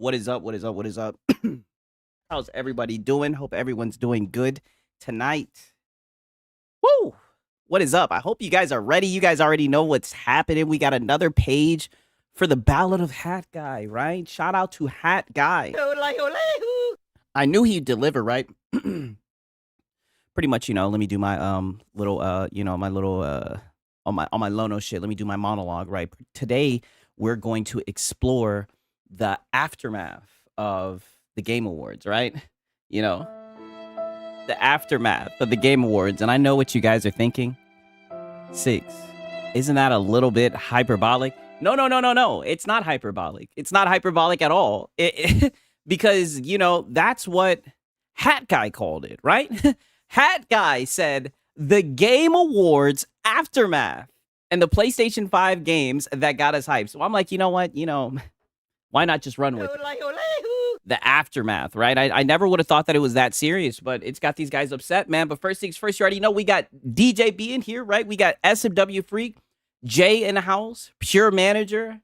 What is up? What is up? What is up? How's everybody doing? Hope everyone's doing good tonight. Woo! What is up? I hope you guys are ready. You guys already know what's happening. We got another page for the Ballad of Hat Guy, right? Shout out to Hat Guy. I knew he'd deliver, right? Pretty much, let me do my little my little on my Lono shit. Let me do my monologue, right? Today we're going to explore the aftermath of the Game Awards, right? The aftermath of the Game Awards. And I know what you guys are thinking. Six, isn't that a little bit hyperbolic? No. It's not hyperbolic. It's not hyperbolic at all. Because, that's what Hat Guy called it, right? Hat Guy said the Game Awards aftermath and the PlayStation 5 games that got us hyped. So I'm like, you know what? Why not just run with it? The aftermath, right? I never would have thought that it was that serious, but it's got these guys upset, man. But first things first, you already know we got DJ B in here, right? We got SMW Freak, Jay in the house, Pure Manager,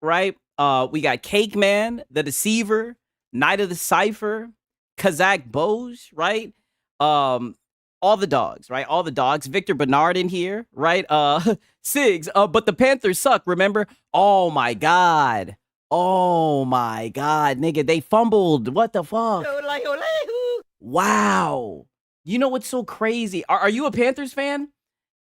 right? We got Cake Man, The Deceiver, Night of the Cypher, Kazakh Bose, right? All the dogs, right? All the dogs. Victor Bernard in here, right? Sigs, but the Panthers suck, remember? Oh my God, nigga, they fumbled. What the fuck? Wow. You know what's so crazy? Are you a Panthers fan?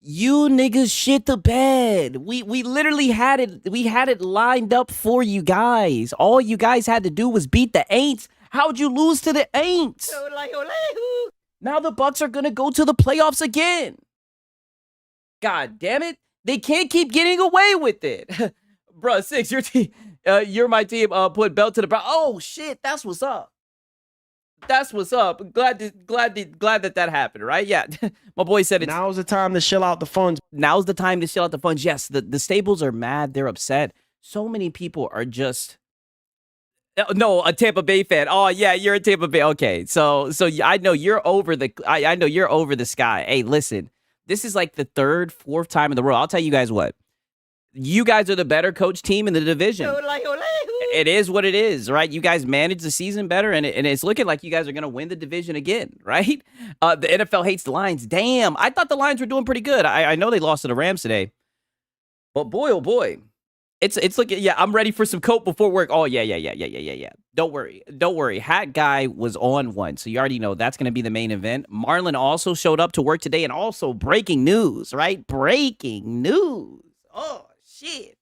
You niggas shit the bed. We literally had it. We had it lined up for you guys. All you guys had to do was beat the Aints. How'd you lose to the Aints? Now the Bucks are gonna go to the playoffs again. God damn it. They can't keep getting away with it. Bruh, Six, you're my team. Put belt to the brow. Oh shit, that's what's up. That's what's up. Glad that happened, right? Yeah. My boy said it's now's the time to shill out the funds. Now's the time to shill out the funds. Yes, the stables are mad, they're upset. So many people are just no, a Tampa Bay fan. Oh yeah, you're a Tampa Bay. Okay. So I know you're over the I know you're over the sky. Hey, listen. This is like the third, fourth time in the row. I'll tell you guys what. You guys are the better coach team in the division. It is what it is, right? You guys manage the season better, and it's looking like you guys are going to win the division again, right? The NFL hates the Lions. Damn, I thought the Lions were doing pretty good. I know they lost to the Rams today. But boy, oh boy. It's looking, yeah, I'm ready for some coke before work. Oh, yeah. Don't worry. Hat Guy was on one, so you already know that's going to be the main event. Marlon also showed up to work today, and also breaking news, right? Breaking news. Oh, shit.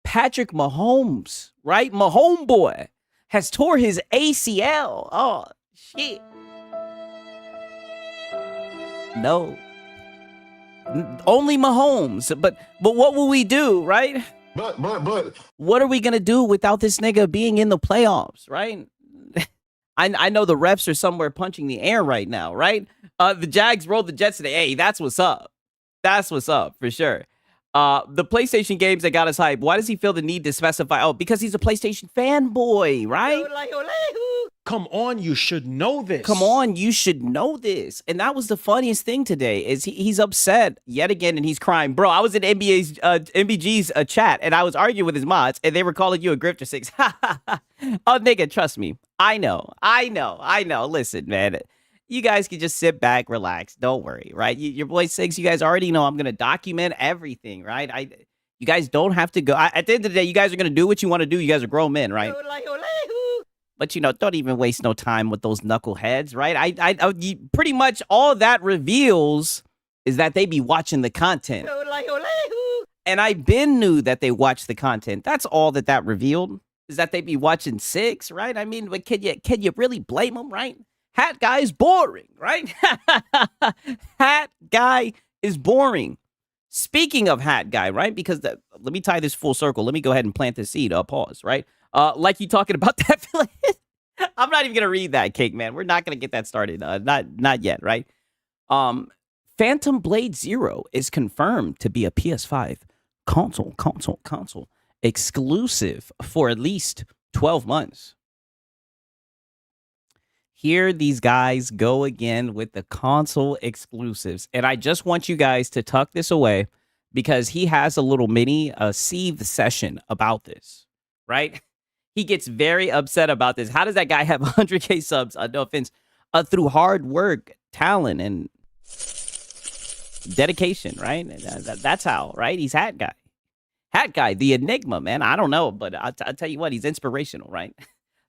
Patrick Mahomes, right? Mahomes boy has tore his ACL. Oh, shit. No. Only Mahomes. But what will we do, right? But what are we gonna do without this nigga being in the playoffs, right? I know the refs are somewhere punching the air right now, right? The Jags rolled the Jets today. Hey, that's what's up. That's what's up for sure. The PlayStation games that got us hyped. Why does he feel the need to specify? Oh, because he's a PlayStation fanboy, right? Come on, you should know this. Come on, you should know this. And that was the funniest thing today is he's upset yet again and he's crying. Bro, I was in MBG's chat and I was arguing with his mods and they were calling you a grifter. Six. Oh, nigga, trust me. I know. Listen, man. You guys can just sit back, relax. Don't worry, right? Your boy Six, you guys already know I'm going to document everything, right? You guys don't have to go. At the end of the day, you guys are going to do what you want to do. You guys are grown men, right? But, don't even waste no time with those knuckleheads, right? Pretty much all that reveals is that they be watching the content. And I been knew that they watch the content. That's all that revealed is that they be watching Six, right? I mean, but can you really blame them, right? Hat Guy is boring, right? Hat Guy is boring. Speaking of Hat Guy, right? Because let me tie this full circle. Let me go ahead and plant this seed. Pause, right? Like you talking about that. I'm not even gonna read that, Cake Man. We're not gonna get that started. Not yet, right? Phantom Blade Zero is confirmed to be a PS5 console exclusive for at least 12 months. Here these guys go again with the console exclusives. And I just want you guys to tuck this away because he has a little mini Sieve session about this, right? He gets very upset about this. How does that guy have 100K subs? No offense, through hard work, talent, and dedication, right? That's how, right? He's Hat Guy. Hat Guy, the enigma, man. I don't know, but I'll tell you what, he's inspirational, right?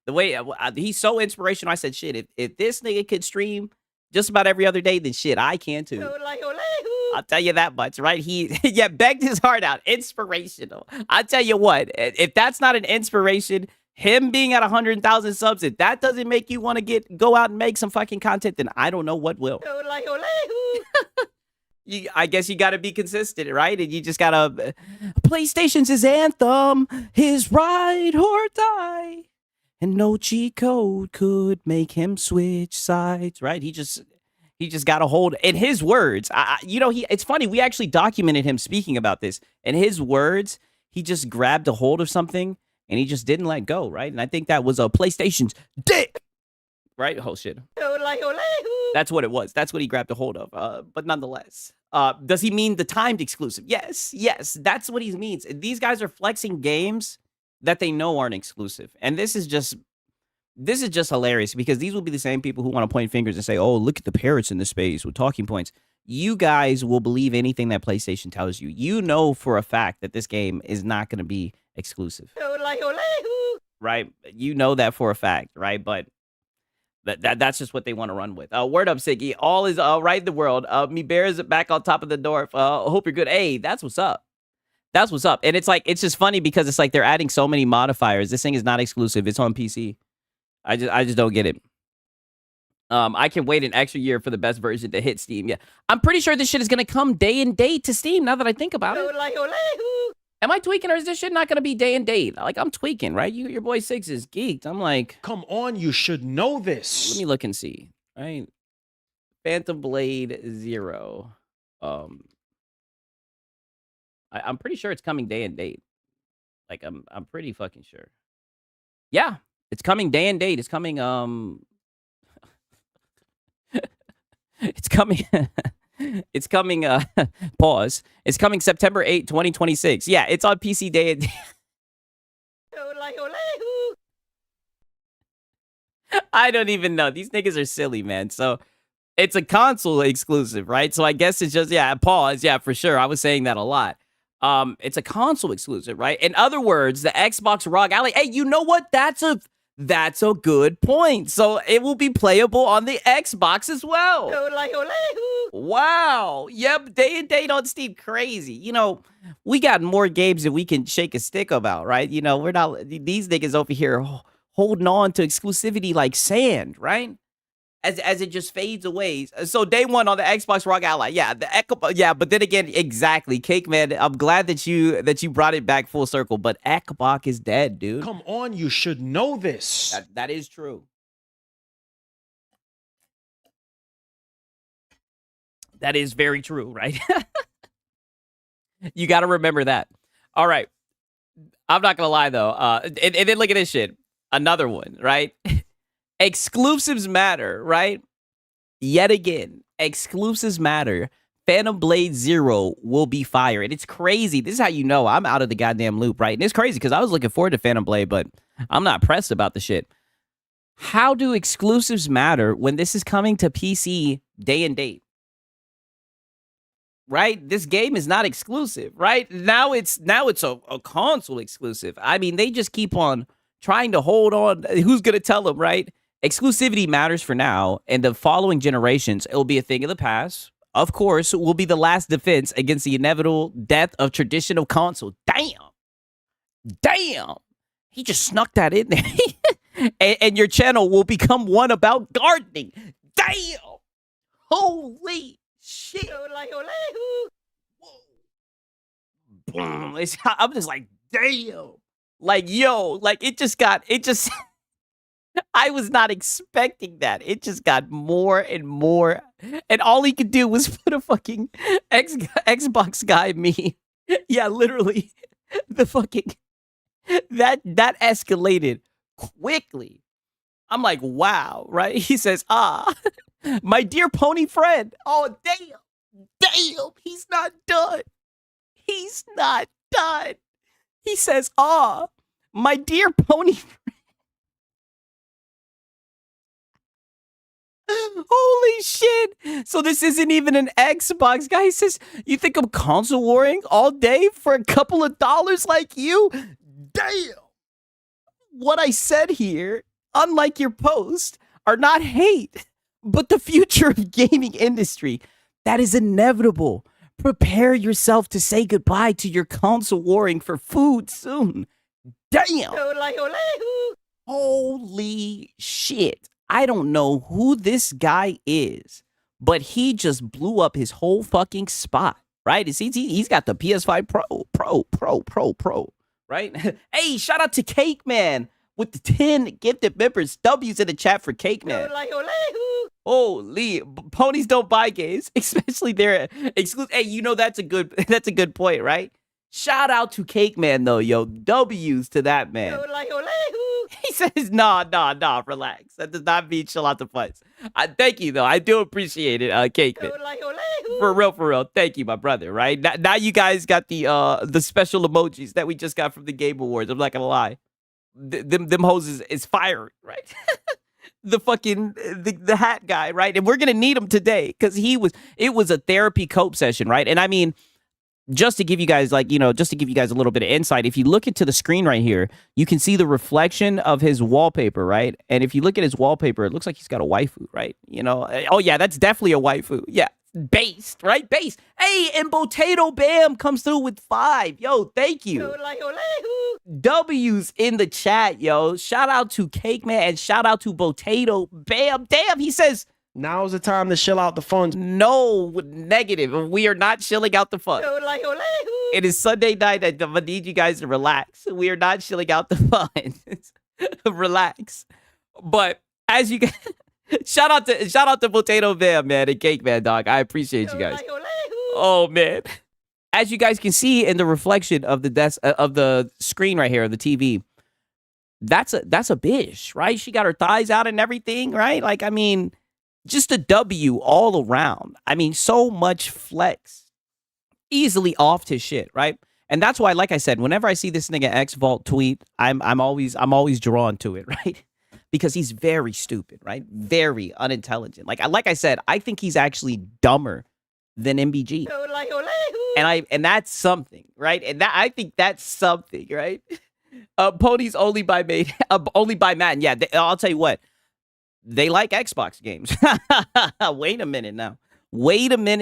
The way he's so inspirational. I said, shit, if this nigga could stream just about every other day, then shit, I can too. I'll tell you that much, right? He begged his heart out. Inspirational. I'll tell you what, if that's not an inspiration, him being at 100,000 subs, if that doesn't make you want to go out and make some fucking content, then I don't know what will. I guess you got to be consistent, right? And you just got to... PlayStation's his anthem, his ride or die. And no cheat code could make him switch sides, right? He just got a hold... In his words, it's funny, we actually documented him speaking about this. In his words, he just grabbed a hold of something and he just didn't let go, right? And I think that was a PlayStation's dick, right? Oh, shit. That's what it was. That's what he grabbed a hold of. But nonetheless... does he mean the timed exclusive? Yes, that's what he means. These guys are flexing games that they know aren't exclusive. And this is just hilarious because these will be the same people who want to point fingers and say, oh, look at the parrots in the space with talking points. You guys will believe anything that PlayStation tells you. You know for a fact that this game is not going to be exclusive. Right? You know that for a fact, right? But that's just what they want to run with. Word up, Siggy. All is right in the world. Me bear is back on top of the door. Hope you're good. Hey, that's what's up. That's what's up. And it's just funny because it's like they're adding so many modifiers. This thing is not exclusive. It's on PC. I just don't get it. I can wait an extra year for the best version to hit Steam. Yeah, I'm pretty sure this shit is gonna come day and date to Steam. Now that I think about it. Am I tweaking or is this shit not gonna be day and date? Like, I'm tweaking, right? Your boy Six is geeked. I'm like, come on, you should know this. Let me look and see. Right, Phantom Blade 0. I'm pretty sure it's coming day and date. Like, I'm pretty fucking sure. Yeah, it's coming day and date. It's coming. It's coming. It's coming, pause. It's coming September 8, 2026. Yeah, it's on PC day and I don't even know. These niggas are silly, man. So it's a console exclusive, right? So I guess it's just, yeah, pause. Yeah, for sure. I was saying that a lot. It's a console exclusive, right? In other words, the Xbox ROG Ally. Hey, you know what? That's a good point. So it will be playable on the Xbox as well. Wow. Yep. Day and date on Steam. Crazy. You know, we got more games that we can shake a stick about, right? You know, we're not, these niggas over here holding on to exclusivity like sand, right? As it just fades away. So day one on the Xbox ROG Ally. Yeah, but then again, exactly. Cake Man, I'm glad that you brought it back full circle, but Ekbok is dead, dude. Come on, you should know this. That is true. That is very true, right? You got to remember that. All right. I'm not going to lie, though. And then look at this shit. Another one, right? Exclusives matter, right? Yet again, exclusives matter. Phantom Blade 0 will be fire. And it's crazy. This is how you know I'm out of the goddamn loop, right? And it's crazy because I was looking forward to Phantom Blade, but I'm not pressed about the shit. How do exclusives matter when this is coming to PC day and date? Right? This game is not exclusive, right? Now it's a console exclusive. I mean, they just keep on trying to hold on. Who's going to tell them, right? Exclusivity matters for now, and the following generations, it will be a thing of the past. Of course, it will be the last defense against the inevitable death of traditional console. Damn. He just snuck that in there. and your channel will become one about gardening. Damn. Holy shit. I'm just like, damn. Like, yo, like it just I was not expecting that. It just got more and more. And all he could do was put a fucking Xbox guy meme. Yeah, literally. The fucking that escalated quickly. I'm like, wow, right? He says, my dear pony friend. Oh, damn, he's not done. He says, My dear pony. Holy shit. So this isn't even an Xbox guy. He says, you think I'm console warring all day for a couple of dollars like you? Damn. What I said here, unlike your post, are not hate, but the future of gaming industry. That is inevitable. Prepare yourself to say goodbye to your console warring for food soon. Damn. Holy shit. I don't know who this guy is, but he just blew up his whole fucking spot, right? He's got the PS5 Pro, right? Hey, shout out to Cake Man with the 10 gifted members. W's in the chat for Cake Man. Holy, ponies don't buy games, especially their exclusive. Hey, you know that's a good point, right? Shout out to Cake Man though, yo. W's to that man. He says, nah, relax. That does not mean chill out the fuss. Thank you though. I do appreciate it, Cake Man. For real. Thank you, my brother. Right now, you guys got the special emojis that we just got from the Game Awards. I'm not gonna lie, them hoses is fire, right? The fucking the hat guy, right? And we're gonna need him today because it was a therapy cope session, right? And I mean, just to give you guys just to give you guys a little bit of insight, if you look into the screen right here, you can see the reflection of his wallpaper, right? And if you look at his wallpaper, it looks like he's got a waifu, right? You know, oh yeah, that's definitely a waifu. Yeah, based, right? Based. Hey, and Potato Bam comes through with 5. Yo, thank you. W's in the chat, yo. Shout out to Cake Man and shout out to Potato Bam. Damn, he says, now's the time to chill out the funds. no, negative. We are not chilling out the fun. It is Sunday night. I need you guys to relax. We are not chilling out the fun. Relax. But as you guys, shout out to Potato Bam, man, and Cake Man, dog. I appreciate you guys. Oh man. As you guys can see in the reflection of the screen right here of the TV, that's a bitch, right? She got her thighs out and everything, right? Like, I mean, just a W all around. I mean, so much flex. Easily off to shit, right? And that's why, like I said, whenever I see this nigga X Vault tweet, I'm always drawn to it, right? Because he's very stupid, right? Very unintelligent. Like I said, I think he's actually dumber than MBG. And that's something, right? And I think that's something, right? Ponies only by Madden. Yeah, I'll tell you what. They like Xbox games. Wait a minute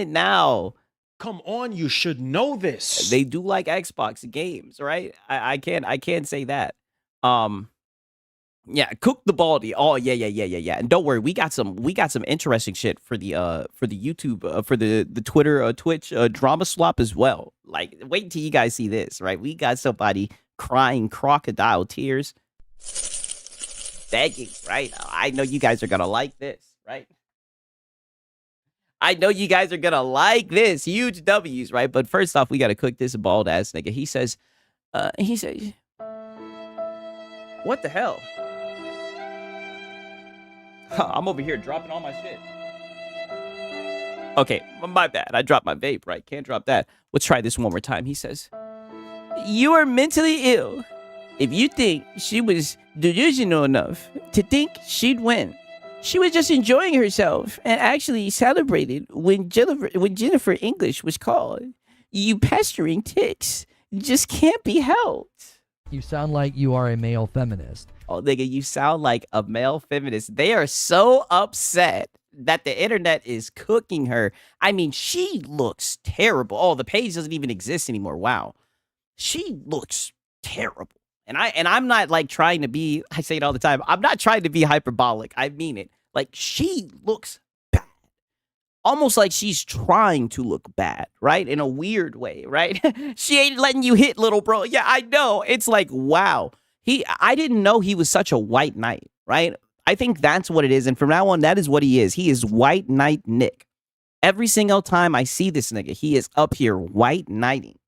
now. Come on, you should know this. They do like Xbox games, right? I can't say that. Yeah, Cook the Baldy. Oh yeah. And don't worry, we got some interesting shit for the YouTube for the Twitter Twitch drama swap as well. Like, wait until you guys see this, right? We got somebody crying crocodile tears, begging, right? I know you guys are gonna like this, right? I know you guys are gonna like this. Huge W's, right? But first off, we gotta cook this bald ass nigga. He says, what the hell? I'm over here dropping all my shit. Okay, my bad. I dropped my vape, right? Can't drop that. Let's try this one more time. He says, you are mentally ill if you think she was delusional enough to think she'd win. She was just enjoying herself and actually celebrated when Jennifer English was called. You pestering ticks just can't be helped. You sound like you are a male feminist. Oh, nigga, you sound like a male feminist. They are so upset that the internet is cooking her. I mean, she looks terrible. Oh, the page doesn't even exist anymore. Wow. She looks terrible. And I'm not like trying to be, I say it all the time, I'm not trying to be hyperbolic. I mean it. Like, she looks bad. Almost like she's trying to look bad, right? In a weird way, right? She ain't letting you hit, little bro. Yeah, I know. It's like, wow. I didn't know he was such a white knight, right? I think that's what it is. And from now on, that is what he is. He is White Knight Nick. Every single time I see this nigga, he is up here white knighting,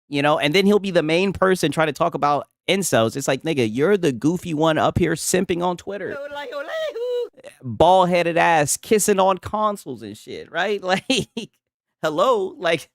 you know? And then he'll be the main person trying to talk about incels. It's like, nigga, you're the goofy one up here simping on Twitter. Bald-headed ass kissing on consoles and shit, right? Like, hello? Like,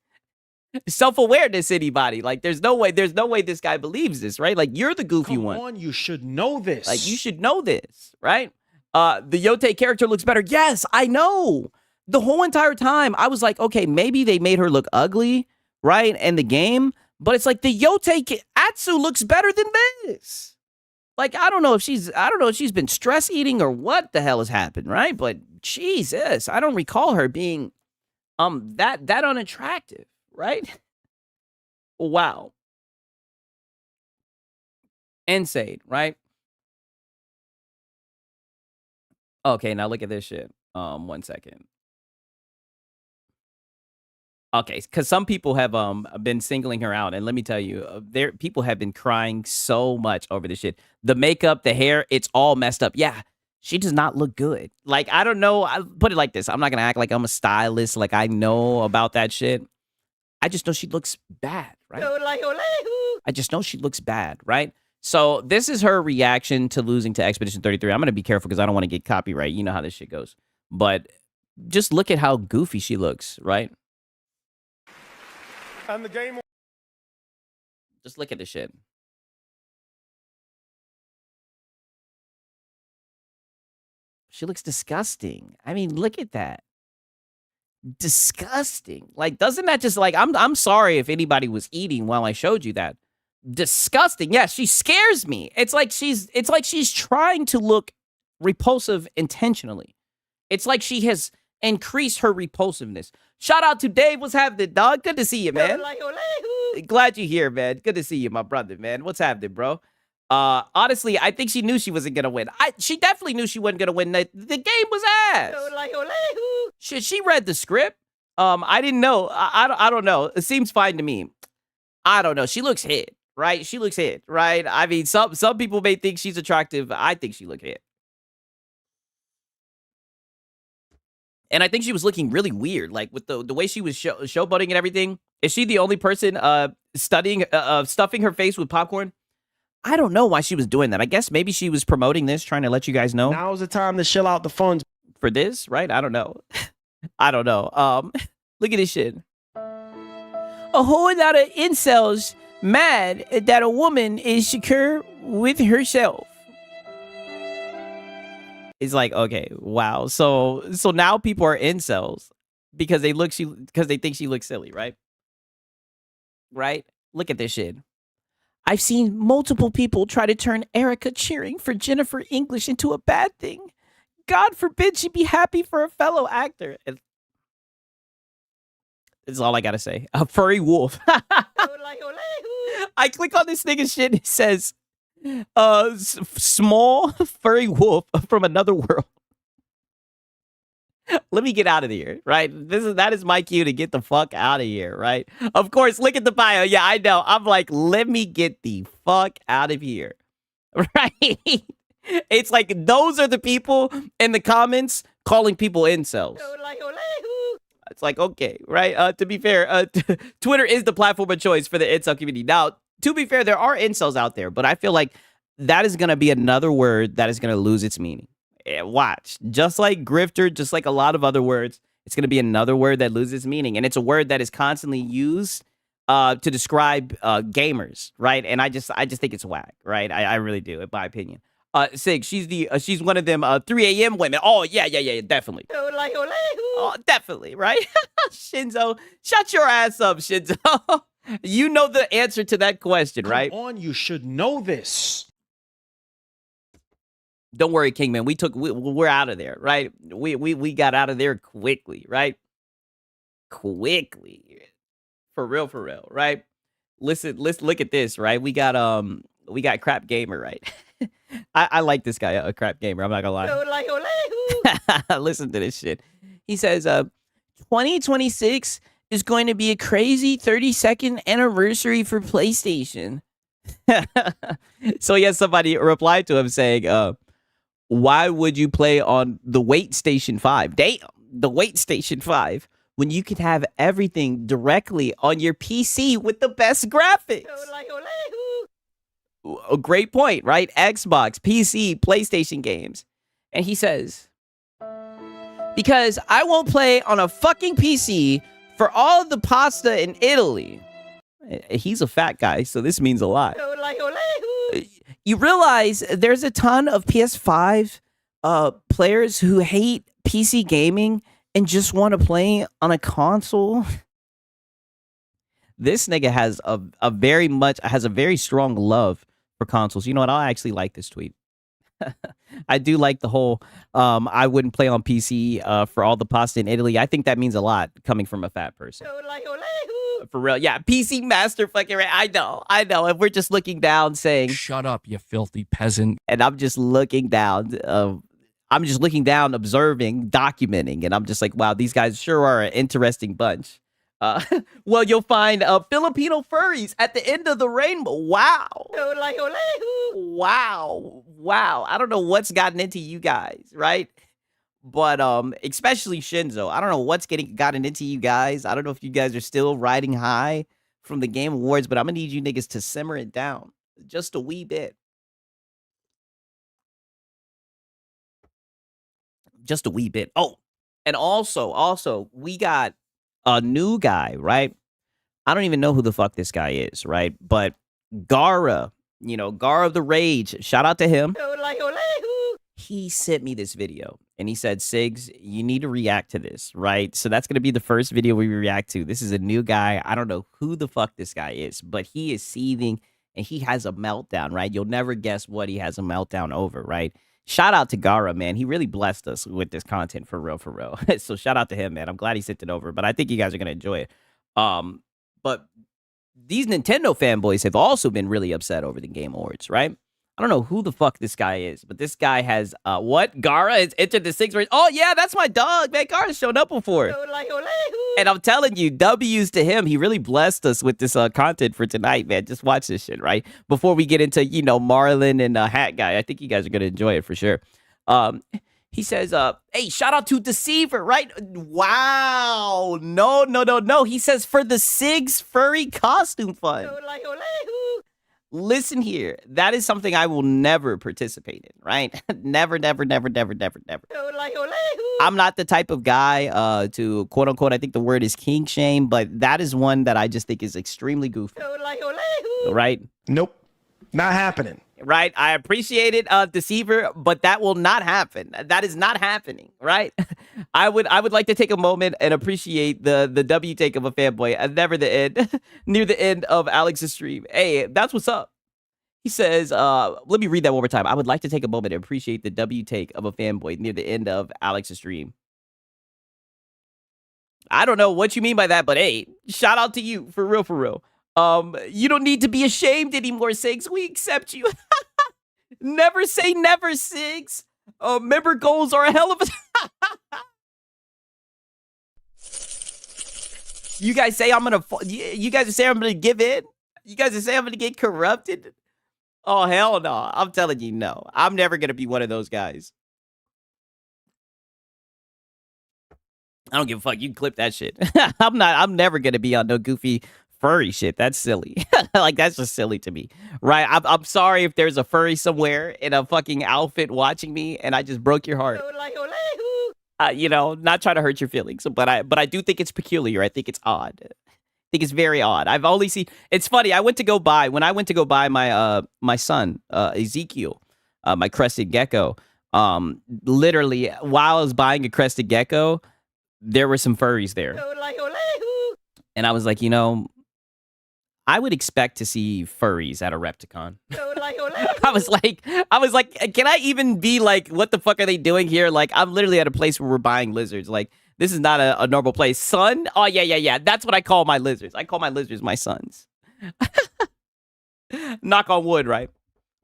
self-awareness, anybody. Like, there's no way this guy believes this, right? Like, you're the goofy Come one. on, you should know this. Like, you should know this, right? The Yote character looks better. Yes, I know. The whole entire time, I was like, okay, maybe they made her look ugly, right? In the game, but it's like the Yote Atsu looks better than this. Like, I don't know if she's been stress eating or what the hell has happened, right? But Jesus, I don't recall her being that unattractive, right? Wow. Insane, right? Okay, now look at this shit. 1 second. Okay, because some people have been singling her out, and let me tell you, there people have been crying so much over this shit. The makeup, the hair, it's all messed up. Yeah, she does not look good. Like, I don't know. I put it like this: I'm not gonna act like I'm a stylist, like I know about that shit. I just know she looks bad, right? I just know she looks bad, right? So this is her reaction to losing to Expedition 33. I'm gonna be careful because I don't want to get copyright. You know how this shit goes. But just look at how goofy she looks, right? And the game. Just look at this shit. She looks disgusting. I mean, look at that. Disgusting. Like, doesn't that just like I'm sorry if anybody was eating while I showed you that. Disgusting. Yeah, she scares me. It's like she's trying to look repulsive intentionally. It's like she has increased her repulsiveness. Shout out to Dave. What's happening, dog? Good to see you, man. Glad you're here, man. Good to see you, my brother, man. What's happening, bro? Honestly, I think she knew she wasn't gonna win. She definitely knew she wasn't gonna win. The game was ass. Shit, she read the script. I didn't know. I don't know. It seems fine to me. I don't know. She looks hit, right? She looks hit, right? I mean, some people may think she's attractive. I think she looked hit. And I think she was looking really weird, like with the way she was showboating and everything. Is she the only person stuffing her face with popcorn? I don't know why she was doing that. I guess maybe she was promoting this, trying to let you guys know. Now's the time to shill out the funds for this, right? I don't know. I don't know. Look at this shit. A whole lot of incels mad that a woman is secure with herself. It's like, okay, wow. So now people are incels because they think she looks silly, right? Right? Look at this shit. I've seen multiple people try to turn Erica cheering for Jennifer English into a bad thing. God forbid she be happy for a fellow actor. That's all I gotta say. A furry wolf. I click on this nigga shit. It says, small furry wolf from another world. Let me get out of here, right? That is my cue to get the fuck out of here, right? Of course, look at the bio. Yeah, I know. I'm like, let me get the fuck out of here, right? It's like those are the people in the comments calling people incels. It's like, okay, right? To be fair, Twitter is the platform of choice for the incel community. Now, to be fair, there are incels out there, but I feel like that is going to be another word that is going to lose its meaning. Watch. Just like grifter, just like a lot of other words, it's going to be another word that loses meaning. And it's a word that is constantly used to describe gamers, right? And I just think it's whack, right? I really do, in my opinion. Sig, she's one of them 3 a.m. women. Oh, yeah, definitely. Oh, definitely, right? Shinzo, shut your ass up, Shinzo. You know the answer to that question, right? Come on, you should know this. Don't worry, Kingman. We're out of there, right? We got out of there quickly, right? Quickly. For real, right? Listen, let's look at this, right? We got Crap Gamer, right? I like this guy, a Crap Gamer. I'm not gonna lie. Listen to this shit. He says, 2026 is going to be a crazy 32nd anniversary for PlayStation. So yes, somebody replied to him saying, why would you play on the Wait Station 5? Damn, the Wait Station 5, when you can have everything directly on your PC with the best graphics. A great point, right? Xbox, PC, PlayStation games. And he says, because I won't play on a fucking PC For all the pasta in Italy, he's a fat guy, so this means a lot. You realize there's a ton of PS5 players who hate PC gaming and just want to play on a console. This nigga has a very strong love for consoles. You know what? I actually like this tweet. I do like the whole I wouldn't play on PC for all the pasta in Italy. I think that means a lot coming from a fat person. For real. Yeah, PC master fucking right. I know. If we're just looking down saying, "Shut up, you filthy peasant." And I'm just looking down, observing, documenting, and I'm just like, wow, these guys sure are an interesting bunch. Well, you'll find Filipino furries at the end of the rainbow. Wow. Wow. I don't know what's gotten into you guys, right? But especially Shinzo. I don't know what's gotten into you guys. I don't know if you guys are still riding high from the Game Awards, but I'm gonna need you niggas to simmer it down just a wee bit. Just a wee bit. Oh, and also, we got a new guy, right? I don't even know who the fuck this guy is, right? But Gara, Gara of the Rage, shout out to him. He sent me this video and he said, Sigs, you need to react to this, right? So that's going to be the first video we react to. This is a new guy. I don't know who the fuck this guy is, but he is seething and he has a meltdown, right? You'll never guess what he has a meltdown over, right? Shout out to Gara, man. He really blessed us with this content for real. So shout out to him, man. I'm glad he sent it over, but I think you guys are going to enjoy it. But these Nintendo fanboys have also been really upset over the Game Awards, right? I don't know who the fuck this guy is, but this guy has, what? Gara has entered the 6th race. Oh, yeah, that's my dog, man. Gara's shown up before. And I'm telling you, W's to him. He really blessed us with this content for tonight, man. Just watch this shit, right? Before we get into, Marlon and Hat Guy. I think you guys are going to enjoy it for sure. He says, hey, shout out to Deceiver, right? Wow. No. He says, for the Sigs furry costume fun. Listen here. That is something I will never participate in, right? Never. I'm not the type of guy to, quote unquote, I think the word is kink shame, but that is one that I just think is extremely goofy. Right? Nope. Not happening. Right? I appreciate it, Deceiver, but that will not happen. That is not happening, right? I would like to take a moment and appreciate the W take of a fanboy. Never the end, near the end of Alex's stream. Hey, that's what's up. He says, let me read that one more time. I would like to take a moment and appreciate the W take of a fanboy near the end of Alex's stream. I don't know what you mean by that, but hey, shout out to you, for real. You don't need to be ashamed anymore, Sigs. We accept you. Never say never, Sigs. Member goals are a hell of a... You guys say I'm gonna give in? You guys say I'm gonna get corrupted? Oh, hell no. I'm telling you, no. I'm never gonna be one of those guys. I don't give a fuck. You can clip that shit. I'm never gonna be on no goofy furry shit. That's silly. Like, that's just silly to me, right? I'm sorry if there's a furry somewhere in a fucking outfit watching me and I just broke your heart. Not trying to hurt your feelings, but I do think it's peculiar. I think it's odd. I think it's very odd. I've only seen. It's funny. When I went to go buy my son Ezekiel, my crested gecko. Literally while I was buying a crested gecko, there were some furries there, and I was like, I would expect to see furries at a Repticon. I was like, can I even be like, what the fuck are they doing here? Like, I'm literally at a place where we're buying lizards. Like, this is not a normal place. Son? Oh, yeah. That's what I call my lizards. I call my lizards my sons. Knock on wood, right?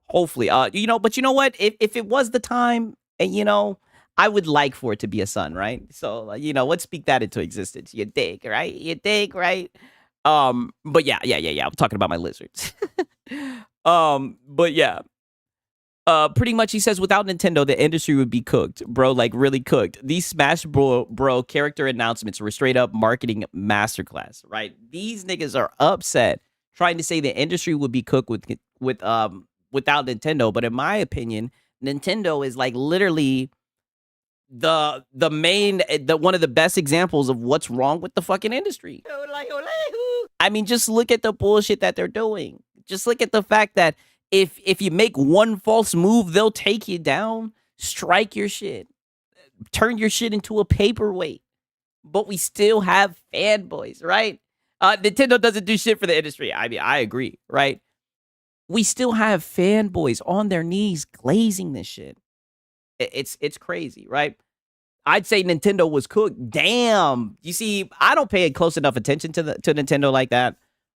Hopefully. But you know what? If it was the time, and I would like for it to be a son, right? So, let's speak that into existence. You dig, right? But yeah. I'm talking about my lizards. But yeah. Pretty much he says without Nintendo, the industry would be cooked, bro, like really cooked. These Smash Bro character announcements were straight up marketing masterclass, right? These niggas are upset trying to say the industry would be cooked without Nintendo. But in my opinion, Nintendo is like literally the one of the best examples of what's wrong with the fucking industry. I mean, just look at the bullshit that they're doing. Just look at the fact that if you make one false move, they'll take you down, strike your shit, turn your shit into a paperweight. But we still have fanboys, right? Nintendo doesn't do shit for the industry. I mean, I agree, right? We still have fanboys on their knees glazing this shit. It's crazy, right? I'd say Nintendo was cooked. Damn. You see, I don't pay close enough attention to Nintendo like that.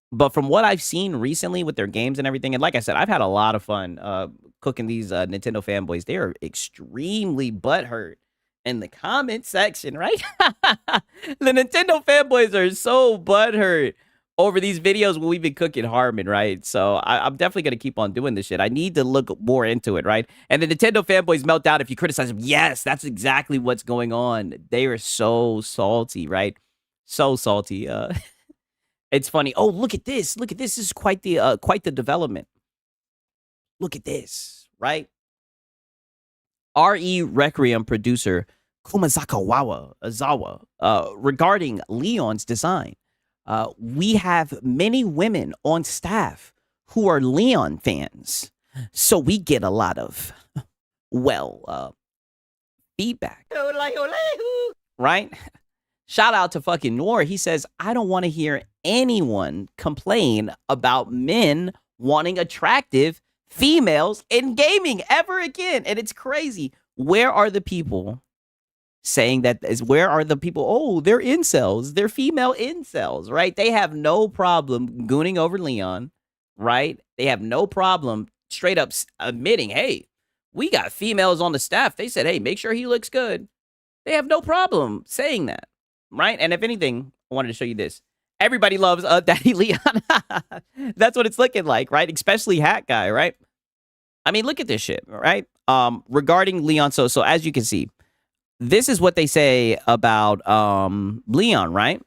But from what I've seen recently with their games and everything, and like I said, I've had a lot of fun cooking these Nintendo fanboys. They are extremely butthurt in the comment section, right? The Nintendo fanboys are so butthurt over these videos when we've been cooking Harmon, right? So I'm definitely going to keep on doing this shit. I need to look more into it, right? And the Nintendo fanboys melt down if you criticize them. Yes, that's exactly what's going on. They are so salty, right? So salty. It's funny. Oh, look at this. Look at this. This is quite the development. Look at this, right? RE Requiem producer Kumazaka Azawa regarding Leon's design. We have many women on staff who are Leon fans, so we get a lot of, feedback. Right? Shout out to fucking Noor. He says, I don't want to hear anyone complain about men wanting attractive females in gaming ever again. And it's crazy. Where are the people saying that? Where are the people? Oh, they're incels. They're female incels, right? They have no problem gooning over Leon, right? They have no problem straight up admitting, hey, we got females on the staff. They said, hey, make sure he looks good. They have no problem saying that. Right? And if anything, I wanted to show you this. Everybody loves Daddy Leon. That's what it's looking like, right? Especially Hat Guy, right? I mean, look at this shit, right? Regarding Leon, so as you can see, this is what they say about Leon, right?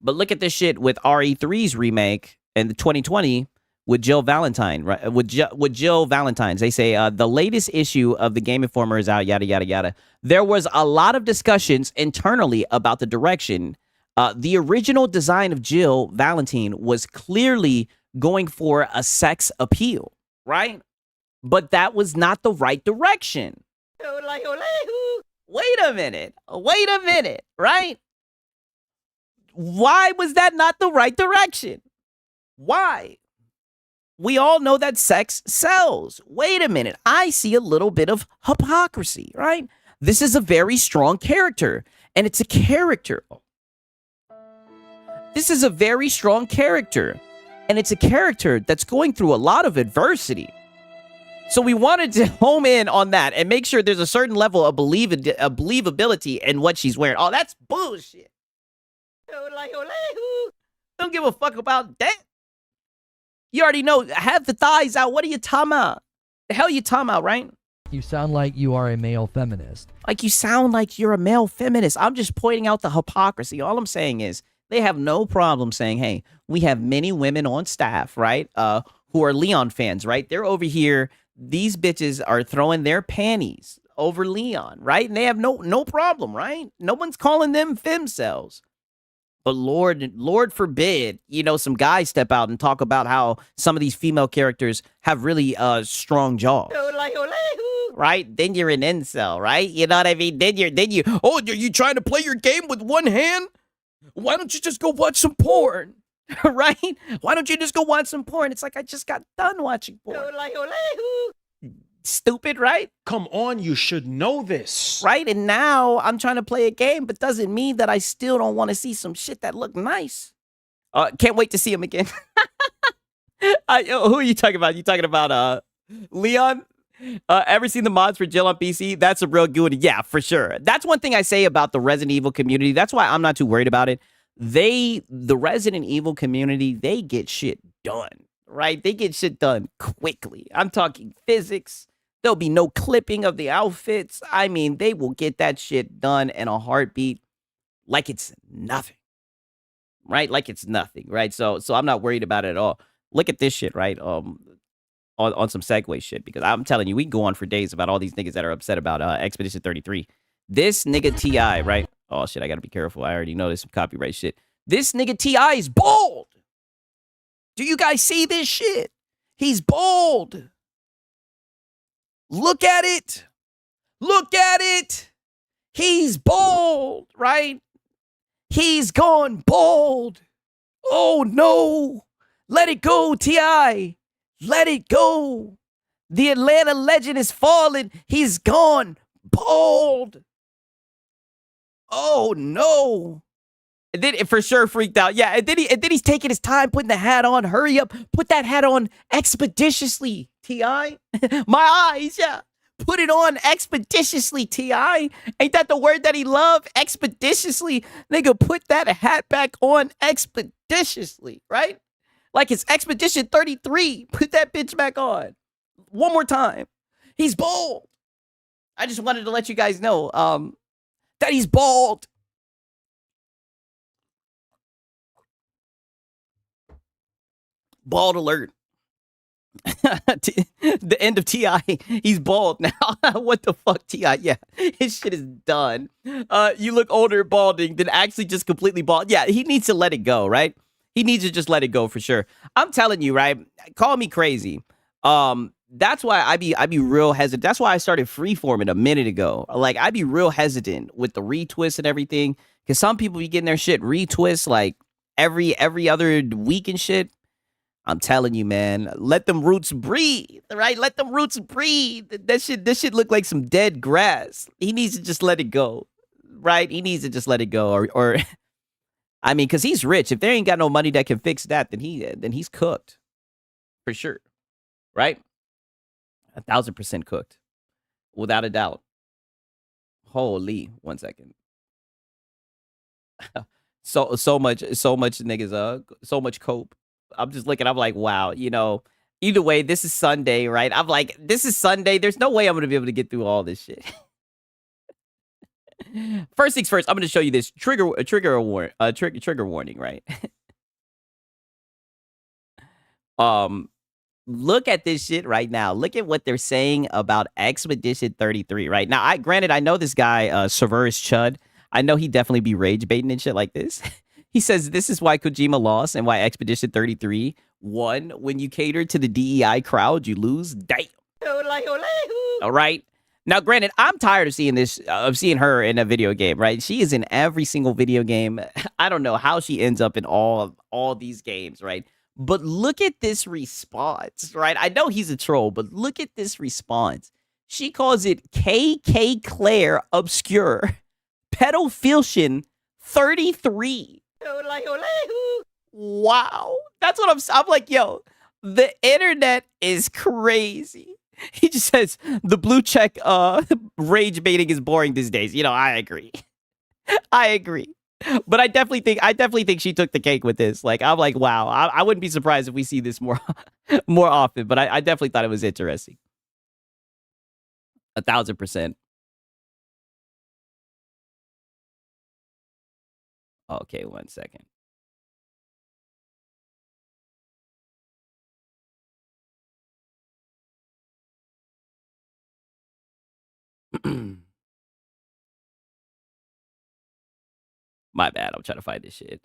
But look at this shit with RE3's remake in the 2020 with Jill Valentine, right? With Jill Valentine's. They say the latest issue of the Game Informer is out, yada, yada, yada. There was a lot of discussions internally about the direction. The original design of Jill Valentine was clearly going for a sex appeal, right? But that was not the right direction. Wait a minute, right? Why was that not the right direction? Why? We all know that sex sells. Wait a minute. I see a little bit of hypocrisy, right? This is a very strong character, and it's a character. This is a very strong character, and it's a character that's going through a lot of adversity. So we wanted to home in on that and make sure there's a certain level of believability in what she's wearing. Oh, that's bullshit. Don't give a fuck about that. You already know, have the thighs out. What are you talking about? The hell you talking about, right? You sound like you are a male feminist. Like you sound like you're a male feminist. I'm just pointing out the hypocrisy. All I'm saying is they have no problem saying, hey, we have many women on staff, right? Who are Leon fans, right? They're over here. These bitches are throwing their panties over Leon, right? And they have no problem, right? No one's calling them femcells. But Lord forbid, some guys step out and talk about how some of these female characters have really strong jaws. Right? Then you're an incel, right? You know what I mean? Then you oh, are you trying to play your game with one hand? Why don't you just go watch some porn? Right? Why don't you just go watch some porn? It's like I just got done watching porn. Stupid, right? Come on, you should know this. Right? And now I'm trying to play a game, but doesn't mean that I still don't want to see some shit that look nice. Can't wait to see him again. Who are you talking about? You talking about Leon? Ever seen the mods for Jill on PC? That's a real good one. Yeah, for sure. That's one thing I say about the Resident Evil community. That's why I'm not too worried about it. The Resident Evil community, they get shit done, right? They get shit done quickly. I'm talking physics. There'll be no clipping of the outfits. I mean, they will get that shit done in a heartbeat like it's nothing, right? Like it's nothing, right? So I'm not worried about it at all. Look at this shit, right? On some segue shit, because I'm telling you, we can go on for days about all these niggas that are upset about Expedition 33. This nigga T.I., right? Oh, shit, I gotta be careful. I already know there's some copyright shit. This nigga T.I. is bald. Do you guys see this shit? He's bald. Look at it. Look at it. He's bald, right? He's gone bald. Oh, no. Let it go, T.I. Let it go. The Atlanta legend is fallen. He's gone bald. Oh, no. And then it for sure freaked out. Yeah, and then he's taking his time putting the hat on. Hurry up. Put that hat on expeditiously, T.I. My eyes, yeah. Put it on expeditiously, T.I. Ain't that the word that he loved? Expeditiously. Nigga, put that hat back on expeditiously, right? Like it's Expedition 33. Put that bitch back on. One more time. He's bald. I just wanted to let you guys know that he's bald. Bald alert. The end of T.I. He's bald now. What the fuck, T.I.? Yeah, his shit is done. You look older balding than actually just completely bald. Yeah, he needs to let it go, right? He needs to just let it go for sure. I'm telling you, right? Call me crazy. That's why I be real hesitant. That's why I started freeforming a minute ago. Like I be real hesitant with the retwists and everything, because some people be getting their shit retwist like every other week and shit. I'm telling you, man, let them roots breathe, right? Let them roots breathe. This shit look like some dead grass. He needs to just let it go, right? He needs to just let it go, or I mean, because he's rich. If there ain't got no money that can fix that, then he's cooked, for sure, right? 1,000% cooked, without a doubt. Holy, 1 second. so much niggas, so much cope. I'm just looking, I'm like, wow, you know, either way, this is Sunday, right? I'm like, this is Sunday. There's no way I'm going to be able to get through all this shit. First things first, I'm going to show you this trigger warning, right? Look at this shit right now. Look at what they're saying about Expedition 33, right? Now, I know this guy, Severus Chud. I know he definitely be rage baiting and shit like this. He says this is why Kojima lost and why Expedition 33 won. When you cater to the DEI crowd, you lose. Damn. All right. Now, granted, I'm tired of seeing her in a video game, right? She is in every single video game. I don't know how she ends up in all these games, right? But look at this response, right? I know he's a troll, but look at this response. She calls it KK Claire Obscure Pedophilian 33. Wow. That's what I'm like, yo, the internet is crazy. He just says the blue check rage baiting is boring these days. You know, I agree. I agree. But I definitely think she took the cake with this. Like, I'm like, wow. I wouldn't be surprised if we see this more often, but I definitely thought it was interesting. 1,000%. Okay, 1 second. My bad. I'm trying to find this shit.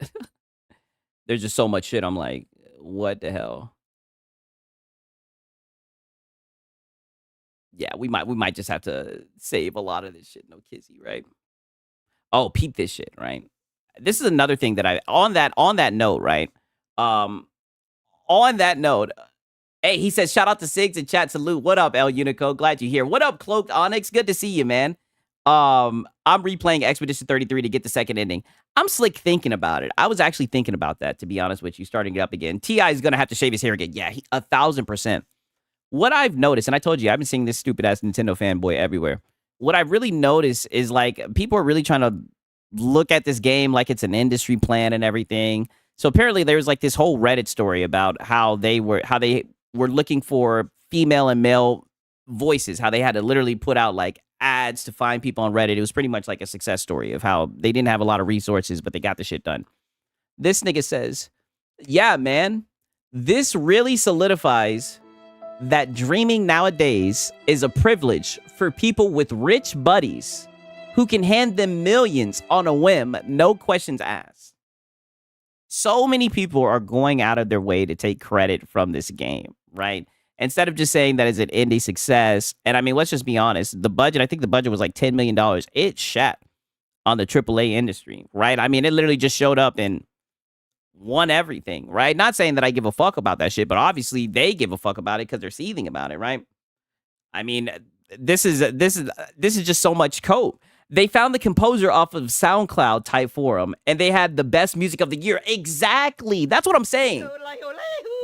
There's just so much shit. I'm like, what the hell? Yeah, we might just have to save a lot of this shit. No kizzy, right? Oh, peep this shit, right? This is another thing that on that note, right? On that note, hey, he says, shout out to Sigs and chat salute. What up, El Unico? Glad you're here. What up, Cloaked Onyx? Good to see you, man. I'm replaying Expedition 33 to get the second ending. I'm slick thinking about it. I was actually thinking about that, to be honest with you, starting it up again. T.I. is going to have to shave his hair again. Yeah, 1,000%. What I've noticed, and I told you, I've been seeing this stupid ass Nintendo fanboy everywhere. What I've really noticed is like people are really trying to look at this game like it's an industry plan and everything. So apparently there's like this whole Reddit story about how they were looking for female and male voices, how they had to literally put out like ads to find people on Reddit. It was pretty much like a success story of how they didn't have a lot of resources, but they got the shit done. This nigga says, yeah, man, this really solidifies that dreaming nowadays is a privilege for people with rich buddies who can hand them millions on a whim, no questions asked. So many people are going out of their way to take credit from this game, right? Instead of just saying that it's an indie success. And I mean, let's just be honest. The budget, I think the budget was like $10 million. It shat on the AAA industry, right? I mean, it literally just showed up and won everything, right? Not saying that I give a fuck about that shit, but obviously they give a fuck about it because they're seething about it, right? I mean, this is just so much cope. They found the composer off of SoundCloud type forum, and they had the best music of the year. Exactly. That's what I'm saying.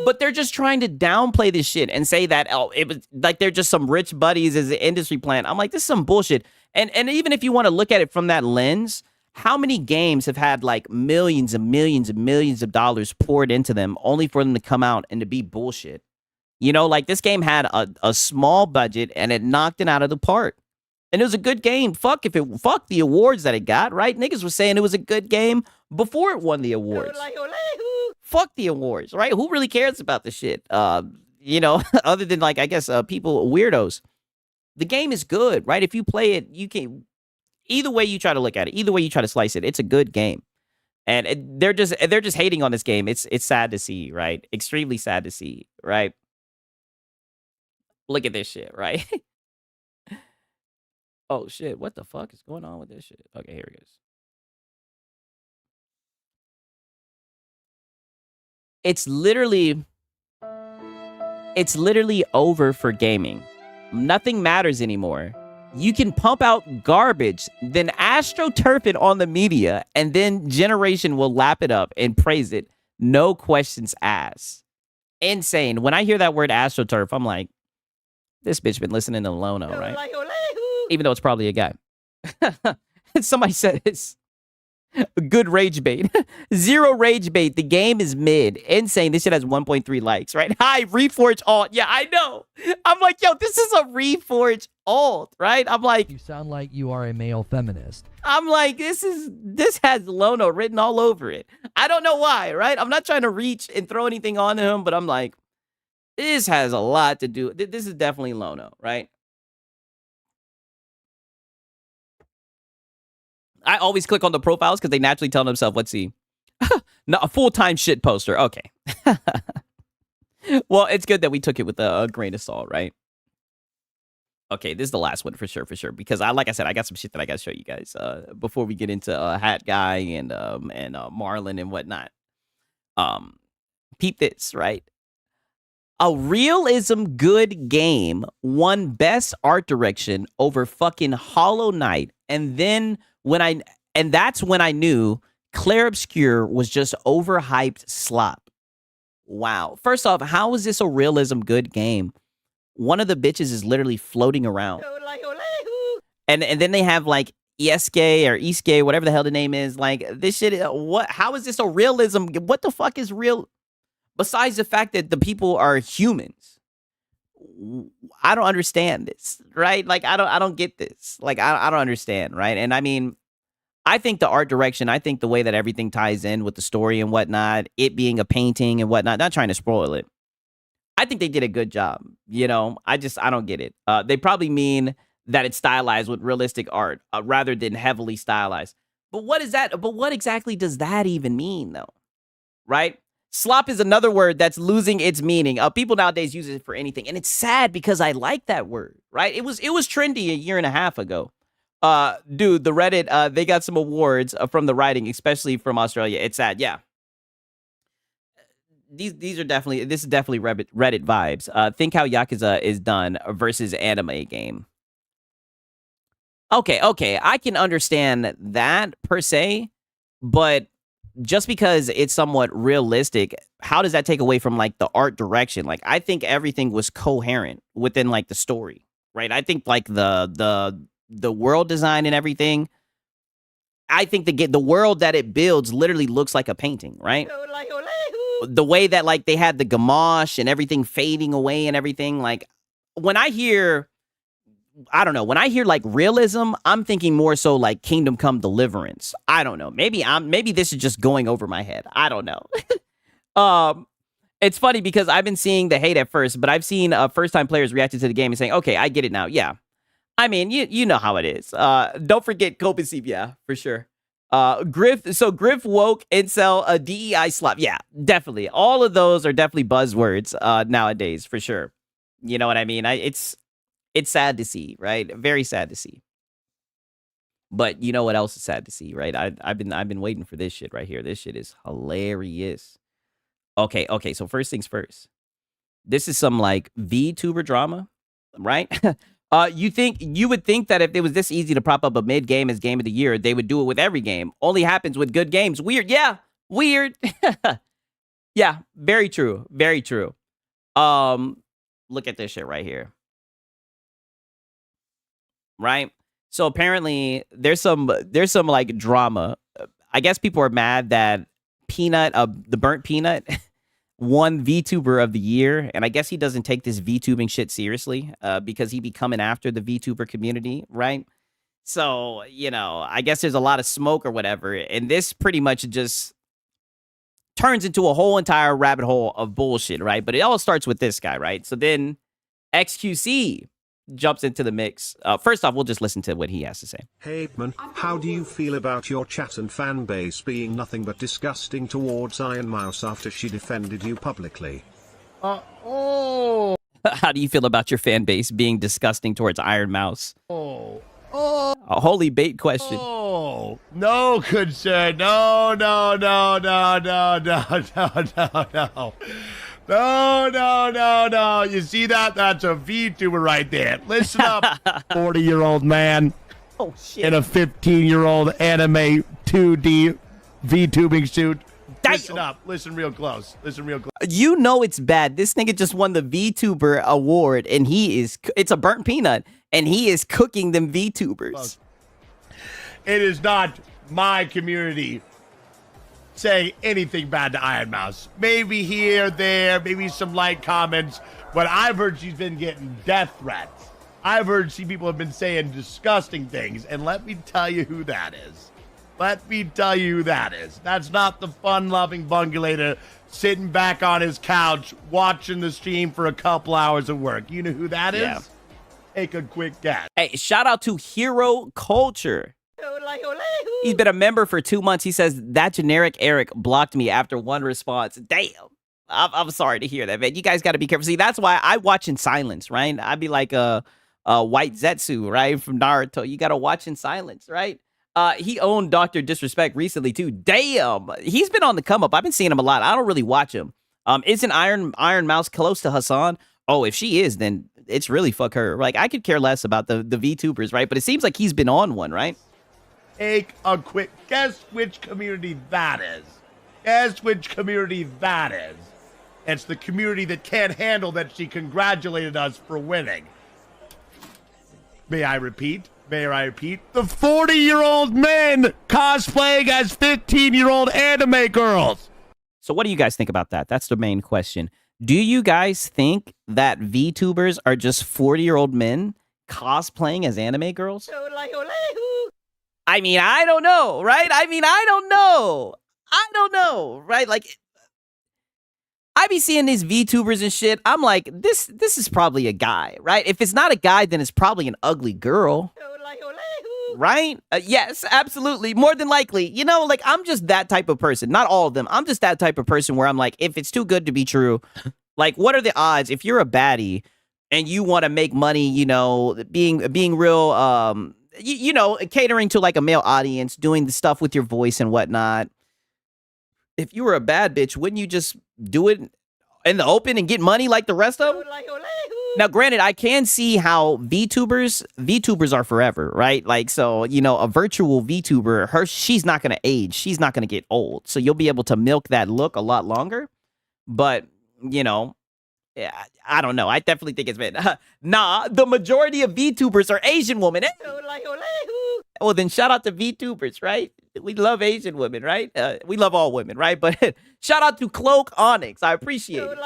But they're just trying to downplay this shit and say that, oh, it was like they're just some rich buddies as an industry plant. I'm like, this is some bullshit. And even if you want to look at it from that lens, how many games have had like millions and millions and millions of dollars poured into them only for them to come out and to be bullshit? You know, like this game had a small budget and it knocked it out of the park. And it was a good game. Fuck the awards that it got, right? Niggas were saying it was a good game before it won the awards. Fuck the awards, right? Who really cares about the shit? You know, other than like, I guess, people, weirdos. The game is good, right? If you play it, you can, either way you try to look at it, either way you try to slice it, it's a good game. And they're just hating on this game. It's sad to see, right? Extremely sad to see, right? Look at this shit, right? Oh shit, what the fuck is going on with this shit? Okay, here it goes. It's literally over for gaming. Nothing matters anymore. You can pump out garbage, then astroturf it on the media, and then generation will lap it up and praise it. No questions asked. Insane. When I hear that word astroturf, I'm like, this bitch been listening to Lono, right? Even though it's probably a guy. Somebody said it's good rage bait. Zero rage bait. The game is mid. Insane. This shit has 1.3 likes, right? Hi, Reforge alt. Yeah, I know. I'm like, yo, this is a Reforge alt, right? I'm like, You sound like you are a male feminist. I'm like, this has Lono written all over it. I don't know why, right? I'm not trying to reach and throw anything on him, but I'm like, this has a lot to do. This is definitely Lono, right? I always click on the profiles because they naturally tell themselves, let's see. No, a full-time shit poster. Okay. Well, it's good that we took it with a grain of salt, right? Okay, this is the last one for sure. Because like I said, I got some shit that I got to show you guys before we get into Hat Guy and Marlon and whatnot. Peep this, right? A realism good game won best art direction over fucking Hollow Knight. And that's when I knew Clair Obscur was just overhyped slop. Wow. First off, how is this a realism good game? One of the bitches is literally floating around. And then they have like Ieske or Iske, whatever the hell the name is. Like this shit, what? How is this a realism? What the fuck is real? Besides the fact that the people are humans. I don't understand this, right? Like, I don't get this. Like, I don't understand, right? And I mean, I think the art direction, I think the way that everything ties in with the story and whatnot, it being a painting and whatnot, not trying to spoil it. I think they did a good job. You know, I don't get it. They probably mean that it's stylized with realistic art rather than heavily stylized. But what is that? But what exactly does that even mean, though? Right? Slop is another word that's losing its meaning. People nowadays use it for anything. And it's sad because I like that word, right? It was trendy a year and a half ago. Dude, the Reddit, they got some awards from the writing, especially from Australia. It's sad, yeah. This is definitely Reddit vibes. Think how Yakuza is done versus anime game. Okay, I can understand that per se, but just because it's somewhat realistic, how does that take away from like the art direction? Like, I think everything was coherent within like the story, right? I think like the world design and everything. I think the world that it builds literally looks like a painting, right? The way that like they had the gamache and everything fading away and everything. Like when I hear like realism, I'm thinking more so like Kingdom Come Deliverance. I don't know. Maybe this is just going over my head. I don't know. It's funny because I've been seeing the hate at first, but I've seen first-time players reacting to the game and saying, okay, I get it now. Yeah. I mean, you know how it is. Don't forget Kobe, yeah, for sure. Griff woke, incel, a DEI slop. Yeah, definitely. All of those are definitely buzzwords nowadays, for sure. You know what I mean? It's sad to see, right? Very sad to see. But you know what else is sad to see, right? I've been waiting for this shit right here. This shit is hilarious. Okay. So first things first. This is some like VTuber drama, right? You would think that if it was this easy to prop up a mid game as game of the year, they would do it with every game. Only happens with good games. Weird, yeah, weird. Yeah, very true, very true. Look at this shit right here, right? So apparently there's some like drama. I guess people are mad that Peanut, the burnt peanut, won VTuber of the year, and I guess he doesn't take this VTubing shit seriously, because he be coming after the VTuber community, right? So, I guess there's a lot of smoke or whatever, and this pretty much just turns into a whole entire rabbit hole of bullshit, right? But it all starts with this guy, right? So then XQC jumps into the mix. First off, we'll just listen to what he has to say. Hey man, how do you feel about your chat and fan base being nothing but disgusting towards Iron Mouse after she defended you publicly? How do you feel about your fan base being disgusting towards Iron Mouse? A holy bait question. No, good sir. No. No. You see that? That's a VTuber right there. Listen up, 40-year-old man Oh, shit. in a 15-year-old anime 2D VTubing suit. Damn. Listen up. Listen real close. You know it's bad. This nigga just won the VTuber award, and it's a burnt peanut, and he is cooking them VTubers. It is not my community saying anything bad to Iron Mouse. Maybe here, there, maybe some light comments, but I've heard she's been getting death threats. I've heard people have been saying disgusting things, and let me tell you who that is. That's not the fun-loving bungulator sitting back on his couch watching the stream for a couple hours of work. You know who that is? Yeah. Take a quick guess. Hey, shout out to Hero Culture. He's been a member for 2 months. He says, that generic Eric blocked me after one response. Damn. I'm sorry to hear that, man. You guys got to be careful. See, that's why I watch in silence, right? I'd be like a white Zetsu, right, from Naruto. You got to watch in silence, right? He owned Dr. Disrespect recently, too. Damn. He's been on the come up. I've been seeing him a lot. I don't really watch him. Isn't Iron Mouse close to Hassan? Oh, if she is, then it's really fuck her. Like, I could care less about the VTubers, right? But it seems like he's been on one, right? Take a quick guess which community that is. It's the community that can't handle that she congratulated us for winning. May I repeat? The 40-year-old men cosplaying as 15-year-old anime girls. So what do you guys think about that? That's the main question. Do you guys think that VTubers are just 40-year-old men cosplaying as anime girls? I mean, I don't know, right? I don't know, right? Like, I be seeing these VTubers and shit. I'm like, this is probably a guy, right? If it's not a guy, then it's probably an ugly girl. Right? Yes, absolutely. More than likely. Like, I'm just that type of person. Not all of them. I'm just that type of person where I'm like, if it's too good to be true, like, what are the odds if you're a baddie and you want to make money, being real, catering to like a male audience, doing the stuff with your voice and whatnot. If you were a bad bitch, wouldn't you just do it in the open and get money like the rest of them? Now, granted, I can see how VTubers are forever, right? Like, so, a virtual VTuber, she's not going to age. She's not going to get old. So you'll be able to milk that look a lot longer. But, yeah, I don't know. I definitely think it's been. Nah, the majority of VTubers are Asian women. Well, then shout out to VTubers, right? We love Asian women, right? We love all women, right? But shout out to Cloak Onyx. I appreciate it.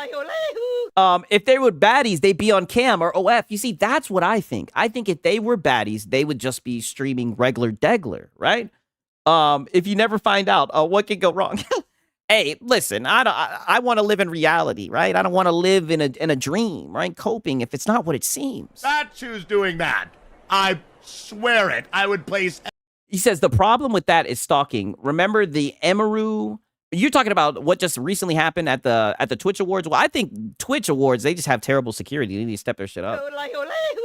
If they were baddies, they'd be on cam or OF. You see, that's what I think. I think if they were baddies, they would just be streaming regular degler, right? If you never find out, what could go wrong? Hey, listen, I want to live in reality, right? I don't want to live in a dream, right? Coping if it's not what it seems. That's who's doing that. I swear it. I would place. He says the problem with that is stalking. Remember the Emaru? You're talking about what just recently happened at the Twitch Awards. Well, I think Twitch Awards, they just have terrible security. They need to step their shit up.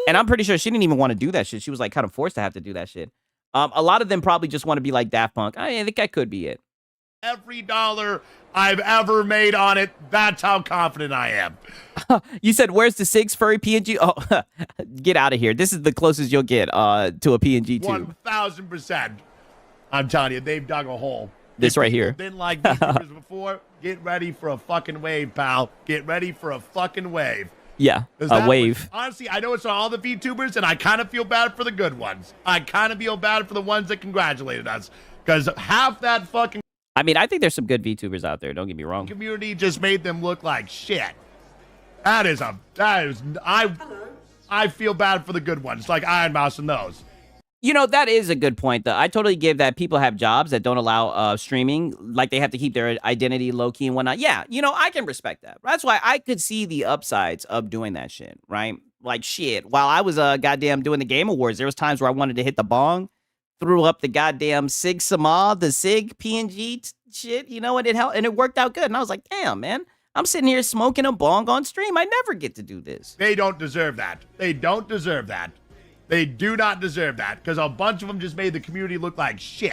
And I'm pretty sure she didn't even want to do that shit. She was like kind of forced to have to do that shit. A lot of them probably just want to be like Daft Punk. I think that could be it. Every dollar I've ever made on it. That's how confident I am. You said, where's the 6 furry PNG? Oh, get out of here. This is the closest you'll get to a PNG too. 1,000%. I'm telling you, they've dug a hole. This right here. Didn't like VTubers before. Get ready for a fucking wave, pal. Get ready for a fucking wave. Yeah, a wave. Honestly, I know it's not all the VTubers, and I kind of feel bad for the good ones. I kind of feel bad for the ones that congratulated us, because half that fucking I mean, I think there's some good VTubers out there. Don't get me wrong. community just made them look like shit. I feel bad for the good ones, like Iron Mouse and those. You know, that is a good point, though. I totally give that people have jobs that don't allow streaming. Like, they have to keep their identity low-key and whatnot. Yeah, you know, I can respect that. That's why I could see the upsides of doing that shit, right? Like, shit. While I was goddamn doing the Game Awards, there was times where I wanted to hit the bong, threw up the goddamn Sig Sama, the Sig PNG shit, you know, and it helped, and it worked out good. And I was like, damn, man, I'm sitting here smoking a bong on stream. I never get to do this. They don't deserve that. They don't deserve that. They do not deserve that, because a bunch of them just made the community look like shit.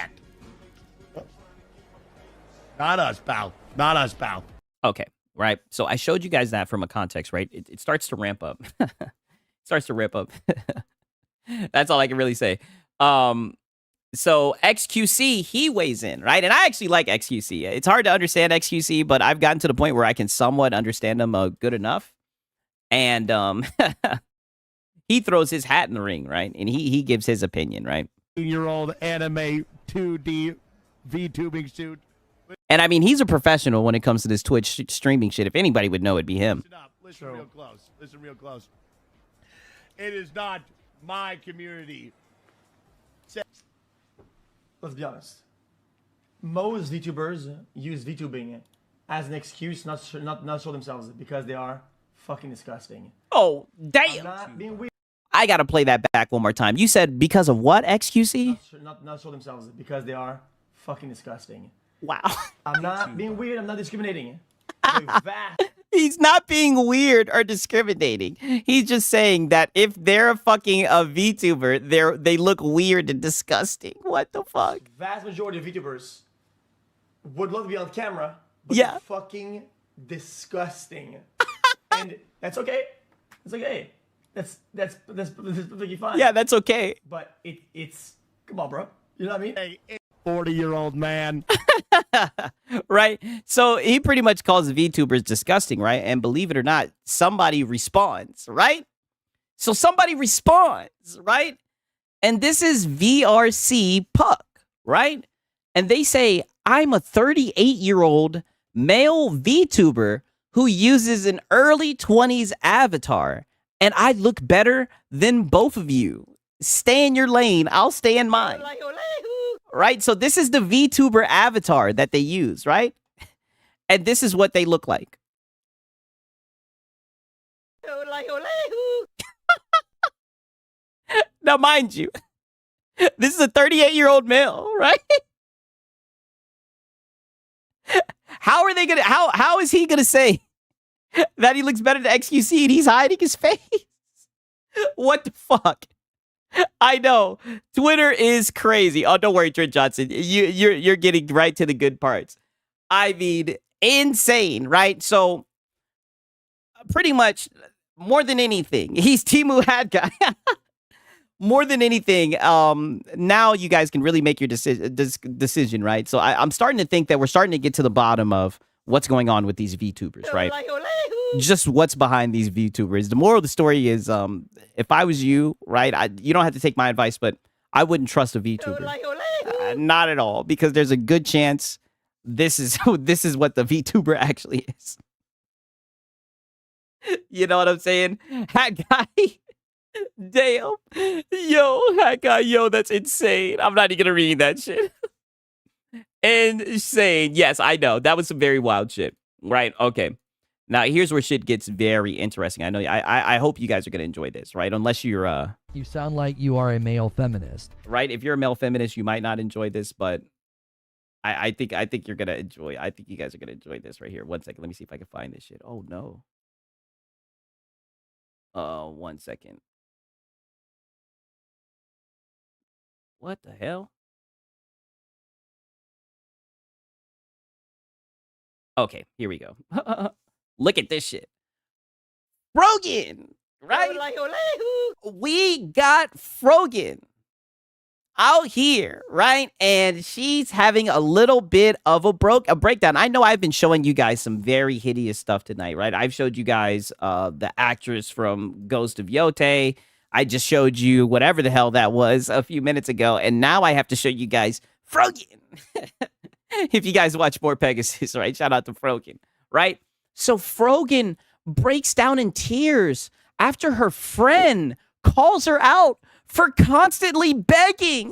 Not us, pal. Not us, pal. Okay, right. So I showed you guys that from a context, right? It starts to ramp up. It starts to ramp up. That's all I can really say. So XQC, he weighs in, right? And I actually like XQC. It's hard to understand XQC, but I've gotten to the point where I can somewhat understand him good enough. And he throws his hat in the ring, right? And he gives his opinion, right? 18-year-old anime 2D VTubing suit. And I mean, he's a professional when it comes to this Twitch streaming shit. If anybody would know, it'd be him. Listen up. Listen real close. Listen real close. It is not my community. Let's be honest. Most VTubers use VTubing as an excuse not show themselves because they are fucking disgusting. Oh, I'm damn. not being weird. I got to play that back one more time. You said because of what, XQC? Not show themselves because they are fucking disgusting. Wow. I'm not being weird. I'm not discriminating. He's not being weird or discriminating. He's just saying that if they're a VTuber, they look weird and disgusting. What the fuck? Vast majority of VTubers would love to be on camera, but Yeah. they're fucking disgusting. And that's okay. It's okay. That's perfectly fine. Yeah, that's okay. But it's come on, bro. You know what I mean? A 40-year-old man. Right? So he pretty much calls VTubers disgusting, right? And believe it or not, somebody responds, right? So somebody responds, right? And this is VRC Puck, right? And they say, I'm a 38-year-old male VTuber who uses an early 20s avatar, and I look better than both of you. Stay in your lane. I'll stay in mine. Right? So this is the VTuber avatar that they use, right? And this is what they look like. Now, mind you, this is a 38-year-old male, right? How are they gonna? How is he gonna say that he looks better than XQC and he's hiding his face? What the fuck? I know Twitter is crazy. Oh, don't worry, Trent Johnson. You're getting right to the good parts. I mean, insane, right? So, pretty much, more than anything, he's Timu Hat Guy. More than anything, now you guys can really make your decision, right? So I'm starting to think that we're starting to get to the bottom of what's going on with these VTubers, right? Just what's behind these VTubers. The moral of the story is, if I was you, right, you don't have to take my advice, but I wouldn't trust a VTuber. Not at all, because there's a good chance this is what the VTuber actually is. You know what I'm saying? Hat Guy. Damn. Yo, Hat Guy, yo, that's insane. I'm not even gonna read that shit. Insane. Yes, I know. That was some very wild shit. Right, okay. Now, here's where shit gets very interesting. I know. I hope you guys are gonna enjoy this, right? Unless you're You sound like you are a male feminist. right. If you're a male feminist, you might not enjoy this, but I think you're gonna enjoy. I think you guys are gonna enjoy this right here. 1 second. Let me see if I can find this shit. Oh no. 1 second. What the hell? Okay, here we go. Look at this shit. Frogan, right? We got Frogan out here, right? And she's having a little bit of a breakdown. I know I've been showing you guys some very hideous stuff tonight, right? I've showed you guys the actress from Ghost of Yote. I just showed you whatever the hell that was a few minutes ago, and now I have to show you guys Frogan. If you guys watch more Pegasus, right? Shout out to Frogan, right? So Frogan breaks down in tears after her friend calls her out for constantly begging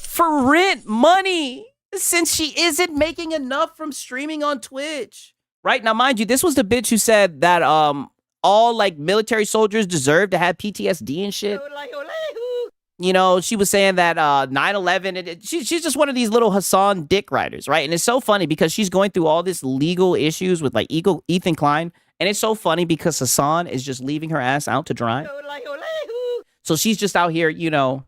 for rent money since she isn't making enough from streaming on Twitch. Right? Now, mind you, this was the bitch who said that all like military soldiers deserve to have PTSD and shit. You know, she was saying that 9/11, she's just one of these little Hassan dick riders, right? And it's so funny because she's going through all this legal issues with like Ethan Klein. And it's so funny because Hassan is just leaving her ass out to dry. So she's just out here, you know.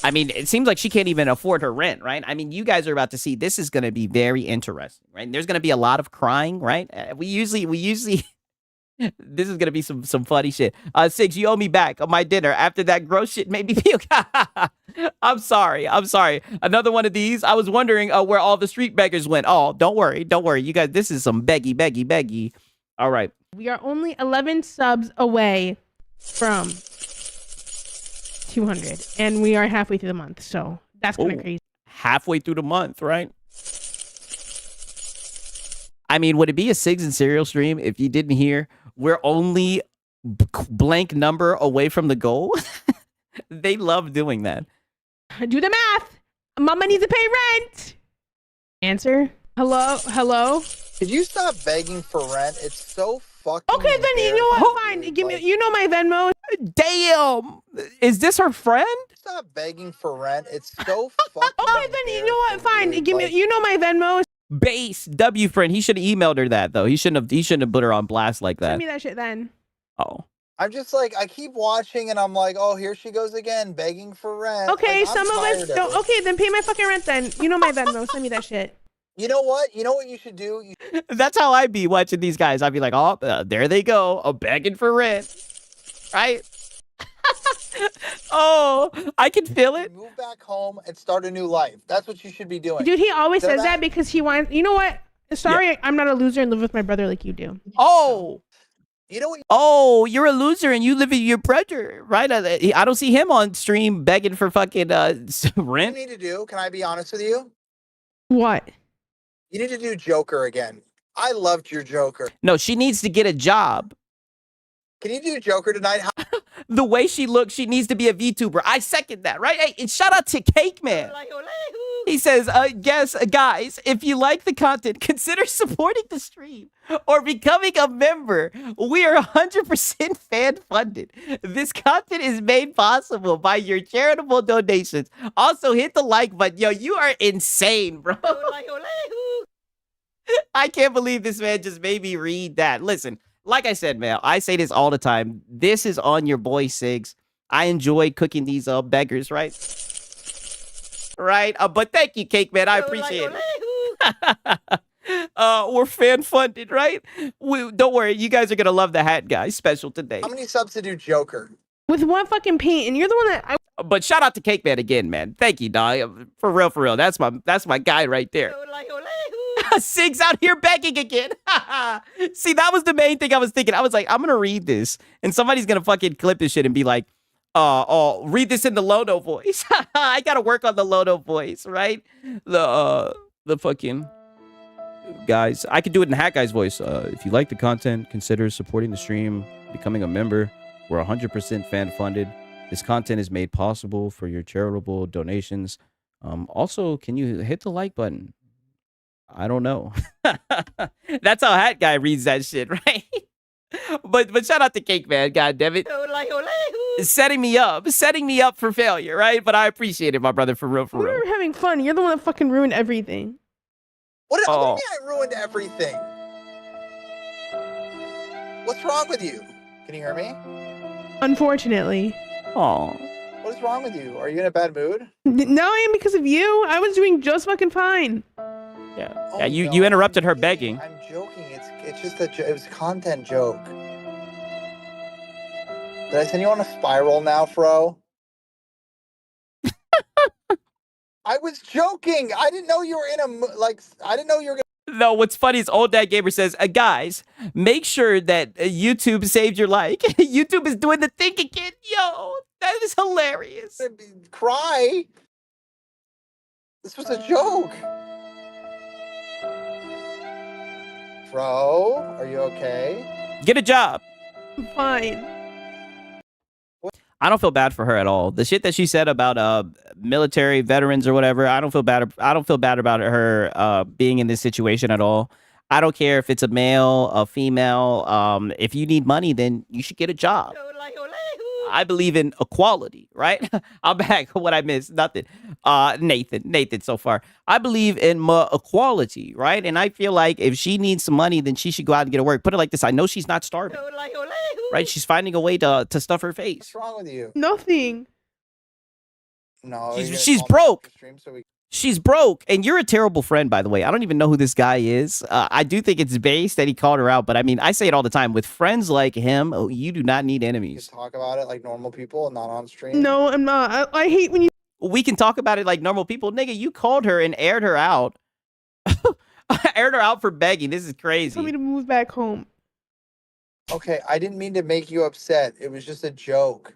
I mean, it seems like she can't even afford her rent, right? I mean, you guys are about to see, this is going to be very interesting, right? And there's going to be a lot of crying, right? We usually this is gonna be some funny shit. Six, you owe me back on my dinner after that gross shit made me puke. I'm sorry. Another one of these. I was wondering where all the street beggars went. Oh, don't worry. You guys, this is some beggy. All right. We are only 11 subs away from 200, and we are halfway through the month. So that's kind of crazy. Halfway through the month, right? I mean, would it be a Sigs and Cereal stream if you didn't hear we're only blank number away from the goal? They love doing that. Do the math. Mama needs to pay rent. Answer. Hello. Could you stop begging for rent? It's so fucking Okay, then you know what? Fine. Give me. You know my Venmo. Damn. Is this her friend? Stop begging for rent. It's so fucking Okay, then you know what? Fine. Give me. You know my Venmo. Base W friend. He should have emailed her that though. He shouldn't have put her on blast like that. Send me that shit then. Oh. I'm just like, I keep watching and I'm like, oh, here she goes again, begging for rent. Okay, Like, I'm some of us tired don't. it. Okay, then pay my fucking rent then. You know my Venmo. Send me that shit. You know what? You know what you should do? That's how I'd be watching these guys. I'd be like, oh, there they go, begging for rent, right? Oh, I can feel it. Move back home and start a new life. That's what you should be doing. Dude, he always So says that because he wants. You know what? Sorry, I'm not a loser and live with my brother like you do. Oh. You know what? Oh, you're a loser and you live with your brother, right? I don't see him on stream begging for fucking You rent. need to do? Can I be honest with you? What? You need to do Joker again. I loved your Joker. No, she needs to get a job. Can you do Joker tonight? The way she looks, she needs to be a VTuber. I second that, right? Hey, and shout out to Cake Man. He says, guys, if you like the content, consider supporting the stream or becoming a member. We are 100% fan funded. This content is made possible by your charitable donations. Also, hit the like button. Yo, you are insane, bro. I can't believe this man just made me read that. Listen, like I said, man, I say this all the time. This is on your boy Sigs. I enjoy cooking these beggars, right? Right? But thank you, Cake Man. I appreciate it. We're fan funded, right? Don't worry, you guys are gonna love the hat guy special today. How many subs to do Joker? With one fucking paint, and you're the one that. But shout out to Cake Man again, man. Thank you, dog. For real. That's my guy right there. Sig's out here begging again. See, that was the main thing I was thinking. I was like, I'm gonna read this, and somebody's gonna fucking clip this shit and be like, read this in the Lono voice. I gotta work on the Lono voice, right? The fucking guys. I could do it in Hat Guy's voice. If you like the content, consider supporting the stream, becoming a member. We're 100% fan funded. This content is made possible for your charitable donations. Also, can you hit the like button? I don't know. That's how Hat Guy reads that shit, right? But shout out to Cake Man, god damn it. Setting me up for failure, right? But I appreciate it, my brother, for real, for We real. were having fun. You're the one that fucking ruined everything. What do Oh. you mean I ruined everything? What's wrong with you? Can you hear me? Unfortunately. Oh. What is wrong with you? Are you in a bad mood? No, I am because of you. I was doing just fucking fine. Yeah. Oh, Yeah, you no, interrupted her I'm kidding. begging. I'm joking. It's just it was a content joke. Did I send you on a spiral now, Fro? I was joking. I didn't know you were in a I didn't know you were gonna. No, what's funny is Old Dad Gamer says, guys, make sure that YouTube saved your like. YouTube is doing the thing again. Yo, that is hilarious. Cry. This was a joke. Fro, are you okay? Get a job. I'm fine. I don't feel bad for her at all. The shit that she said about military veterans or whatever, I don't feel bad. I don't feel bad about her being in this situation at all. I don't care if it's a male, a female. If you need money, then you should get a job. I believe in equality, right? I'm back. What I missed? Nothing. Nathan so far. I believe in equality, right? And I feel like if she needs some money, then she should go out and get a work. Put it like this. I know she's not starving, right? She's finding a way to stuff her face. What's wrong with you? Nothing. No, She's broke. She's broke, and you're a terrible friend, by the way. I don't even know who this guy is. I do think it's base that he called her out, but I mean, I say it all the time. With friends like him, you do not need enemies. Talk about it like normal people and not on stream. No, I'm not. I hate when you. We can talk about it like normal people. Nigga, you called her and aired her out. Aired her out for begging. This is crazy. Tell me to move back home. Okay, I didn't mean to make you upset. It was just a joke.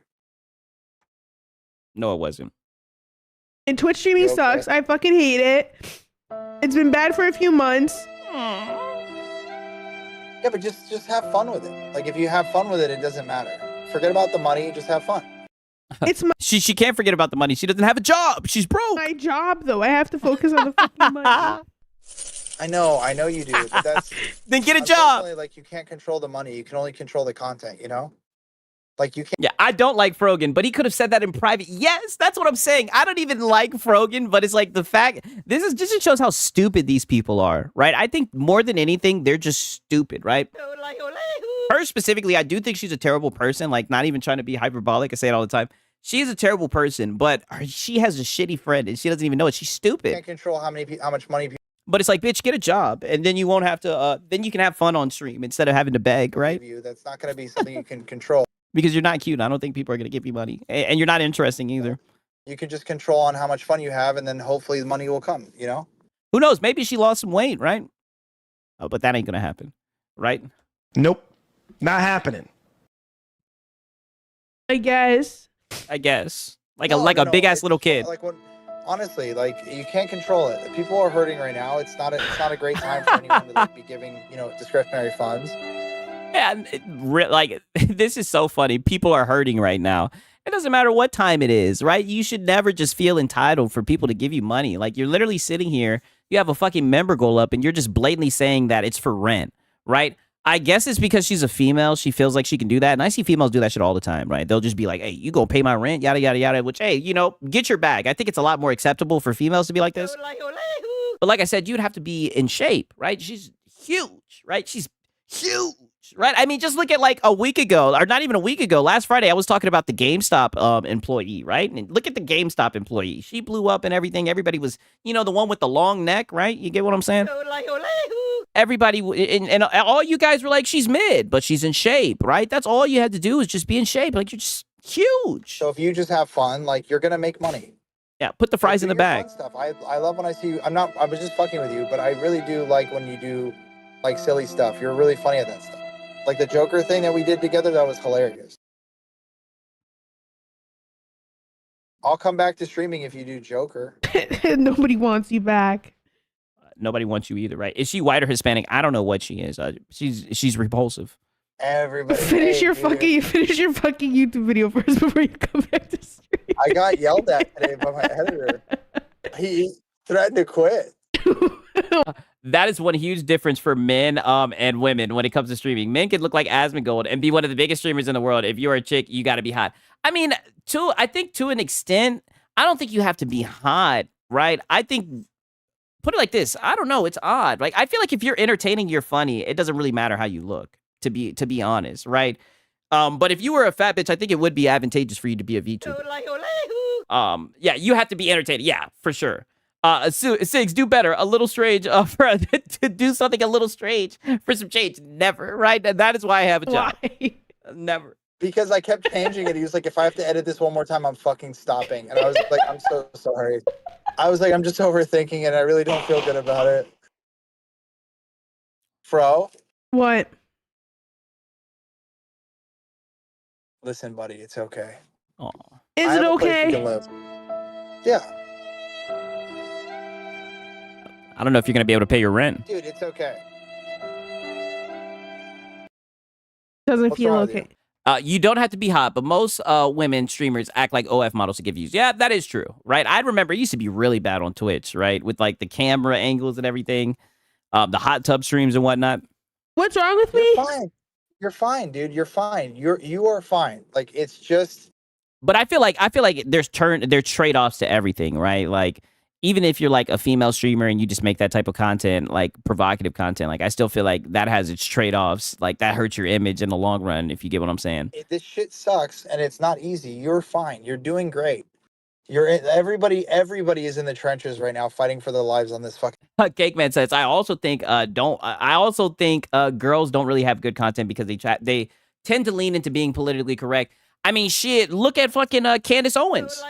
No, it wasn't. And Twitch streaming Okay. sucks. I fucking hate it. It's been bad for a few months. Yeah, but just have fun with it. Like if you have fun with it, it doesn't matter. Forget about the money. Just have fun. It's my She can't forget about the money. She doesn't have a job. She's broke. job, though. I have to focus on the fucking money. I know you do. But that's Then get a job. unfortunately, like you can't control the money. You can only control the content. You know, like you can't. Yeah, I don't like Frogan, but he could have said that in private. Yes, that's what I'm saying. I don't even like Frogan, but it's like the fact this shows how stupid these people are, right? I think more than anything, they're just stupid, right? Her specifically, I do think she's a terrible person. Like, not even trying to be hyperbolic. I say it all the time. She is a terrible person, but she has a shitty friend, and she doesn't even know it. She's stupid. Can't control how much money. But it's like, bitch, get a job, and then you won't have to. Then you can have fun on stream instead of having to beg, right? Give you. That's not going to be something you can control. Because you're not cute. I don't think people are gonna give you money, and you're not interesting either. You can just control on how much fun you have, and then hopefully the money will come. You know. Who knows? Maybe she lost some weight, right? Oh, but that ain't gonna happen, right? Nope. Not happening. I guess. Like No, a no, big ass it's little kid. Like when, honestly, like you can't control it. People are hurting right now. It's not a great time for anyone to like, be giving discretionary funds. Yeah, like this is so funny. People are hurting right now. It doesn't matter what time it is, right? You should never just feel entitled for people to give you money. Like you're literally sitting here, you have a fucking member goal up, and you're just blatantly saying that it's for rent, right? I guess it's because she's a female. She feels like she can do that. And I see females do that shit all the time, right? They'll just be like, hey, you gonna pay my rent, yada, yada, yada. Which, hey, get your bag. I think it's a lot more acceptable for females to be like this. But like I said, you'd have to be in shape, right? She's huge, right? She's huge, right? I mean, just look at like a week ago, or not even a week ago, last Friday, I was talking about the GameStop employee, right? And look at the GameStop employee. She blew up and everything. Everybody was, the one with the long neck, right? You get what I'm saying? Everybody, and all you guys were like, she's mid, but she's in shape, right? That's all you had to do is just be in shape. Like, you're just huge. So if you just have fun, like you're gonna make money. Yeah, put the fries in the Do your bag. fun stuff. I love when I see you. I was just fucking with you, but I really do like when you do like silly stuff. You're really funny at that stuff. Like the Joker thing that we did together, that was hilarious. I'll come back to streaming if you do Joker. Nobody wants you back. Nobody wants you either, right? Is she white or Hispanic? I don't know what she is. She's repulsive. Everybody Finish your dude. fucking YouTube video first before you come back to stream. I got yelled at today by my editor. He threatened to quit. That is one huge difference for men and women when it comes to streaming. Men can look like Asmongold and be one of the biggest streamers in the world. If you're a chick, you got to be hot. I mean, I think to an extent, I don't think you have to be hot, right? I think, put it like this, I don't know, it's odd. Like, I feel like if you're entertaining, you're funny, it doesn't really matter how you look, to be honest, right? But if you were a fat bitch, I think it would be advantageous for you to be a VTuber. Yeah, you have to be entertaining. Yeah, for sure. Sigs, do better. A little strange for to do something a little strange for some change. Never, right? That is why I have a job. Why? Never. Because I kept changing it. He was like, if I have to edit this one more time, I'm fucking stopping. And I was like, I'm so sorry. I was like, I'm just overthinking it. I really don't feel good about it. Fro, What? listen, buddy, it's okay. Aw. Is I it have a place you okay? can live. Yeah, I don't know if you're gonna be able to pay your rent. dude, it's okay. Doesn't What's feel wrong with okay. You don't have to be hot, but most women streamers act like OF models to give views. Yeah, that is true, right? I remember it used to be really bad on Twitch, right? With like the camera angles and everything, the hot tub streams and whatnot. What's wrong with me? You're fine. You're fine, dude. You're fine. You are fine. Like, it's just. But I feel like there's trade-offs to everything, right? Like, even if you're like a female streamer and you just make that type of content, like provocative content, like I still feel like that has its trade-offs. Like that hurts your image in the long run, if you get what I'm saying. This shit sucks and it's not easy. You're fine. You're doing great. Everybody is in the trenches right now fighting for their lives on this fucking. Cake Man says, I also think girls don't really have good content because they tend to lean into being politically correct. I mean, shit, look at fucking Candace Owens.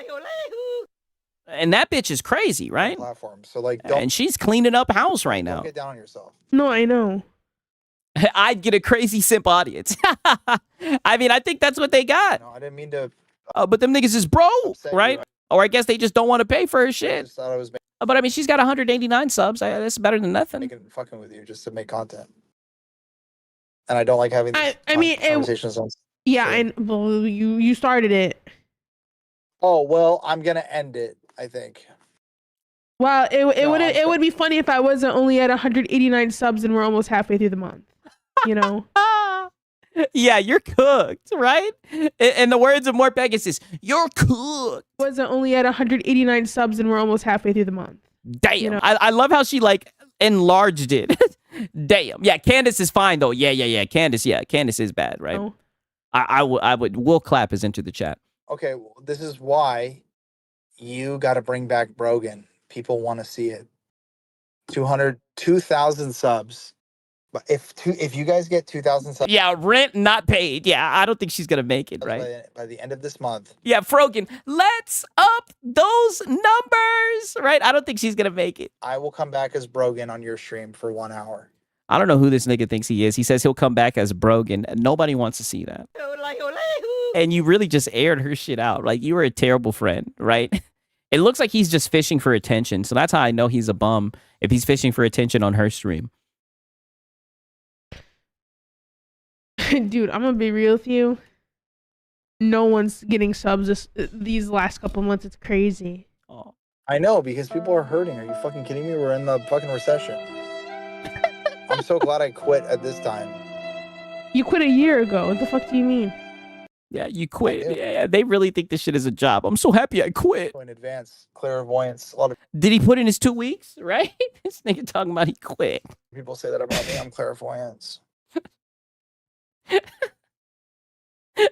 And that bitch is crazy, right? Platform. So like, And she's cleaning up house right now. Don't get down on yourself. No, I know. I'd get a crazy simp audience. I mean, I think that's what they got. No, I didn't mean to. But them niggas is broke, upset right? you. Or I guess they just don't want to pay for her I shit. just thought I was But I mean, she's got 189 subs. That's better than nothing. making fucking with you just to make content. And I don't like having these I mean, conversations on. Yeah, Sure. and well, you started it. Oh well, I'm gonna end it. I think. Well, it I'm would be funny if I wasn't only at 189 subs and we're almost halfway through the month. You know. Yeah, you're cooked, right? In the words of Mort Pegasus, you're cooked. Wasn't only at 189 subs and we're almost halfway through the month. Damn. You know? I love how she like enlarged it. Damn. Yeah, Candace is fine though. Yeah. Candace is bad, right? No. I would. Will Clap has entered the chat. Okay, well, this is why you got to bring back Brogan. People want to see it. 2,000 subs. But if you guys get 2,000 subs, Yeah, rent not paid. Yeah, I don't think she's gonna make it, right? by the end of this month, Yeah, Frogan, let's up those numbers, right? I don't think she's gonna make it. I will come back as Brogan on your stream for 1 hour. I don't know who this nigga thinks he is. He says he'll come back as Brogan. Nobody wants to see that. And you really just aired her shit out. Like, you were a terrible friend, right? It looks like he's just fishing for attention. So that's how I know he's a bum, if he's fishing for attention on her stream. Dude, I'm gonna be real with you. No one's getting subs these last couple months. It's crazy. Oh. I know, because people are hurting. Are you fucking kidding me? We're in the fucking recession. I'm so glad I quit at this time. You quit a year ago. What the fuck do you mean? Yeah, you quit. Yeah, they really think this shit is a job. I'm so happy I quit. In advance, clairvoyance. A lot of Did he put in his 2 weeks, right? This nigga talking about he quit. people say that about me. I'm clairvoyance.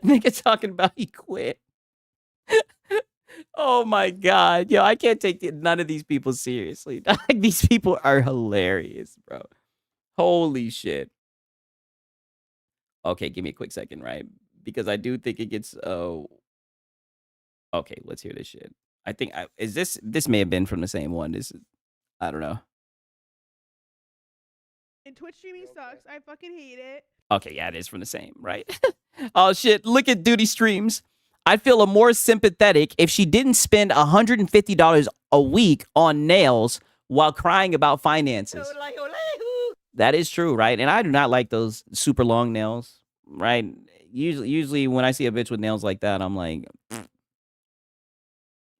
Nigga talking about he quit. Oh my God. Yo, I can't take none of these people seriously. Like, these people are hilarious, bro. Holy shit. Okay, give me a quick second, right? Because I do think it gets okay, let's hear this shit. I think this may have been from the same one. I don't know. And Twitch streaming sucks. I fucking hate it. Okay, yeah, it is from the same, right? Oh shit, look at Duty streams. I'd feel more sympathetic if she didn't spend $150 a week on nails while crying about finances. That is true, right? And I do not like those super long nails, right? Usually when I see a bitch with nails like that, I'm like,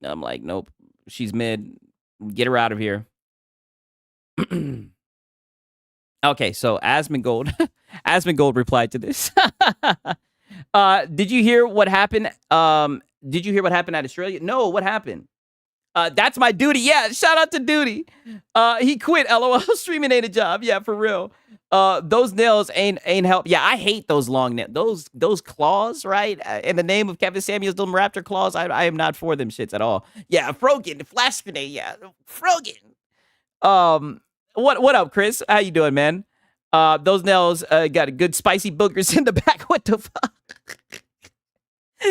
nope, she's mid. Get her out of here. Okay, so Asmongold, Asmongold replied to this. Did you hear what happened? Did you hear what happened at Australia? No, what happened? That's my duty. Yeah, shout out to Duty. He quit. LOL. Streaming ain't a job. Yeah, for real. Those nails ain't help. Yeah, I hate those long nails. Those claws, right? In the name of Kevin Samuels, them raptor claws. I am not for them shits at all. Yeah, Frogan, Flash Grenade. Yeah, Frogan. What up, Chris? How you doing, man? Those nails got good spicy boogers in the back. What the fuck?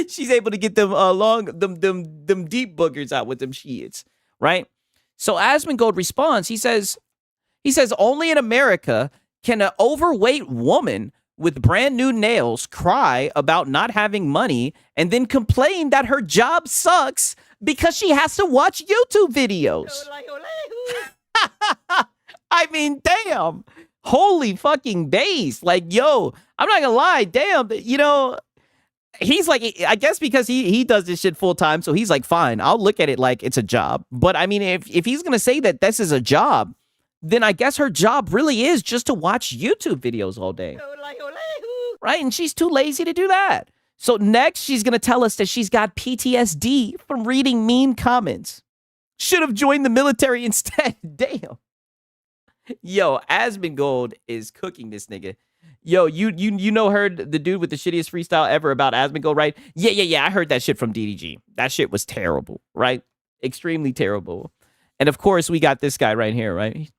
She's able to get them them deep boogers out with them shits, right? So Asmongold responds. He says only in America can an overweight woman with brand new nails cry about not having money and then complain that her job sucks because she has to watch YouTube videos. I mean, damn. Holy fucking base. Like, yo, I'm not gonna lie. Damn, you know, he's like, I guess because he does this shit full time. So he's like, fine, I'll look at it like it's a job. But I mean, if he's going to say that this is a job, then I guess her job really is just to watch YouTube videos all day. Right? And she's too lazy to do that. So next, she's going to tell us that she's got PTSD from reading mean comments. Should have joined the military instead. Damn. Yo, Asmongold is cooking this nigga. Yo, you know heard the dude with the shittiest freestyle ever about Asmongold, right? Yeah. I heard that shit from DDG. That shit was terrible, right? Extremely terrible. And of course, we got this guy right here, right?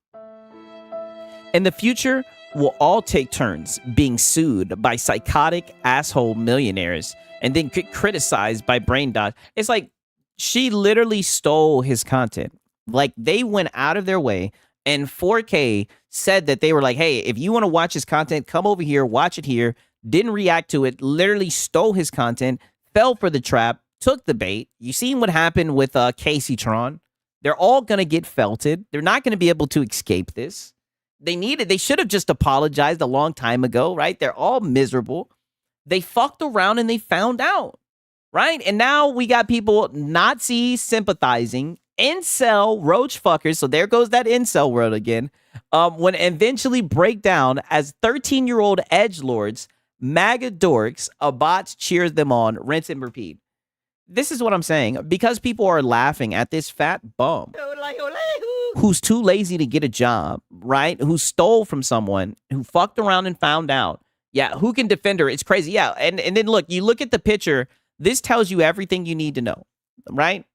In the future, we'll all take turns being sued by psychotic asshole millionaires and then get criticized by brain dot. It's like she literally stole his content. Like they went out of their way. And 4K said that they were like, hey, if you want to watch his content, come over here, watch it here. Didn't react to it, literally stole his content, fell for the trap, took the bait. You seen what happened with Casey Tron? They're all going to get felted. They're not going to be able to escape this. They should have just apologized a long time ago, right? They're all miserable. They fucked around and they found out, right? And now we got people Nazi sympathizing, incel roach fuckers. So there goes that incel world again. When eventually break down as 13-year-old edgelords, MAGA dorks, bots cheers them on, rinse and repeat. This is what I'm saying. Because people are laughing at this fat bum who's too lazy to get a job, right? Who stole from someone, who fucked around and found out. Yeah, who can defend her? It's crazy. Yeah, and then look, you look at the picture. This tells you everything you need to know, right?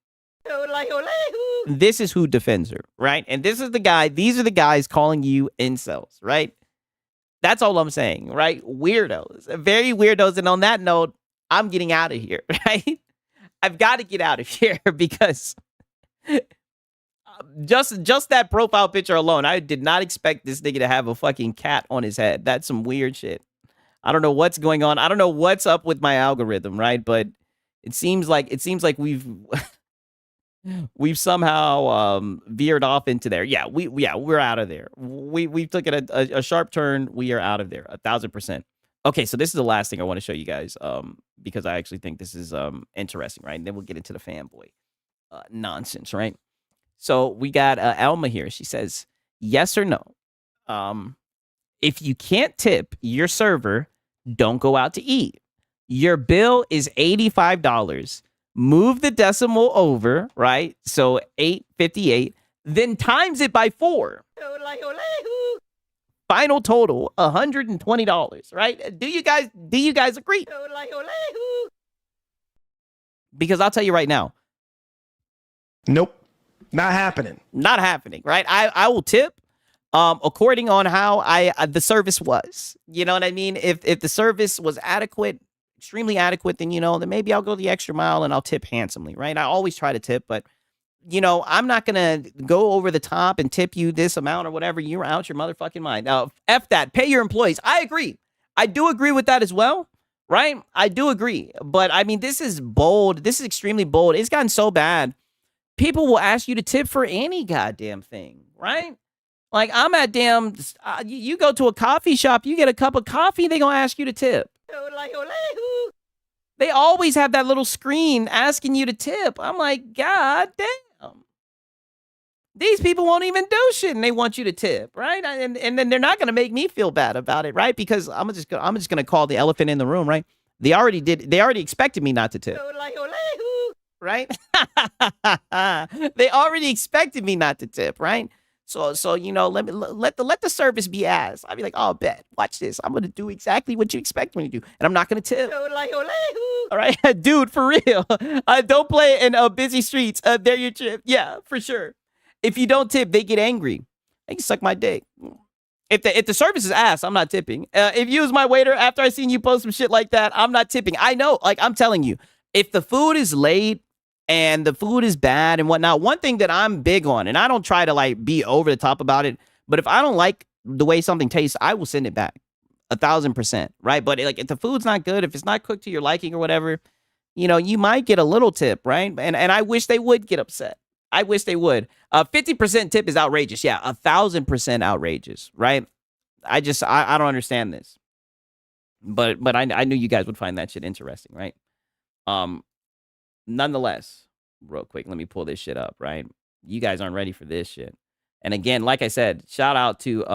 This is who defends her, right? And this is the guy, these are the guys calling you incels, right? That's all I'm saying, right? Weirdos, very weirdos. And on that note, I'm getting out of here, right? I've got to get out of here because just that profile picture alone, I did not expect this nigga to have a fucking cat on his head. That's some weird shit. I don't know what's going on. I don't know what's up with my algorithm, right? But it seems like we've somehow veered off into there. Yeah, we're out of there. We took it a sharp turn. We are out of there 1,000%. Okay, so this is the last thing I want to show you guys because I actually think this is interesting, right? And then we'll get into the fanboy nonsense, right? So we got Elma here. She says, yes or no. If you can't tip your server, don't go out to eat. Your bill is $85. Move the decimal over, right? So 858, then times it by 4. Final total, $120, right? Do you guys agree? Because I'll tell you right now. Nope. Not happening. Not happening, right? I will tip according on how the service was. You know what I mean? If the service was adequate, extremely adequate, then, then maybe I'll go the extra mile and I'll tip handsomely, right? I always try to tip, but, I'm not going to go over the top and tip you this amount or whatever. You're out your motherfucking mind. Now, F that. Pay your employees. I agree. I do agree with that as well, right? I do agree. But, I mean, this is bold. This is extremely bold. It's gotten so bad. People will ask you to tip for any goddamn thing, right? Like, I'm at you go to a coffee shop, you get a cup of coffee, they going to ask you to tip. They always have that little screen asking you to tip. I'm like, God damn. These people won't even do shit, and they want you to tip, right? And then they're not gonna make me feel bad about it, right? Because I'm just gonna call the elephant in the room, right? They already expected me not to tip, right? They already expected me not to tip, right? So you know, let the service be ass. I'd be like, oh, bet, watch this. I'm gonna do exactly what you expect me to do, and I'm not gonna tip. All right, dude, for real. Don't play in busy streets. They're your trip. Yeah, for sure. If you don't tip, they get angry. They can suck my dick. If the service is ass, I'm not tipping. If you was my waiter after I seen you post some shit like that, I'm not tipping. I know, like I'm telling you, if the food is late and the food is bad and whatnot, one thing that I'm big on, and I don't try to like be over the top about it, but if I don't like the way something tastes, I will send it back 1,000%, right? But like if the food's not good, if it's not cooked to your liking or whatever, you know, you might get a little tip, right? And I wish they would get upset. I wish they would. 50% tip is outrageous. Yeah, 1,000% outrageous, right? I don't understand this. But I knew you guys would find that shit interesting, right? Nonetheless, real quick, let me pull this shit up, right? You guys aren't ready for this shit. And again, like I said, shout out to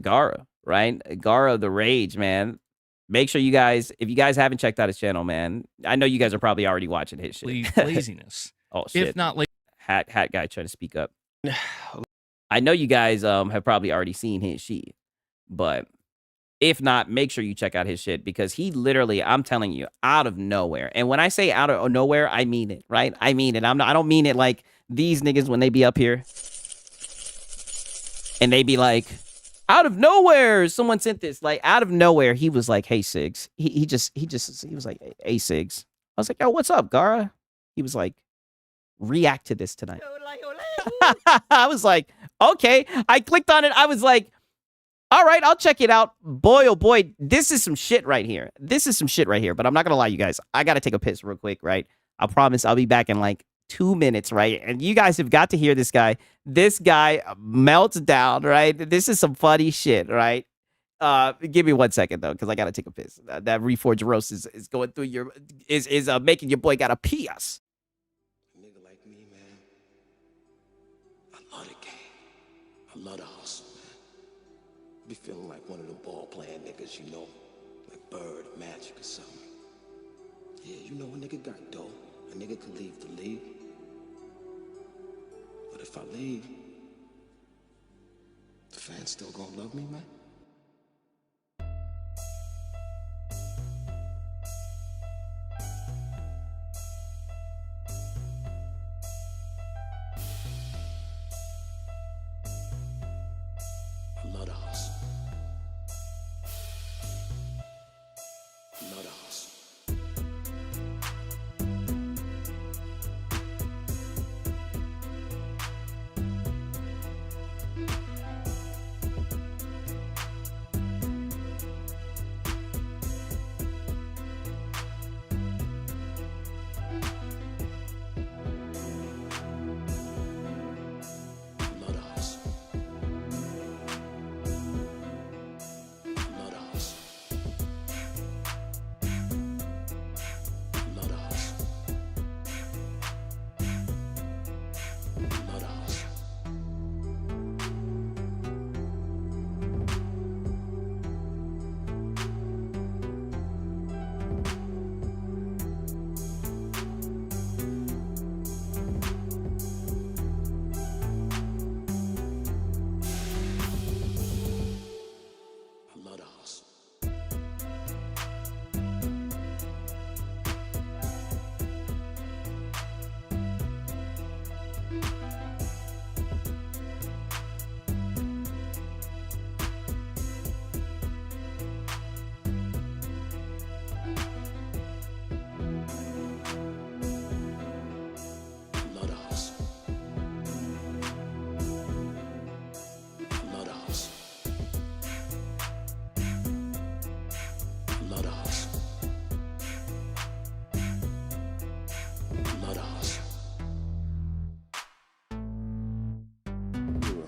Gara, right? Gara the Rage, man. Make sure you guys, if you guys haven't checked out his channel, man, I know you guys are probably already watching his shit. Laziness. Oh shit. If not like hat guy trying to speak up. I know you guys have probably already seen his shit, but if not, make sure you check out his shit because he literally, I'm telling you, out of nowhere. And when I say out of nowhere, I mean it, right? I mean it. I don't mean it like these niggas when they be up here and they be like, out of nowhere, someone sent this. Like out of nowhere, he was like, "Hey Sigs." He was like, "Hey Sigs." I was like, "Yo, what's up, Gara?" He was like, "React to this tonight." I was like, "Okay." I clicked on it. I was like, all right, I'll check it out. Boy, oh boy, this is some shit right here. This is some shit right here. But I'm not going to lie, you guys. I got to take a piss real quick, right? I promise I'll be back in like 2 minutes, right? And you guys have got to hear this guy. This guy melts down, right? This is some funny shit, right? Give me 1 second, though, because I got to take a piss. That Reforge roast is going through your... is making your boy got to pee us. Nigga like me, man. I love the game. I love the hustle. Be feeling like one of the ball playing niggas, you know, like Bird, Magic, or something. Yeah, you know, a nigga got dough. A nigga could leave the league. But if I leave, the fans still gonna love me, man? I love the hustle. I love the hustle.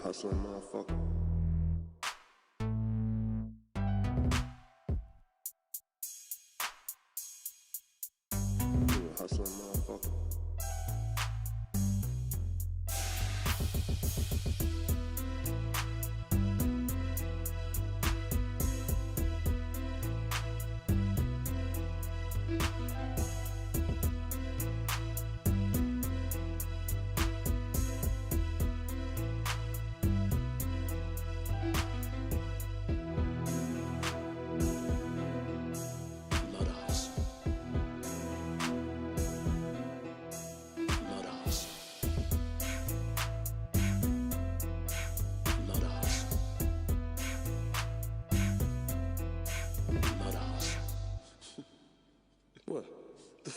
Hustling motherfucker. You a hustling motherfucker.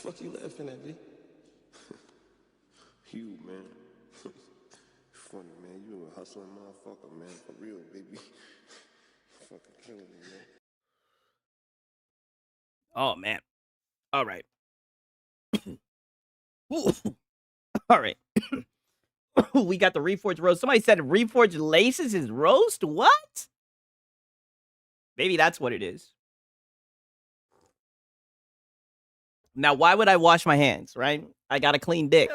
fuck you laughing at me? You, man. Funny, man. You a hustling motherfucker, man. For real, baby. Fucking killing me, man. Oh man. All right. All right. We got the Reforged roast. Somebody said Reforged laces is roast? What? Maybe that's what it is. Now, why would I wash my hands, right? I got a clean dick.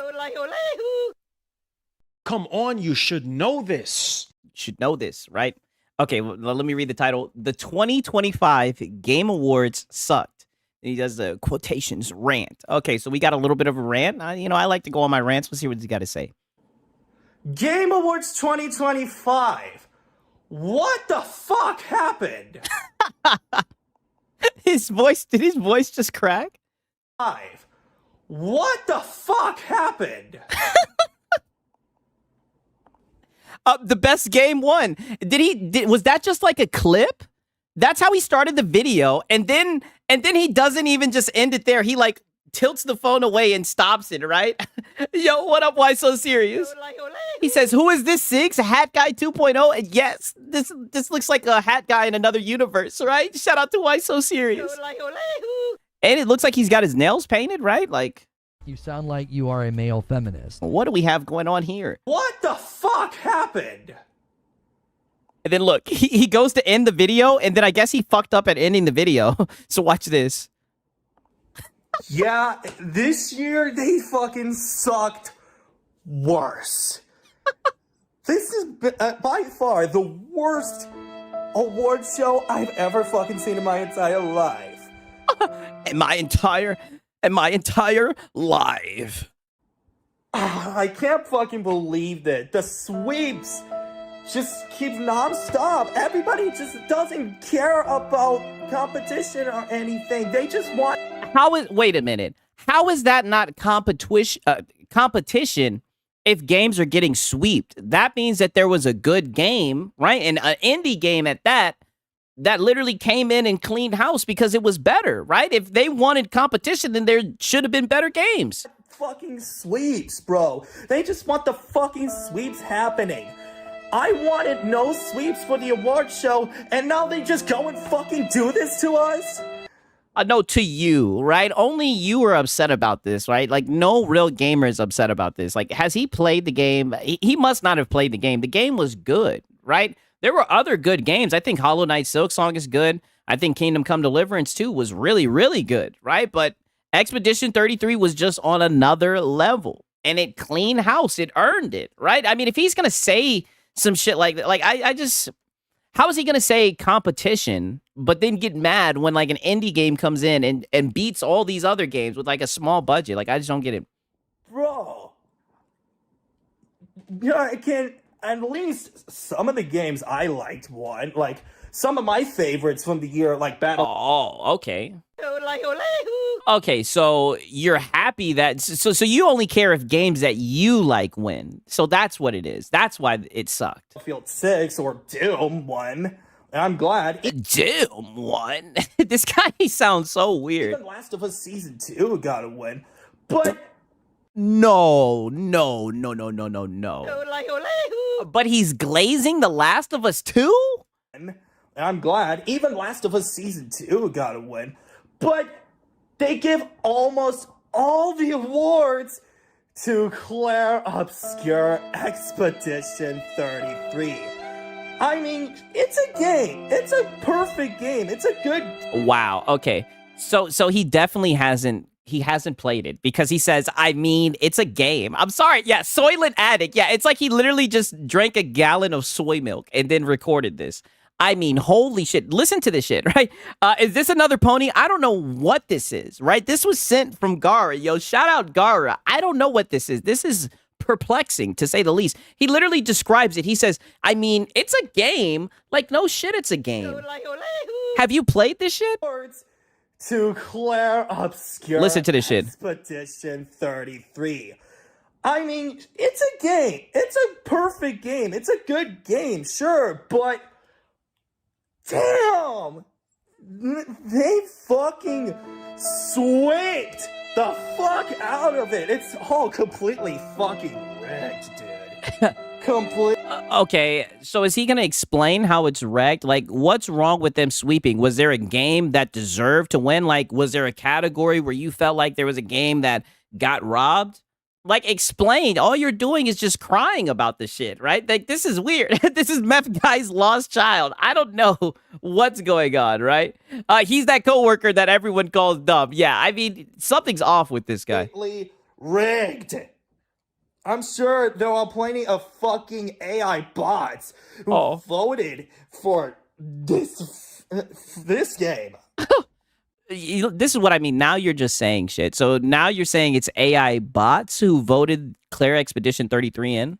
Come on, you should know this. You should know this, right? Okay, well, let me read the title. The 2025 Game Awards sucked. And he does the quotations rant. Okay, so we got a little bit of a rant. I like to go on my rants. Let's see what he's got to say. Game Awards 2025. What the fuck happened? Did his voice just crack? What the fuck happened? The best game won. Was that just like a clip? That's how he started the video, and then he doesn't even just end it there. He like tilts the phone away and stops it, right? Yo, what up? Why so serious? He says, "Who is this, Six? Hat Guy 2.0?" And yes, this looks like a hat guy in another universe, right? Shout out to Why So Serious. And it looks like he's got his nails painted, right? Like, You sound like you are a male feminist. what do we have going on here? What the fuck happened? And then look, he goes to end the video, and then I guess he fucked up at ending the video. So watch this. Yeah, this year they fucking sucked worse. This is by far the worst award show I've ever fucking seen in my entire life. And my entire life. I can't fucking believe that. The sweeps just keep nonstop. Everybody just doesn't care about competition or anything. They just want... Wait a minute. How is that not competition if games are getting sweeped? That means that there was a good game, right? And an indie game at that literally came in and cleaned house because it was better, right? If they wanted competition, then there should have been better games. Fucking sweeps, bro. They just want the fucking sweeps happening. I wanted no sweeps for the award show, and now they just go and fucking do this to us? No, to you, right? Only you are upset about this, right? Like, no real gamer is upset about this. Like, has he played the game? He must not have played the game. The game was good, right? There were other good games. I think Hollow Knight Silksong is good. I think Kingdom Come Deliverance 2 was really, really good, right? But Expedition 33 was just on another level, and it cleaned house. It earned it, right? I mean, if he's going to say some shit like that, like, I just... How is he going to say competition, but then get mad when, like, an indie game comes in and beats all these other games with, like, a small budget? Like, I just don't get it. Bro. Yeah, I can... At least some of the games I liked won. Like, some of my favorites from the year, like Battle... Oh, okay. Okay, so you're happy that... So you only care if games that you like win. So that's what it is. That's why it sucked. Battlefield 6 or Doom won. And I'm glad. Doom won? This guy sounds so weird. Even Last of Us Season 2 got a win. But... No. But he's glazing The Last of Us 2? And I'm glad. Even Last of Us Season 2 got a win. But they give almost all the awards to Claire Obscure Expedition 33. I mean, it's a game. It's a perfect game. It's a good... Wow, okay. So he definitely hasn't played it because he says, I mean, it's a game. I'm sorry. Yeah, Soylent Addict. Yeah, it's like he literally just drank a gallon of soy milk and then recorded this. I mean, holy shit. Listen to this shit, right? Is this another pony? I don't know what this is, right? This was sent from Gara. Yo, shout out Gara. I don't know what this is. This is perplexing, to say the least. He literally describes it. He says, I mean, it's a game. Like, no shit, it's a game. Have you played this shit? To Claire Obscure Listen to this shit. Expedition 33. I mean, it's a game. It's a perfect game. It's a good game, sure, but damn! They fucking swept the fuck out of it. It's all completely fucking rigged, dude. Complete. Okay, so is he going to explain how it's wrecked? Like, what's wrong with them sweeping? Was there a game that deserved to win? Like, was there a category where you felt like there was a game that got robbed? Like, explain. All you're doing is just crying about the shit, right? Like, this is weird. This is Meth Guy's lost child. I don't know what's going on, right? He's that coworker that everyone calls dumb. Yeah, I mean, something's off with this guy. Completely rigged. I'm sure there are plenty of fucking AI bots who voted for this game. This is what I mean. Now you're just saying shit. So now you're saying it's AI bots who voted Claire Expedition 33 in?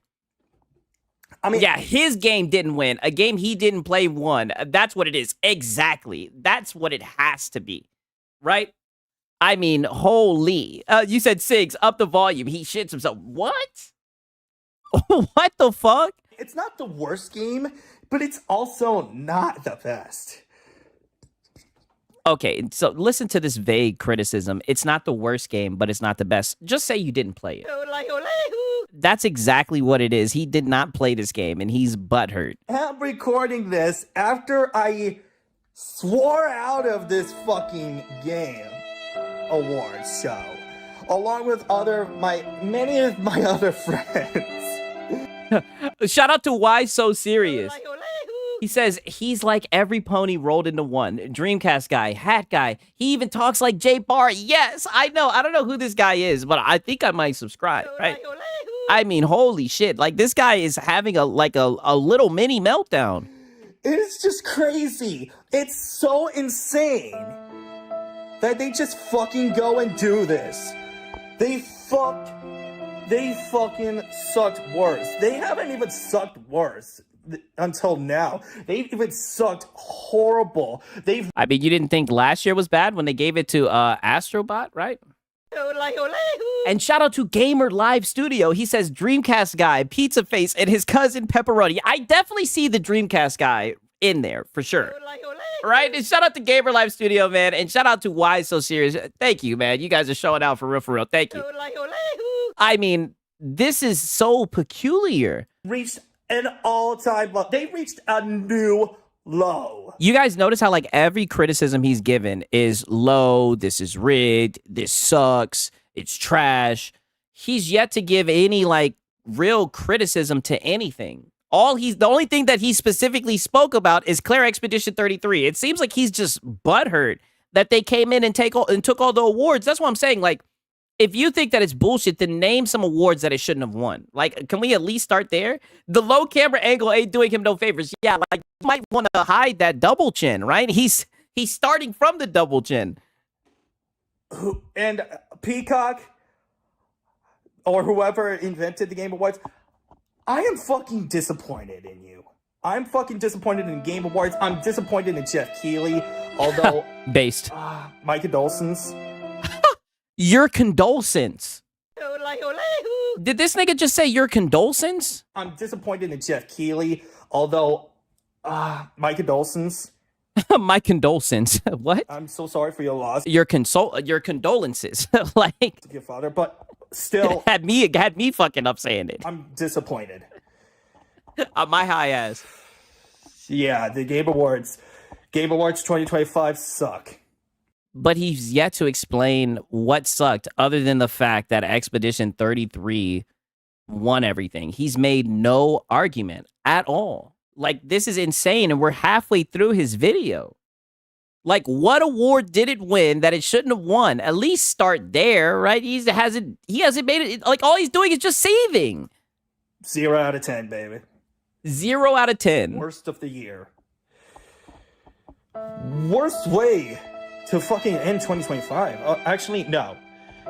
I mean, yeah, his game didn't win. A game he didn't play won. That's what it is. Exactly. That's what it has to be. Right? I mean, holy. You said Sigs, up the volume. He shits himself. What? What the fuck? It's not the worst game, but it's also not the best. Okay, so listen to this vague criticism. It's not the worst game, but it's not the best. Just say you didn't play it. That's exactly what it is. He did not play this game, and he's butthurt. I'm recording this after I swore out of this fucking game awards show, along with many of my other friends. Shout out to Why So Serious. He says he's like every pony rolled into one. Dreamcast guy, hat guy. He even talks like Jay Barr. Yes, I know. I don't know who this guy is, but I think I might subscribe. Right? I mean, holy shit! Like this guy is having a little mini meltdown. It's just crazy. It's so insane that they just fucking go and do this. They fucking sucked worse. They haven't even sucked worse until now. They've even sucked horrible. I mean, you didn't think last year was bad when they gave it to Astrobot, right? And shout out to Gamer Live Studio. He says Dreamcast guy, Pizza Face, and his cousin Pepperoni. I definitely see the Dreamcast guy in there for sure. Right? And shout out to Gamer Live Studio, man. And shout out to Why So Serious. Thank you, man. You guys are showing out for real, for real. Thank you. I mean, this is so peculiar. Reached an all-time low. They reached a new low. You guys notice how like every criticism he's given is low, this is rigged, this sucks, it's trash. He's yet to give any like real criticism to anything. The only thing that he specifically spoke about is Claire Expedition 33. It seems like he's just butthurt that they came in and took all the awards. That's what I'm saying. Like, if you think that it's bullshit, then name some awards that it shouldn't have won. Like, can we at least start there? The low camera angle ain't doing him no favors. Yeah, like, you might want to hide that double chin, right? He's starting from the double chin. And Peacock, or whoever invented the Game Awards, I am fucking disappointed in you. I'm fucking disappointed in Game Awards. I'm disappointed in Jeff Keighley, although... Based. My condolences. Your condolences. Did this nigga just say your condolences? I'm disappointed in Jeff Keighley, although, my condolences. My condolences. What? I'm so sorry for your loss. Your condolences. Like your father, but still had me fucking up saying it. I'm disappointed. My high ass. Yeah, the Game Awards 2025 suck. But he's yet to explain what sucked other than the fact that Expedition 33 won everything. He's made no argument at all. Like, this is insane, and we're halfway through his video. Like, what award did it win that it shouldn't have won? At least start there, right? He hasn't made it. Like, all he's doing is just saving. 0 out of 10, baby. 0 out of 10. Worst of the year. Worst way to fucking end 2025. Actually, no.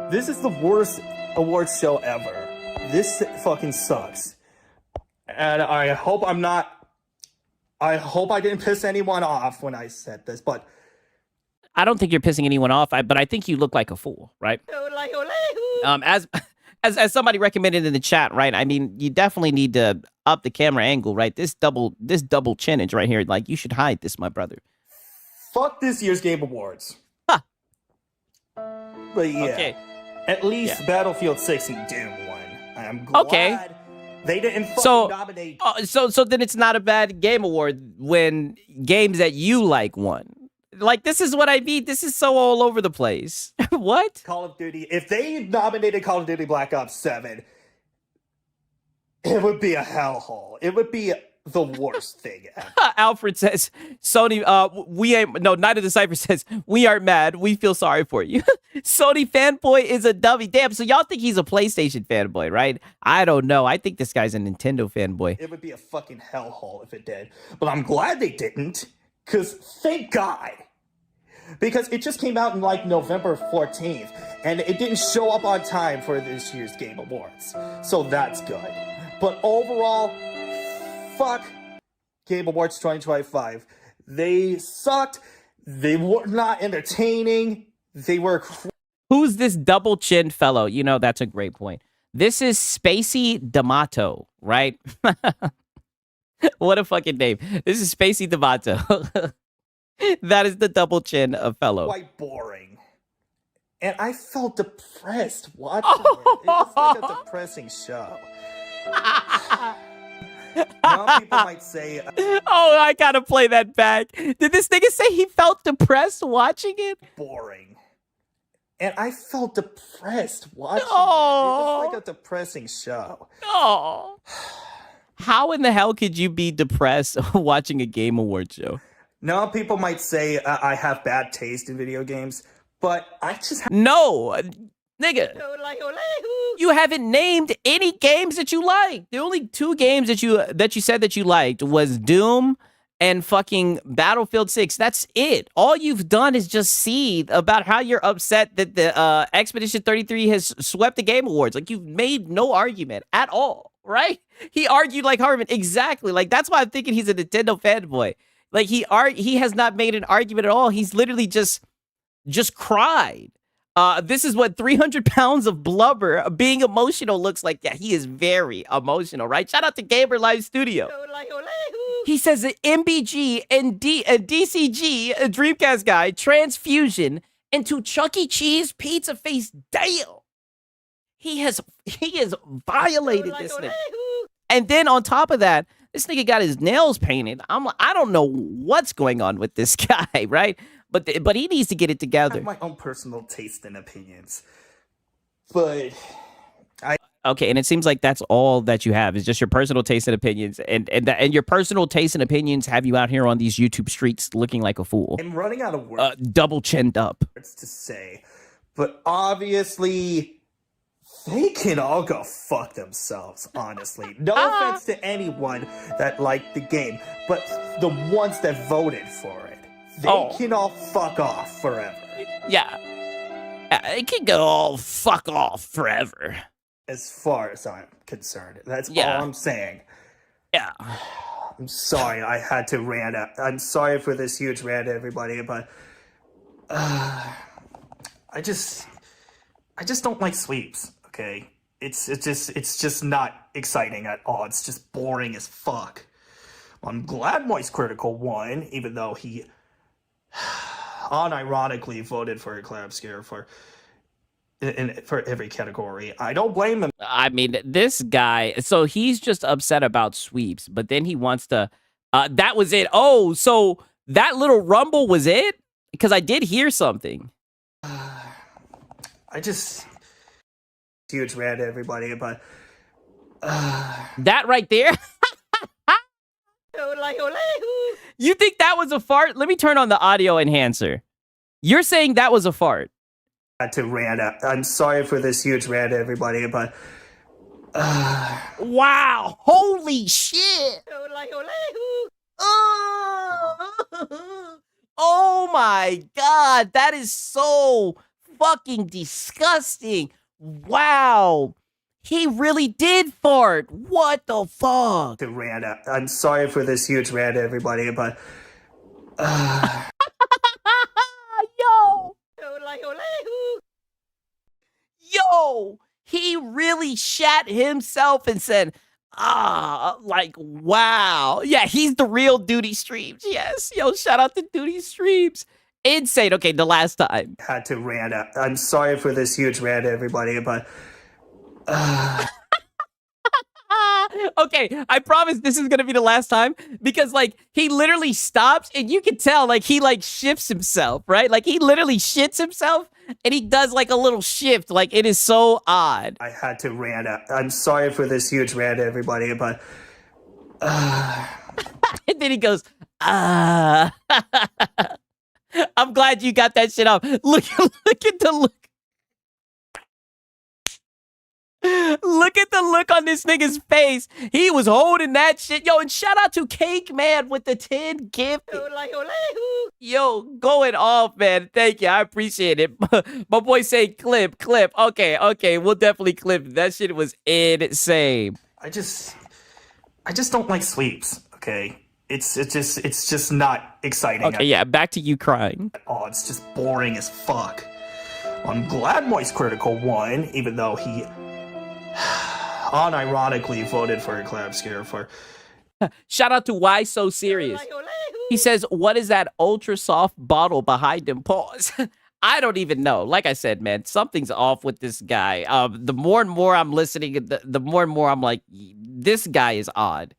This is the worst awards show ever. This fucking sucks. And I hope I didn't piss anyone off when I said this, but... I don't think you're pissing anyone off, but I think you look like a fool, right? As somebody recommended in the chat, right? I mean, you definitely need to up the camera angle, right? This double chinage right here, like, you should hide this, my brother. Fuck this year's Game Awards. Huh. But yeah. Okay. At least Battlefield 6 and Doom won. I'm glad they didn't fucking nominate. So then it's not a bad game award when games that you like won. Like, this is what I mean. This is so all over the place. What? Call of Duty. If they nominated Call of Duty Black Ops 7, it would be a hellhole. It would be the worst thing ever. Alfred says, Sony, Night of the Cypher says, we aren't mad. We feel sorry for you. Sony fanboy is a dummy. Damn, so y'all think he's a PlayStation fanboy, right? I don't know. I think this guy's a Nintendo fanboy. It would be a fucking hellhole if it did. But I'm glad they didn't, because thank God. Because it just came out in like November 14th, and it didn't show up on time for this year's Game Awards. So that's good. But overall, fuck Game Awards 2025. They sucked. They were not entertaining. They were... Who's this double-chinned fellow? You know, that's a great point. This is Spacey D'Amato, right? What a fucking name. This is Spacey D'Amato. That is the double chin of fellow. Quite boring. And I felt depressed watching it. It was like a depressing show. Now people might say... oh, I gotta play that back. Did this nigga say he felt depressed watching it? Boring. And I felt depressed watching it. It was like a depressing show. Oh. How in the hell could you be depressed watching a Game Award show? Now people might say I have bad taste in video games, but I just... No, nigga. You haven't named any games that you liked. The only two games that you said that you liked was Doom and fucking Battlefield 6. That's it. All you've done is just seethe about how you're upset that the Expedition 33 has swept the Game Awards. Like, you've made no argument at all, right? He argued like Harmon. Exactly. Like, that's why I'm thinking he's a Nintendo fanboy. Like, he has not made an argument at all. He's literally just cried. This is what 300 pounds of blubber being emotional looks like. Yeah, he is very emotional, right? Shout out to Gamer Live Studio. He says that MBG and DCG, a Dreamcast guy, transfusion into Chuck E. Cheese pizza face. Damn. He has violated this nigga. And then on top of that, this nigga got his nails painted. I don't know what's going on with this guy, right? But he needs to get it together. I have my own personal taste and opinions, but okay. And it seems like that's all that you have is just your personal taste and opinions, and your personal taste and opinions have you out here on these YouTube streets looking like a fool. I'm running out of words. Double chinned up. To say, but obviously. They can all go fuck themselves, honestly. No offense to anyone that liked the game, but the ones that voted for it, they can all fuck off forever. Yeah. It can go all fuck off forever. As far as I'm concerned. That's all I'm saying. Yeah. I'm sorry I had to rant. I'm sorry for this huge rant, everybody, but I just don't like sweeps. Okay, it's just not exciting at all. It's just boring as fuck. I'm glad Moist Critical won, even though he unironically voted for a collab scare for every category. I don't blame him. I mean, this guy, so he's just upset about sweeps, but then he wants to. That was it. Oh, so that little rumble was it? Because I did hear something. Huge rant, everybody, but that right there. You think that was a fart? Let me turn on the audio enhancer. You're saying that was a fart? I had to rant. I'm sorry for this huge rant, everybody, but wow! Holy shit! Oh my god! That is so fucking disgusting. Wow, he really did fart. What the fuck? To rant. I'm sorry for this huge rant, everybody, but yo, he really shat himself and said, like, wow. Yeah, he's the real Duty Streams. Yes, yo, shout out to Duty Streams. insane. Okay, the last time. Had to rant. I'm sorry for this huge rant, everybody, but Okay, I promise this is gonna be the last time because like he literally stops and you can tell like he like shifts himself, right? Like he literally shits himself and he does like a little shift. Like it is so odd. I had to rant. I'm sorry for this huge rant, everybody, but And then he goes, I'm glad you got that shit off. Look at the look. Look at the look on this nigga's face. He was holding that shit. Yo, and shout out to Cake Man with the 10 gift. Yo, going off, man. Thank you. I appreciate it. My boy say clip. Okay, we'll definitely clip. That shit was insane. I just don't like sweeps. Okay, it's just not exciting. Okay, yeah, back to you crying. Oh, it's just boring as fuck. I'm glad Moist Critical won, even though he unironically voted for a clap scare for. Shout out to Why So Serious. He says, what is that ultra soft bottle behind him? Pause. I don't even know. Like I said, man, something's off with this guy. The more and more I'm listening, the more and more I'm like, this guy is odd.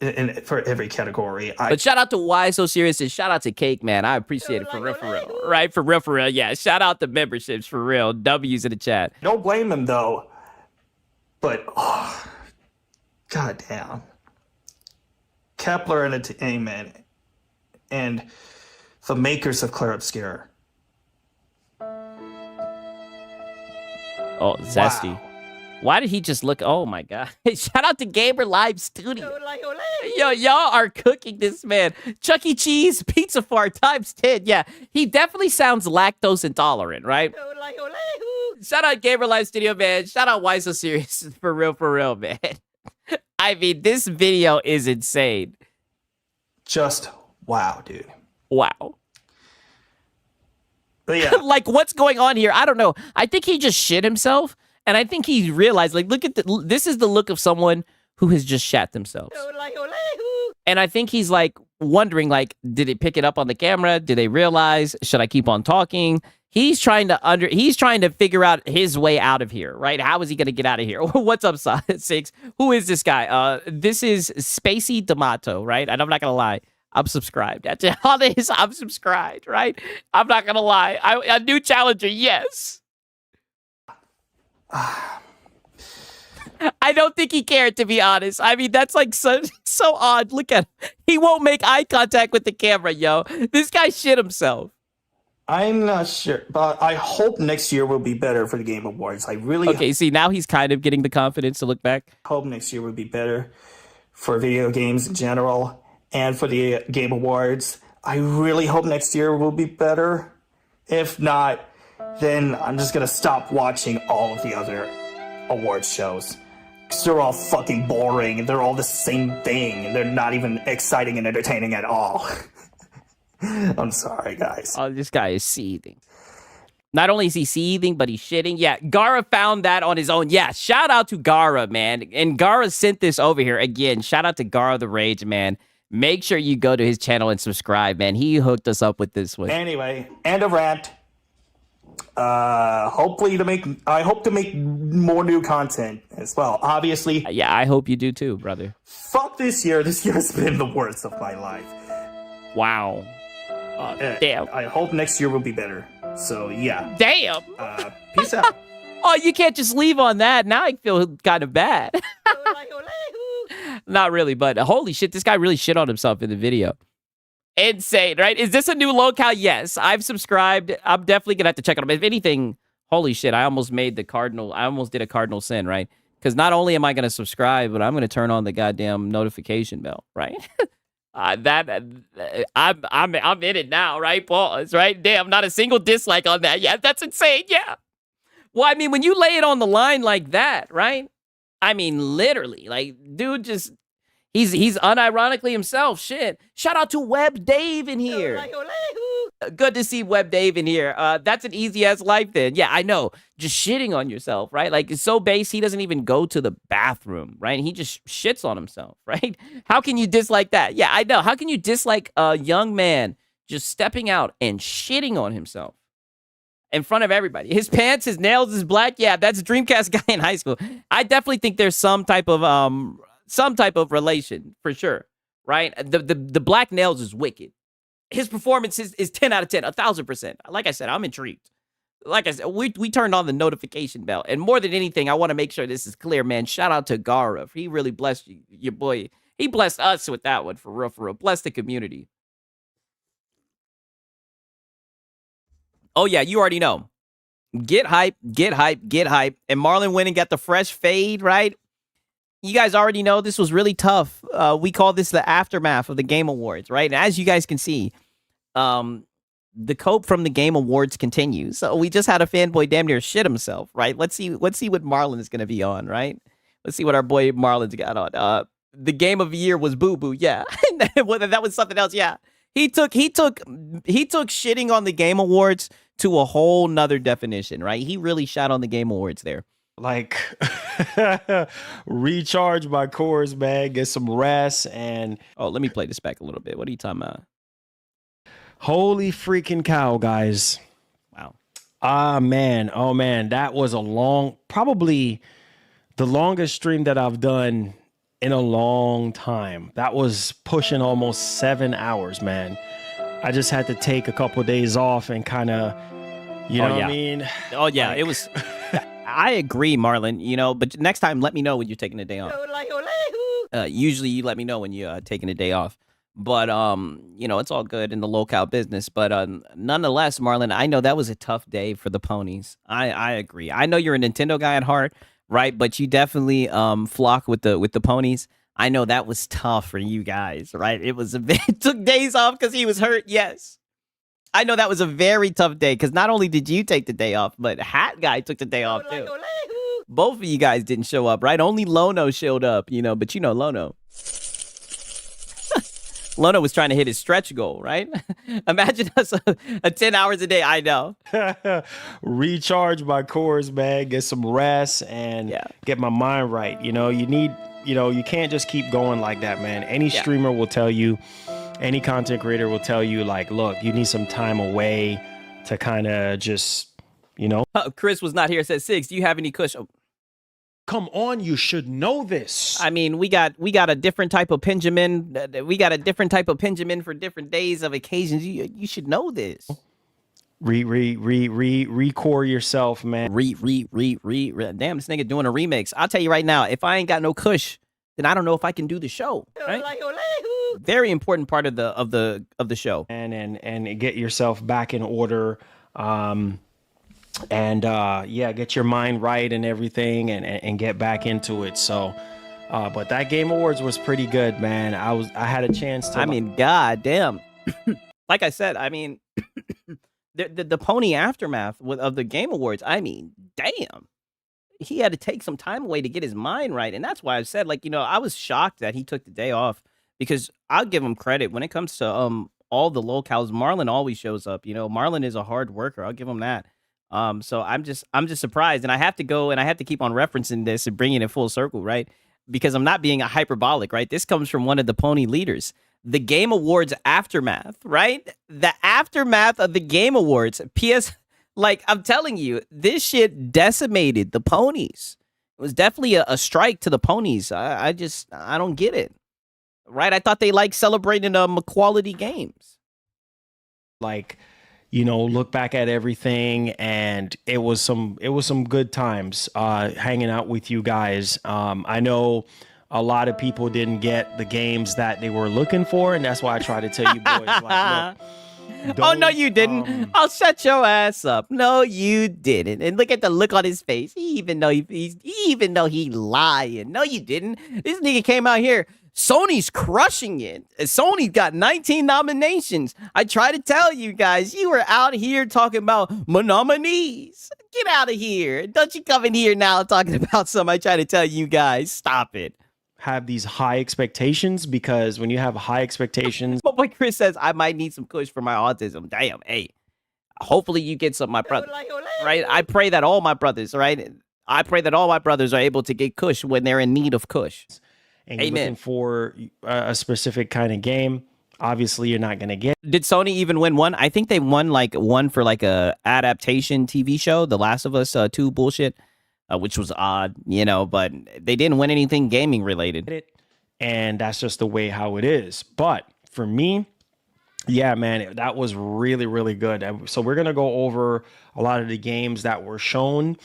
In for every category. But shout out to Why So Serious and shout out to Cake Man. I appreciate it for real. Right? For real. Yeah. Shout out the memberships for real. W's in the chat. Don't blame him though. But goddamn. Kepler Entertainment and the makers of Clear Obscure. Oh, Zesty. Wow. Why did he just look? Oh my God. Shout out to Gamer Live Studio. Yo, y'all are cooking this man. Chuck E. Cheese Pizza Fart times 10. Yeah, he definitely sounds lactose intolerant, right? Shout out Gamer Live Studio, man. Shout out Why So Serious. For real, man. I mean, this video is insane. Just wow, dude. Wow. But yeah. Like, what's going on here? I don't know. I think he just shit himself. And I think he realized, like, look at this is the look of someone who has just shat themselves. And I think he's like wondering, like, did it pick it up on the camera? Did they realize? Should I keep on talking? He's trying to figure out his way out of here, right? How is he going to get out of here? What's up, Six? Who is this guy? This is Spacey D'Amato, right? And I'm not going to lie. I'm subscribed. That's all it is. I'm subscribed, right? I'm not going to lie. A new challenger, yes. I don't think he cared, to be honest. I mean, that's like so odd. Look at him. He won't make eye contact with the camera, yo. This guy shit himself. I'm not sure, but I hope next year will be better for the Game Awards. I really Okay, see, now he's kind of getting the confidence to look back. hope next year will be better for video games in general and for the Game Awards. I really hope next year will be better. If not, then I'm just gonna stop watching all of the other awards shows. Because they're all fucking boring and they're all the same thing and they're not even exciting and entertaining at all. I'm sorry, guys. Oh, this guy is seething. Not only is he seething, but he's shitting. Yeah, Gara found that on his own. Yeah, shout out to Gara, man. And Gara sent this over here. Again, shout out to Gara the Rage, man. Make sure you go to his channel and subscribe, man. He hooked us up with this one. Anyway, end of rant. I hope to make more new content as well. Obviously. Yeah, I hope you do too, brother. Fuck this year. This year has been the worst of my life. Wow. Damn. I hope next year will be better. So, yeah. Damn. Peace out. Oh, you can't just leave on that. Now I feel kind of bad. Not really, but holy shit, this guy really shit on himself in the video. Insane, right? Is this a new locale? Yes, I've subscribed. I'm definitely gonna have to check it out. If anything, holy shit, I almost did a cardinal sin, right? Because not only am I gonna subscribe, but I'm gonna turn on the goddamn notification bell, right? I'm in it now, right? Pause, right? Damn, not a single dislike on that. Yeah, that's insane. Yeah. Well, I mean, when you lay it on the line like that, right? I mean, literally, like, dude, just he's unironically himself. Shit. Shout out to Web Dave in here. Good to see Web Dave in here. That's an easy ass life then. Yeah, I know. Just shitting on yourself, right? Like, it's so base, he doesn't even go to the bathroom, right? He just shits on himself, right? How can you dislike that? Yeah, I know. How can you dislike a young man just stepping out and shitting on himself in front of everybody. His pants, his nails, his black. Yeah, that's a Dreamcast guy in high school. I definitely think there's some type of relation for sure, right? The black nails is wicked. His performance is 10 out of 10, 1,000%. Like I said, I'm intrigued. Like I said, we turned on the notification bell. And more than anything, I want to make sure this is clear, man. Shout out to Gaurav. He really blessed you, your boy. He blessed us with that one, for real, for real. Bless the community. Oh, yeah, you already know. Get hype, get hype, get hype. And Marlon went and got the fresh fade, right? You guys already know this was really tough. We call this the aftermath of the Game Awards, right? And as you guys can see, the cope from the Game Awards continues. So we just had a fanboy damn near shit himself, right? Let's see what Marlon is going to be on, right? Let's see what our boy Marlon's got on. The game of the year was Boo Boo, yeah. Whether that was something else, yeah. He took shitting on the Game Awards to a whole nother definition, right? He really shot on the Game Awards there. Like, recharge my cores, man. Get some rest and... Oh, let me play this back a little bit. What are you talking about? Holy freaking cow, guys. Wow. Oh, man. That was probably the longest stream that I've done in a long time. That was pushing almost 7 hours, man. I just had to take a couple of days off and kind of, you know what I mean? Oh, yeah. It was... I agree, Marlon, but next time, let me know when you're taking a day off. Usually you let me know when you're taking a day off. But, it's all good in the locale business. But nonetheless, Marlon, I know that was a tough day for the ponies. I agree. I know you're a Nintendo guy at heart, right? But you definitely flock with the ponies. I know that was tough for you guys, right? It took days off because he was hurt, yes. I know that was a very tough day because not only did you take the day off, but Hat Guy took the day off too. Both of you guys didn't show up, right? Only Lono showed up, but Lono. Lono was trying to hit his stretch goal, right? Imagine us a 10 hours a day. I know. Recharge my cores, man. Get some rest and get my mind right. You need, you can't just keep going like that, man. Any streamer will tell you, any content creator will tell you, like, look, you need some time away to kind of just, Chris was not here. Says 6. Do you have any kush? Oh. Come on, you should know this. I mean, we got a different type of Benjamin. We got a different type of Benjamin for different days of occasions. You should know this. Recore yourself, man. Damn, this nigga doing a remix. I'll tell you right now, if I ain't got no kush, then I don't know if I can do the show. Right? Very important part of the show. And get yourself back in order. Get your mind right and everything and get back into it. So but that Game Awards was pretty good, man. I had a chance to god damn. Like I said, the pony aftermath of the Game Awards, damn. He had to take some time away to get his mind right. And that's why I said, I was shocked that he took the day off because I'll give him credit when it comes to all the locales. Marlon always shows up. Marlon is a hard worker. I'll give him that. So I'm just surprised, and I have to go and I have to keep on referencing this and bringing it full circle, right? Because I'm not being a hyperbolic, right? This comes from one of the pony leaders. The Game Awards aftermath, right? The aftermath of the Game Awards. I'm telling you, this shit decimated the ponies. It was definitely a strike to the ponies. I don't get it, right? I thought they liked celebrating quality games. Look back at everything, and it was some good times hanging out with you guys. I know a lot of people didn't get the games that they were looking for, and that's why I try to tell you boys, look. Oh, no, you didn't. I'll shut your ass up. No, you didn't. And look at the look on his face. Even though he lying. No, you didn't. This nigga came out here. Sony's crushing it. Sony's got 19 nominations. I try to tell you guys, you were out here talking about my nominees. Get out of here. Don't you come in here now talking about some. I try to tell you guys, stop it. Have these high expectations, because when you have high expectations... My boy Chris says I might need some kush for my autism. Damn, hey. Hopefully you get some, my brother. Right? I pray that all my brothers, right? I pray that all my brothers are able to get kush when they're in need of kush. And you're looking for a specific kind of game, obviously you're not going to get. Did Sony even win one? I think they won like one for like a adaptation TV show, The Last of Us 2 bullshit, which was odd, you know, but they didn't win anything gaming related. And that's just the way how it is. But for me, yeah, man, that was really, really good. So we're going to go over a lot of the games that were shown.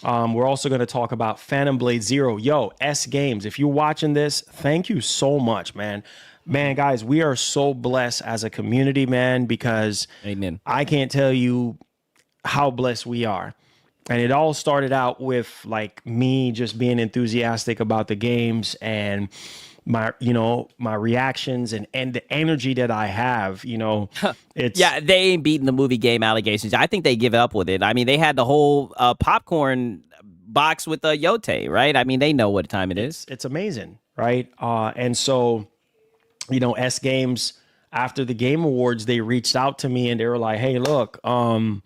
We're also going to talk about Phantom Blade Zero. Yo, S Games, if you're watching this, thank you so much, man. Man, guys, we are so blessed as a community, man, because Amen. I can't tell you how blessed we are. And it all started out with like me just being enthusiastic about the games and my reactions and the energy that I have, it's yeah, they ain't beating the movie game allegations. I think they give up with it. I mean, they had the whole popcorn box with the Yote, right? I mean, they know what time it is. It's amazing, right? And so, S Games, after the Game Awards, they reached out to me and they were like, hey, look, the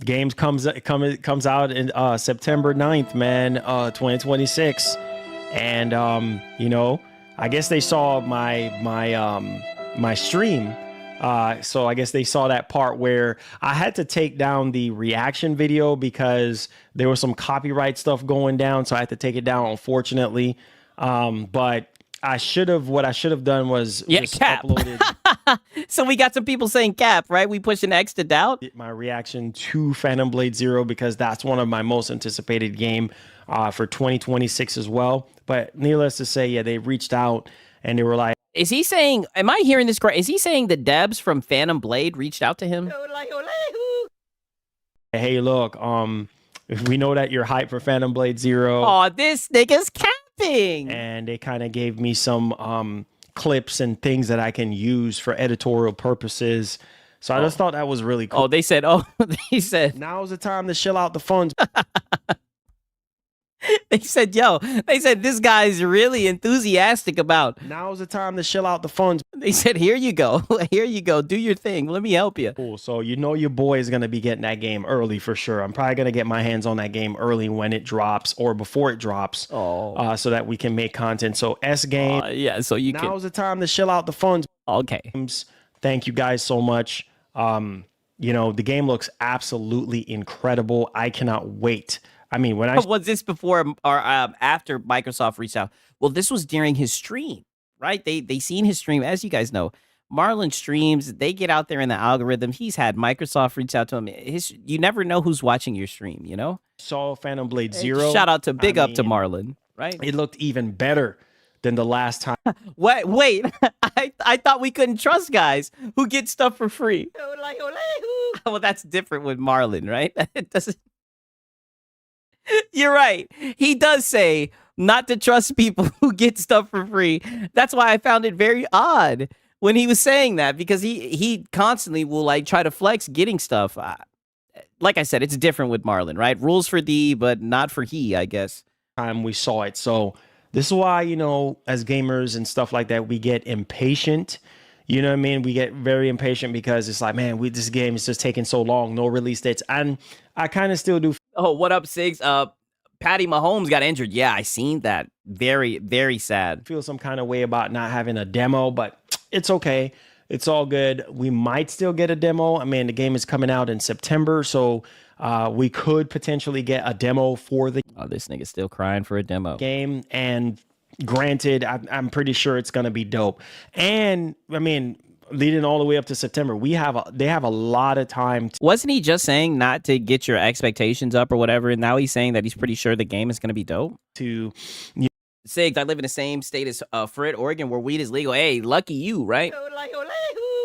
games comes out in September 9th, man, 2026. And, I guess they saw my stream. So I guess they saw that part where I had to take down the reaction video because there was some copyright stuff going down. So I had to take it down, unfortunately. But what I should have done was Cap. uploaded. So we got some people saying Cap, right? We pushing X to doubt. My reaction to Phantom Blade Zero, because that's one of my most anticipated game for 2026 as well. But needless to say, yeah, they reached out and they were like, is he saying, am I hearing this correct? Is he saying the devs from Phantom Blade reached out to him? Hey, look, we know that you're hyped for Phantom Blade Zero. Oh, this nigga's capping. And they kind of gave me some clips and things that I can use for editorial purposes. So I just thought that was really cool. They said, now's the time to chill out the funds. They said, this guy's really enthusiastic about. Now's the time to chill out the funds. They said, here you go. Here you go. Do your thing. Let me help you. Cool. So your boy is going to be getting that game early for sure. I'm probably going to get my hands on that game early when it drops or before it drops. So that we can make content. So S Game. Yeah, so you now's the time to chill out the funds. Okay. Thank you guys so much. The game looks absolutely incredible. I cannot wait. I mean, was this before or after Microsoft reached out? Well, this was during his stream, right? They seen his stream. As you guys know, Marlon streams, they get out there in the algorithm. He's had Microsoft reach out to him. You never know who's watching your stream, Saw Phantom Blade Zero. Shout out to big up to Marlon, right? It looked even better than the last time. Wait. I thought we couldn't trust guys who get stuff for free. Well, that's different with Marlon, right? It doesn't. You're right. He does say not to trust people who get stuff for free. That's why I found it very odd when he was saying that, because he constantly will like try to flex getting stuff. Like I said, it's different with Marlon, right? Rules for thee, but not for he, I guess. Time we saw it. So this is why, as gamers and stuff like that, we get impatient. You know what I mean? We get very impatient because it's like, man, this game is just taking so long. No release dates. And I kind of still do. Oh, what up, Sigs? Patty Mahomes got injured. Yeah, I seen that. Very, very sad. Feel some kind of way about not having a demo, but it's okay. It's all good. We might still get a demo. I mean, the game is coming out in September, so we could potentially get a demo for the this nigga's still crying for a demo game. And granted, I'm pretty sure it's going to be dope. And I mean, leading all the way up to September, they have a lot of time. Wasn't he just saying not to get your expectations up or whatever? And now he's saying that he's pretty sure the game is going to be dope. Sigs, I live in the same state as Fred, Oregon, where weed is legal. Hey, lucky you, right?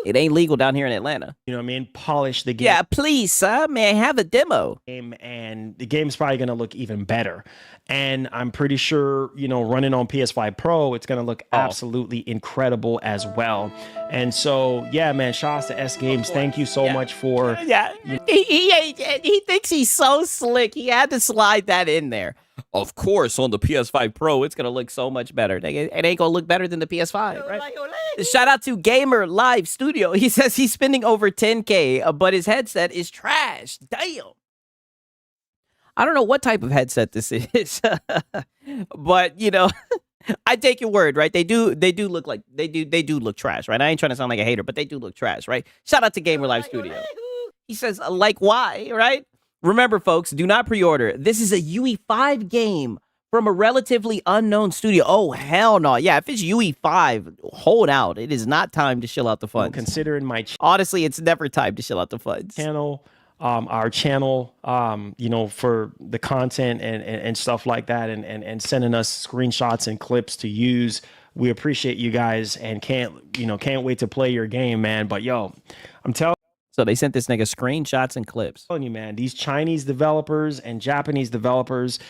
It ain't legal down here in Atlanta. You know what I mean? Polish the game. Yeah, please, sir. May I have a demo? And the game's probably going to look even better. And I'm pretty sure, running on PS5 Pro, it's going to look absolutely incredible as well. And so, yeah, man, shouts to S Games. Thank you so much for... Yeah, he thinks he's so slick. He had to slide that in there. Of course, on the PS5 Pro, it's going to look so much better. It ain't going to look better than the PS5, right? Shout out to Gamer Live Studio. He says he's spending over $10K, but his headset is trash. Damn. I don't know what type of headset this is, but, I take your word, right? They do look like they do look trash, right? I ain't trying to sound like a hater, but they do look trash, right? Shout out to Gamer Life Studio. He says, like, why, right? Remember, folks, do not pre-order. This is a UE5 game from a relatively unknown studio. Oh, hell no. Yeah, if it's UE5, hold out. It is not time to shill out the funds. Considering my Honestly, it's never time to shill out the funds. channel, our channel, you know, for the content and stuff like that, and sending us screenshots and clips to use. We appreciate you guys and can't wait to play your game, man. But yo, I'm telling So they sent this nigga screenshots and clips. you, man, these Chinese developers and Japanese developers,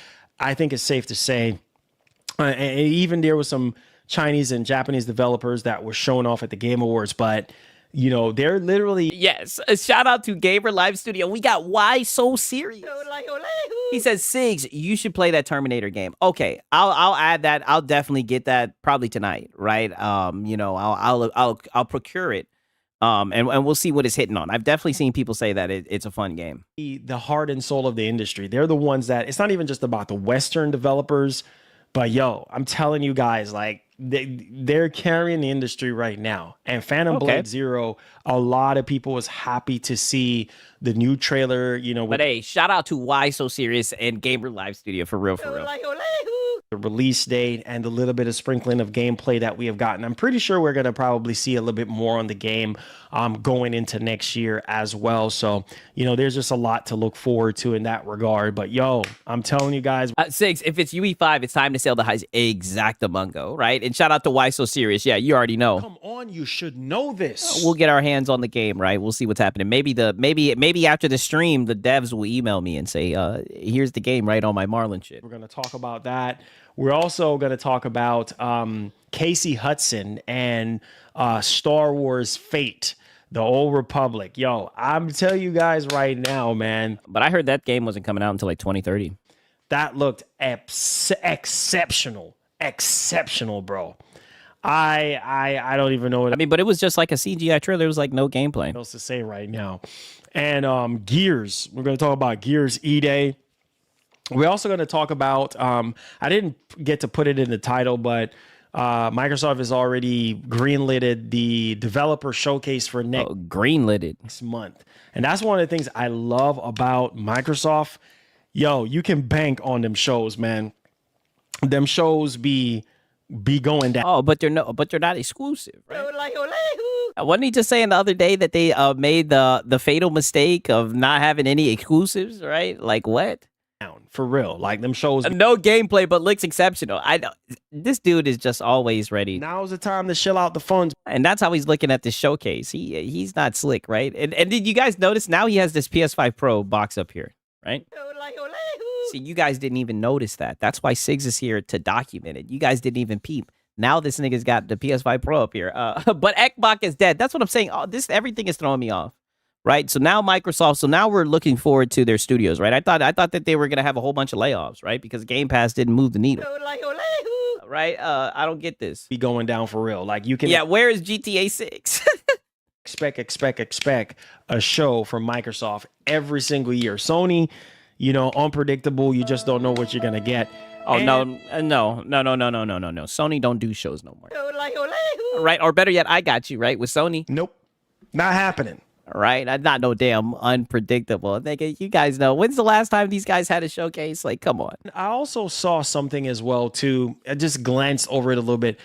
I think it's safe to say, and even there was some Chinese and Japanese developers that were shown off at the Game Awards, but you know, they're literally Yes, a shout out to Gamer Live Studio. We got Why So Serious. He says, Sigs, you should play that Terminator game. Okay, I'll add that. I'll definitely get that probably tonight, right? You know, I'll procure it. And we'll see what it's hitting on. I've definitely seen people say that it's a fun game. the heart and soul of the industry. They're the ones that it's not even just about the Western developers, but yo, I'm telling you guys, like they're carrying the industry right now. And Phantom Blade Zero, a lot of people was happy to see the new trailer, you know, with But hey, shout out to Why So Serious and Gamer Live Studio for real, for real. the release date and the little bit of sprinkling of gameplay that we have gotten. I'm pretty sure we're going to probably see a little bit more on the game going into next year as well. So, you know, there's just a lot to look forward to in that regard. But yo, I'm telling you guys. Sigs, if it's UE5, it's time to sail the highs exactamungo, right? And shout out to Why So Serious. Yeah, you already know. Come on, you should know this. We'll get our hands on the game, right? We'll see what's happening. Maybe after the stream, the devs will email me and say, here's the game right on my Marlin shit. We're going to talk about that. We're also going to talk about Casey Hudson and Star Wars Fate, the Old Republic. Yo, I'm telling you guys right now, man. But I heard that game wasn't coming out until like 2030. That looked exceptional. Exceptional, bro. I don't even know what I mean, but it was just like a CGI trailer. It was like no gameplay. else to say right now. And Gears. We're going to talk about Gears E-Day. We're also going to talk about, I didn't get to put it in the title, but Microsoft has already greenlighted the developer showcase for next month. And that's one of the things I love about Microsoft. Yo, you can bank on them shows, man. Them shows be going down. Oh, but they're not exclusive, right? Wasn't he just saying the other day that they made the fatal mistake of not having any exclusives, right? Like what? For real, like them shows. No gameplay, but looks exceptional. I know this dude is just always ready. Now's the time to shill out the funds, and that's how he's looking at this showcase. He's not slick, right? And did you guys notice? Now he has this PS5 Pro box up here, right? See, you guys didn't even notice that. That's why Sigs is here to document it. You guys didn't even peep. Now this nigga's got the PS5 Pro up here. But Ekbach is dead. That's what I'm saying. Oh, everything is throwing me off. Right, so now we're looking forward to their studios, right? I thought that they were gonna have a whole bunch of layoffs, right? Because Game Pass didn't move the needle, right? I don't get this. Be going down for real. Like you can, yeah. Where is GTA 6? expect a show from Microsoft every single year. Sony, you know, unpredictable. You just don't know what you're gonna get. Oh no. Sony don't do shows no more. Right, or better yet, I got you right with Sony. Nope, not happening. Right, not no damn unpredictable. Nigga, you guys know when's the last time these guys had a showcase? Like, come on. I also saw something as well too. I just glanced over it a little bit.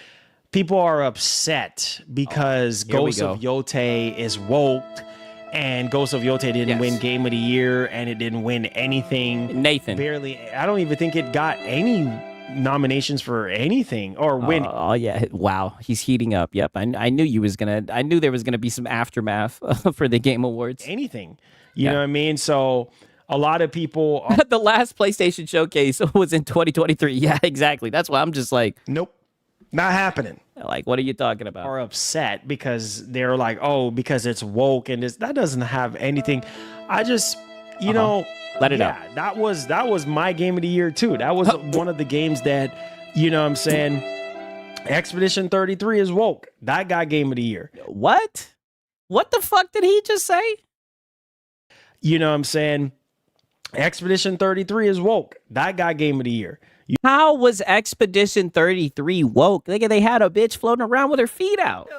People are upset because Ghost of Yotei is woke, and Ghost of Yotei didn't win Game of the Year, and it didn't win anything. Nathan, barely. I don't even think it got any nominations for anything or win. Oh yeah, wow, he's heating up. Yep, I knew I knew there was gonna be some aftermath for the Game Awards. Anything, you know what I mean? So a lot of people. The last PlayStation showcase was in 2023. Yeah, exactly. That's why I'm just like, nope, not happening. Like, what are you talking about? Are upset because they're like, oh, because it's woke and that doesn't have anything. I just, you know. Let it out. That was my game of the year too. That was one of the games that, you know what I'm saying, Expedition 33 is woke. That got game of the year. What? What the fuck did he just say? You know what I'm saying? Expedition 33 is woke. That got game of the year. How was Expedition 33 woke? They had a bitch floating around with her feet out.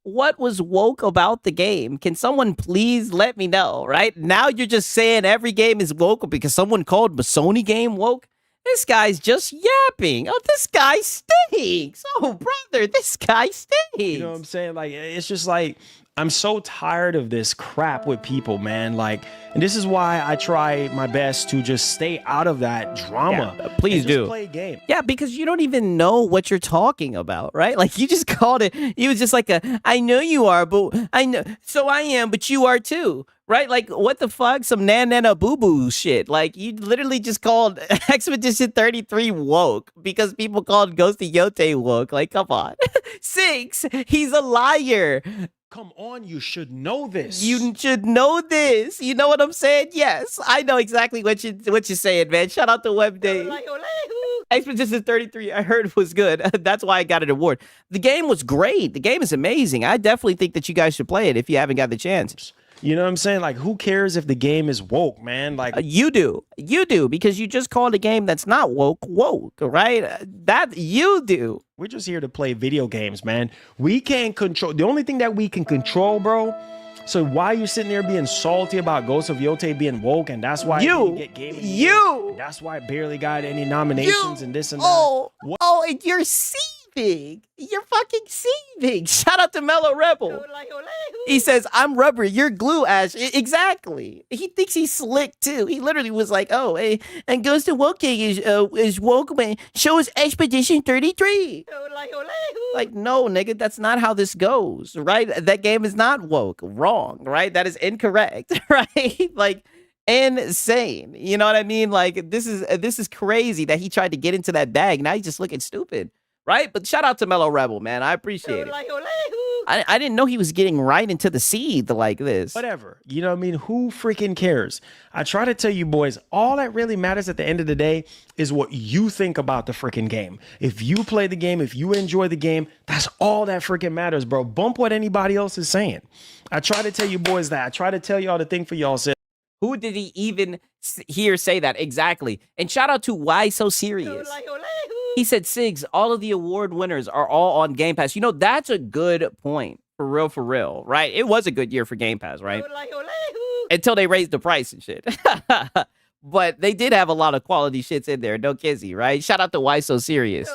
What was woke about the game? Can someone please let me know, right? Now you're just saying every game is woke because someone called the Sony game woke? This guy's just yapping. Oh, this guy stinks. Oh, brother, this guy stinks. You know what I'm saying? Like, it's just like, I'm so tired of this crap with people, man. Like, and this is why I try my best to just stay out of that drama. Yeah, please do. Play a game. Yeah, because you don't even know what you're talking about, right? Like, you just called it. He was just like I know you are, but I know. So I am, but you are too, right? Like, what the fuck? Some nana boo boo shit. Like, you literally just called Expedition 33 woke because people called Ghost of Yote woke. Like, come on. 6, he's a liar. Come on, you should know this. You should know this. You know what I'm saying? Yes, I know exactly what you're saying, man. Shout out to Web Day. Expedition 33, I heard was good. That's why I got an award. The game was great. The game is amazing. I definitely think that you guys should play it if you haven't got the chance. You know what I'm saying? Like, who cares if the game is woke, man? Like, you do, because you just called a game that's not woke, right? That you do. We're just here to play video games, man. We can't control. The only thing that we can control, bro. So why you sitting there being salty about Ghost of Yote being woke, and that's why you didn't get game of the year, and that's why it barely got any nominations and this and that. Oh, and you're seething. You're fucking seething. Shout out to Mellow Rebel. He says, I'm rubber, you're glue, Ash. Exactly. He thinks he's slick, too. He literally was like, oh, hey, and Ghost of Woke is woke, man. Show us Expedition 33. Like, no, nigga, that's not how this goes, right? That game is not woke. Wrong, right? That is incorrect, right? Like, insane. You know what I mean? Like, this is crazy that he tried to get into that bag. Now he's just looking stupid. Right? But shout out to Mellow Rebel, man. I appreciate it. I didn't know he was getting right into the seed like this. Whatever. You know what I mean? Who freaking cares? I try to tell you boys, all that really matters at the end of the day is what you think about the freaking game. If you play the game, if you enjoy the game, that's all that freaking matters, bro. Bump what anybody else is saying. I try to tell you boys that. I try to tell y'all the thing for y'all said. Who did he even hear say that? Exactly. And shout out to Why So Serious. He said, Sigs, all of the award winners are all on Game Pass. You know, that's a good point. For real, right? It was a good year for Game Pass, right? Until they raised the price and shit. But they did have a lot of quality shits in there. No kizzy, right? Shout out to Why So Serious.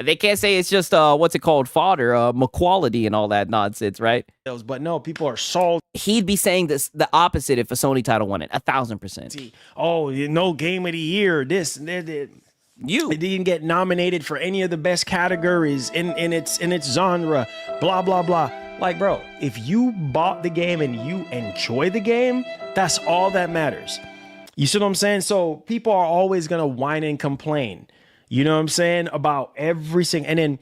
They can't say it's just, what's it called? Fodder, McQuality and all that nonsense, right? But no, people are salty. He'd be saying this the opposite if a Sony title won it. 1,000%. Oh, no game of the year. This, it didn't get nominated for any of the best categories in its genre. Blah blah blah. Like, bro, if you bought the game and you enjoy the game, that's all that matters. You see what I'm saying? So people are always gonna whine and complain. You know what I'm saying about every single. And then,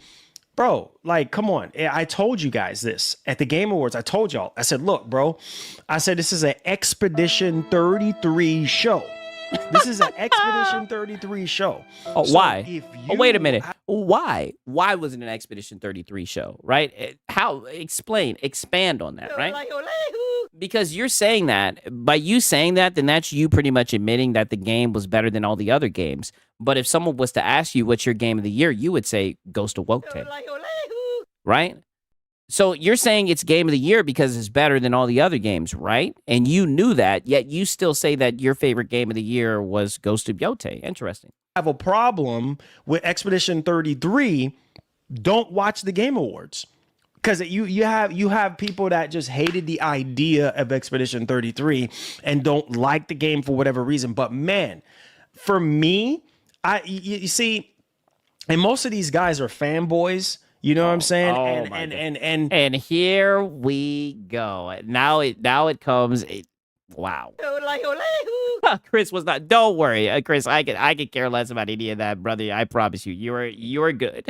bro, like, come on. I told you guys this at the Game Awards. I told y'all. I said, look, bro. I said this is an Expedition 33 show. This is an Expedition 33 show. Oh, so why? Wait a minute. Why? Why was it an Expedition 33 show, right? How? Expand on that, right? Because you're saying that, by you saying that, then that's you pretty much admitting that the game was better than all the other games. But if someone was to ask you what's your game of the year, you would say Ghost of Woke, right? So you're saying it's game of the year because it's better than all the other games, right? And you knew that, yet you still say that your favorite game of the year was Ghost of Yote. Interesting. I have a problem with Expedition 33. Don't watch the Game Awards. Because you have people that just hated the idea of Expedition 33 and don't like the game for whatever reason. But man, for me, you see, and most of these guys are fanboys. You know what I'm saying? And here we go. Now it comes. Wow. Chris was not. Don't worry, Chris. I could care less about any of that, brother. I promise you. You're good.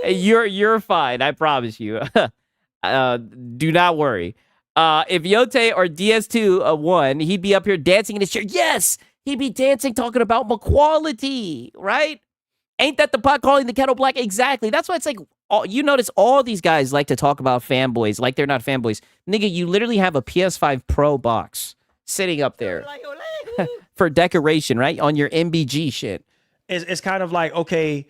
You're fine. I promise you. Do not worry. If Yote or DS2 won, he'd be up here dancing in his chair. Yes, he'd be dancing, talking about McQuality, right? Ain't that the pot calling the kettle black? Exactly. That's why it's like, you notice all these guys like to talk about fanboys like they're not fanboys. Nigga, you literally have a PS5 Pro box. sitting up there for decoration, right? On your MBG shit. It's kind of like, okay,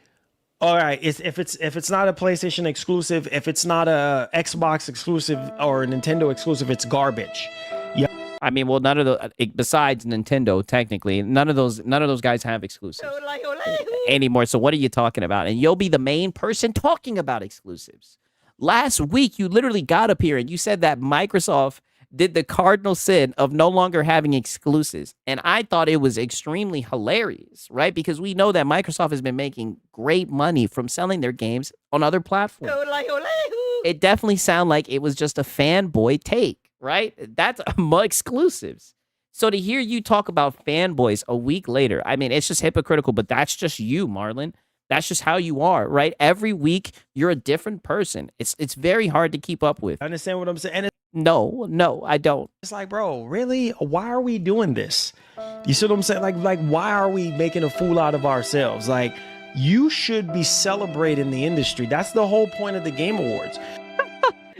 all right, if it's not a PlayStation exclusive, if it's not a Xbox exclusive or a Nintendo exclusive, it's garbage. Yeah. I mean, well, none of the besides Nintendo, technically, none of those guys have exclusives anymore. So what are you talking about? And you'll be the main person talking about exclusives. Last week, you literally got up here and you said that Microsoft did the cardinal sin of no longer having exclusives. And I thought it was extremely hilarious, right? Because we know that Microsoft has been making great money from selling their games on other platforms. It definitely sounded like it was just a fanboy take, right? That's exclusives. So to hear you talk about fanboys a week later, I mean, it's just hypocritical, but that's just you, Marlon. That's just how you are, right? Every week, you're a different person. It's very hard to keep up with. Understand what I'm saying? And No, I don't. it's like, bro, really? Why are we doing this? You see what I'm saying? Like, why are we making a fool out of ourselves? Like, you should be celebrating the industry. That's the whole point of the Game Awards.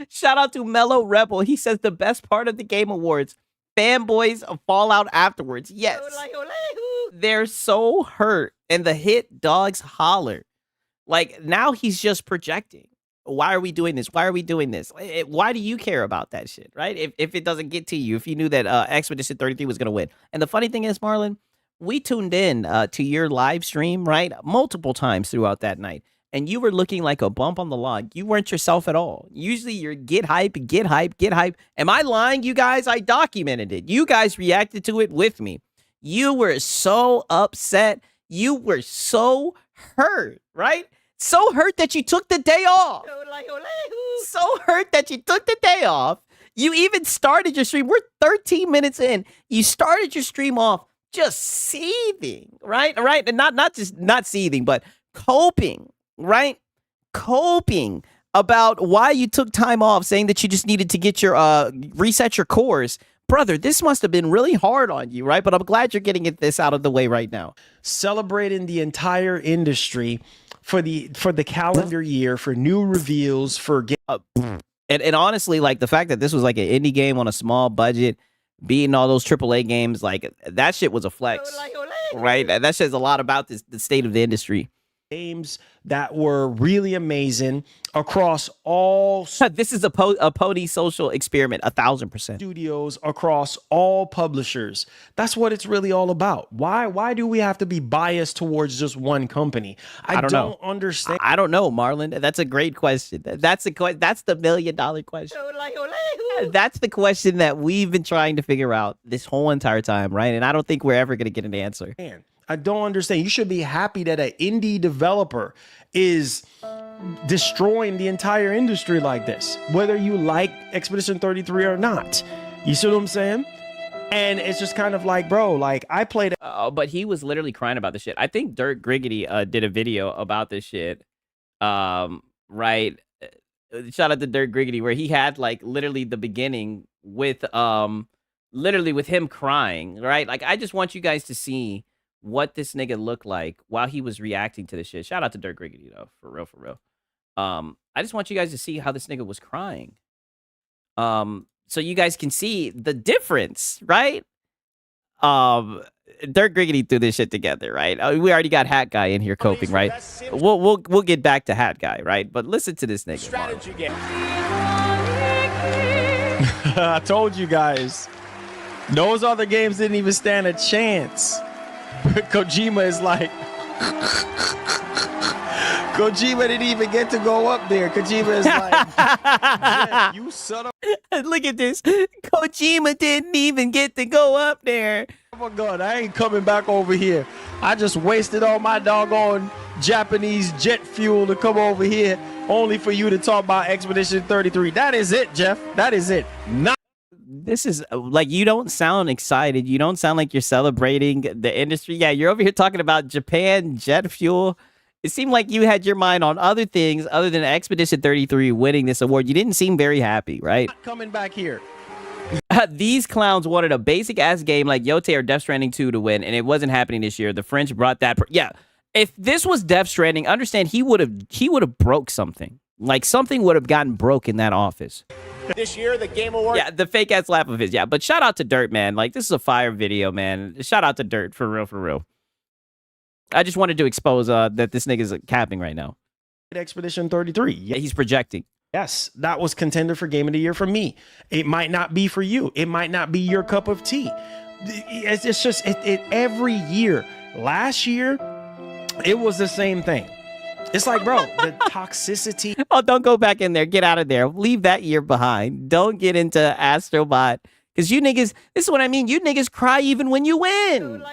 Shout out to Mellow Rebel. He says the best part of the Game Awards, fanboys fall out afterwards. Yes. They're so hurt and the hit dogs holler. Like, now he's just projecting. Why are we doing this? Why are we doing this? Why do you care about that shit, right? If it doesn't get to you, if you knew that Expedition 33 was going to win. And the funny thing is, Marlon, we tuned in to your live stream, right? Multiple times throughout that night. And you were looking like a bump on the log. You weren't yourself at all. Usually you're get hype, get hype, get hype. Am I lying, you guys? I documented it. You guys reacted to it with me. You were so upset. You were so hurt, right? So hurt that you took the day off. So hurt that you took the day off. You even started your stream. We're 13 minutes in. You started your stream off just seething, right? Right? And not seething, but coping, right? Coping about why you took time off, saying that you just needed to get your reset your cores. Brother, this must have been really hard on you, right? But I'm glad you're getting this out of the way right now. Celebrating the entire industry for the calendar year, for new reveals, for and honestly, like the fact that this was like an indie game on a small budget, beating all those AAA games, like that shit was a flex, right? That says a lot about the state of the industry. Games that were really amazing across all this is a pony social experiment 1000%. Studios, across all publishers. That's what it's really all about. Why do we have to be biased towards just one company? I don't understand. I don't know, Marlon. That's a great question. That's the $1 million question. That's the question that we've been trying to figure out this whole entire time, right? And I don't think we're ever going to get an answer. Man, I don't understand. You should be happy that an indie developer is destroying the entire industry like this, whether you like Expedition 33 or not. You see what I'm saying? And it's just kind of like, bro, like I played. But he was literally crying about this shit. I think Dirt Griggity did a video about this shit. Right. Shout out to Dirt Griggity, where he had like literally the beginning with literally with him crying, right? Like I just want you guys to see what this nigga looked like while he was reacting to this shit. Shout out to Dirt Griggity though, for real. I just want you guys to see how this nigga was crying. So you guys can see the difference, right? Dirt Griggity threw this shit together, right? We already got Hat Guy in here coping, right? We'll get back to Hat Guy, right? But listen to this nigga. Strategy game. I told you guys, those other games didn't even stand a chance. Kojima is like, Kojima didn't even get to go up there. Kojima is like, yeah, you son of. Look at this. Kojima didn't even get to go up there. Oh my God, I ain't coming back over here. I just wasted all my doggone Japanese jet fuel to come over here only for you to talk about Expedition 33. That is it, Jeff. That is it. This is like, you don't sound excited. You don't sound like you're celebrating the industry. Yeah, you're over here talking about Japan jet fuel. It seemed like you had your mind on other things other than Expedition 33 winning this award. You didn't seem very happy, right? Not coming back here. These clowns wanted a basic ass game like Yote or Death Stranding 2 to win, and it wasn't happening this year. The French brought that. Yeah, if this was Death Stranding, understand he would have broke something. Like something would have gotten broke in that office. This year, the Game Awards. Yeah, the fake ass laugh of his. Yeah, but shout out to Dirt, man. Like, this is a fire video, man. Shout out to Dirt, for real, for real. I just wanted to expose that this nigga's capping right now. Expedition 33. Yeah, he's projecting. Yes, that was contender for Game of the Year for me. It might not be for you. It might not be your cup of tea. It's just every year. Last year, it was the same thing. It's like, bro, the toxicity. Oh, don't go back in there. Get out of there. Leave that year behind. Don't get into Astrobot. Because you niggas, this is what I mean. You niggas cry even when you win.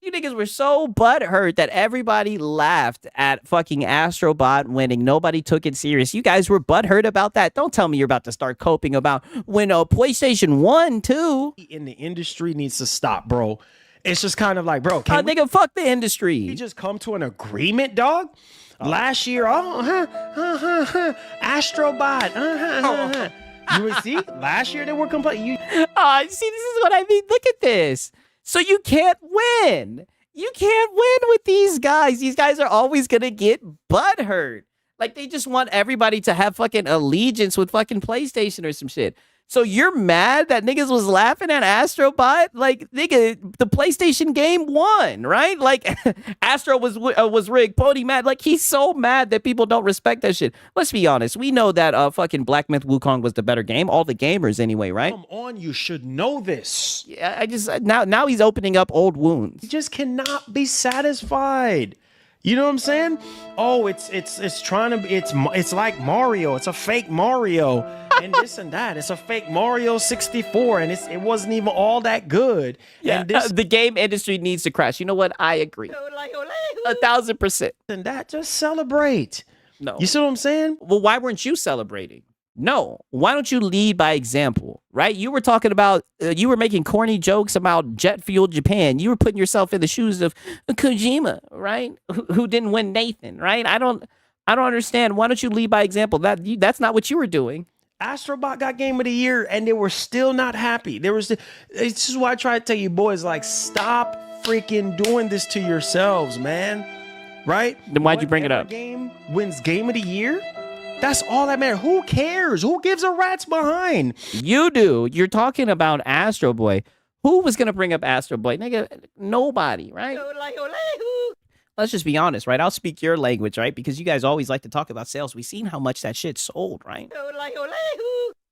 You niggas were so butthurt that everybody laughed at fucking Astrobot winning. Nobody took it serious. You guys were butthurt about that. Don't tell me you're about to start coping about when PlayStation 1, too. In the industry needs to stop, bro. It's just kind of like, bro, nigga, fuck the industry. We just come to an agreement, dog? Last year, Astrobot, You see, last year they were complaining. See, this is what I mean. Look at this. So you can't win. You can't win with these guys. These guys are always going to get butthurt. Like, they just want everybody to have fucking allegiance with fucking PlayStation or some shit. So you're mad that niggas was laughing at Astrobot? Like, nigga, the PlayStation game won, right? Like, Astro was rigged. Pony mad. Like, he's so mad that people don't respect that shit. Let's be honest. We know that fucking Black Myth Wukong was the better game. All the gamers anyway, right? Come on, you should know this. Yeah, I just now he's opening up old wounds. You just cannot be satisfied. You know what I'm saying? Oh, it's trying to be, it's like Mario. It's a fake Mario and this and that. It's a fake Mario 64 and it wasn't even all that good. Yeah, and this, the game industry needs to crash. You know what? I agree. 1,000%. And that, just celebrate. No. You see what I'm saying? Well, why weren't you celebrating? No. Why don't you lead by example, right? You were talking about, you were making corny jokes about jet fueled Japan. You were putting yourself in the shoes of Kojima, right? Who didn't win Nathan, right? I don't understand. Why don't you lead by example? That's not what you were doing. Astrobot got Game of the Year and they were still not happy. This is why I try to tell you boys, like, stop freaking doing this to yourselves, man. Right? Then why'd you bring it up? Game wins Game of the Year? That's all that matters. Who cares? Who gives a rat's behind? You do. You're talking about Astro Boy. Who was going to bring up Astro Boy? Nigga, nobody, right? Let's just be honest, right? I'll speak your language, right? Because you guys always like to talk about sales. We've seen how much that shit sold, right?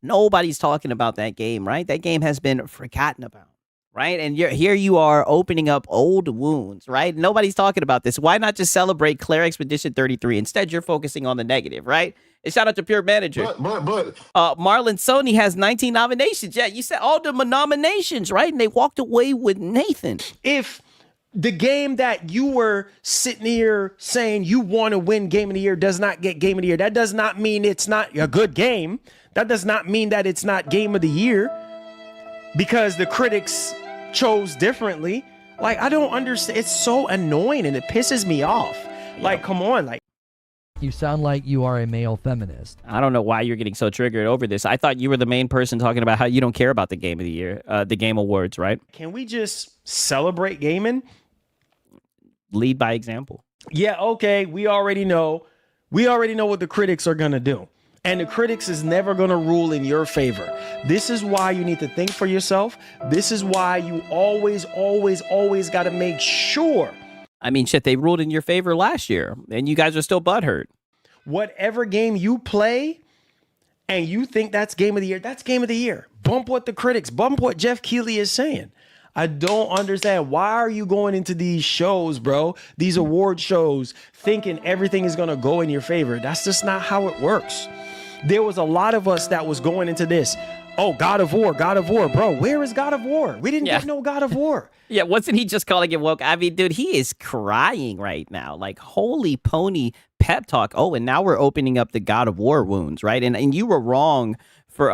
Nobody's talking about that game, right? That game has been forgotten about, right? And here you are opening up old wounds, right? Nobody's talking about this. Why not just celebrate Claire Expedition 33? Instead, you're focusing on the negative, right? And shout out to Pure Manager. But Marlon Sony has 19 nominations. Yeah, you said all the nominations, right? And they walked away with Nathan. If the game that you were sitting here saying you want to win Game of the Year does not get Game of the Year, that does not mean it's not a good game. That does not mean that it's not Game of the Year because the critics chose differently. Like, I don't understand. It's so annoying and it pisses me off. Like, come on, like. You sound like you are a male feminist. I don't know why you're getting so triggered over this. I thought you were the main person talking about how you don't care about the Game of the Year, the Game Awards, right? Can we just celebrate gaming? Lead by example. Yeah, okay, we already know. We already know what the critics are going to do. And the critics is never going to rule in your favor. This is why you need to think for yourself. This is why you always got to make sure. I mean, shit, they ruled in your favor last year, and you guys are still butthurt. Whatever game you play and you think that's Game of the Year, that's Game of the Year. Bump what the critics, bump what Jeff Keighley is saying. I don't understand. Why are you going into these shows, bro? These award shows thinking everything is going to go in your favor. That's just not how it works. There was a lot of us that was going into this. Oh, God of War. Bro, where is God of War? We didn't get no God of War. Yeah, wasn't he just calling it woke? I mean, dude, he is crying right now. Like, holy pony pep talk. Oh, and now we're opening up the God of War wounds, right? And you were wrong for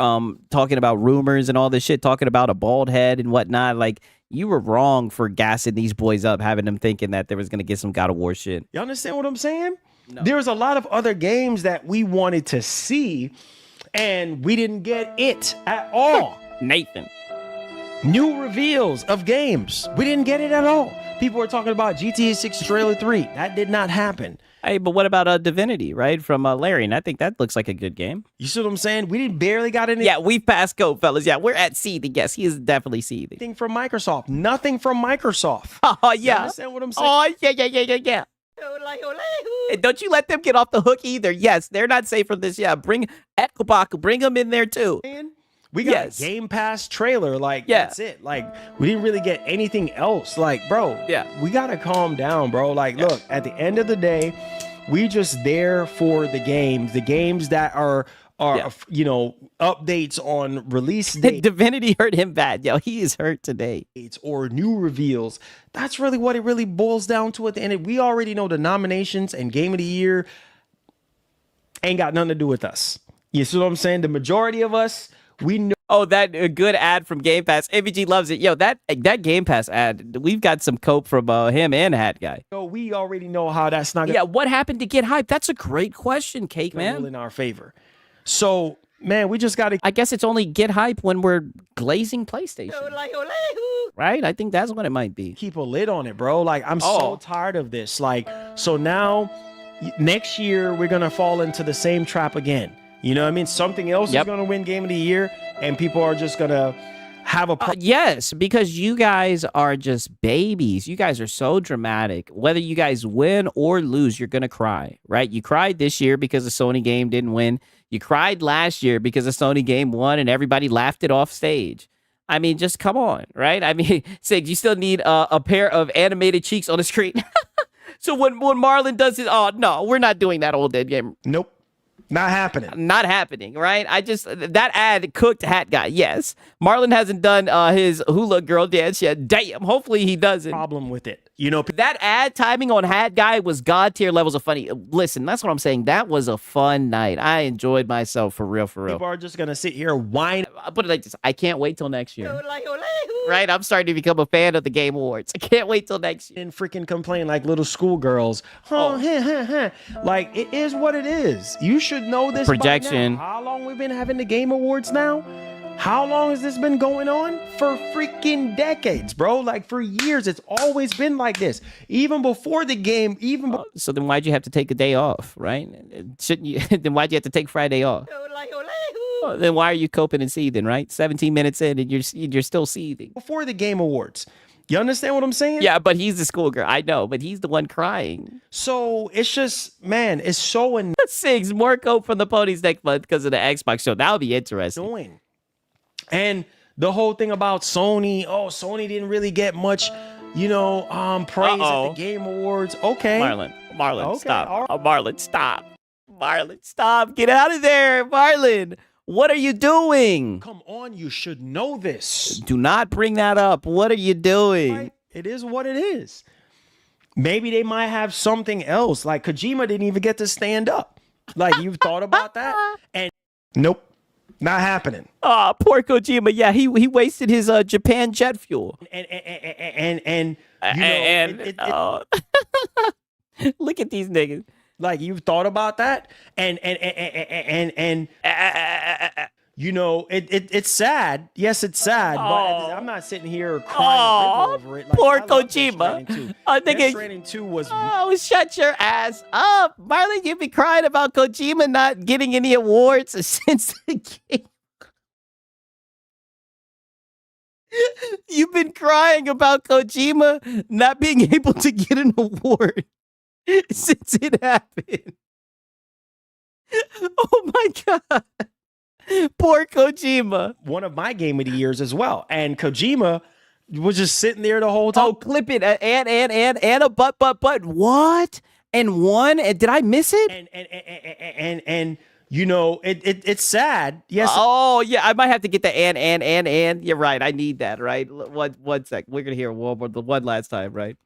talking about rumors and all this shit, talking about a bald head and whatnot. Like, you were wrong for gassing these boys up, having them thinking that they was going to get some God of War shit. You understand what I'm saying? No. There's a lot of other games that we wanted to see, and we didn't get it at all. Nathan. New reveals of games. We didn't get it at all. People were talking about GTA 6 Trailer 3. That did not happen. Hey, but what about Divinity, right? From Larry, and I think that looks like a good game. You see what I'm saying? We didn't barely got any. Yeah, we've passed go, fellas. Yeah, we're at seething. Yes, he is definitely seething. Anything from Microsoft. Nothing from Microsoft. Oh, yeah. You understand what I'm saying? Oh, yeah. And don't you let them get off the hook either. Yes, they're not safe from this. Yeah, bring Ekobak, bring them in there too. We got a Game Pass trailer. Like, that's it. Like, we didn't really get anything else. Like, bro, we got to calm down, bro. Like, look, at the end of the day, we just there for the games that are you know, updates on release date. Divinity hurt him bad. Yo, he is hurt today. Or new reveals. That's really what it really boils down to at the end. We already know the nominations and Game of the Year ain't got nothing to do with us. You see what I'm saying? The majority of us, we know. Oh, that good ad from Game Pass. MVG loves it. Yo, that Game Pass ad, we've got some cope from him and Hat Guy. So we already know how that's not. Yeah, what happened to get hyped? That's a great question, Cake Man. In our favor. So, man, we just got to. I guess it's only get hype when we're glazing PlayStation. Right? I think that's what it might be. Keep a lid on it, bro. Like, I'm so tired of this. Like, so now, next year, we're going to fall into the same trap again. You know what I mean? Something else is going to win Game of the Year, and people are just going to have a... yes, because you guys are just babies. You guys are so dramatic. Whether you guys win or lose, you're going to cry, right? You cried this year because the Sony game didn't win. You cried last year because the Sony game won, and everybody laughed it off stage. I mean, just come on, right? I mean, Sig, you still need a pair of animated cheeks on the screen. So when Marlon does it, oh, no, we're not doing that old dead game. Nope. Not happening. Not happening, right? That ad cooked Hat Guy, yes. Marlon hasn't done his hula girl dance yet. Damn, hopefully he doesn't. Problem with it. You know, that ad timing on Hat Guy was god tier levels of funny. Listen, that's what I'm saying. That was a fun night. I enjoyed myself for real. People are just going to sit here whine. I'll put it like this. I can't wait till next year. Right? I'm starting to become a fan of the Game Awards. I can't wait till next year. And freaking complain like little schoolgirls. Like, it is what it is. You should know this. Projection. By now. How long we've been having the Game Awards now? How long has this been going on? For freaking decades, bro. Like, for years. It's always been like this. Even before the game, so then why'd you have to take a day off, right? Shouldn't you? Then why'd you have to take Friday off? Then why are you coping and seething, right? 17 minutes in and you're still seething. Before the Game Awards. You understand what I'm saying? Yeah, but he's the schoolgirl. I know, but he's the one crying. So it's just, man, it's so Sigs, more cope from the ponies next month because of the Xbox show. That'll be interesting. And the whole thing about Sony, Sony didn't really get much, you know, praise at the Game Awards. Okay. Marlon, okay, stop. Right. Marlon, stop. Marlon, stop. Get out of there, Marlon. What are you doing? Come on, you should know this. Do not bring that up. What are you doing? Right? It is what it is. Maybe they might have something else. Like Kojima didn't even get to stand up. Like, you've thought about that? And nope, not happening. Oh, poor Kojima. Yeah, he wasted his Japan jet fuel. And you know, look at these niggas. Like, you've thought about that, and you know, it's sad. Yes, it's sad, but I'm not sitting here crying over it. Like, poor Kojima. I think Death Stranding 2 was. Oh, shut your ass up, Marlon. You've been crying about Kojima not getting any awards since the game. You've been crying about Kojima not being able to get an award since it happened. Oh my God. Poor Kojima. One of my Game of the Years as well. And Kojima was just sitting there the whole time. Oh, clip it. And a but. What? And one? And did I miss it? And you know, it's sad. Yes. Oh, yeah. I might have to get the and. You're right. I need that, right? One sec. We're going to hear one last time, right?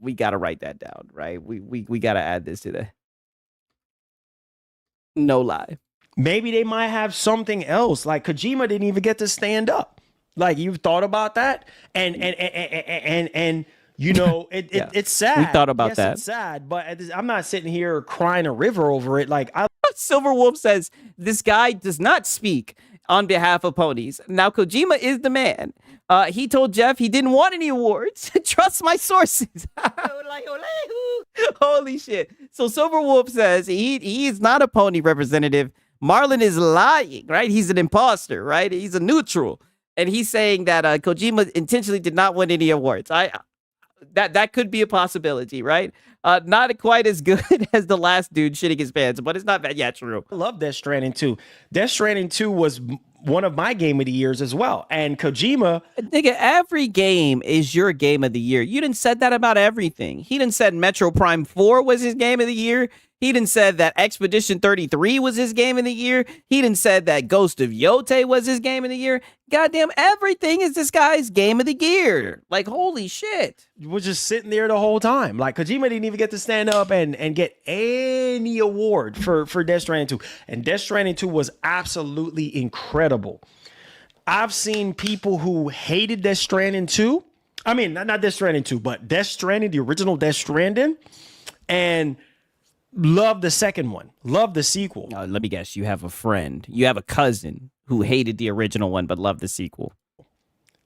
We got to write that down, right? We got to add this to the. No lie. Maybe they might have something else. Like Kojima didn't even get to stand up. Like, you've thought about that? And you know, it's sad. We thought about that. It's sad, but I'm not sitting here crying a river over it. Like, Silverwolf says, this guy does not speak. on behalf of ponies. Now, Kojima is the man. He told Jeff he didn't want any awards. Trust my sources. Holy shit. So Silver Wolf says he is not a pony representative. Marlon is lying, right? He's an imposter, right? He's a neutral. And he's saying that Kojima intentionally did not win any awards. That could be a possibility, right? Not quite as good as the last dude shitting his pants, but it's not bad. Yeah, true. I love Death Stranding 2. Death Stranding 2 was one of my game of the years as well. And Kojima... Nigga, every game is your game of the year. You didn't said that about everything. He didn't said Metro Prime 4 was his game of the year. He didn't said that Expedition 33 was his game of the year. He didn't said that Ghost of Yote was his game of the year. Goddamn, everything is this guy's game of the year. Like, holy shit. Was just sitting there the whole time. Like, Kojima didn't even get to stand up and get any award for Death Stranding 2. And Death Stranding 2 was absolutely incredible. I've seen people who hated Death Stranding 2. I mean, not Death Stranding 2, but Death Stranding, the original Death Stranding. And... love the second one. Love the sequel. Let me guess. You have a friend. You have a cousin who hated the original one but loved the sequel.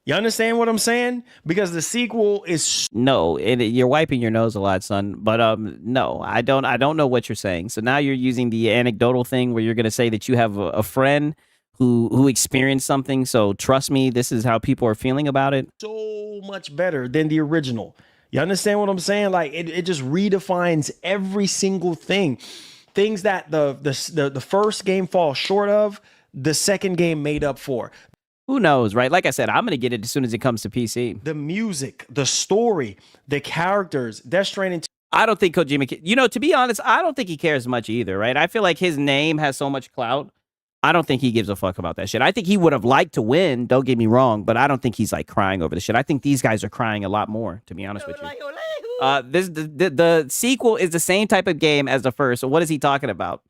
You understand what I'm saying? Because the sequel is... No, you're wiping your nose a lot, son. But no, I don't know what you're saying. So now you're using the anecdotal thing where you're going to say that you have a friend who experienced something. So trust me, this is how people are feeling about it. So much better than the original. You understand what I'm saying? Like it just redefines every single thing. Things that the first game falls short of, the second game made up for. Who knows, right? Like I said, I'm going to get it as soon as it comes to PC. The music, the story, the characters, Death Stranding. I don't think Kojima, to be honest, I don't think he cares much either, right? I feel like his name has so much clout. I don't think he gives a fuck about that shit. I think he would have liked to win, don't get me wrong, but I don't think he's like crying over the shit. I think these guys are crying a lot more, to be honest with you. The sequel is the same type of game as the first, so what is he talking about?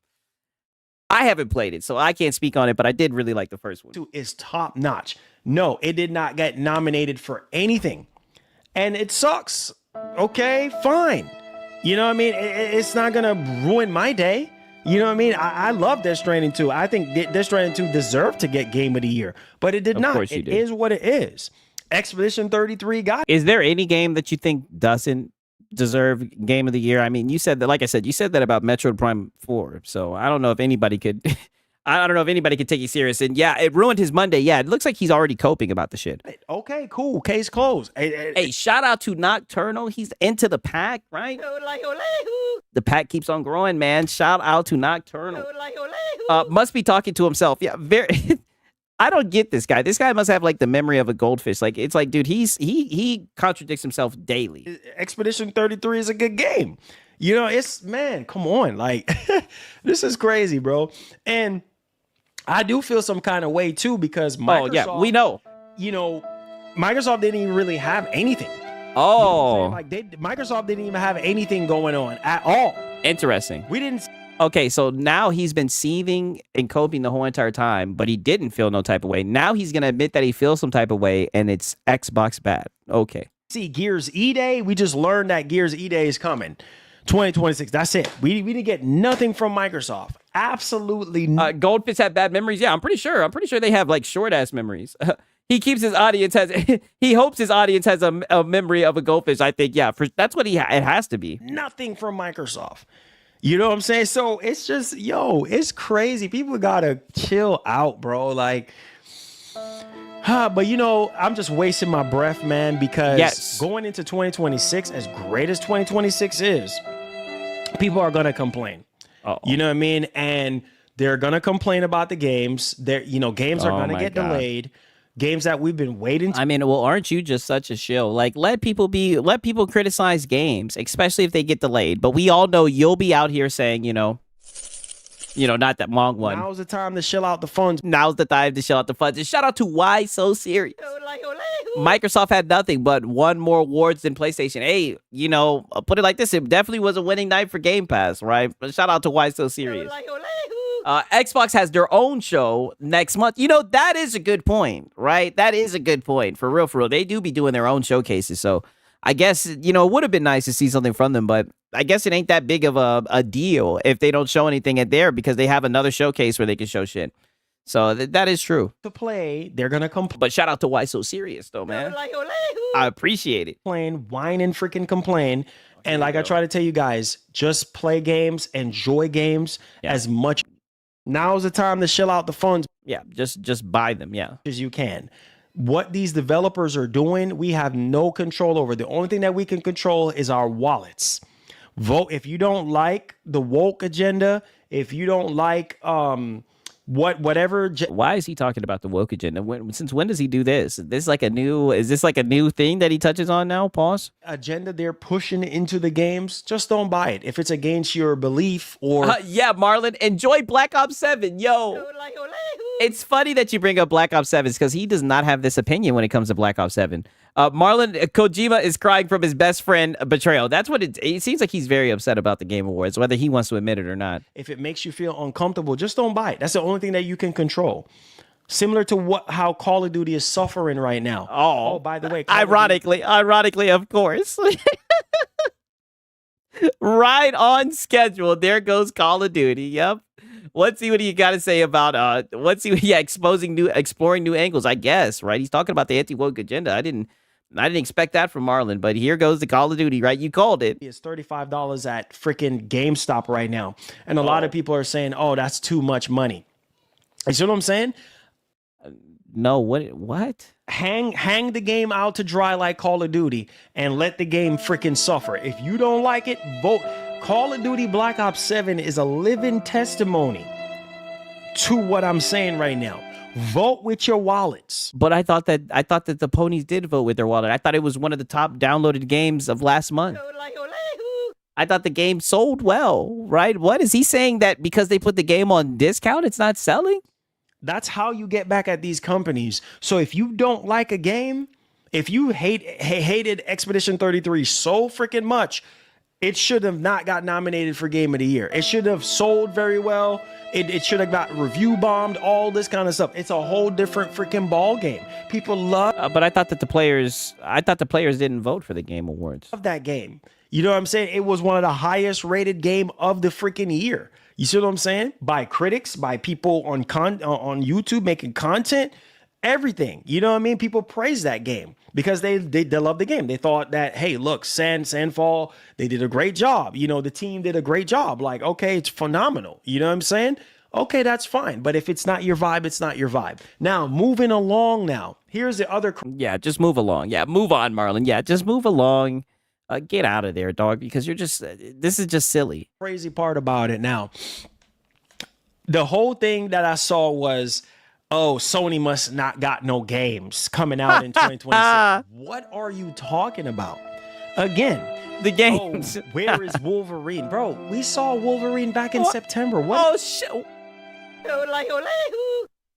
I haven't played it, so I can't speak on it, but I did really like the first one. Is top notch. No, it did not get nominated for anything. And it sucks. Okay, fine. You know what I mean? It's not going to ruin my day. You know what I mean? I love Death Stranding 2. I think Death Stranding 2 deserved to get Game of the Year, but it did not. It is what it is. Expedition 33 got it. Is there any game that you think doesn't deserve Game of the Year? I mean, you said that, like I said, you said that about Metroid Prime 4. So I don't know if anybody could... I don't know if anybody could take you serious. And yeah, it ruined his Monday. Yeah, it looks like he's already coping about the shit. Okay, cool. Case closed. Hey, shout out to Nocturnal. He's into the pack, right? The pack keeps on growing, man. Shout out to Nocturnal. Must be talking to himself. Yeah, very. I don't get this guy. This guy must have like the memory of a goldfish. Like it's like, dude, he contradicts himself daily. Expedition 33 is a good game. You know, man, come on. Like, this is crazy, bro. And I do feel some kind of way too because Microsoft, oh yeah, we know. You know, Microsoft didn't even really have anything. Oh, you know like Microsoft didn't even have anything going on at all. Interesting. We didn't. Okay, so now he's been seething and coping the whole entire time, but he didn't feel no type of way. Now he's gonna admit that he feels some type of way, and it's Xbox bad. Okay. See, Gears E-Day. We just learned that Gears E-Day is coming. 2026. That's it. We didn't get nothing from Microsoft. Absolutely. Goldfish have bad memories. Yeah, I'm pretty sure they have like short ass memories. He keeps his audience he hopes his audience has a memory of a goldfish. I think, yeah, that's what it has to be. Nothing from Microsoft. You know what I'm saying? So it's just, it's crazy. People gotta chill out, bro. Like, but I'm just wasting my breath, man, because going into 2026, as great as 2026 is, people are going to complain. Uh-oh. You know what I mean? And they're going to complain about the games. Games are going to get delayed. Games that we've been waiting. I mean, well, aren't you just such a shill? Like, let people criticize games, especially if they get delayed. But we all know you'll be out here saying, not that long one. Now's the time to shill out the funds. Now's the time to shill out the funds. And shout out to Why So Serious. Microsoft had nothing but won more awards than PlayStation. Hey, I'll put it like this. It definitely was a winning night for Game Pass, right? But shout out to Why So Serious. Xbox has their own show next month. That is a good point, right? That is a good point. For real. They do be doing their own showcases. So I guess, it would have been nice to see something from them, but I guess it ain't that big of a deal if they don't show anything at there because they have another showcase where they can show shit. So that is true. to play, they're gonna complain. But shout out to Why So Serious though, man. I appreciate it. Whine and freaking complain. And like I try to tell you guys, just play games, enjoy games as much. Now's the time to shell out the funds. Yeah, just buy them. Yeah, as you can. What these developers are doing, we have no control over. The only thing that we can control is our wallets. Vote if you don't like the woke agenda. If you don't like whatever. Why is he talking about the woke agenda? Since when does he do this? Is this like a new thing that he touches on now? Pause. Agenda they're pushing into the games, just don't buy it. If it's against your belief or yeah, Marlon, enjoy Black Ops 7. Yo. It's funny that you bring up Black Ops 7 because he does not have this opinion when it comes to Black Ops 7. Marlon, Kojima is crying from his best friend betrayal. That's what it seems like. He's very upset about the Game Awards, whether he wants to admit it or not. If it makes you feel uncomfortable, just don't buy it. That's the only thing that you can control. Similar to how Call of Duty is suffering right now. Oh, by the way, ironically, of course. Right on schedule. There goes Call of Duty. Yep. Let's see what you got to say about exploring new angles, I guess, right? He's talking about the anti-woke agenda. I didn't expect that from Marlon, but here goes the Call of Duty, right? You called it. It's $35 at freaking GameStop right now. And a lot of people are saying, "Oh, that's too much money." You see what I'm saying? No, what? Hang the game out to dry like Call of Duty and let the game freaking suffer. If you don't like it, vote. Call of Duty Black Ops 7 is a living testimony to what I'm saying right now. Vote with your wallets. But I thought that the ponies did vote with their wallet. I thought it was one of the top downloaded games of last month. I thought the game sold well, right? What is he saying, that because they put the game on discount, it's not selling? That's how you get back at these companies. So if you don't like a game, if you hated Expedition 33 so freaking much, it should have not got nominated for Game of the Year. It should have sold very well. It should have got review bombed, all this kind of stuff. It's a whole different freaking ball game. People love. But I thought the players didn't vote for the Game Awards. Of that game. You know what I'm saying? It was one of the highest rated game of the freaking year. You see what I'm saying? By critics, by people on YouTube making content, everything. You know what I mean? People praise that game because they love the game. They thought that, hey, look, Sandfall, they did a great job. You know, the team did a great job. Like, okay, it's phenomenal. You know what I'm saying? Okay, that's fine. But if it's not your vibe, it's not your vibe. Now, moving along now. Here's the other... Yeah, just move along. Yeah, move on, Marlon. Yeah, just move along. Get out of there, dog, because you're just... this is just silly. Crazy part about it now. The whole thing that I saw was... Oh, Sony must not got no games coming out in 2026. What are you talking about? Again, the games. Oh, where is Wolverine? Bro, we saw Wolverine back in September. What? Oh, shit.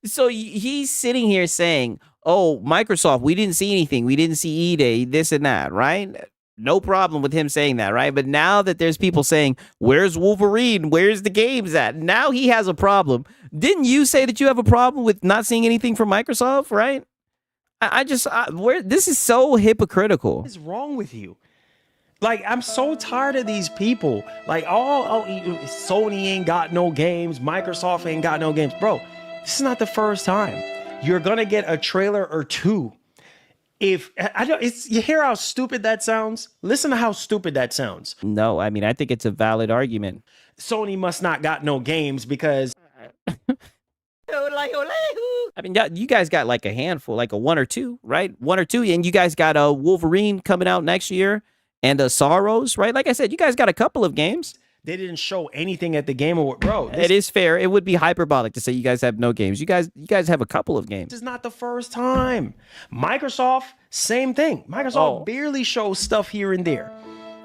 So he's sitting here saying, oh, Microsoft, we didn't see anything. We didn't see E-Day, this and that, right? No problem with him saying that, right? But now that there's people saying, where's Wolverine? Where's the games at? Now he has a problem. Didn't you say that you have a problem with not seeing anything from Microsoft, right? This is so hypocritical. What is wrong with you? Like, I'm so tired of these people. Like, Sony ain't got no games. Microsoft ain't got no games. Bro, this is not the first time. You're going to get a trailer or two. You hear how stupid that sounds? Listen to how stupid that sounds. No, I mean, I think it's a valid argument. Sony must not got no games because... I mean, you guys got like a handful, like a one or two, right? One or two, and you guys got a Wolverine coming out next year and a Sorrows, right? Like I said, you guys got a couple of games. They didn't show anything at the Game Award, bro. It is fair. It would be hyperbolic to say you guys have no games. You guys have a couple of games. This is not the first time. Microsoft, same thing. Microsoft barely shows stuff here and there.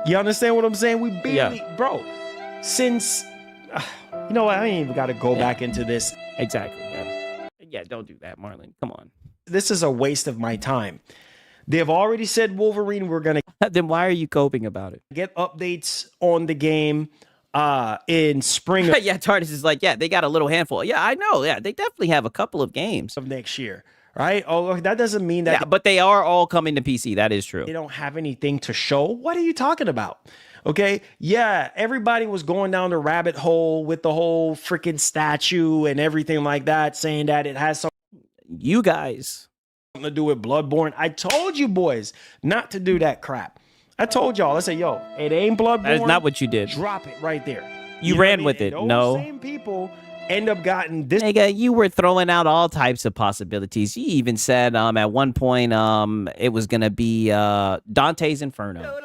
You understand what I'm saying? We barely, bro. Since, you know what? I ain't even got to go back into this. Exactly. Yeah, don't do that, Marlon. Come on. This is a waste of my time. They've already said Wolverine, we're going to... Then why are you coping about it? Get updates on the game in spring. Yeah, TARDIS is like, yeah, they got a little handful. Yeah, I know. Yeah, they definitely have a couple of games. Of next year, right? Oh, that doesn't mean that... Yeah, but they are all coming to PC. That is true. They don't have anything to show. What are you talking about? Okay. Yeah. Everybody was going down the rabbit hole with the whole freaking statue and everything like that, saying that it has something You guys. to do with Bloodborne. I told you boys not to do that crap. I told y'all, I said, yo, it ain't Bloodborne. That is not what you did. Drop it right there. You know what ran I mean? with it. And those No. same people end up gotten this. Nigga, you were throwing out all types of possibilities. You even said at one point it was gonna be Dante's Inferno.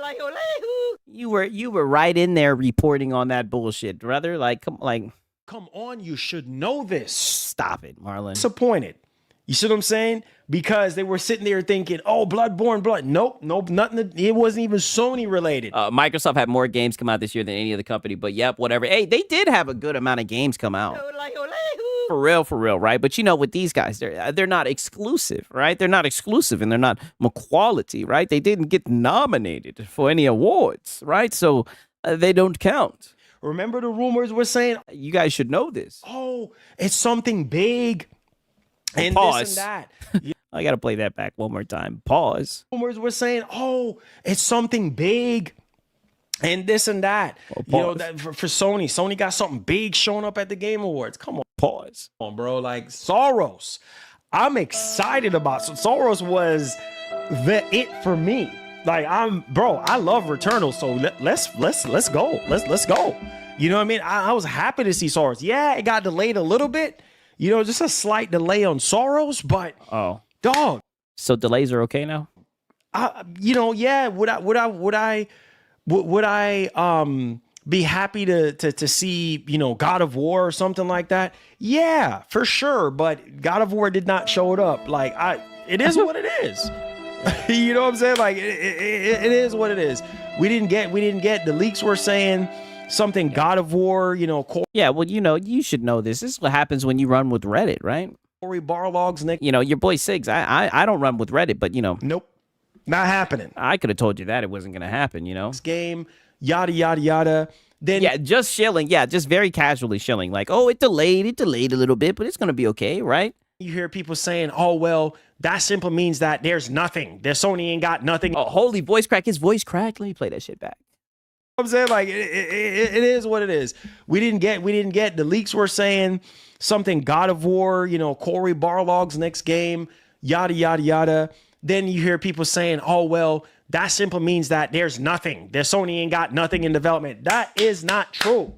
You were right in there reporting on that bullshit, brother. Come on, you should know this. Stop it, Marlon. Disappointed. You see what I'm saying? Because they were sitting there thinking, oh, Bloodborne, Nope, nothing. It wasn't even Sony related. Microsoft had more games come out this year than any other company, but yep, whatever. Hey, they did have a good amount of games come out. For real, right? But with these guys, they're not exclusive, right? They're not exclusive and they're not quality, right? They didn't get nominated for any awards, right? So they don't count. Remember the rumors were saying, you guys should know this. Oh, it's something big. And pause. This and that. I got to play that back one more time. Pause. Rumors were saying, oh, it's something big. And this and that. That for Sony. Sony got something big showing up at the Game Awards. Come on. Pause. Come on, bro. Like Soros. I'm excited about Soros was the it for me. Like I love Returnal. So let's go. Let's go. You know what I mean? I was happy to see Soros. Yeah, it got delayed a little bit. Just a slight delay on Soros, but dog. So delays are okay now? Yeah. Would I be happy to see, God of War or something like that? Yeah, for sure. But God of War did not show it up. Like it is what it is. You know what I'm saying? Like it is what it is. We didn't get the leaks were saying something God of War, Yeah, well, you should know this. This is what happens when you run with Reddit, right? Corey Barlog's Nick. Your boy Siggs. I don't run with Reddit, but Nope. Not happening. I could have told you that it wasn't gonna happen, This game, yada yada yada. Then just shilling. Yeah, just very casually shilling. Like, oh, it delayed a little bit, but it's gonna be okay, right? You hear people saying, oh, well, that simply means that there's nothing. Sony ain't got nothing. Oh, holy voice crack. His voice cracked. Let me play that shit back. I'm saying, like, it is what it is. We didn't get the leaks were saying something God of War, Corey Barlog's next game, yada yada yada. Then you hear people saying, oh, well, that simply means that there's nothing. Sony ain't got nothing in development. That is not true.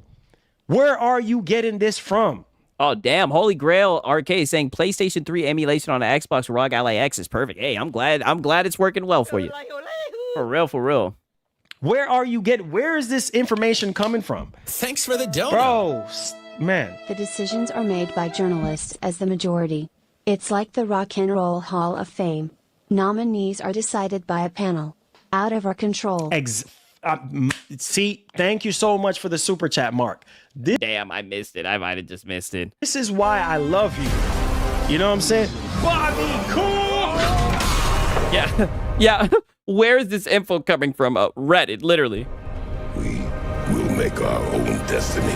Where are you getting this from? Oh, damn. Holy Grail Arcade is saying PlayStation 3 emulation on the Xbox ROG Ally X is perfect. Hey, I'm glad it's working well for you. For real. Where is this information coming from? Thanks for the donut. Bro, man. The decisions are made by journalists as the majority. It's like the Rock and Roll Hall of Fame. Nominees are decided by a panel. Out of our control. See, thank you so much for the super chat, Mark. Damn, I missed it. I might have just missed it. This is why I love you. You know what I'm saying? Bobby Cook! Yeah. Where is this info coming from? Reddit, literally. We will make our own destiny.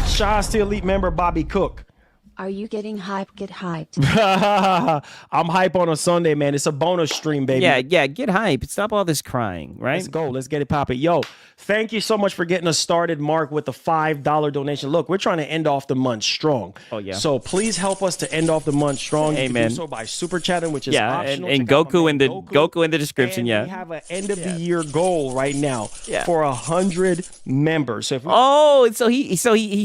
Shout out to Elite member Bobby Cook. Are you getting hype? Get hyped. I'm hype on a Sunday, man. It's a bonus stream, baby. Yeah, get hype. Stop all this crying, right? Let's go. Let's get it popping. Yo, thank you so much for getting us started, Mark, with the $5 donation. Look, we're trying to end off the month strong. Oh, yeah. So please help us to end off the month strong. You Amen. can do so by super chatting, which is optional. And Goku in the description, and we have an end of the year goal right now for 100 members. So so he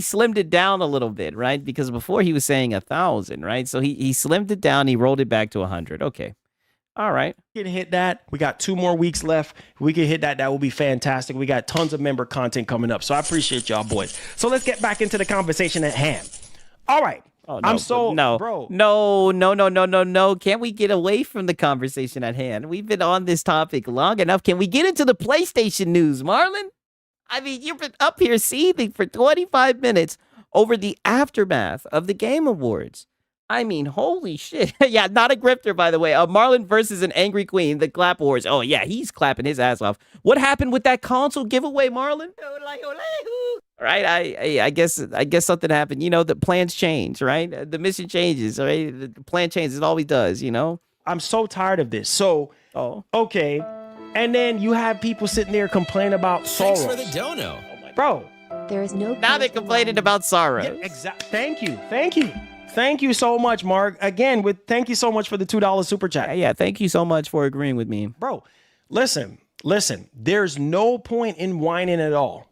slimmed it down a little bit, right? Because before he was saying 1,000, right? So he slimmed it down. He rolled it back to 100. Okay. All right. We can hit that. We got 2 more weeks left. If we can hit that. That will be fantastic. We got tons of member content coming up. So I appreciate y'all, boys. So let's get back into the conversation at hand. All right. Oh, no, bro. No. Can't we get away from the conversation at hand? We've been on this topic long enough. Can we get into the PlayStation news, Marlon? I mean, you've been up here seething for 25 minutes over the aftermath of the Game Awards. I mean, holy shit. Yeah, not a grifter, by the way. Marlon versus an angry queen, the clap wars. Oh, yeah, he's clapping his ass off. What happened with that console giveaway, Marlon? Right, I guess something happened. The plans change, right? The mission changes, right? The plan changes. It always does, I'm so tired of this. So, okay, And then you have people sitting there complaining about sorrows. Thanks for the dono. Bro. There is no. Now they're complaining about sorrow. Yeah, exactly. Thank you so much, Mark. Again, thank you so much for the $2 super chat. Yeah, thank you so much for agreeing with me. Bro, listen. There's no point in whining at all.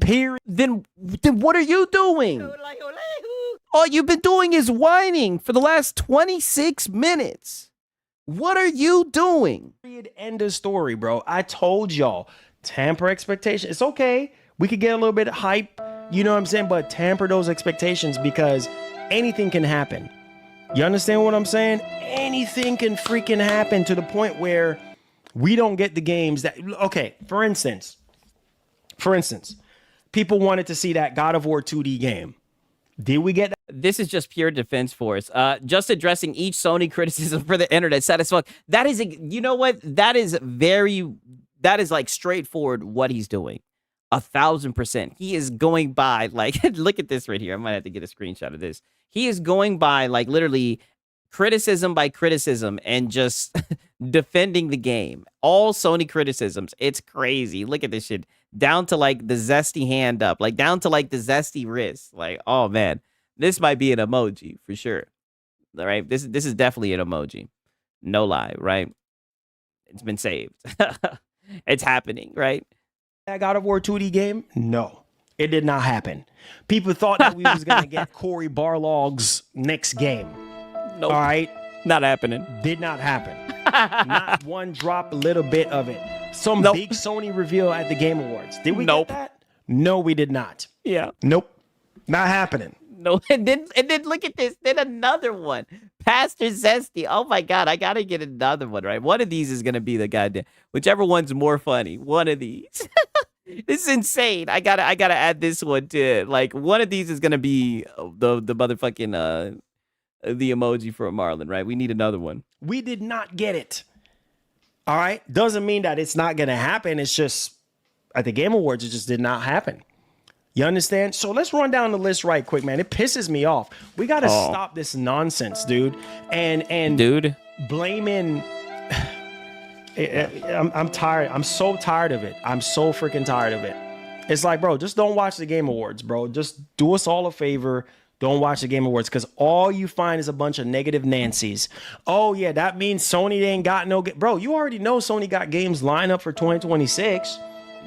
Period. Then what are you doing? All you've been doing is whining for the last 26 minutes. What are you doing? Period. End of story, bro. I told y'all, tamper expectations. It's okay. We could get a little bit of hype, you know what I'm saying? But tamper those expectations because anything can happen. You understand what I'm saying? Anything can freaking happen to the point where we don't get the games that, okay, for instance, people wanted to see that God of War 2D game. Did we get that? This is just pure defense for us. Just addressing each Sony criticism for the internet satisfied. That is, you know what? That is like straightforward what he's doing. 1,000%. He is going by like, look at this right here. I might have to get a screenshot of this. He is going by like literally criticism by criticism and just defending the game. All Sony criticisms. It's crazy. Look at this shit. Down to like the zesty hand up, like down to like the zesty wrist. Like, oh man, this might be an emoji for sure. All right. This is definitely an emoji. No lie, right? It's been saved. It's happening, right? That God of War 2D game? No, it did not happen. People thought that we was going to get Cory Barlog's next game. Nope. All right. Not happening. Did not happen. Not one drop, a little bit of it. Some big Sony reveal at the Game Awards. Did we get that? No, we did not. Yeah. Nope. Not happening. No, and then look at this. Then another one. Pastor Zesty. Oh my God, I gotta get another one, right? One of these is gonna be the goddamn whichever one's more funny. One of these. This is insane. I gotta add this one to like one of these is gonna be the motherfucking the emoji for Marlon, right? We need another one. We did not get it. All right. Doesn't mean that it's not gonna happen. It's just at the Game Awards, it just did not happen. You understand? So let's run down the list right quick, man. It pisses me off. We got to stop this nonsense, dude. And dude, blaming. I'm tired. I'm so tired of it. I'm so freaking tired of it. It's like, bro, just don't watch the Game Awards, bro. Just do us all a favor. Don't watch the Game Awards because all you find is a bunch of negative Nancy's. Oh, yeah, that means Sony ain't got no... Bro, you already know Sony got games lined up for 2026.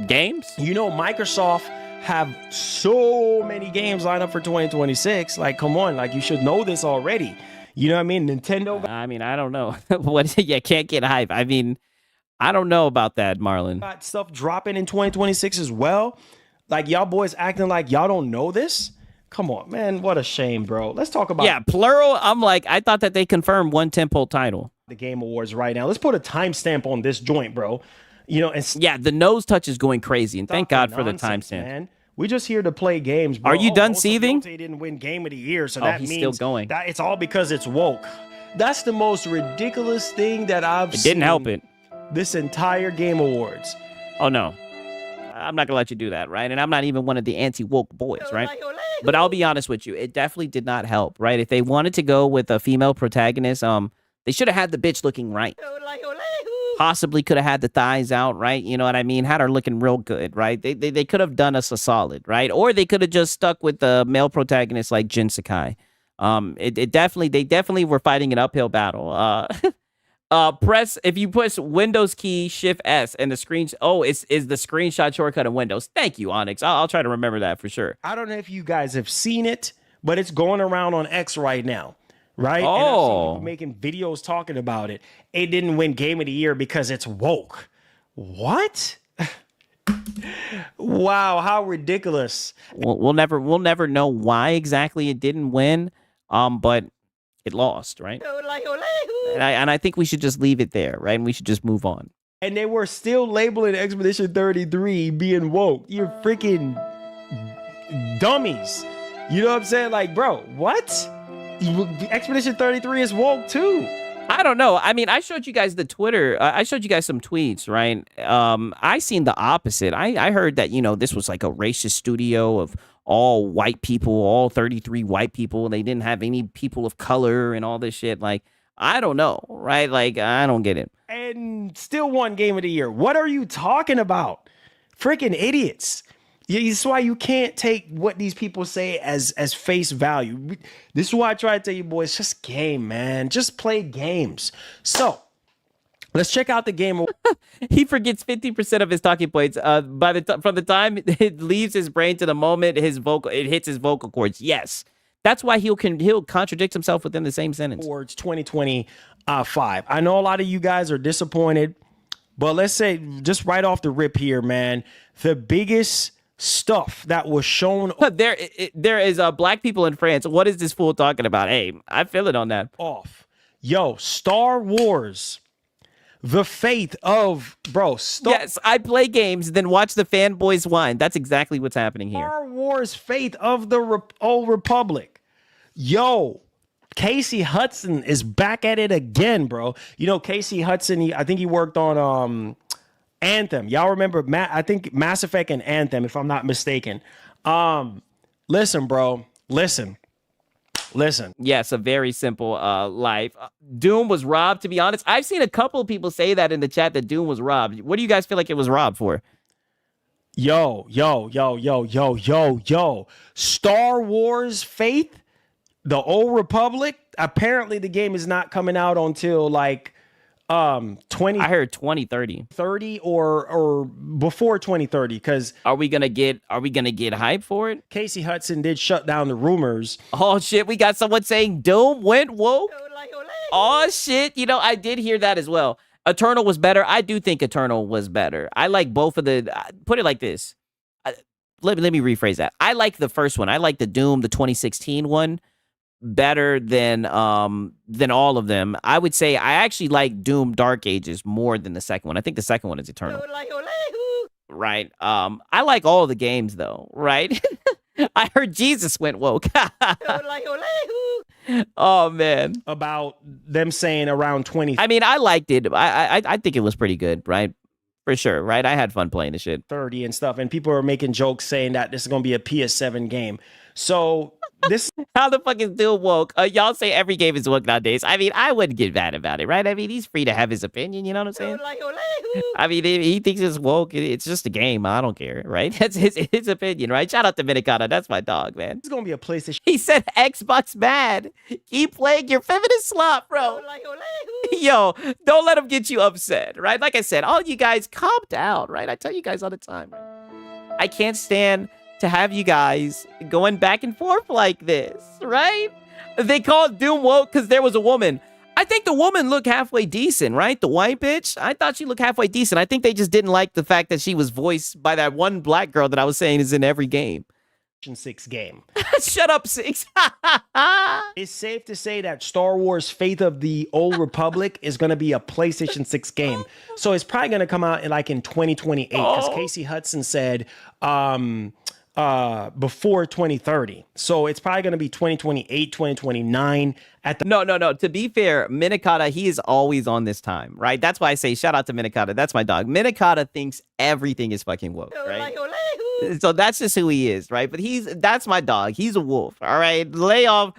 Games? You know, Microsoft have so many games lined up for 2026. Like, come on, like you should know this already. You know what I mean? Nintendo. I mean, I don't know. What? Yeah, can't get hype. I mean, I don't know about that, Marlon. Got stuff dropping in 2026 as well. Like y'all boys acting like y'all don't know this. Come on, man. What a shame, bro. Let's talk about plural. I'm like, I thought that they confirmed one tentpole title. The Game Awards right now. Let's put a timestamp on this joint, bro. You know, and the nose touch is going crazy, and thank God for the timestamp. Man. We just here to play games, bro. Are you done seething? They didn't win Game of the Year, so that he's means still going. That it's all because it's woke. That's the most ridiculous thing that I've seen. It didn't help it. This entire Game Awards. Oh no, I'm not gonna let you do that, right? And I'm not even one of the anti-woke boys, right? But I'll be honest with you, it definitely did not help, right? If they wanted to go with a female protagonist, they should have had the bitch looking right. Possibly could have had the thighs out, right? You know what I mean? Had her looking real good, right? They could have done us a solid, right? Or they could have just stuck with the male protagonist like Jin Sakai. They definitely were fighting an uphill battle. Press if you push Windows key Shift S and the screen. Oh, is the screenshot shortcut in Windows? Thank you, Onyx. I'll try to remember that for sure. I don't know if you guys have seen it, but it's going around on X right now. Right? Oh. And I've seen people making videos talking about it. It didn't win Game of the Year because it's woke. What? Wow, how ridiculous. We'll never know why exactly it didn't win. But it lost, right? And I think we should just leave it there, right? And we should just move on. And they were still labeling Expedition 33 being woke. You're freaking dummies. You know what I'm saying? Like, bro, what? Expedition 33 is woke too. I don't know. I mean, I showed you guys the Twitter. I showed you guys some tweets, right? I seen the opposite. I heard that, this was like a racist studio of all white people, all 33 white people. They didn't have any people of color and all this shit. Like, I don't know, right? Like, I don't get it. And still won Game of the Year. What are you talking about? Freaking idiots. This is why you can't take what these people say as face value. This is why I try to tell you boys, just game, man. Just play games. So let's check out the game. He forgets 50% of his talking points from the time it leaves his brain to the moment it hits his vocal cords. Yes. That's why he'll contradict himself within the same sentence. Towards 2025. I know a lot of you guys are disappointed, but let's say just right off the rip here, man, the biggest stuff that was shown there is black people in France. What is this fool talking about? Hey, I feel it on that. Off. Yo, Star Wars. The faith of yes, I play games, then watch the fanboys whine. That's exactly what's happening here. Star Wars faith of the Old Republic. Yo, Casey Hudson is back at it again, bro. You know, Casey Hudson, I think he worked on Anthem. Y'all remember I think Mass Effect and Anthem, if I'm not mistaken. Listen, bro. Listen. Yes, a very simple life. Doom was robbed, to be honest. I've seen a couple of people say that in the chat that Doom was robbed. What do you guys feel like it was robbed for? Yo. Star Wars Faith, the Old Republic. Apparently the game is not coming out until like 20 I heard 2030. 30 or before 2030, because are we gonna get hype for it? Casey Hudson did shut down the rumors. Oh shit, we got someone saying Doom went woke. Oh shit, you know, I did hear that as well. Eternal was better. I do think Eternal was better. I like both of the put it like this. Let me rephrase that. I like the first one. I like the Doom, the 2016 one, better than all of them. I would say I actually like Doom Dark Ages more than the second one. I think the second one is Eternal. Right. I like all the games though, right? I heard Jesus went woke. Oh man. About them saying around 20. I mean, I liked it. I think it was pretty good, right? For sure, right? I had fun playing the shit. 30 and stuff, and people are making jokes saying that this is gonna be a PS7 game. So this how the fuck is Doom woke? Y'all say every game is woke nowadays. I mean, I wouldn't get mad about it, right? I mean, he's free to have his opinion. You know what I'm saying? I mean, if he thinks it's woke, it's just a game. I don't care, right? That's his opinion, right? Shout out to Minicata. That's my dog, man. is gonna be a PlayStation. He said Xbox bad. Keep playing your feminist slop, bro. Yo, don't let him get you upset, right? Like I said, all you guys calm down, right? I tell you guys all the time. I can't stand to have you guys going back and forth like this, right? They called Doom woke because there was a woman. I think the woman looked halfway decent, right? The white bitch. I thought she looked halfway decent. I think they just didn't like the fact that she was voiced by that one black girl that I was saying is in every game. 6 game. Shut up, 6. It's safe to say that Star Wars Faith of the Old Republic is going to be a PlayStation 6 game. So it's probably going to come out in 2028, because Casey Hudson said before 2030. So it's probably going to be 2028, 2029 at the No. To be fair, Minicata, he is always on this time, right? That's why I say shout out to Minicata. That's my dog. Minicata thinks everything is fucking woke, right? So that's just who he is, right? But that's my dog. He's a wolf, all right? Lay off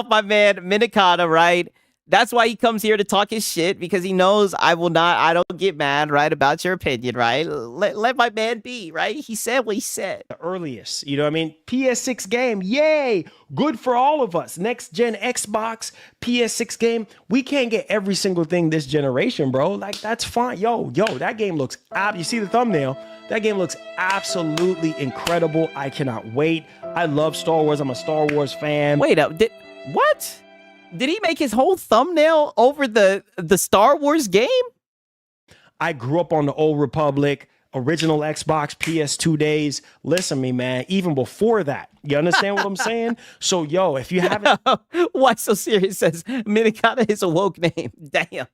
my man Minicata, right? That's why he comes here to talk his shit, because he knows I don't get mad, right, about your opinion, right? Let my man be, right? He said what he said. The earliest, you know what I mean? PS6 game, yay! Good for all of us. Next gen Xbox, PS6 game. We can't get every single thing this generation, bro. Like, that's fine. Yo, that game looks, you see the thumbnail? That game looks absolutely incredible. I cannot wait. I love Star Wars. I'm a Star Wars fan. Wait up, what? Did he make his whole thumbnail over the Star Wars game? I grew up on the Old Republic, original Xbox, PS2 days. Listen to me, man. Even before that. You understand what I'm saying? So, yo, if you haven't... Why so serious? Says Minicata is a woke name. Damn.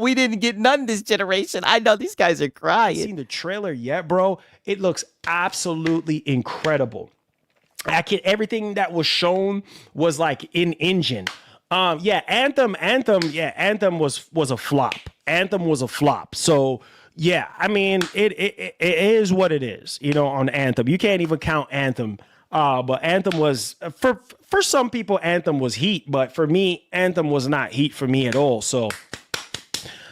We didn't get none this generation. I know these guys are crying. Seen the trailer yet, bro? It looks absolutely incredible. Everything that was shown was like in engine. Anthem was a flop. Anthem was a flop. So yeah, I mean it is what it is, you know, on Anthem. You can't even count Anthem But Anthem was for some people, Anthem was heat, but for me, Anthem was not heat for me at all. So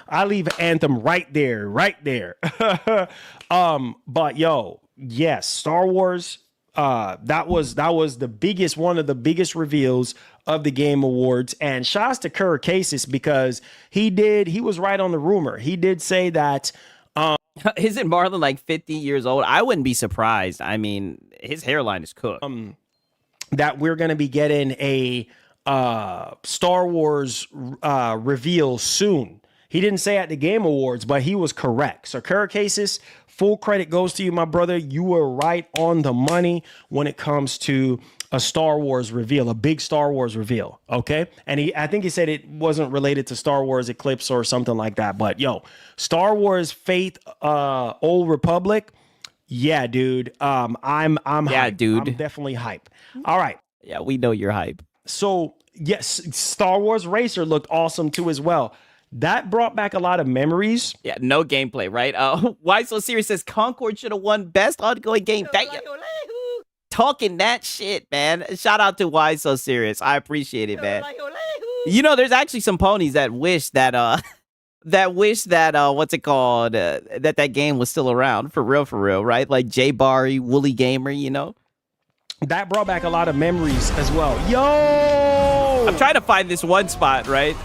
I leave Anthem right there, right there. But yo, yes, Star Wars. That was the biggest, one of the biggest reveals of the Game Awards. And shouts to Kerr Casis because he was right on the rumor. He did say that. Isn't Marlon like 50 years old? I wouldn't be surprised. I mean, his hairline is cooked. That we're going to be getting a Star Wars reveal soon. He didn't say at the Game Awards, but he was correct. So Kerr Casis, full credit goes to you, my brother. You were right on the money when it comes to a Star Wars reveal, a big Star Wars reveal. Okay. And I think he said it wasn't related to Star Wars Eclipse or something like that. But yo, Star Wars Faith, Old Republic. Yeah, dude. I'm hype. Dude. I'm definitely hype. All right. Yeah, we know you're hype. So yes, Star Wars Racer looked awesome too as well. That brought back a lot of memories. Yeah, no gameplay, right? Why So Serious says Concord should have won best ongoing game. Talking that shit, man. Shout out to Why So Serious. I appreciate it, man. You know, there's actually some ponies that wish that what's it called? That game was still around for real, right? Like Jay Barry, Wooly Gamer, you know? That brought back a lot of memories as well. Yo! I'm trying to find this one spot, right?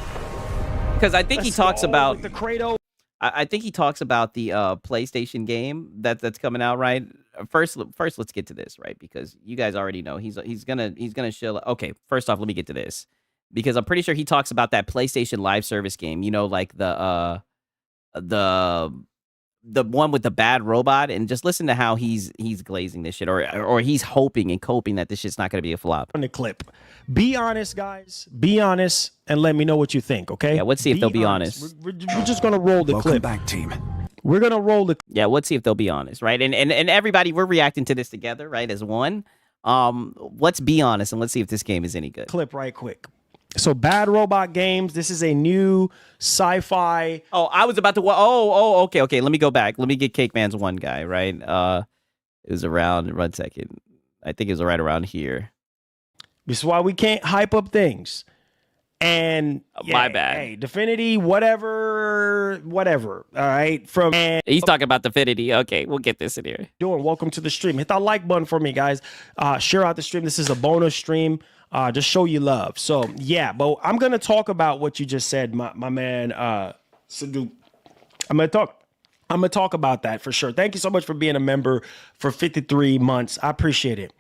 Because I think he talks about the Credo. I think he talks about the PlayStation game that's coming out, right? First, let's get to this, right? Because you guys already know he's gonna show. Okay, first off, let me get to this because I'm pretty sure he talks about that PlayStation Live Service game. You know, like the one with the bad robot, and just listen to how he's glazing this shit, or he's hoping and coping that this shit's not gonna be a flop. On the clip, be honest, guys. Be honest, and let me know what you think. Okay? Yeah, let's see if they'll be honest. We're just gonna roll the clip. Welcome back, team. We're gonna roll the. Yeah, let's see if they'll be honest, right? And everybody, we're reacting to this together, right? As one. Let's be honest and let's see if this game is any good. Clip right quick. So Bad Robot Games. This is a new sci-fi. Oh, I was about to. Okay. Let me go back. Let me get Cake Man's one guy, right? It was around. 1 second. I think it was right around here. This is why we can't hype up things. And my bad. Hey, Definity, whatever. All right. He's talking about Definity. Okay, we'll get this in here. Welcome to the stream. Hit that like button for me, guys. Share out the stream. This is a bonus stream. Just show you love. So yeah, but I'm gonna talk about what you just said, my man. Sadu. I'm gonna talk about that for sure. Thank you so much for being a member for 53 months. I appreciate it.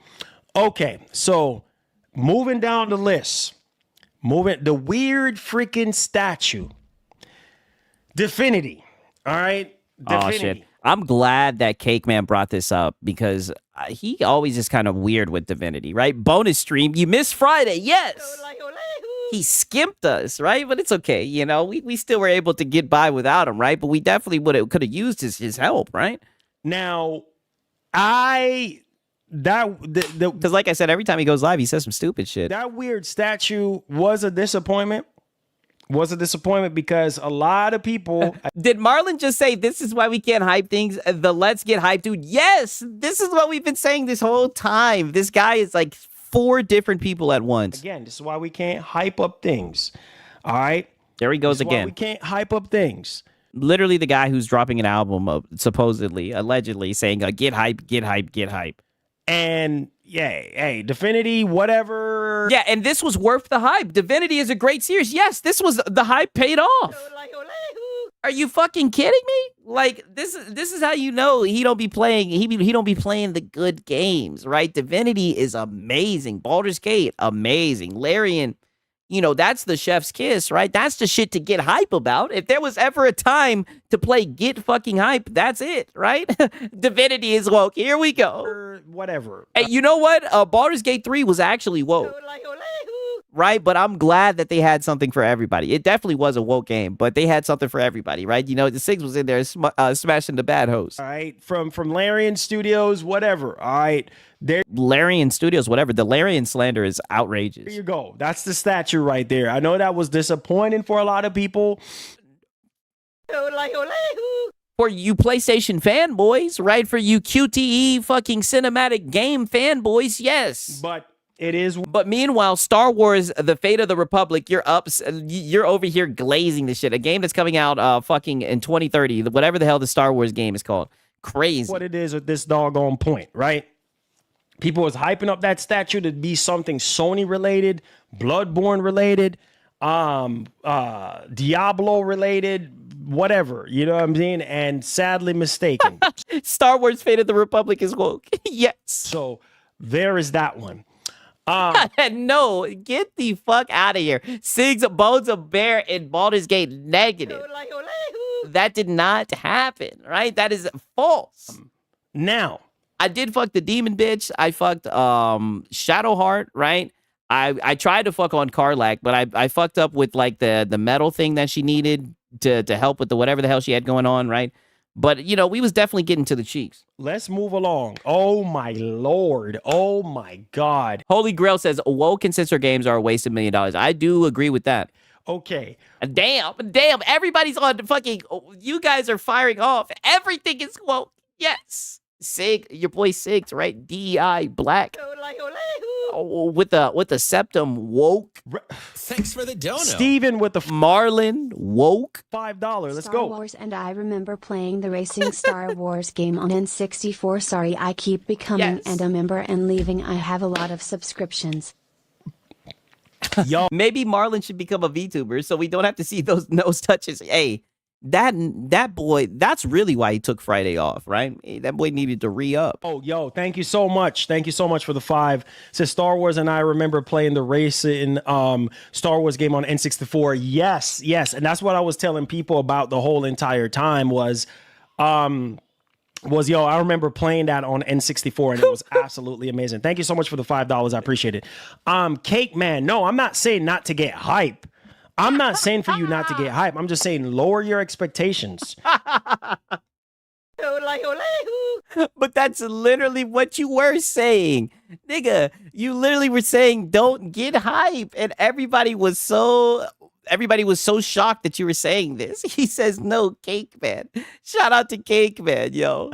Okay, so moving down the list. The weird freaking statue. Definity. All right. Definity. Oh, shit. I'm glad that Cake Man brought this up because he always is kind of weird with Divinity, right? Bonus stream. You missed Friday. Yes. He skimped us, right? But it's okay. You know, we still were able to get by without him, right? But we definitely could have used his help, right? Now, because like I said, every time he goes live, he says some stupid shit. That weird statue was a disappointment. Because a lot of people. Did Marlon just say this is why we can't hype things? The let's get hyped dude. Yes, this is what we've been saying this whole time. This guy is like 4 different people at once. Again, this is why we can't hype up things. All right. There he goes again. We can't hype up things. Literally the guy who's dropping an album of supposedly, allegedly saying get hype, get hype, get hype. And yeah, hey, Divinity, whatever. Yeah, and this was worth the hype. Divinity is a great series. Yes, this was the hype paid off. Are you fucking kidding me? Like this is how you know he don't be playing. He don't be playing the good games, right? Divinity is amazing. Baldur's Gate, amazing. Larian, you know, that's the chef's kiss, right? That's the shit to get hype about. If there was ever a time to play get fucking hype, that's it, right? Divinity is woke. Here we go. Whatever. Hey, you know what? Baldur's Gate 3 was actually woke. Right? But I'm glad that they had something for everybody. It definitely was a woke game, but they had something for everybody, right? You know, the Sigs was in there smashing the bad host. All right. From Larian Studios, whatever. All right. Larian Studios, whatever. The Larian slander is outrageous. There you go. That's the statue right there. I know that was disappointing for a lot of people. For you PlayStation fanboys, right? For you QTE fucking cinematic game fanboys, yes. But it is. But meanwhile, Star Wars: The Fate of the Republic, you're over here glazing the shit. A game that's coming out fucking in 2030, whatever the hell the Star Wars game is called. Crazy. What it is with this doggone point, right? People was hyping up that statue to be something Sony related, Bloodborne related, Diablo related, whatever, you know what I'm saying? And sadly mistaken. Star Wars Fate of the Republic is woke. Yes. So there is that one. No, get the fuck out of here. Sig's Bones of Bear in Baldur's Gate negative. That did not happen, right? That is false. Now, I did fuck the demon bitch. I fucked Shadowheart, right? I tried to fuck on Karlach, but I fucked up with like the metal thing that she needed to help with the whatever the hell she had going on, right? But you know, we was definitely getting to the cheeks. let's move along. Oh my Lord. Oh my God. Holy Grail says woke and censor games are a waste of $1 million. I do agree with that. Okay. Damn. Everybody's on the fucking. You guys are firing off. Everything is woke. Yes. Sig, your boy Sigs, right? DEI black. Oh, with the septum woke. Thanks for the dono. Steven with the Marlin woke. $5. Let's Star go. Wars, and I remember playing the racing Star Wars game on N64. Sorry, I keep becoming and a member and leaving. I have a lot of subscriptions. Yo, maybe Marlin should become a VTuber so we don't have to see those nose touches. Hey, that boy, that's really why he took Friday off, right? Hey, that boy needed to re-up. Oh, yo, thank you so much. Thank you so much for the 5. Says Star Wars, and I remember playing the racing Star Wars game on N64. Yes. And that's what I was telling people about the whole entire time was yo, I remember playing that on N64 and it was absolutely amazing. Thank you so much for the $5. I appreciate it. Cake Man, no, I'm not saying not to get hype. I'm not saying for you not to get hype. I'm just saying lower your expectations. But that's literally what you were saying. Nigga, you literally were saying don't get hype. And everybody was so shocked that you were saying this. He says no, Cake Man. Shout out to Cake Man, yo.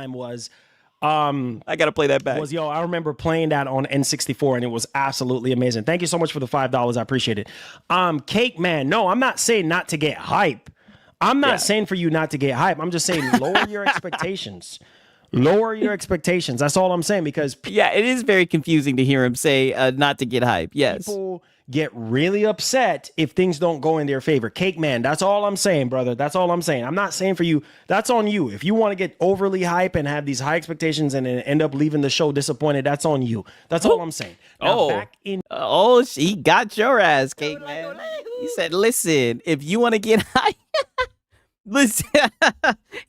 I gotta play that back. I remember playing that on N64 and it was absolutely amazing. Thank you so much for the $5. I appreciate it. Cake Man, no, I'm not saying not to get hype. I'm not saying for you not to get hype. I'm just saying lower your expectations. Lower your expectations. That's all I'm saying because it is very confusing to hear him say not to get hype. Yes. People get really upset if things don't go in their favor. Cake Man, that's all I'm saying, brother. That's all I'm saying. I'm not saying for you. That's on you. If you want to get overly hype and have these high expectations and then end up leaving the show disappointed, that's on you. That's all I'm saying. Now, he got your ass, Cake Man. He said, listen, if you want to get hype, listen,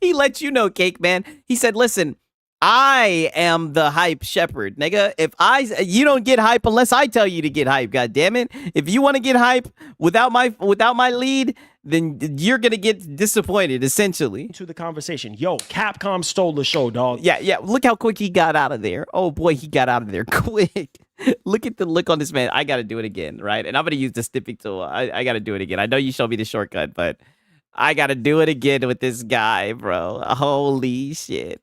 he let you know, Cake Man. He said, listen, I am the hype shepherd, nigga. You don't get hype unless I tell you to get hype, god damn it. If you want to get hype without my lead, then you're gonna get disappointed, essentially. To the conversation. Yo, Capcom stole the show, dog. Yeah. Look how quick he got out of there. Oh boy, he got out of there quick. Look at the look on this man. I gotta do it again, right? And I'm gonna use the snipping tool. I gotta do it again. I know you showed me the shortcut, but I gotta do it again with this guy, bro. Holy shit.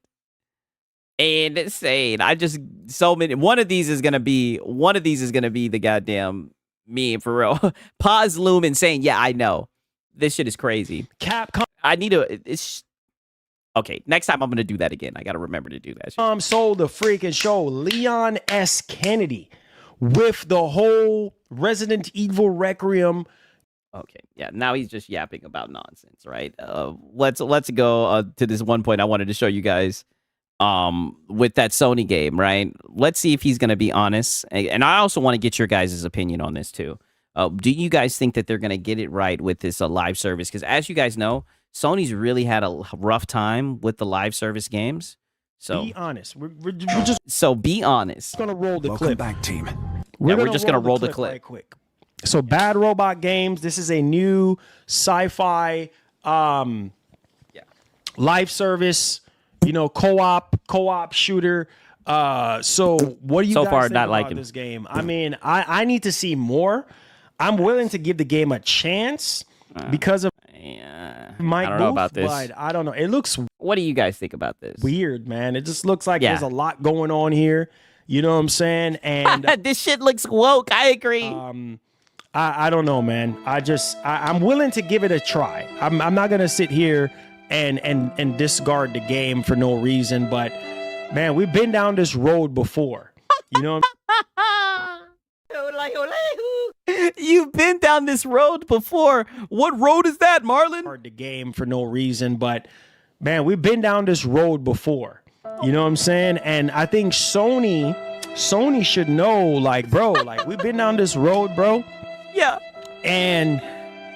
Insane. One of these is gonna be the goddamn meme for real. Pause Lumen saying, yeah, I know. This shit is crazy. Capcom. Okay, next time I'm gonna do that again. I gotta remember to do that shit. Sold the freaking show. Leon S. Kennedy with the whole Resident Evil Requiem. Okay, yeah. Now he's just yapping about nonsense, right? Let's go to this one point I wanted to show you guys. With that Sony game, right? Let's see if he's going to be honest. And I also want to get your guys' opinion on this too. Do you guys think that they're going to get it right with this live service? Because as you guys know, Sony's really had a rough time with the live service games. So be honest. We're be honest. Going to roll the Welcome clip. back, team. We're just going to roll the clip right quick. So Bad Robot Games. This is a new sci-fi live service. Co-op shooter. So what do you guys think about this game? I mean, I need to see more. I'm willing to give the game a chance because of Mike I don't know Booth, about this. but I don't know. It looks What do you guys think about this? weird, man. It just looks like Yeah. there's a lot going on here. You know what I'm saying? And This shit looks woke. I agree. I don't know, man. I'm willing to give it a try. I'm not gonna sit here and discard the game for no reason, but man, we've been down this road before. You know, You've been down this road before. What road is that, Marlon? the game for no reason, but man, we've been down this road before. You know what I'm saying? And I think Sony should know, like, bro, like we've been down this road, bro. Yeah. And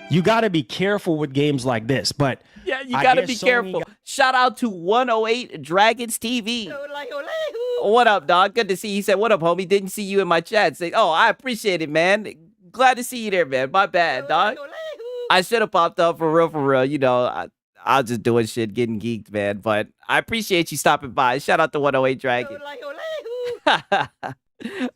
you got to be careful with games like this. But Yeah, you I gotta guess be Sony careful. got- Shout out to 108 Dragons TV. What up, dog? Good to see you. He said, what up, homie? Didn't see you in my chat. Say, oh, I appreciate it, man. Glad to see you there, man. My bad, dog. I should have popped up for real, for real. You know, I was just doing shit, getting geeked, man. But I appreciate you stopping by. Shout out to 108 Dragon.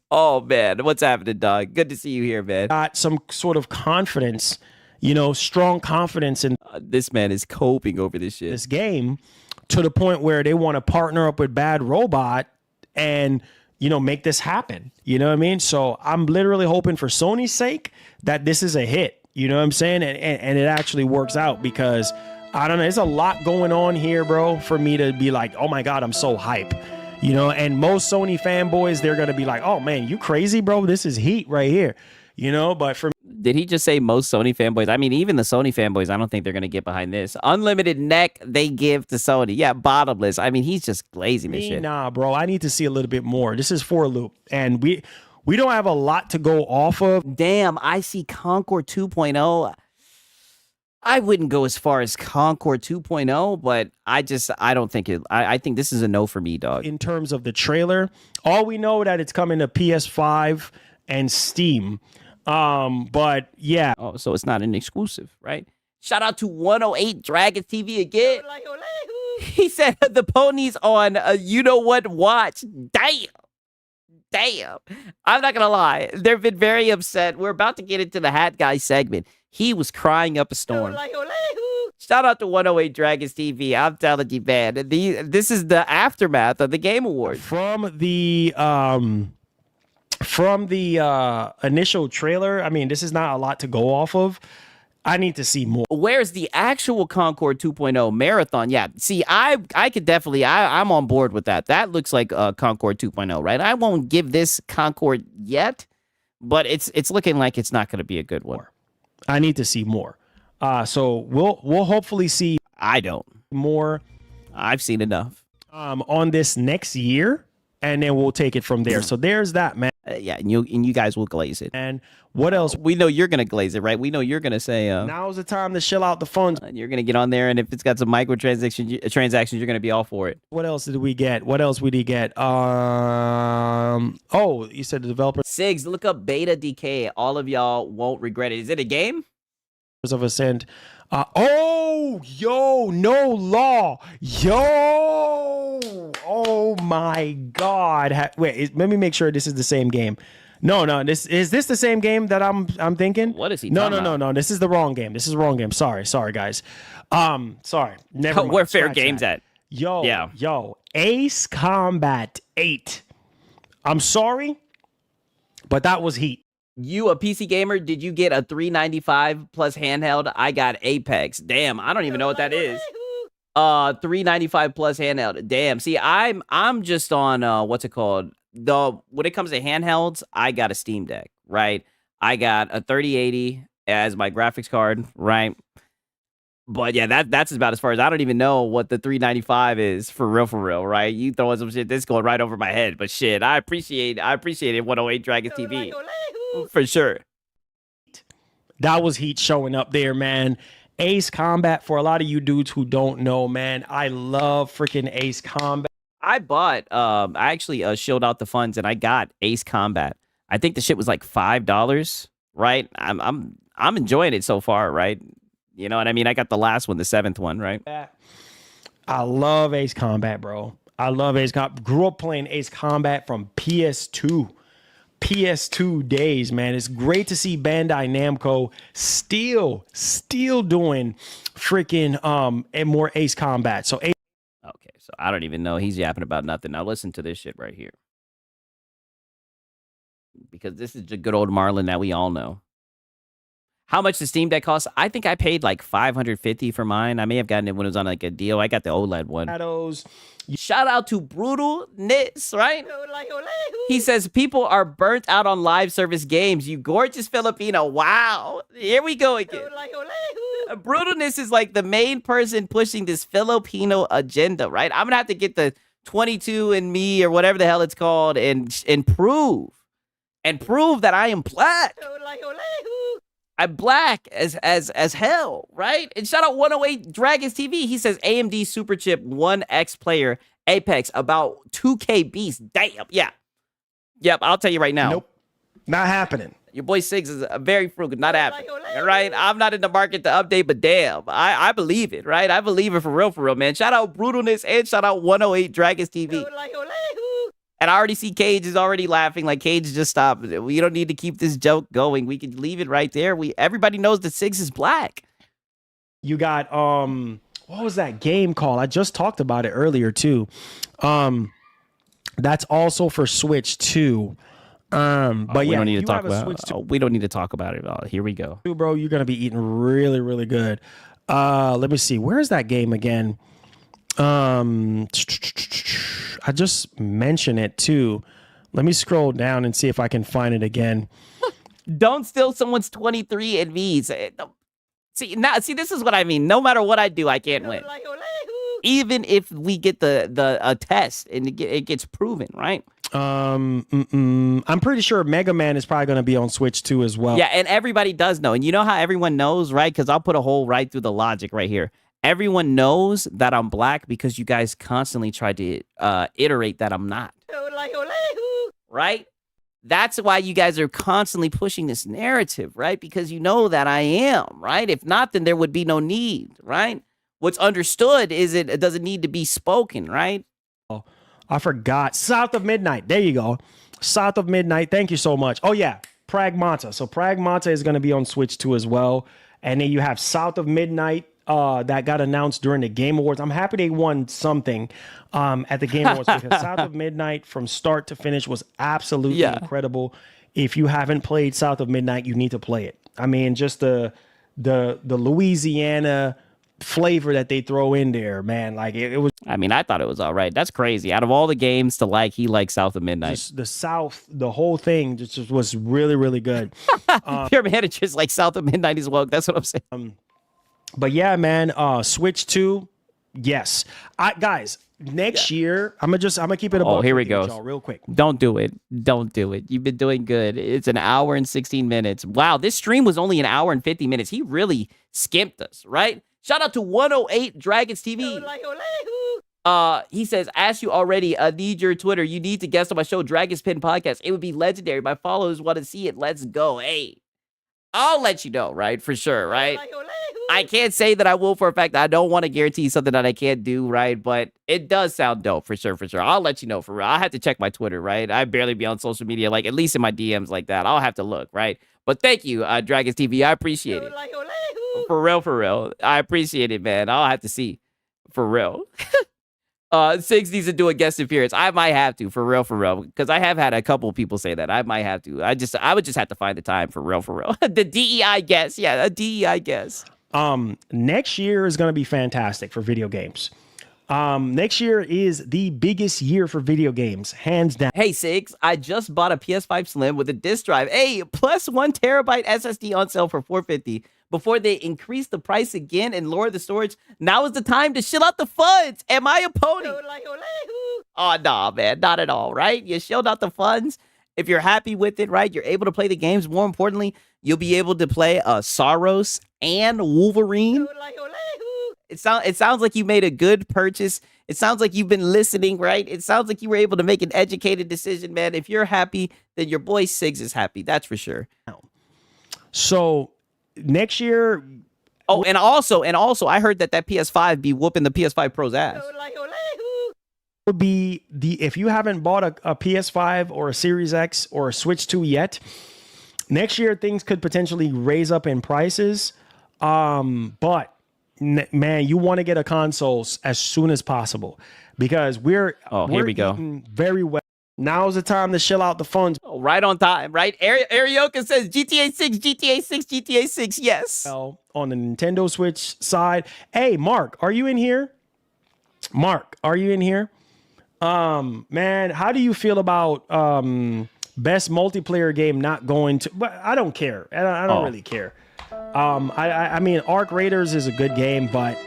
Oh, man. What's happening, dog? Good to see you here, man. got some sort of confidence, you know, strong confidence in This man is coping over this shit. this game to the point where they want to partner up with Bad Robot and, you know, make this happen. You know what I mean? So I'm literally hoping for Sony's sake that this is a hit. You know what I'm saying? And it actually works out because I don't know. There's a lot going on here, bro, for me to be like, oh my God, I'm so hype. You know, and most Sony fanboys, they're going to be like, oh man, you crazy, bro? This is heat right here. You know, but for Did he just say most Sony fanboys? I mean, even the Sony fanboys, I don't think they're going to get behind this. Unlimited neck they give to Sony. Yeah, bottomless. I mean, he's just glazing this me, shit. nah, bro, I need to see a little bit more. This is for a loop. And we don't have a lot to go off of. Damn, I see Concord 2.0. I wouldn't go as far as Concord 2.0, but I don't think it. I think this is a no for me, dog. In terms of the trailer, all we know that it's coming to PS5 and Steam. But yeah, Oh, so it's not an exclusive, right? Shout out to 108 Dragons TV again. He said the ponies on you know what watch. Damn. I'm not gonna lie. They've been very upset. We're about to get into the hat guy segment. He was crying up a storm. Shout out to 108 Dragons TV. I'm telling you, man. This is the aftermath of the Game Awards. from the initial trailer, I mean, this is not a lot to go off of. I need to see more. Where's the actual Concord 2.0 marathon? Yeah, see, I could definitely, I'm on board with that. That looks like Concord 2.0, right? I won't give this Concord yet, but it's looking like it's not going to be a good one. I need to see more. So we'll hopefully see I don't. more I've seen enough. on this next year, and then we'll take it from there. So there's that, man. Yeah, and you guys will glaze it. And what else? We know you're gonna glaze it, right? We know you're gonna say Now's the time to shell out the funds. you're gonna get on there, and if it's got some transactions, you're gonna be all for it. What else did we get? What else we did get? Oh, you said the developers Sigs, look up Beta Decay. All of y'all won't regret it. Is it a game? of Ascent. Yo, no law. Yo. Oh my God. Wait, let me make sure this is the same game. No, is this the same game that I'm thinking? What is he No, talking no. This is the wrong game. This is the wrong game. Sorry, guys. Sorry. Never mind. Where fair Scratch games that. at? Yo, Ace Combat 8. I'm sorry, but that was heat. You a PC gamer? Did you get a $395 plus handheld? I got Apex. Damn, I don't even know what that is. $395 plus handheld. Damn. See, I'm just on what's it called? When it comes to handhelds, I got a Steam Deck, right? I got a 3080 as my graphics card, right? But yeah, that's about as far as I don't even know what the 395 is for real, right? You throwing some shit that's going right over my head. But shit, I appreciate it, 108 Dragons TV. For sure. That was heat showing up there, man. Ace Combat, for a lot of you dudes who don't know, man, I love freaking Ace Combat. I bought I actually shilled out the funds and I got Ace Combat. I think the shit was like $5, right? I'm enjoying it so far, right? You know what I mean? I got the last one, the 7th one, right? I love Ace Combat, bro. I love Ace Combat. Grew up playing Ace Combat from PS2. PS2 days, man. It's great to see Bandai Namco still doing freaking and more Ace Combat. So Okay, so I don't even know. He's yapping about nothing. Now listen to this shit right here. Because this is the good old Marlon that we all know. How much the Steam Deck costs? I think I paid like $550 for mine. I may have gotten it when it was on like a deal. I got the OLED one. Shadows. Shout out to Brutalness, right? He says people are burnt out on live service games. You gorgeous Filipino. Wow. Here we go again. Brutalness is like the main person pushing this Filipino agenda, right? I'm gonna have to get the 22 and me or whatever the hell it's called and prove that I am black. I'm black as hell, right? And shout out 108 Dragons TV. He says AMD Super Chip 1X player Apex about 2K beast. Damn. Yeah. Yep. I'll tell you right now. Nope. Not happening. Your boy Six is very frugal. Not happening. Right? I'm not in the market to update, but damn, I believe it, right? I believe it for real, man. Shout out Brutalness and shout out 108 Dragons TV. And I already see Cage is already laughing. Like, Cage, just stop. We don't need to keep this joke going. We can leave it right there. Everybody knows that Six is black. You got what was that game called? I just talked about it earlier too. That's also for Switch too. But we yeah, don't need to talk about. We don't need to talk about it. Here we go, bro. You're gonna be eating really good. Let me see. Where's that game again? I just mentioned it too. Let me scroll down and see if I can find it again. Don't steal someone's 23 and V's. See, this is what I mean. No matter what I do, I can't win. Even if we get the test and it gets proven, right? I'm pretty sure Mega Man is probably going to be on Switch too as well. Yeah, and everybody does know. And you know how everyone knows, right? Because I'll put a hole right through the logic right here. Everyone knows that I'm black because you guys constantly try to iterate that I'm not. Right? That's why you guys are constantly pushing this narrative, right? Because you know that I am, right? If not, then there would be no need, right? What's understood is it doesn't need to be spoken, right? Oh, I forgot. South of Midnight. There you go. South of Midnight. Thank you so much. Oh, yeah. Pragmata. So Pragmata is going to be on Switch too as well. And then you have South of Midnight that got announced during the Game Awards. I'm happy they won something at the Game Awards because South of Midnight from start to finish was absolutely incredible. If you haven't played South of Midnight, you need to play it. I mean, just the Louisiana flavor that they throw in there, man. Like it was. I mean, I thought it was all right. That's crazy. Out of all the games to like, he likes South of Midnight. Just the South, the whole thing just was really good. Pure managers like South of Midnight as well. That's what I'm saying. But yeah, man, Switch 2, yes. Guys, next year, I'm gonna keep it above. Oh, here we go. Real quick. Don't do it. You've been doing good. It's an hour and 16 minutes. Wow, this stream was only an hour and 50 minutes. He really skimped us, right? Shout out to 108 Dragons TV. He says, ask you already, need your Twitter. You need to guest on my show, Dragon's Pin Podcast. It would be legendary. My followers want to see it. Let's go. Hey, I'll let you know, right? For sure, right? I can't say that I will for a fact. I don't want to guarantee something that I can't do, right? But it does sound dope, for sure. I'll let you know, for real. I have to check my Twitter, right? I barely be on social media, like at least in my DMs like that. I'll have to look, right? But thank you, Dragons TV. I appreciate it. For real. I appreciate it, man. I'll have to see. For real. Six needs to do a guest appearance. I might have to, for real. Because I have had a couple of people say that. I might have to. I would just have to find the time, for real. The DEI guest. Yeah, a DEI guest. Next year is going to be fantastic for video games. Next year is the biggest year for video games, hands down. Hey, Six, I just bought a PS5 Slim with a disk drive. Hey, plus 1 terabyte SSD on sale for $450. Before they increase the price again and lower the storage, now is the time to shill out the funds. Am I a pony? Oh, nah, man, not at all, right? You shilled out the funds. If you're happy with it, right, you're able to play the games. More importantly, you'll be able to play Saros and Wolverine. It sounds like you made a good purchase. It sounds like you've been listening, right? It sounds like you were able to make an educated decision, man. If you're happy, then your boy Siggs is happy. That's for sure. So next year. Oh, and also, I heard that PS5 be whooping the PS5 Pro's ass. would be if you haven't bought a PS5 or a Series X or a Switch 2 yet, next year things could potentially raise up in prices. But man, you want to get a console as soon as possible because we're here we go. eating very well. Now's the time to shell out the funds. Oh, right on time, right? Arioka says GTA 6, GTA 6, GTA 6. Yes. On the Nintendo Switch side. Hey, Mark, are you in here? Mark, are you in here? Man, how do you feel about best multiplayer game not going to? But I don't care. I don't really care. I mean, Arc Raiders is a good game, but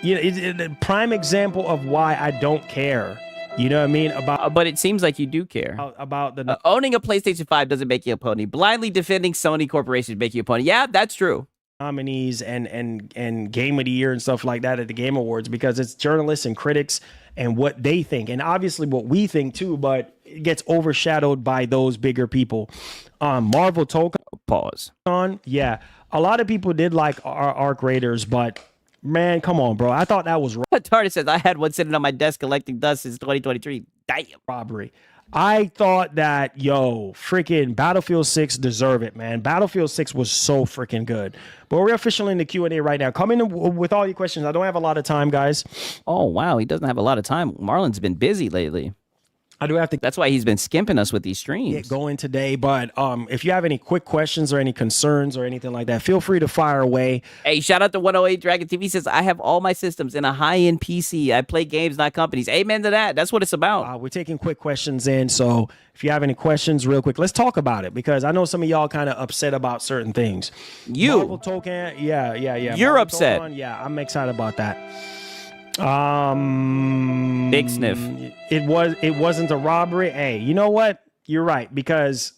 you know, it's a prime example of why I don't care. You know what I mean? But it seems like you do care. About the owning a PlayStation 5 doesn't make you a pony. Blindly defending Sony corporations make you a pony. Yeah, that's true. Nominees and Game of the Year and stuff like that at the Game Awards because it's journalists and critics and what they think, and obviously what we think too, but it gets overshadowed by those bigger people. Marvel Token. Pause. Yeah, a lot of people did like Arc Raiders, but man, come on, bro. I thought that was Tardy says I had one sitting on my desk collecting dust since 2023. Damn. Robbery. I thought that, freaking Battlefield 6 deserve it, man. Battlefield 6 was so freaking good. But we're officially in the Q&A right now. Come in with all your questions. I don't have a lot of time, guys. Oh, wow. He doesn't have a lot of time. Marlon's been busy lately. I do have to. That's why he's been skimping us with these streams. Get going today, but if you have any quick questions or any concerns or anything like that, feel free to fire away. Hey, shout out to 108 Dragon TV says I have all my systems in a high-end PC. I play games, not companies. Amen to that. That's what it's about. We're taking quick questions in, so if you have any questions, real quick, let's talk about it because I know some of y'all kind of upset about certain things. Marvel Token, yeah. You're Marvel upset. Token, yeah, I'm excited about that. Big sniff. It wasn't a robbery. Hey, you know what? You're right because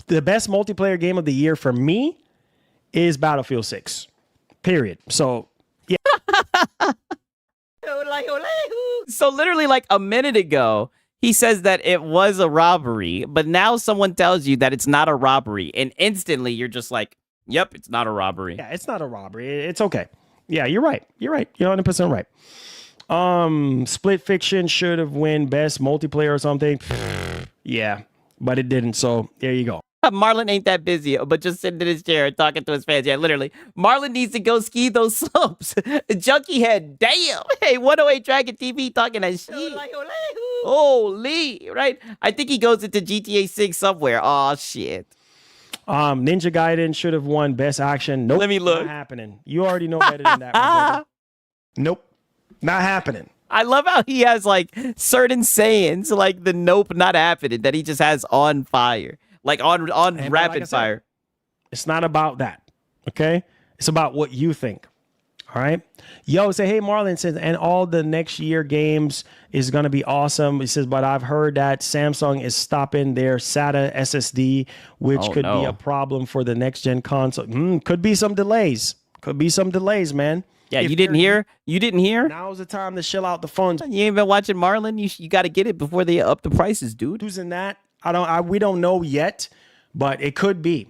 the best multiplayer game of the year for me is Battlefield 6. Period. So yeah. So literally like a minute ago, he says that it was a robbery, but now someone tells you that it's not a robbery, and instantly you're just like, "Yep, it's not a robbery." Yeah, it's not a robbery. It's okay. Yeah, you're right. You're 100% right. Split Fiction should have won best multiplayer or something. Yeah, but it didn't. So there you go. Marlon ain't that busy, but just sitting in his chair talking to his fans. Yeah, literally. Marlon needs to go ski those slopes. Junkie head. Damn. Hey, 108 Dragon TV talking that shit. Holy, right? I think he goes into GTA 6 somewhere. Oh, shit. Ninja Gaiden should have won best action. Nope. Let me look. Not happening. You already know better than that, my brother. Nope. Not happening. I love how he has like certain sayings, like the nope, not happening, that he just has on fire, like on rapid fire. It's not about that, okay? It's about what you think. All right. Yo, say, hey, Marlon says, and all the next year games is going to be awesome. He says, but I've heard that Samsung is stopping their SATA SSD, which could be a problem for the next gen console. Could be some delays. Man. Yeah, you didn't hear? You didn't hear? Now's the time to shell out the funds. You ain't been watching Marlon? You got to get it before they up the prices, dude. Who's in that? We don't know yet, but it could be.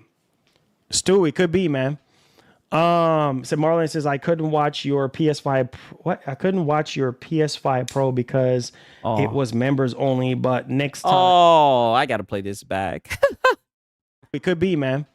Stu, it could be, man. So Marlon says, I couldn't watch your PS5. What? I couldn't watch your PS5 Pro because it was members only, but next time. Oh, I got to play this back. It could be, man.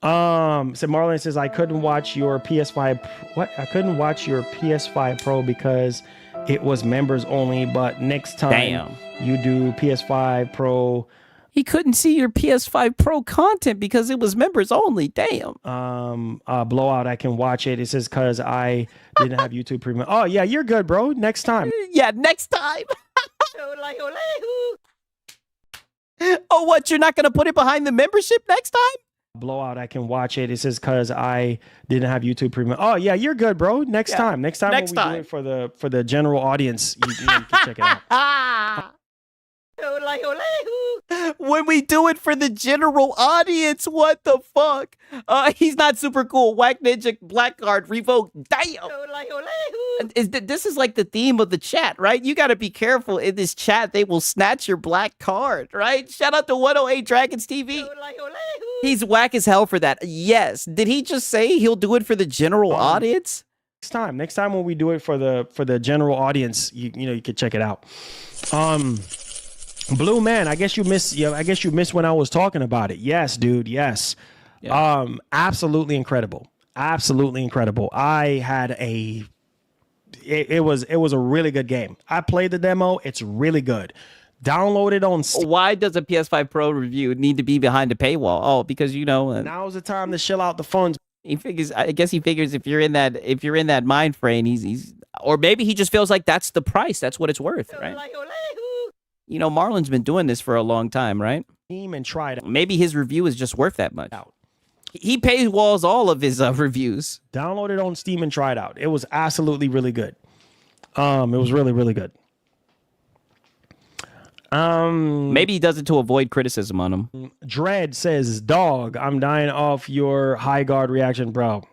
So Marlon says, I couldn't watch your PS5. What? I couldn't watch your PS5 Pro because it was members only, but next time you do PS5 Pro. He couldn't see your PS5 Pro content because it was members only. Damn. Blowout, I can watch it. It says, cause I didn't have YouTube Premium. Oh yeah, you're good, bro. Next time. Yeah, next time. Oh, what? You're not going to put it behind the membership next time? Blowout, I can watch it. It says, cause I didn't have YouTube Premium. Oh yeah, you're good, bro. Next time when we do it for the general audience, you can check it out. When we do it for the general audience, what the fuck? He's not super cool. Whack Ninja Black Card revoked. Damn. This is like the theme of the chat, right? You got to be careful in this chat. They will snatch your black card, right? Shout out to 108 Dragons TV. He's whack as hell for that. Yes. Did he just say he'll do it for the general audience? Next time when we do it for the general audience, you could check it out. Blue Man, I guess you missed when I was talking about it. Yes, dude. Yes. Yeah. Absolutely incredible. Absolutely incredible. It was a really good game. I played the demo. It's really good. Download it on Steam. Why does a PS5 Pro review need to be behind a paywall? Oh, because now's the time to shell out the funds. He figures. I guess he figures if you're in that mind frame, he's or maybe he just feels like that's the price. That's what it's worth, right? Marlon's been doing this for a long time, right? Steam and tried it. Maybe his review is just worth that much. He paywalls all of his reviews. Download it on Steam and try it out. It was absolutely really good. It was really, really good. Maybe he does it to avoid criticism on him. Dread says, "Dog, I'm dying off your high guard reaction, bro."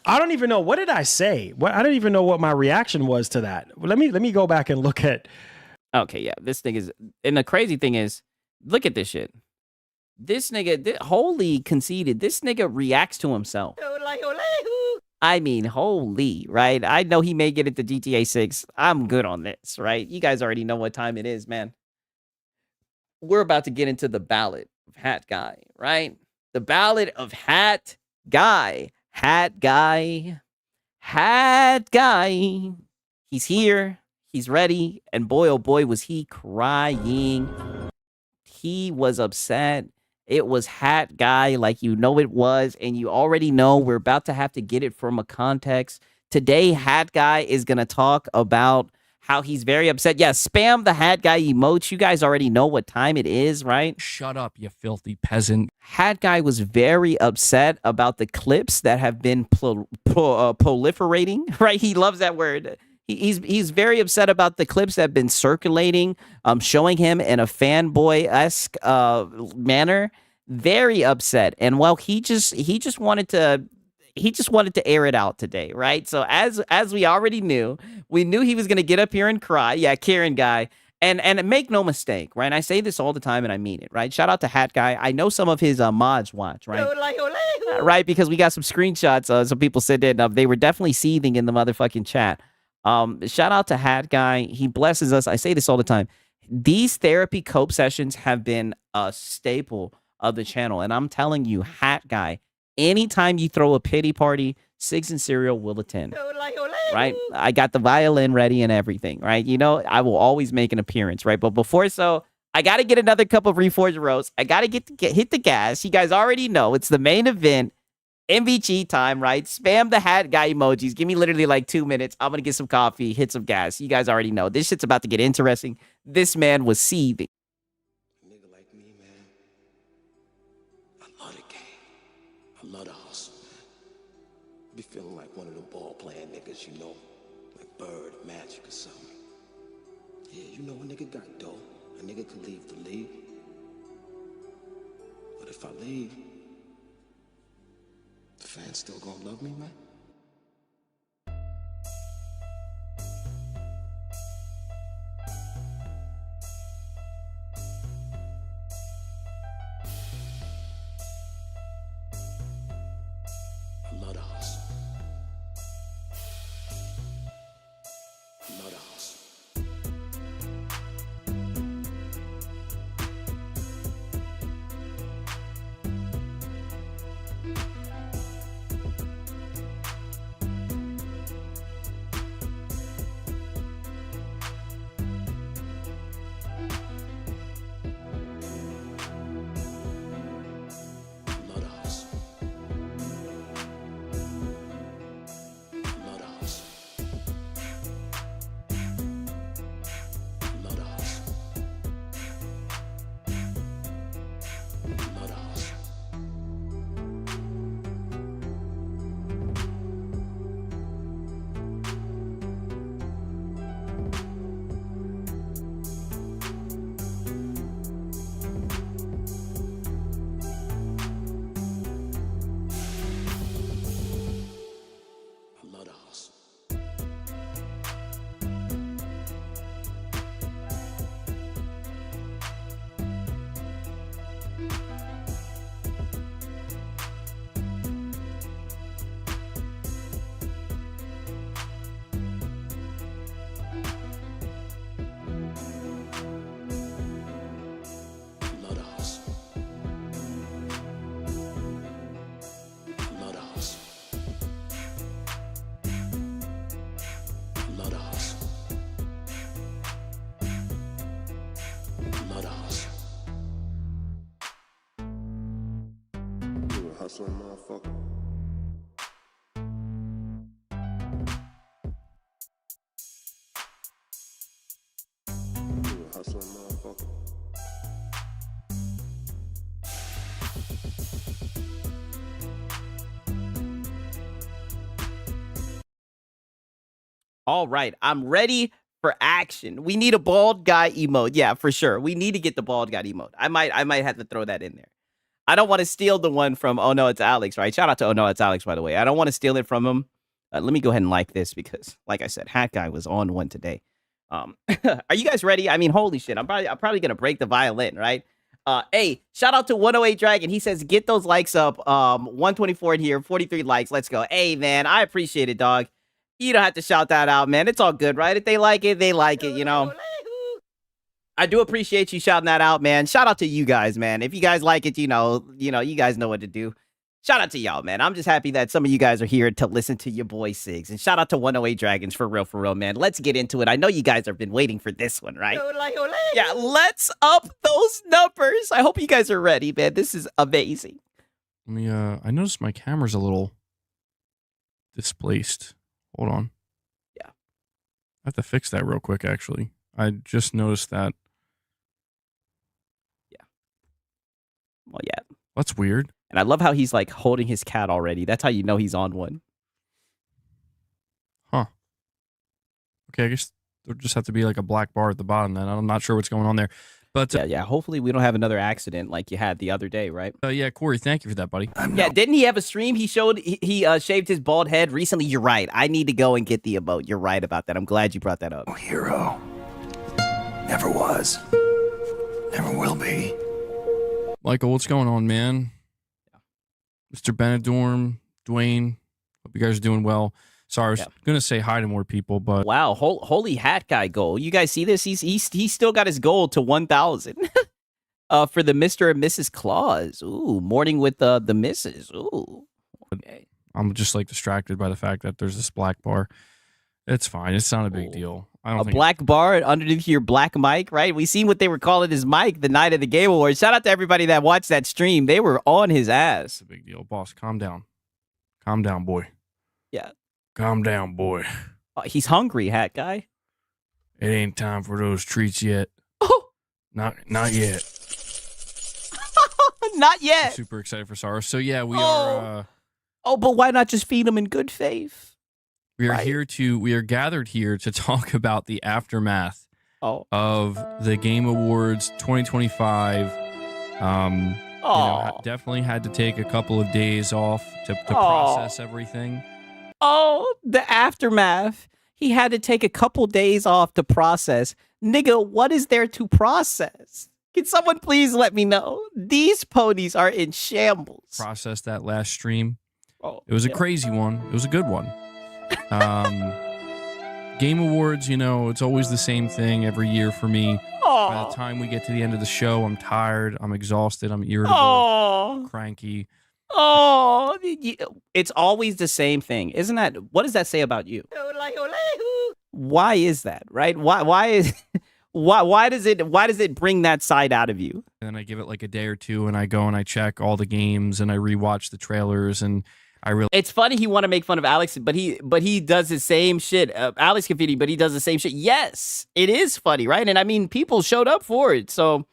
I don't even know, what did I say? I don't even know what my reaction was to that. Let me go back and look at. Okay, yeah, this thing is, and the crazy thing is, look at this shit. This nigga, holy conceited. This nigga reacts to himself. I mean, holy, right? I know he may get into GTA 6. I'm good on this, right? You guys already know what time it is, man. We're about to get into the ballad of Hat Guy, right? The ballad of Hat Guy. Hat Guy. Hat Guy. He's here. He's ready. And boy, oh boy, was he crying. He was upset. It was Hat Guy like it was, and you already know we're about to have to get it from a context. Today, Hat Guy is going to talk about how he's very upset. Yeah, spam the Hat Guy emotes. You guys already know what time it is, right? Shut up, you filthy peasant. Hat Guy was very upset about the clips that have been proliferating, right? He loves that word. He's very upset about the clips that have been circulating, showing him in a fanboy-esque manner. Very upset, and well, he just wanted to air it out today, right? So as we already knew, we knew he was gonna get up here and cry. Yeah, Karen Guy, and make no mistake, right? I say this all the time, and I mean it, right? Shout out to Hat Guy. I know some of his mods watch, right? Right, because we got some screenshots. Some people said that they were definitely seething in the motherfucking chat. Shout out to Hat Guy. He blesses us. I say this all the time. These therapy cope sessions have been a staple of the channel. And I'm telling you, Hat Guy, anytime you throw a pity party, Sigs and Cereal will attend. Right? I got the violin ready and everything, right? I will always make an appearance, right? But before so, I got to get another cup of Reforged Roast. I got to hit the gas. You guys already know it's the main event. MVG time, right? Spam the Hat Guy emojis. Give me literally like 2 minutes. I'm going to get some coffee, hit some gas. You guys already know. This shit's about to get interesting. This man was seething. A nigga like me, man, I love the game. I love the hustle, man. Be feeling like one of them ball-playing niggas, like Bird, Magic or something. Yeah, a nigga got dough. A nigga could leave the league. But if I leave, the fans still gonna love me, man? I love the hustle. I love the hustle. hustling motherfucker. You a hustling motherfucker. All right, I'm ready for action. We need a bald guy emote. Yeah, for sure. We need to get the bald guy emote. I might have to throw that in there. I don't want to steal the one from Oh No It's Alex, right? Shout out to Oh No It's Alex, by the way. I don't want to steal it from him. Let me go ahead and like this because, like I said, Hat Guy was on one today. Are you guys ready? I mean, holy shit! I'm probably gonna break the violin, right? Hey, shout out to 108 Dragon. He says, get those likes up. 124 in here, 43 likes. Let's go. Hey, man, I appreciate it, dog. You don't have to shout that out, man. It's all good, right? If they like it, they like it, you know? I do appreciate you shouting that out, man. Shout out to you guys, man. If you guys like it, you guys know what to do. Shout out to y'all, man. I'm just happy that some of you guys are here to listen to your boy Sigs. And shout out to 108 Dragons for real, man. Let's get into it. I know you guys have been waiting for this one, right? Yeah, let's up those numbers. I hope you guys are ready, man. This is amazing. Let me, I noticed my camera's a little displaced. Hold on. Yeah. I have to fix that real quick, actually. I just noticed that. Yeah. Well, yeah. That's weird. And I love how he's like holding his cat already. That's how you know he's on one. Huh. Okay, I guess there just have to be like a black bar at the bottom then. I'm not sure what's going on there. But yeah. Hopefully we don't have another accident like you had the other day, right? yeah, Corey, thank you for that, buddy. Yeah, didn't he have a stream? He showed he shaved his bald head recently. You're right. I need to go and get the emote. You're right about that. I'm glad you brought that up. Hero. Never was. Never will be. Michael, what's going on, man? Mr. Benedorm, Dwayne, hope you guys are doing well. Sorry, I was going to say hi to more people, but... Wow, holy Hat Guy goal. You guys see this? He's still got his goal to 1,000 for the Mr. and Mrs. Claus. Ooh, morning with the Mrs. Ooh. Okay. I'm just like distracted by the fact that there's this black bar. It's fine. It's not a big deal. I don't think black bar underneath your black mic, right? We seen what they were calling his mic the night of the Game Awards. Shout out to everybody that watched that stream. They were on his ass. It's a big deal. Boss, calm down. Calm down, boy. Yeah. Calm down, boy. He's hungry, Hat Guy. It ain't time for those treats yet. Oh. Not yet. Not yet. I'm super excited for Sarah. So yeah, we are but why not just feed him in good faith? We are gathered here to talk about the aftermath of the Game Awards 2025. Definitely had to take a couple of days off to process everything. Oh, the aftermath. He had to take a couple days off to process. Nigga, what is there to process? Can someone please let me know? These ponies are in shambles. Process that last stream. It was a crazy one. It was a good one. Game Awards, it's always the same thing every year for me. By the time we get to the end of the show, I'm tired, I'm exhausted, I'm irritable, cranky. It's always the same thing. Isn't that, what does that say about you? Why is that, right? Why does it bring that side out of you? And then I give it like a day or two and I go and I check all the games and I rewatch the trailers and it's funny he want to make fun of Alex, but he does the same shit. Alex Confetti, but he does the same shit. Yes, it is funny, right? And I mean, people showed up for it, so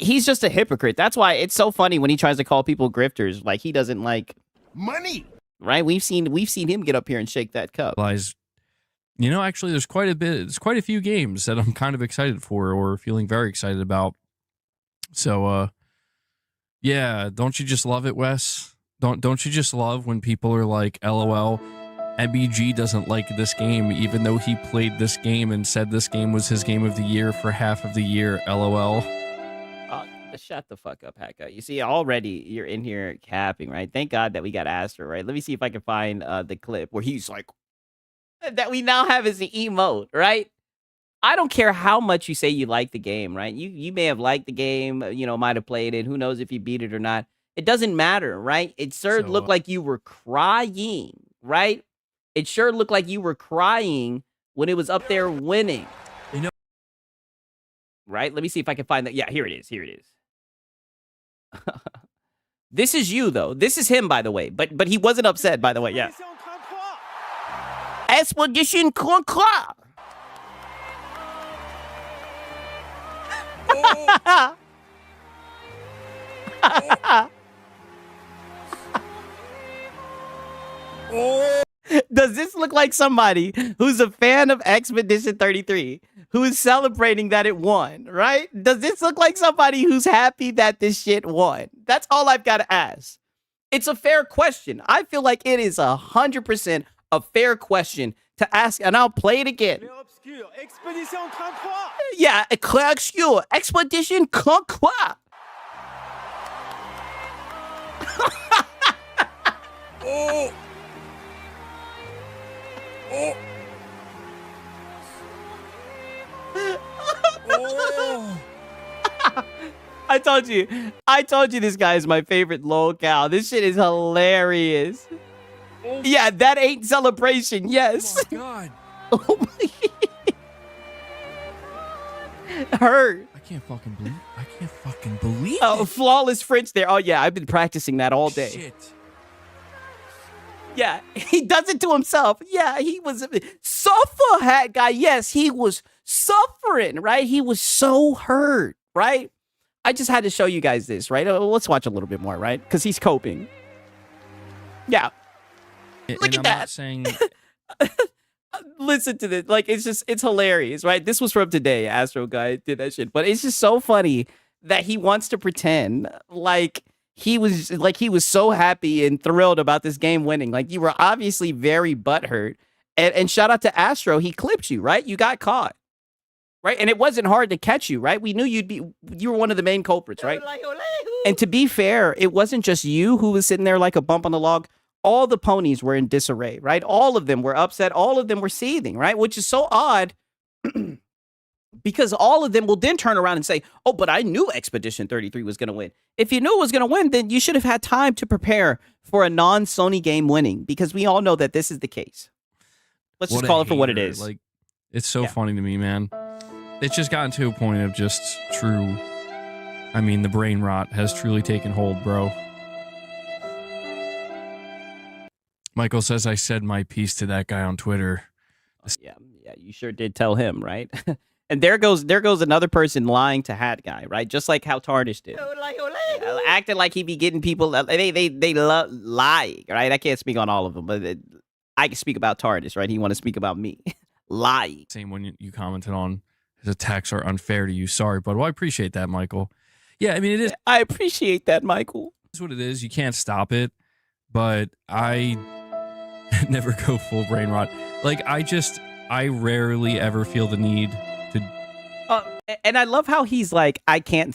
he's just a hypocrite. That's why it's so funny when he tries to call people grifters. Like he doesn't like money, right? We've seen him get up here and shake that cup. Actually, there's quite a few games that I'm kind of excited for or feeling very excited about. So, yeah, don't you just love it, Wes? Don't you just love when people are like, LOL, MBG doesn't like this game, even though he played this game and said this game was his game of the year for half of the year, LOL. Shut the fuck up, Hat Guy. You see, already you're in here capping, right? Thank God that we got Astro, right? Let me see if I can find the clip where he's like, that we now have as the emote, right? I don't care how much you say you like the game, right? You may have liked the game, might have played it. Who knows if you beat it or not? It doesn't matter, right? It sure looked like you were crying, right? It sure looked like you were crying when it was up there winning. Right? Let me see if I can find that. Yeah, here it is. This is you, though. This is him, by the way. But he wasn't upset, by the way. Yeah. Expedition Croix. Does this look like somebody who's a fan of Expedition 33, who is celebrating that it won, right? Does this look like somebody who's happy that this shit won? That's all I've got to ask. It's a fair question. I feel like it is 100% a fair question to ask, and I'll play it again. Yeah, Claire Obscure, Expedition Croix. I told you this guy is my favorite locale. This shit is hilarious. Yeah, that ain't celebration. Yes. Oh my god. Oh my. Hurt. I can't fucking believe Oh, it. flawless French there. Oh yeah, I've been practicing that all day. Shit. Yeah, he does it to himself. Yeah, he was suffer hat guy. Yes, he was suffering, right? He was so hurt, right? I just had to show you guys this, right? Let's watch a little bit more, right? Because he's coping. Yeah. Look at that. Not saying Listen to this. Like, it's hilarious, right? This was from today. Astro guy did that shit. But it's just so funny that he wants to pretend like he was so happy and thrilled about this game winning. Like, you were obviously very butthurt. And shout out to Astro, he clipped you, right? You got caught. Right? And it wasn't hard to catch you, right? We knew you were one of the main culprits, right? And to be fair, it wasn't just you who was sitting there like a bump on the log. All the ponies were in disarray, right? All of them were upset. All of them were seething, right? Which is so odd because all of them will then turn around and say, oh, but I knew Expedition 33 was going to win. If you knew it was going to win, then you should have had time to prepare for a non-Sony game winning, because we all know that this is the case. Let's just call it for what it is. Like, it's so funny to me, man. It's just gotten to a point of just true. I mean, the brain rot has truly taken hold, bro. Michael says I said my piece to that guy on Twitter. Yeah, you sure did tell him, right? And there goes another person lying to Hat Guy, right? Just like how Tardish did. Acting like he be getting people, they lie, right? I can't speak on all of them, but I can speak about Tardish, right? He want to speak about me. Lie. Same when you commented on his attacks are unfair to you. Sorry, but well, I appreciate that, Michael. Yeah, I mean, it is. I appreciate that, Michael. It's what it is. You can't stop it, but I never go full brain rot. Like, I rarely ever feel the need to. And I love how he's like,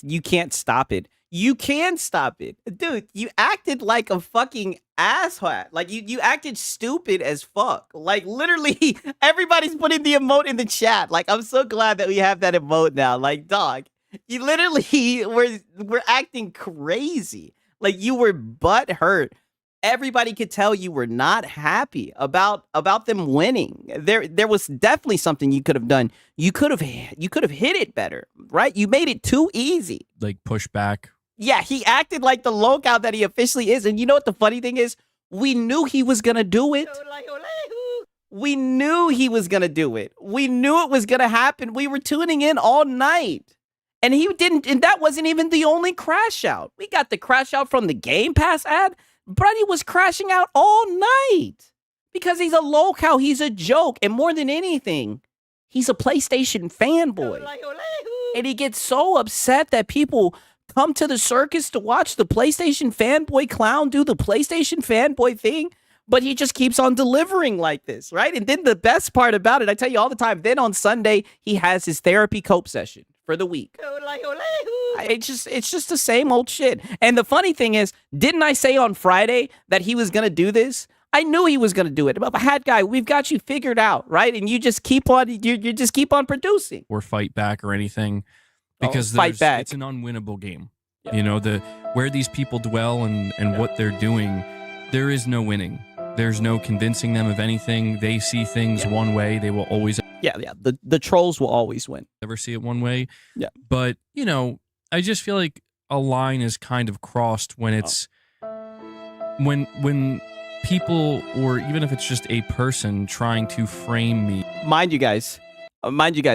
you can't stop it. You can stop it. Dude, you acted like a fucking asshat. Like, you acted stupid as fuck. Like, literally, everybody's putting the emote in the chat. Like, I'm so glad that we have that emote now. Like, dog, you literally were acting crazy. Like, you were butt hurt. Everybody could tell you were not happy about them winning. There was definitely something you could have done. You could have hit it better, right? You made it too easy. like push back. Yeah, he acted like the locale that he officially is. And you know what the funny thing is? We knew he was going to do it. We knew he was going to do it. We knew it was going to happen. We were tuning in all night. And he didn't, and that wasn't even the only crash out. We got the crash out from the Game Pass ad. Brady was crashing out all night because he's a locale. He's a joke. And more than anything, he's a PlayStation fanboy. And he gets so upset that people come to the circus to watch the PlayStation fanboy clown do the PlayStation fanboy thing, but he just keeps on delivering like this, right? And then the best part about it, I tell you all the time, then on Sunday, he has his therapy cope session for the week. It's just the same old shit. And the funny thing is, didn't I say on Friday that he was going to do this? I knew he was going to do it. But Hat Guy, we've got you figured out, right? And you just keep on, you just keep on producing. Or fight back or anything. Because fight back. It's an unwinnable game. Yeah. You know, where these people dwell and what they're doing, there is no winning. There's no convincing them of anything. They see things one way. They will always... Yeah. The trolls will always win. Never see it one way. Yeah. But, you know, I just feel like a line is kind of crossed when it's when people, or even if it's just a person trying to frame me. Mind you guys,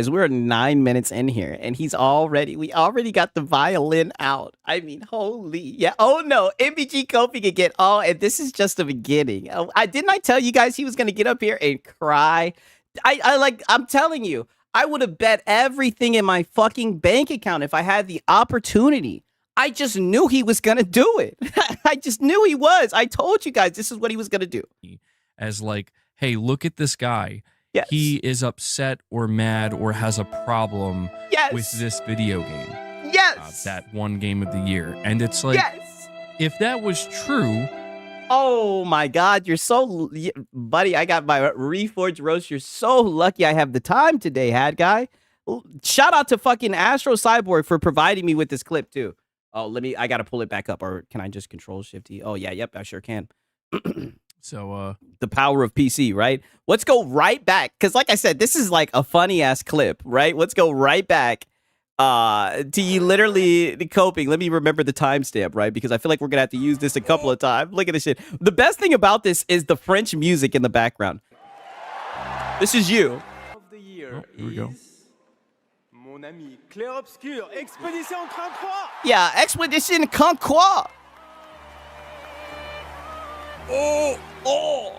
we're 9 minutes in here, and we already got the violin out. I mean, holy, yeah. Oh no, MBG Kofi can get all, and this is just the beginning. Didn't I tell you guys he was gonna get up here and cry? I'm telling you, I would have bet everything in my fucking bank account if I had the opportunity. I just knew he was gonna do it. I just knew he was. I told you guys this is what he was gonna do. As like, hey, look at this guy. Yes. He is upset or mad or has a problem Yes. with this video game. Yes. That one game of the year. And it's like, Yes. if that was true. Oh my God, you're so, buddy, I got my Reforged roast. You're so lucky I have the time today, Hat Guy. Shout out to fucking Astro Cyborg for providing me with this clip too. Oh, I got to pull it back up, or can I just Control Shift E? Oh yeah, yep, I sure can. So, the power of PC, right? Let's go right back. Because like I said, this is like a funny ass clip, right? Let's go right back to you literally coping. Let me remember the timestamp, right? Because I feel like we're going to have to use this a couple of times. Look at this shit. The best thing about this is the French music in the background. This is you. Of the year here we go. Mon ami Clair Obscur, Expédition 33. Yeah, Expedition Conquer. Oh. Oh.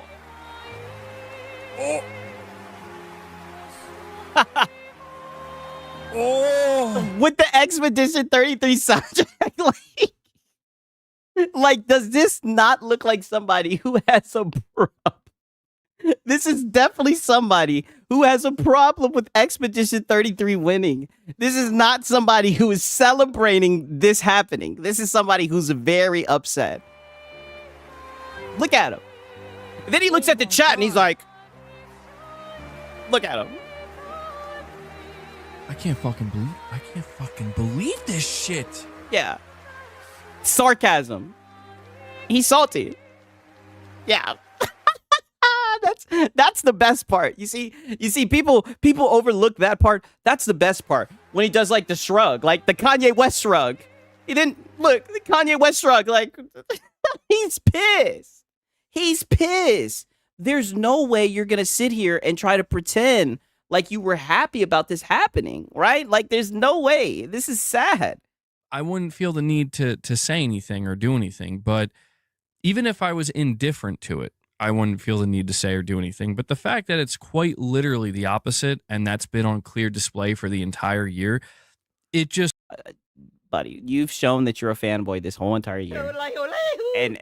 With the Expedition 33 soundtrack, like, does this not look like somebody who has a problem? This is definitely somebody who has a problem with Expedition 33 winning. This is not somebody who is celebrating this happening. This is somebody who's very upset. Look at him. And then he looks at the chat and he's like, look at him. I can't fucking believe this shit. Yeah. Sarcasm. He's salty. Yeah. That's the best part. You see people overlook that part. That's the best part. When he does like the shrug, like the Kanye West shrug. He didn't look, the Kanye West shrug, like he's pissed. He's pissed. There's no way you're going to sit here and try to pretend like you were happy about this happening, right? Like there's no way. This is sad. I wouldn't feel the need to say anything or do anything, but even if I was indifferent to it, I wouldn't feel the need to say or do anything. But the fact that it's quite literally the opposite, and that's been on clear display for the entire year, it just... Buddy, you've shown that you're a fanboy this whole entire year. And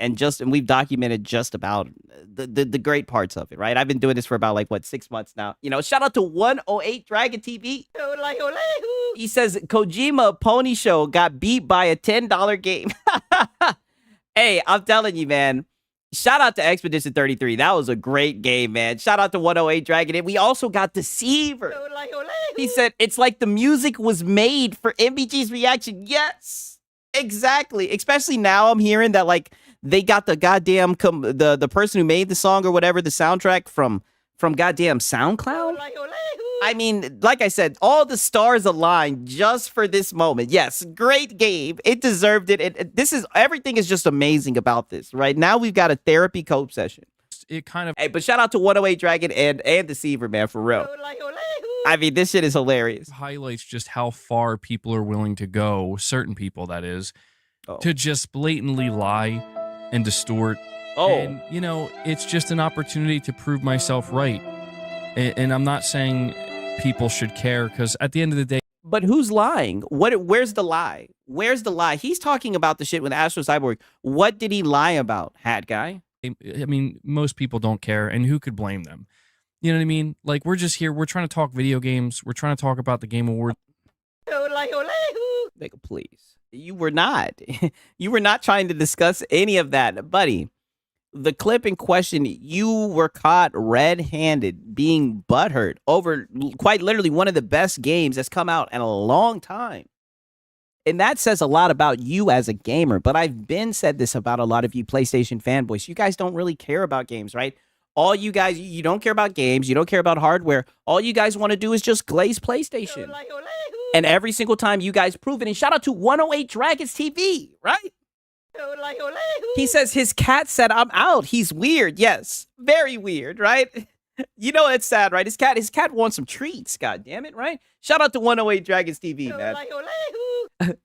we've documented just about the great parts of it, right? I've been doing this for about 6 months now. You know, shout out to 108 Dragon TV. He says Kojima Pony Show got beat by a $10 game. Hey, I'm telling you, man. Shout out to Expedition 33. That was a great game, man. Shout out to 108 Dragon. And we also got Deceiver. He said it's like the music was made for MBG's reaction. Yes, exactly. Especially now I'm hearing that they got the goddamn the person who made the song or whatever, the soundtrack from goddamn SoundCloud. I mean, like I said, all the stars aligned just for this moment. Yes, great game. It deserved it. Everything is just amazing about this. Right now, we've got a therapy cope session. It kind of... Hey, but shout out to 108 Dragon and Deceiver, man, for real. I mean, this shit is hilarious. Highlights just how far people are willing to go, certain people, that is, to just blatantly lie and distort. And, you know, it's just an opportunity to prove myself right. And I'm not saying people should care, because at the end of the day... But who's lying? Where's the lie? Where's the lie? He's talking about the shit with Astro Cyborg. What did he lie about, Hat Guy? I mean, most people don't care, and who could blame them? You know what I mean? Like, we're just here. We're trying to talk video games. We're trying to talk about the Game Awards. Nigga, please. You were not. You were not trying to discuss any of that, buddy. The clip in question, you were caught red-handed being butthurt over quite literally one of the best games that's come out in a long time. And that says a lot about you as a gamer. But I've been said this about a lot of you PlayStation fanboys. You guys don't really care about games, right? All you guys, you don't care about games. You don't care about hardware. All you guys want to do is just glaze PlayStation. And every single time you guys prove it. And shout out to 108 Dragons TV, right? He says his cat said, "I'm out." He's weird. Yes, very weird, right? You know it's sad, right? His cat wants some treats. God damn it, right? Shout out to 108 Dragons TV, man.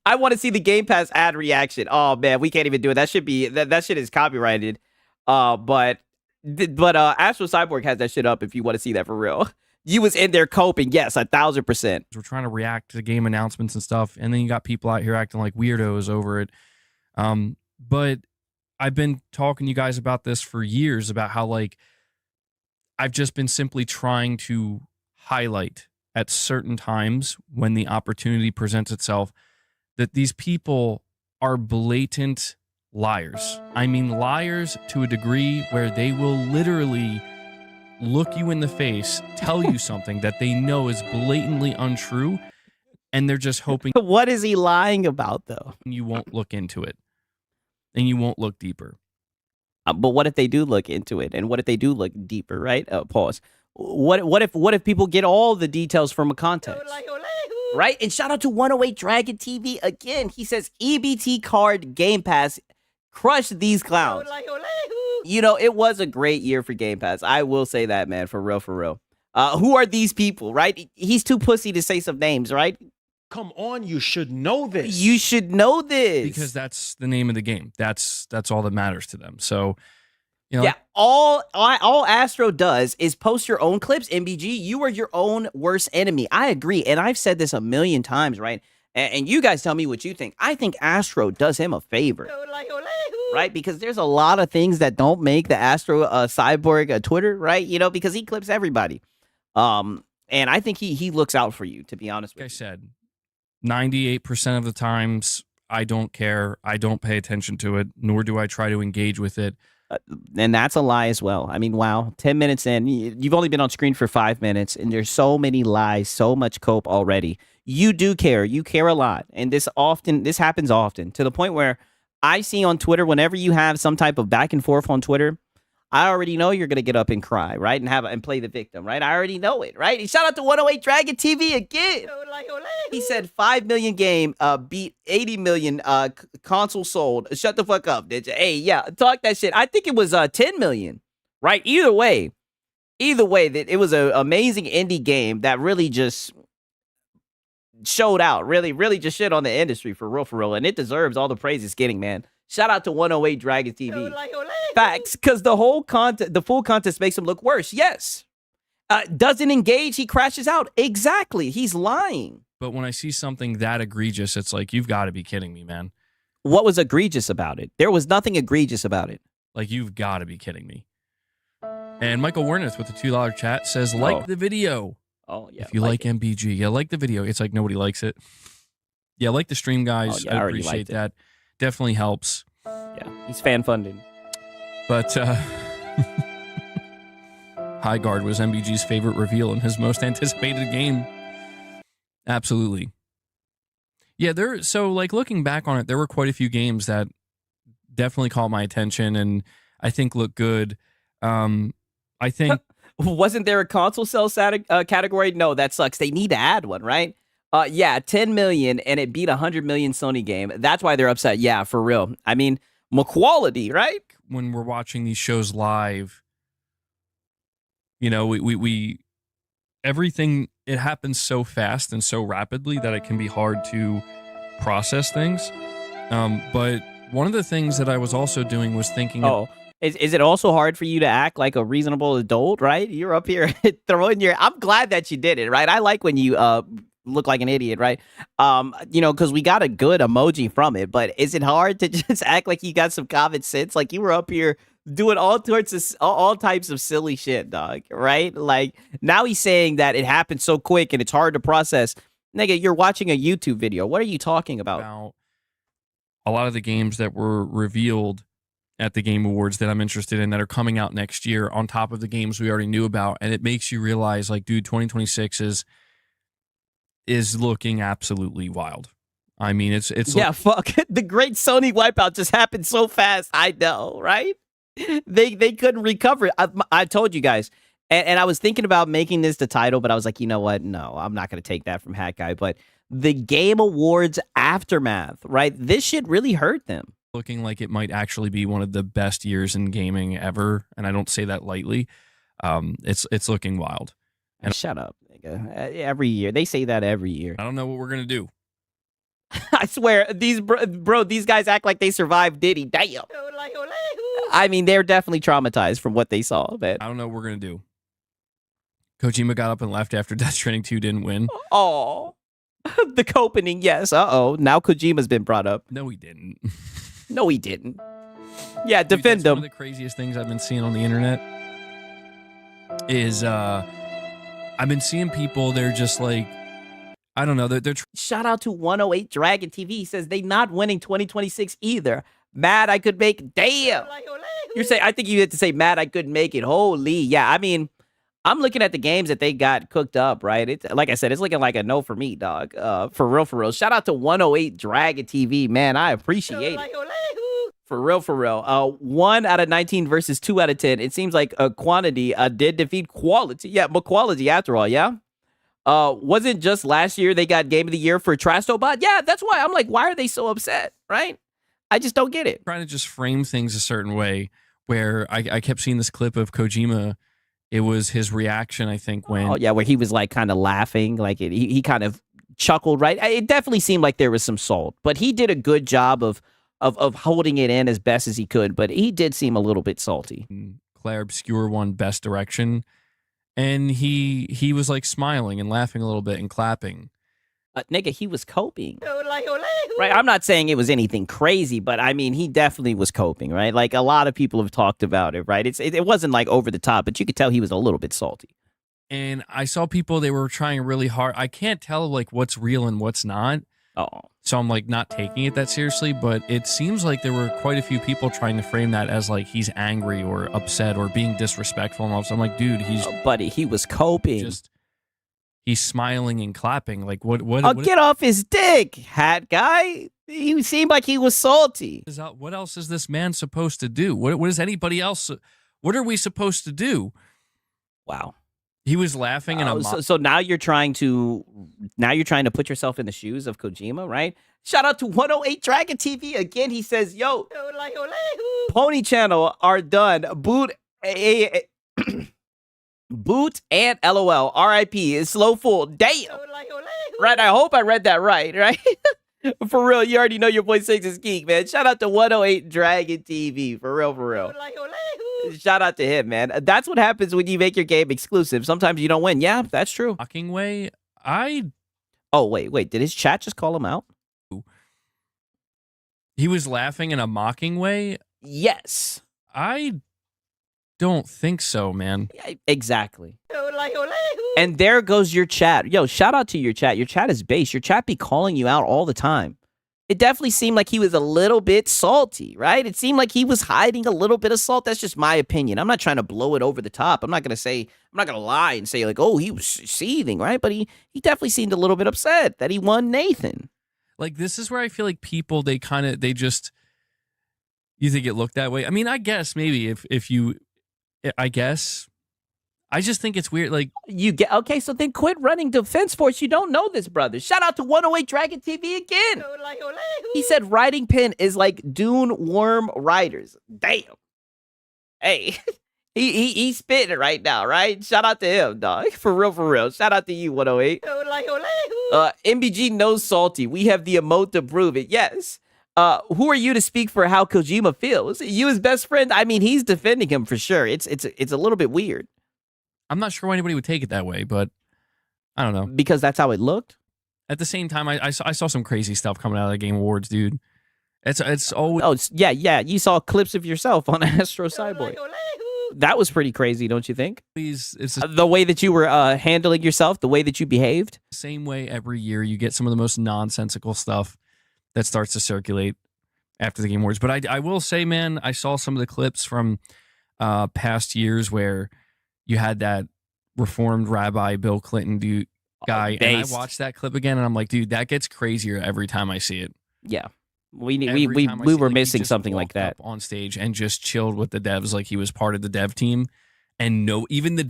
I want to see the Game Pass ad reaction. Oh man, we can't even do it. That should be that shit is copyrighted. But Astro Cyborg has that shit up if you want to see that for real. You was in there coping, yes, 1,000%. We're trying to react to game announcements and stuff, and then you got people out here acting like weirdos over it. But I've been talking to you guys about this for years, about how like I've just been simply trying to highlight at certain times when the opportunity presents itself that these people are blatant liars. I mean, liars to a degree where they will literally look you in the face, tell you something that they know is blatantly untrue, and they're just hoping. What is he lying about, though? You won't look into it, and you won't look deeper. But what if they do look into it, and what if they do look deeper? Right? Pause. What if people get all the details from a context? Right? And shout out to 108 Dragon TV again. He says EBT card Game Pass crushed these clowns. You know, it was a great year for Game Pass. I will say that, man, for real, for real. Who are these people, right? He's too pussy to say some names, right? Come on, you should know this. You should know this. Because that's the name of the game. That's all that matters to them. So, you know, yeah, all Astro does is post your own clips, MBG. You are your own worst enemy. I agree. And I've said this a million times, right? And you guys tell me what you think. I think Astro does him a favor, right? Because there's a lot of things that don't make the Astro Cyborg Twitter, right? You know, because he clips everybody. And I think he looks out for you, to be honest with you. Like I said, 98% of the times, I don't care. I don't pay attention to it, nor do I try to engage with it. And that's a lie as well. I mean, wow, 10 minutes in, you've only been on screen for 5 minutes, and there's so many lies, so much cope already. You do care. You care a lot. And this happens often, to the point where I see on Twitter, whenever you have some type of back and forth on Twitter, I already know you're going to get up and cry, right? And play the victim, right? I already know it, right? And shout out to 108 Dragon TV again. He said 5 million game beat 80 million console sold. Shut the fuck up, Ninja. Hey, yeah, talk that shit. I think it was 10 million, right? Either way, that it was an amazing indie game that really just showed out, really just shit on the industry for real. And it deserves all the praise it's getting, man. Shout out to 108 Dragon TV. Facts, because the full contest makes him look worse. Yes. Doesn't engage, he crashes out. Exactly. He's lying. But when I see something that egregious, it's like, you've got to be kidding me, man. What was egregious about it? There was nothing egregious about it. Like, you've got to be kidding me. And Michael Wernerth with the $2 chat says, like the video. Oh, yeah. If you like MBG, yeah, like the video. It's like nobody likes it. Yeah, like the stream, guys. Oh, yeah, I appreciate that. Definitely helps. Yeah, he's fan funded. But High Guard was MBG's favorite reveal and his most anticipated game. Absolutely. Yeah, so like looking back on it, there were quite a few games that definitely caught my attention and I think look good. I think wasn't there a console sales category? No, that sucks. They need to add one, right? Yeah, 10 million and it beat 100 million Sony game. That's why they're upset. Yeah, for real. I mean, quality, right? When we're watching these shows live, you know, we everything, it happens so fast and so rapidly that it can be hard to process things. But one of the things that I was also doing was thinking. Is it also hard for you to act like a reasonable adult, right? You're up here throwing I'm glad that you did it, right? I like when you look like an idiot, right? You know, because we got a good emoji from it, but is it hard to just act like you got some common sense? Like you were up here doing all types of silly shit, dog, right? Like now he's saying that it happened so quick and it's hard to process. Nigga, you're watching a YouTube video. What are you talking about? A lot of the games that were revealed at the Game Awards that I'm interested in that are coming out next year on top of the games we already knew about. And it makes you realize, like, dude, 2026 is looking absolutely wild. I mean, it's yeah, fuck. The great Sony wipeout just happened so fast. I know, right? They couldn't recover it. I told you guys. And I was thinking about making this the title, but I was like, you know what? No, I'm not going to take that from Hat Guy. But the Game Awards aftermath, right? This shit really hurt them. looking like it might actually be one of the best years in gaming ever, and I don't say that lightly. It's looking wild. And shut up, nigga. Every year they say that every year. I don't know what we're gonna do. I swear, these guys act like they survived Diddy. Damn. I mean, they're definitely traumatized from what they saw, man. I don't know what we're gonna do. Kojima got up and left after Death Stranding 2 didn't win. Oh, the opening, yes. Now Kojima's been brought up. No, he didn't. No, he didn't. Yeah, defend Dude, him. One of the craziest things I've been seeing on the internet is I've been seeing people. They're just like, I don't know. They're Shout out to 108 Dragon TV. He says they not winning 2026 either. Mad I could make. Damn. You're saying, I think you had to say mad I couldn't make it. Holy. Yeah, I mean, I'm looking at the games that they got cooked up, right? It's like I said, it's looking like a no for me, dog. For real, for real. Shout out to 108 Dragon TV, man. I appreciate it. For real, for real. 1 out of 19 versus 2 out of 10. It seems like quantity did defeat quality. Yeah, but quality after all, yeah? Wasn't just last year they got Game of the Year for Trastobot? Yeah, that's why I'm like, why are they so upset, right? I just don't get it. trying to just frame things a certain way where I kept seeing this clip of Kojima. It was his reaction, I think, when... Oh, yeah, where he was like kind of laughing, like he kind of chuckled, right? It definitely seemed like there was some salt, but he did a good job of holding it in as best as he could, but he did seem a little bit salty. Claire Obscure won Best Direction, and he was like smiling and laughing a little bit and clapping. Nigga, he was coping. Right, I'm not saying it was anything crazy, but I mean, he definitely was coping, right? Like, a lot of people have talked about it, right? It wasn't like over the top, but you could tell he was a little bit salty. And I saw people, they were trying really hard. I can't tell, like, what's real and what's not. Oh. So I'm, like, not taking it that seriously, but it seems like there were quite a few people trying to frame that as, like, he's angry or upset or being disrespectful and all. So I'm like, dude, he's... buddy, he was coping. He's smiling and clapping. Like, what get off his dick, hat guy. He seemed like he was salty. What else is this man supposed to do? What is anybody else? What are we supposed to do? Wow. He was laughing and so now you're trying to put yourself in the shoes of Kojima, right? Shout out to 108 Dragon TV again. He says, "Yo, Pony Channel are done. Boot and LOL. RIP is slow full. Damn. Right. I hope I read that right? For real, you already know your boy Six is geek, man. Shout out to 108 Dragon TV. For real. Shout out to him, man. That's what happens when you make your game exclusive. Sometimes you don't win. Yeah, that's true. Mocking way. Oh, wait. Did his chat just call him out? He was laughing in a mocking way? Yes. I don't think so, man. Exactly. And there goes your chat. Yo, shout out to your chat. Your chat is base. Your chat be calling you out all the time. It definitely seemed like he was a little bit salty, right? It seemed like he was hiding a little bit of salt. That's just my opinion. I'm not trying to blow it over the top. I'm not going to lie and say like, oh, he was seething, right? But he definitely seemed a little bit upset that he won Nathan. Like, this is where I feel like people, you think it looked that way? I mean, I guess maybe I just think it's weird. Like, okay, so then quit running Defense Force. You don't know this, brother. Shout out to 108 Dragon TV again. He said riding pin is like Dune Worm Riders. Damn. Hey, he's spitting it right now, right? Shout out to him, dog. For real. Shout out to you, 108. MBG knows salty. We have the emote to prove it. Yes. Who are you to speak for how Kojima feels? You his best friend? I mean, he's defending him for sure. It's a little bit weird. I'm not sure why anybody would take it that way, but I don't know. Because that's how it looked? At the same time, I saw some crazy stuff coming out of the Game Awards, dude. It's always... Oh, yeah. You saw clips of yourself on Astro Cyborg. That was pretty crazy, don't you think? It's the way that you were handling yourself, the way that you behaved. Same way every year you get some of the most nonsensical stuff that starts to circulate after the Game Awards. But I will say, man, I saw some of the clips from past years where you had that reformed rabbi Bill Clinton guy, and I watched that clip again, and I'm like, dude, that gets crazier every time I see it. Yeah, we were missing something like that on stage and just chilled with the devs like he was part of the dev team, and even the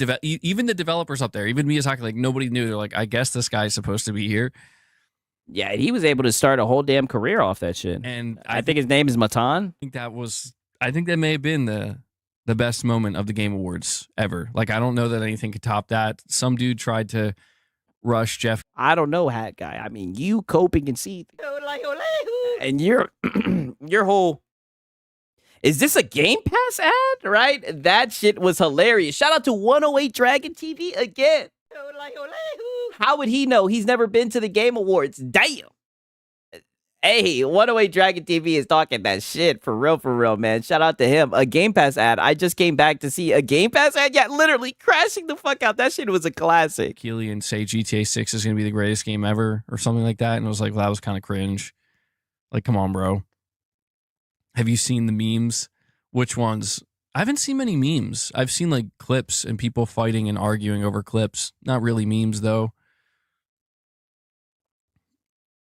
developers up there, even Miyazaki, like nobody knew. They're like, I guess this guy's supposed to be here. Yeah, he was able to start a whole damn career off that shit. And I think his name is Matan. I think that may have been the best moment of the Game Awards ever. Like, I don't know that anything could top that. Some dude tried to rush Jeff. I don't know, hat guy. I mean, you coping and see, and your your whole. Is this a Game Pass ad? Right? That shit was hilarious. Shout out to 108 Dragon TV again. How would he know? He's never been to the Game Awards. Damn. Hey, 108 Dragon TV is talking that shit for real, man. Shout out to him. A Game Pass ad. I just came back to see a Game Pass ad. Yeah, literally crashing the fuck out. That shit was a classic. Keely say GTA 6 is going to be the greatest game ever or something like that. And it was like, well, that was kind of cringe. Like, come on, bro. Have you seen the memes? Which ones? I haven't seen many memes. I've seen like clips and people fighting and arguing over clips. Not really memes, though.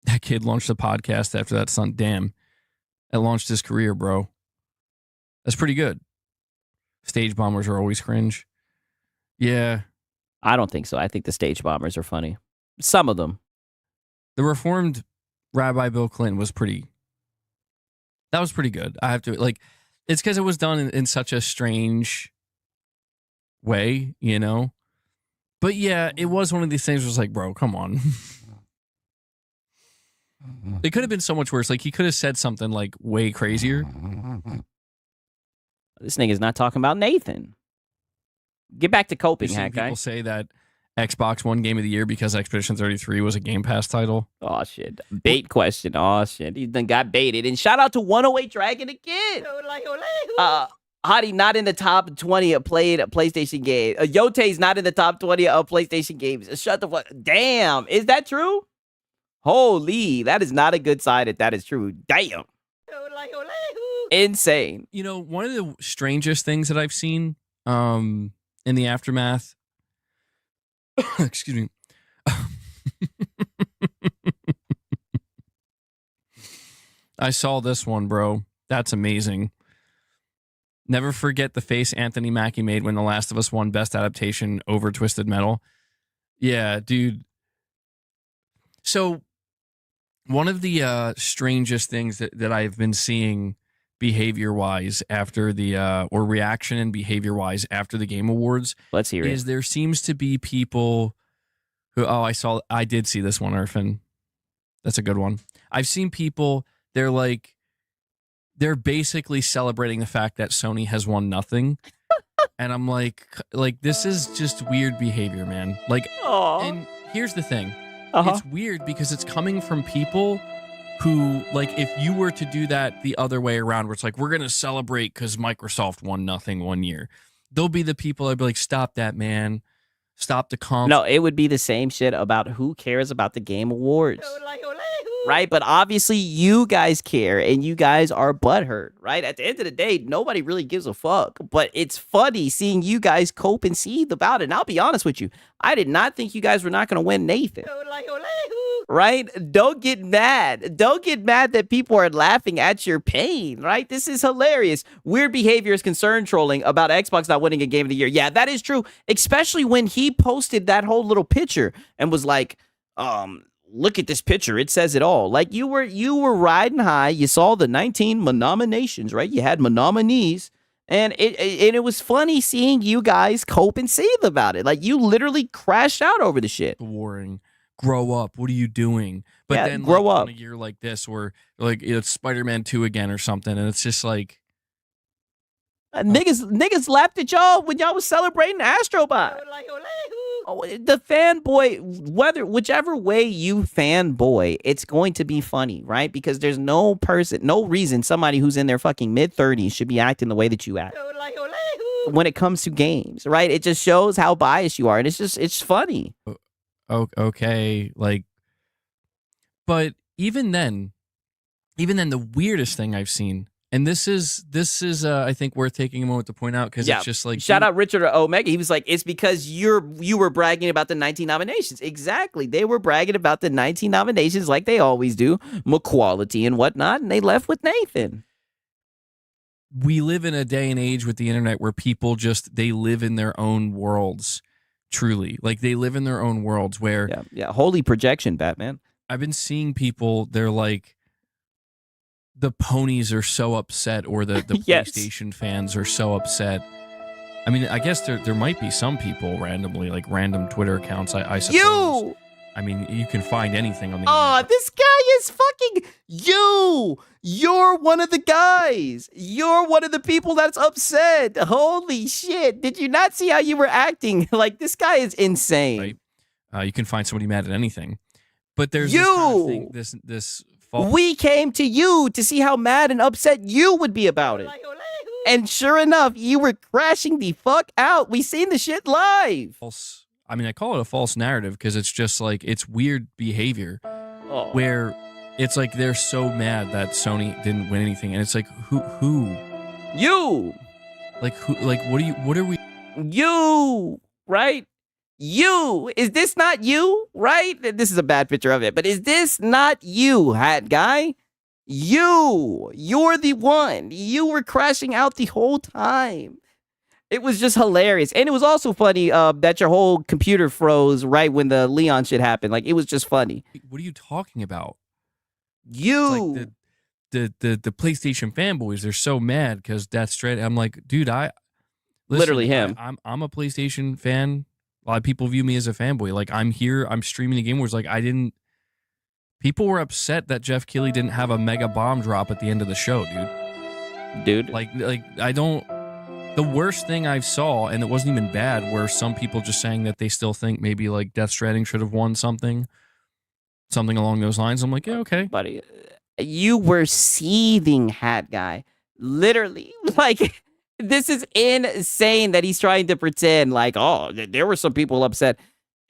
That kid launched a podcast after that son. Damn. It launched his career, bro. That's pretty good. Stage bombers are always cringe. Yeah. I don't think so. I think the stage bombers are funny. Some of them. The reformed Rabbi Bill Clinton was pretty. That was pretty good. I have to, like, it's because it was done in such a strange way, you know? But yeah, it was one of these things where it's like, bro, come on. It could have been so much worse. Like, he could have said something like way crazier. This nigga's not talking about Nathan. Get back to coping, You've seen hat guy. people say that Xbox won Game of the Year because Expedition 33 was a Game Pass title. Oh, shit. Bait question. Oh, shit. He done got baited. And shout out to 108 Dragon again. Hottie not in the top 20 of played PlayStation games. Yote's not in the top 20 of PlayStation games. Shut the fuck. Damn. Is that true? Holy. That is not a good sign if that is true. Damn. Insane. You know, one of the strangest things that I've seen in the aftermath. Excuse me. I saw this one, bro. That's amazing. Never forget the face Anthony Mackie made when The Last of Us won Best Adaptation over Twisted Metal. Yeah, dude. So, one of the strangest things that I've been seeing behavior-wise after the or reaction and behavior-wise after the Game Awards. Let's hear it. Is there seems to be people who I did see this one, Irfan. That's a good one. I've seen people, they're basically celebrating the fact that Sony has won nothing. And I'm like this is just weird behavior, man. Like, and here's the thing. It's weird because it's coming from people who, like, if you were to do that the other way around, where it's like, we're going to celebrate because Microsoft won nothing one year, they'll be the people that'd be like, stop that, man. Stop the comp. No, it would be the same shit about who cares about the Game Awards. Right? But obviously you guys care and you guys are butthurt, right? At the end of the day, nobody really gives a fuck. But it's funny seeing you guys cope and seethe about it. And I'll be honest with you, I did not think you guys were not going to win Nathan. Right? Don't get mad. Don't get mad that people are laughing at your pain, right? This is hilarious. Weird behavior is concern trolling about Xbox not winning a Game of the Year. Yeah, that is true. Especially when he posted that whole little picture and was like, look at this picture. It says it all. Like, you were riding high. You saw the 19 nominations, right? You had nominees. And it was funny seeing you guys cope and seethe about it. Like, you literally crashed out over the shit. Warring. Grow up. What are you doing? But yeah, then grow up. In a year like this where like it's Spider-Man 2 again or something, and it's just like niggas laughed at y'all when y'all was celebrating Astrobot. Oh, the fanboy, whichever way you fanboy, it's going to be funny, right? Because there's no reason somebody who's in their fucking mid-30s should be acting the way that you act when it comes to games, right? It just shows how biased you are, and it's funny. Okay, like, but even then the weirdest thing I've seen, and this is I think worth taking a moment to point out, because it's just like, shout out Richard Omega. He was like, it's because you were bragging about the 19 nominations. Exactly, they were bragging about the 19 nominations like they always do, equality and whatnot, and they left with Nathan. We live in a day and age with the internet where people they live in their own worlds. Truly, like, they live in their own worlds where holy projection, Batman. I've been seeing people. They're like, the ponies are so upset, or the Yes. PlayStation fans are so upset. I mean, I guess there might be some people randomly, like random Twitter accounts. I suppose. You! I mean, you can find anything on the Oh, internet. this guy is fucking you. You're one of the guys. You're one of the people that's upset. Holy shit. Did you not see how you were acting? Like, this guy is insane. Right? You can find somebody mad at anything. But there's this kind of thing, this false. We came to you to see how mad and upset you would be about it. And sure enough, you were crashing the fuck out. We seen the shit live. I mean, I call it a false narrative because it's just like, it's weird behavior where it's like they're so mad that Sony didn't win anything, and it's like, who? You. Like, who? Like, what are we? You, right? You. Is this not you, right? This is a bad picture of it, but is this not you, hat guy? You're the one. You were crashing out the whole time. It was just hilarious. And it was also funny that your whole computer froze right when the Leon shit happened. Like, it was just funny. What are you talking about? You. It's like the PlayStation fanboys, they're so mad because Death Stranding. I'm like, dude, listen, Literally him. I'm a PlayStation fan. A lot of people view me as a fanboy. Like, I'm here, I'm streaming the game where it's like, people were upset that Jeff Keighley didn't have a mega bomb drop at the end of the show, dude. Like I don't. The worst thing I saw, and it wasn't even bad, were some people just saying that they still think maybe like Death Stranding should have won something along those lines. I'm like, yeah, okay, buddy. You were seething, hat guy. Literally, like, this is insane that he's trying to pretend like, oh, there were some people upset.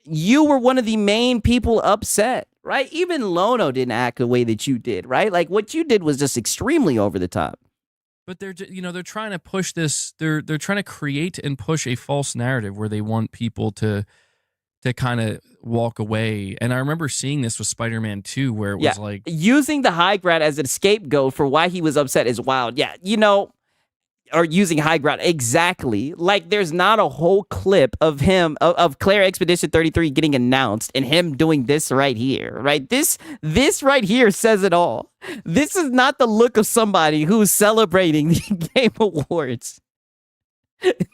You were one of the main people upset, right? Even Lono didn't act the way that you did, right? Like, what you did was just extremely over the top. But they're trying to push this. They're trying to create and push a false narrative where they want people to kind of walk away. And I remember seeing this with Spider-Man 2, where it was like, using the high ground as a scapegoat for why he was upset is wild. Yeah, or using high ground. Exactly. Like, there's not a whole clip of him, of Claire Expedition 33 getting announced and him doing this right here, right? This right here says it all. This is not the look of somebody who's celebrating the Game Awards.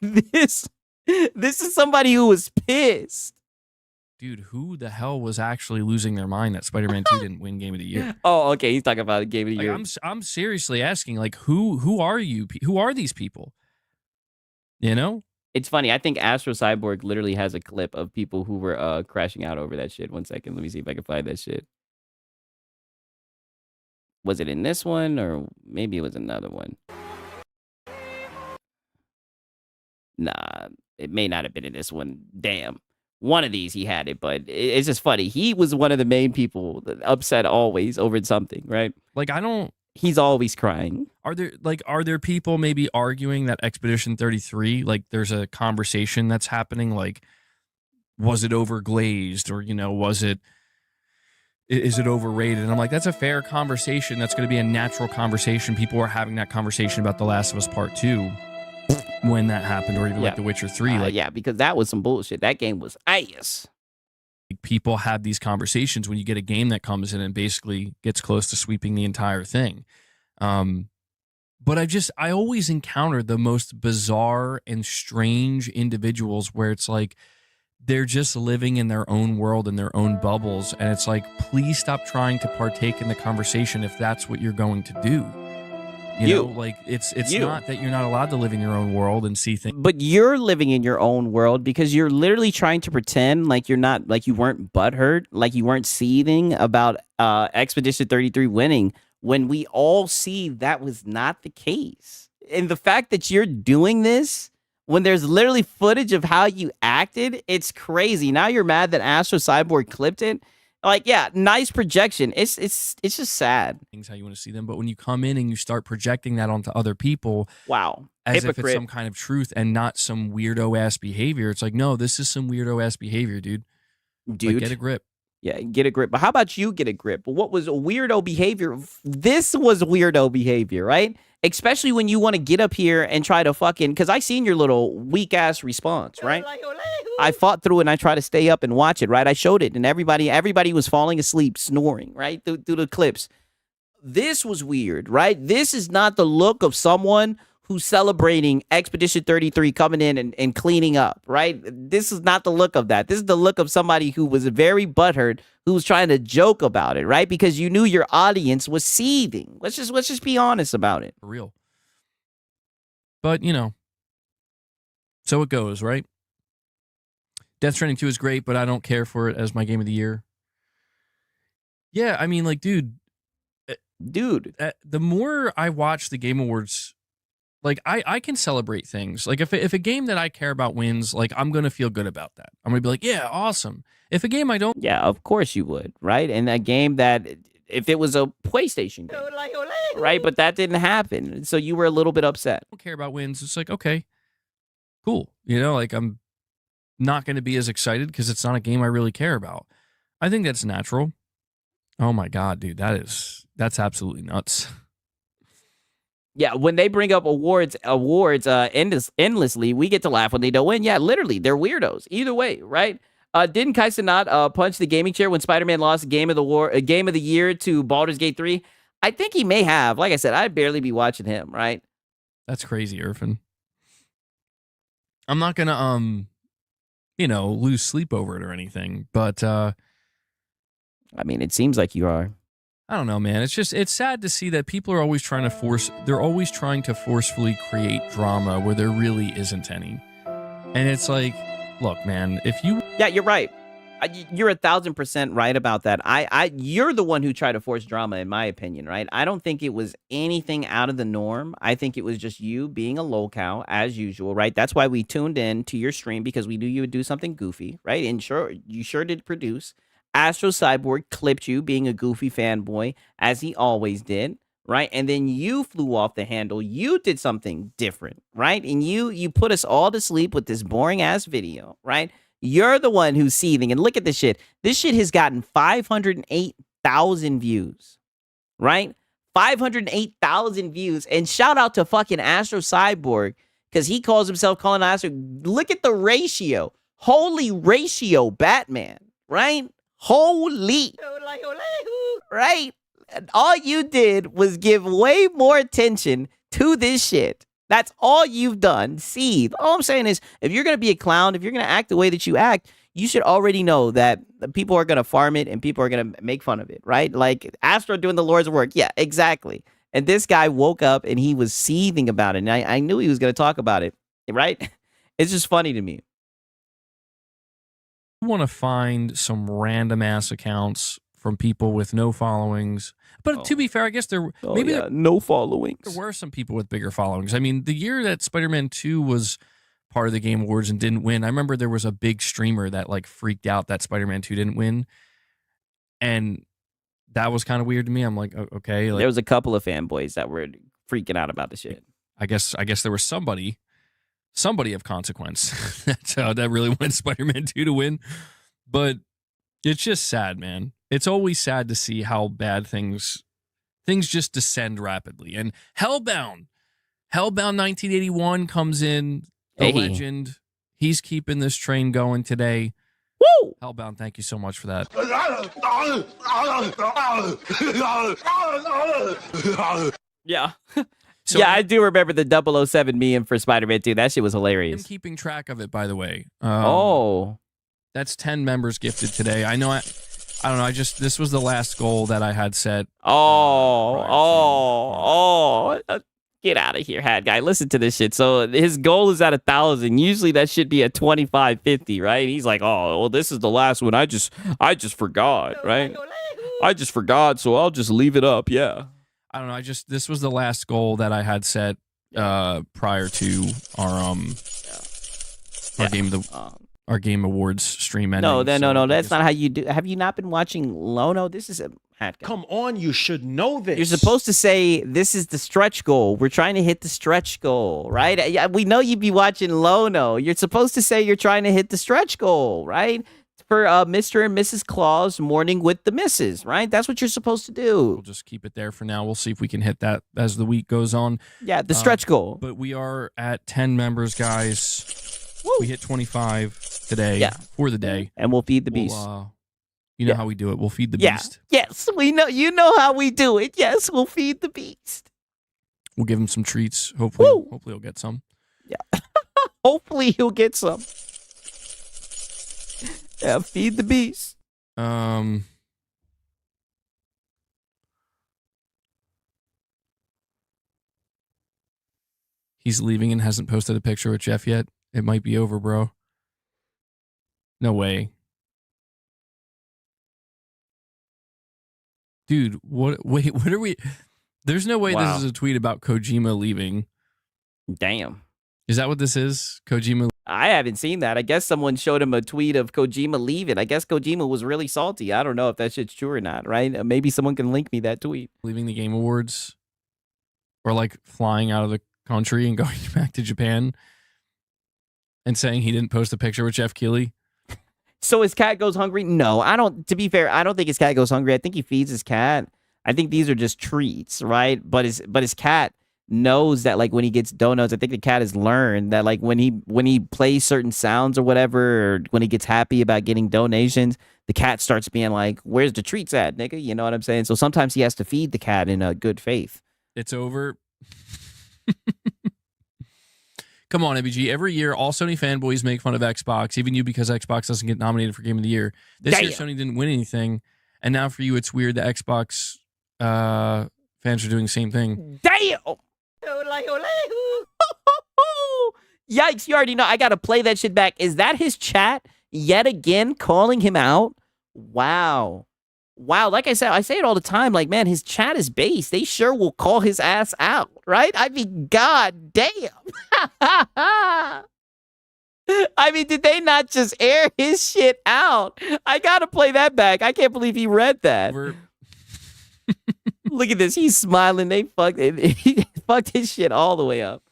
This is somebody who was pissed. dude, who the hell was actually losing their mind that Spider-Man 2 didn't win Game of the Year? Oh, okay. He's talking about Game of the Year. I'm seriously asking, like, who are you? Who are these people? You know? It's funny. I think Astro Cyborg literally has a clip of people who were crashing out over that shit. 1 second. Let me see if I can find that shit. Was it in this one, or maybe it was another one? Nah, it may not have been in this one. Damn. One of these he had it, but it's just funny. He was one of the main people upset always over something, right? Like, he's always crying. Are there people maybe arguing that Expedition 33, like, there's a conversation that's happening, like, was it overglazed, or, is it overrated? And I'm like, that's a fair conversation. That's going to be a natural conversation. People are having that conversation about The Last of Us Part 2 when that happened, or even like The Witcher 3. Yeah, because that was some bullshit. That game was ice. People have these conversations when you get a game that comes in and basically gets close to sweeping the entire thing. But I always encounter the most bizarre and strange individuals where it's like, they're just living in their own world, in their own bubbles. And it's like, please stop trying to partake in the conversation if that's what you're going to do. You know, like, it's not that you're not allowed to live in your own world and see things. But you're living in your own world because you're literally trying to pretend like you're not, like you weren't butthurt, like you weren't seething about Expedition 33 winning, when we all see that was not the case. And the fact that you're doing this when there's literally footage of how you acted, it's crazy. Now you're mad that Astro Cyborg clipped it. Like, yeah, nice projection. It's just sad. Things how you want to see them, but when you come in and you start projecting that onto other people, wow, as if it's some kind of truth and not some weirdo ass behavior, it's like, no, this is some weirdo ass behavior, dude. Like, get a grip. Yeah, get a grip. But how about you get a grip? What was weirdo behavior? This was weirdo behavior, right? Especially when you want to get up here and try to fucking, because I seen your little weak ass response, right? I fought through it and I tried to stay up and watch it, right? I showed it and everybody was falling asleep, snoring, right? Through the clips. This was weird, right? This is not the look of someone who's celebrating Expedition 33 coming in and cleaning up, right? This is not the look of that. This is the look of somebody who was very butthurt, who was trying to joke about it, right? Because you knew your audience was seething. Let's just be honest about it. For real. But, you know, so it goes, right? Death Stranding 2 is great, but I don't care for it as my game of the year. Yeah, I mean, like, dude, the more I watch the Game Awards, like, I can celebrate things. Like, if a game that I care about wins, like, I'm going to feel good about that. I'm going to be like, yeah, awesome. If a game I don't... Yeah, of course you would, right? And a game that, if it was a PlayStation game, right? But that didn't happen. So you were a little bit upset. don't care about wins. It's like, okay, cool. You know, like, I'm not going to be as excited because it's not a game I really care about. I think that's natural. Oh, my God, dude. That's absolutely nuts. Yeah, when they bring up awards endlessly, we get to laugh when they don't win. Yeah, literally, they're weirdos. Either way, right? Didn't Kaisen not punch the gaming chair when Spider-Man lost Game of the Year to Baldur's Gate 3? I think he may have. Like I said, I'd barely be watching him, right? That's crazy, Irfan. I'm not gonna lose sleep over it or anything, but I mean, it seems like you are. I don't know, man. It's sad to see that people are always trying to forcefully create drama where there really isn't any. And it's like, look, man, Yeah, you're right. You're 1,000% right about that. You're the one who tried to force drama, in my opinion, right? I don't think it was anything out of the norm. I think it was just you being a lolcow, as usual, right? That's why we tuned in to your stream, because we knew you would do something goofy, right? And you sure did produce. Astro Cyborg clipped you being a goofy fanboy, as he always did, right? And then you flew off the handle. You did something different, right? And you put us all to sleep with this boring ass video, right? You're the one who's seething. And look at this shit. This shit has gotten 508,000 views, right? 508,000 views. And shout out to fucking Astro Cyborg, because he calls himself calling Astro. Look at the ratio. Holy ratio, Batman, right? Holy, right? And all you did was give way more attention to this shit. That's all you've done. Seethe. All I'm saying is, if you're going to be a clown, if you're going to act the way that you act, you should already know that people are going to farm it and people are going to make fun of it, right? Like Astro doing the Lord's work. Yeah, exactly. And this guy woke up and he was seething about it. And I knew he was going to talk about it, right? It's just funny to me. want to find some random ass accounts from people with no followings. But to be fair, I guess no followings. There were some people with bigger followings. I mean, the year that Spider-Man 2 was part of the Game Awards and didn't win, I remember there was a big streamer that like freaked out that Spider-Man 2 didn't win. And that was kind of weird to me. I'm like, okay. Like, there was a couple of fanboys that were freaking out about the shit. I guess there was somebody of consequence that really wanted Spider-Man 2 to win. But it's just sad, man. It's always sad to see how bad things just descend rapidly. And Hellbound 1981 comes in, the legend. He's keeping this train going today. Woo! Hellbound, thank you so much for that. Yeah. So yeah, I do remember the 007 meme for Spider-Man 2. That shit was hilarious. I'm keeping track of it, by the way. That's 10 members gifted today. I know. I don't know. This was the last goal that I had set. Get out of here, hat guy. Listen to this shit. So his goal is at 1,000. Usually that should be at 2,550, right? He's like, oh, well, this is the last one. I just forgot, right? I just forgot, so I'll just leave it up. Yeah. I don't know. This was the last goal that I had set prior to our our Game Awards stream ending. No. That's not how you do. Have you not been watching Lono? This is a hat guy. Come on, you should know this. You're supposed to say this is the stretch goal. We're trying to hit the stretch goal, right? Yeah, we know you'd be watching Lono. You're supposed to say you're trying to hit the stretch goal, right? For Mr. and Mrs. Claus Morning with the Misses, right? That's what you're supposed to do. We'll just keep it there for now. We'll see if we can hit that as the week goes on. Yeah, the stretch goal. But we are at 10 members, guys. We hit 25 today for the day. And we'll feed the beast. You know how we do it. We'll feed the Yeah. beast. Yes, we know. You know how we do it. Yes, we'll feed the beast. We'll give him some treats. Hopefully he'll get some. Yeah. Hopefully he'll get some. Yeah, feed the beast. He's leaving and hasn't posted a picture with Jeff yet. It might be over, bro. No way. Dude, what? Wait, what are we? There's no way this is a tweet about Kojima leaving. Damn. Is that what this is? Kojima? I haven't seen that. I guess someone showed him a tweet of Kojima leaving. I guess Kojima was really salty. I don't know if that shit's true or not, right? Maybe someone can link me that tweet. Leaving the Game Awards? Or like flying out of the country and going back to Japan and saying he didn't post a picture with Jeff Keighley? So his cat goes hungry? No, I don't. To be fair, I don't think his cat goes hungry. I think he feeds his cat. I think these are just treats, right? But his cat knows that like when he gets donuts, I think the cat has learned that like when he plays certain sounds or whatever, or when he gets happy about getting donations, the cat starts being like, "Where's the treats at, nigga?" You know what I'm saying? So sometimes he has to feed the cat in good faith. It's over. Come on, MBG. Every year, all Sony fanboys make fun of Xbox, even you, because Xbox doesn't get nominated for Game of the Year. This year, Sony didn't win anything, and now for you, it's weird that Xbox fans are doing the same thing. Damn! Yikes, you already know. I got to play that shit back. Is that his chat yet again calling him out? Wow. Wow, like I said, I say it all the time. Like, man, his chat is based. They sure will call his ass out, right? I mean, god damn. I mean, did they not just air his shit out? I gotta play that back. I can't believe he read that. Look at this. He's smiling. They he fucked his shit all the way up.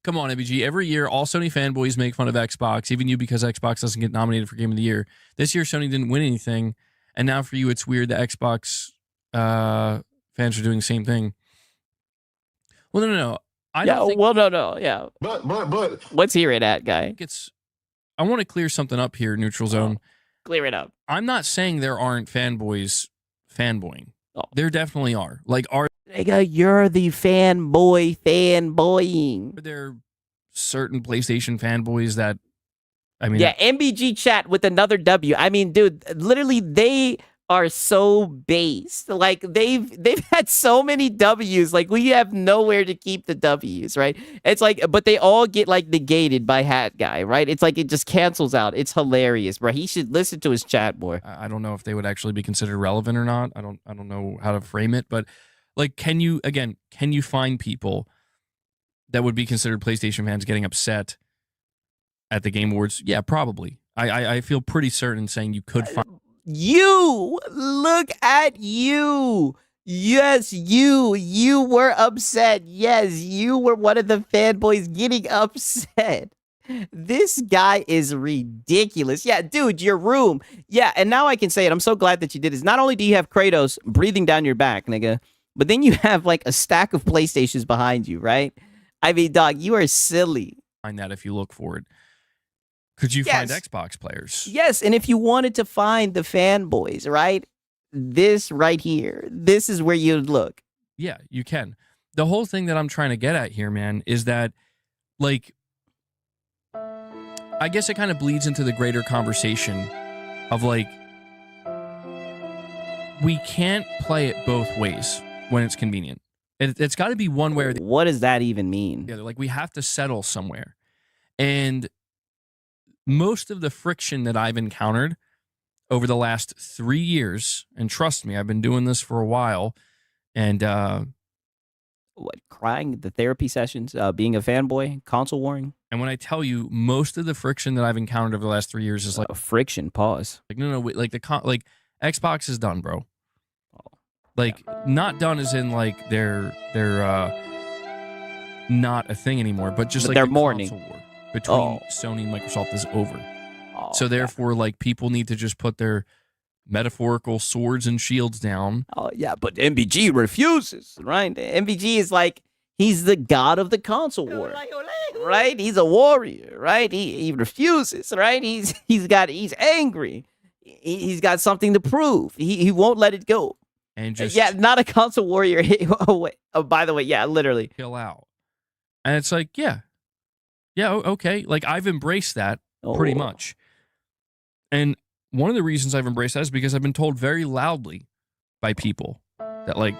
Come on, MBG. Every year, all Sony fanboys make fun of Xbox, even you, because Xbox doesn't get nominated for Game of the Year. This year, Sony didn't win anything. And now for you, it's weird that Xbox fans are doing the same thing. Well, no. No. Yeah. But. Let's hear it at, guy. I want to clear something up here, Neutral Zone. Clear it up. I'm not saying there aren't fanboys fanboying. There definitely are. Like, Nigga, you're the fanboying. Are there certain PlayStation fanboys that, I mean, yeah, MBG chat with another W. I mean, dude, literally they are so based. Like they've had so many W's. Like we have nowhere to keep the W's, right? It's like, but they all get like negated by Hat Guy, right? It's like it just cancels out. It's hilarious, bro. He should listen to his chat more. I don't know if they would actually be considered relevant or not. I don't know how to frame it, but like, can you find people that would be considered PlayStation fans getting upset at the Game Awards? Yeah, probably. I feel pretty certain saying you could find. You look at you. Yes, you were upset. Yes, you were one of the fanboys getting upset. This guy is ridiculous. Yeah, dude, your room. Yeah, and now I can say it. I'm so glad that you did this. Not only do you have Kratos breathing down your back, nigga, but then you have like a stack of PlayStations behind you, right? I mean, dog, you are silly. Find that if you look for it. Could you find Xbox players? Yes, and if you wanted to find the fanboys, right? This right here, this is where you'd look. Yeah, you can. The whole thing that I'm trying to get at here, man, is that, like, I guess it kind of bleeds into the greater conversation of, like, we can't play it both ways when it's convenient. It's got to be one way or the other. What does that even mean? Yeah, like, we have to settle somewhere. And most of the friction that I've encountered over the last 3 years, and trust me, I've been doing this for a while, and what, crying, the therapy sessions, being a fanboy, console warring. And when I tell you, most of the friction that I've encountered over the last 3 years is like friction. Pause. Like no, wait, like like Xbox is done, bro. Like not done as in like they're not a thing anymore, but just like they're the mourning. console war between Sony and Microsoft is over. So therefore, like people need to just put their metaphorical swords and shields down. Oh yeah, but MBG refuses, right? MBG is like He's the god of the console war, right? He's a warrior, right? He refuses, right? He's angry. He's got something to prove. He won't let it go. And just not a console warrior. Oh, wait. Oh, by the way, yeah, literally. Chill out. And it's like, yeah, okay. Like I've embraced that pretty much. And one of the reasons I've embraced that is because I've been told very loudly by people that like,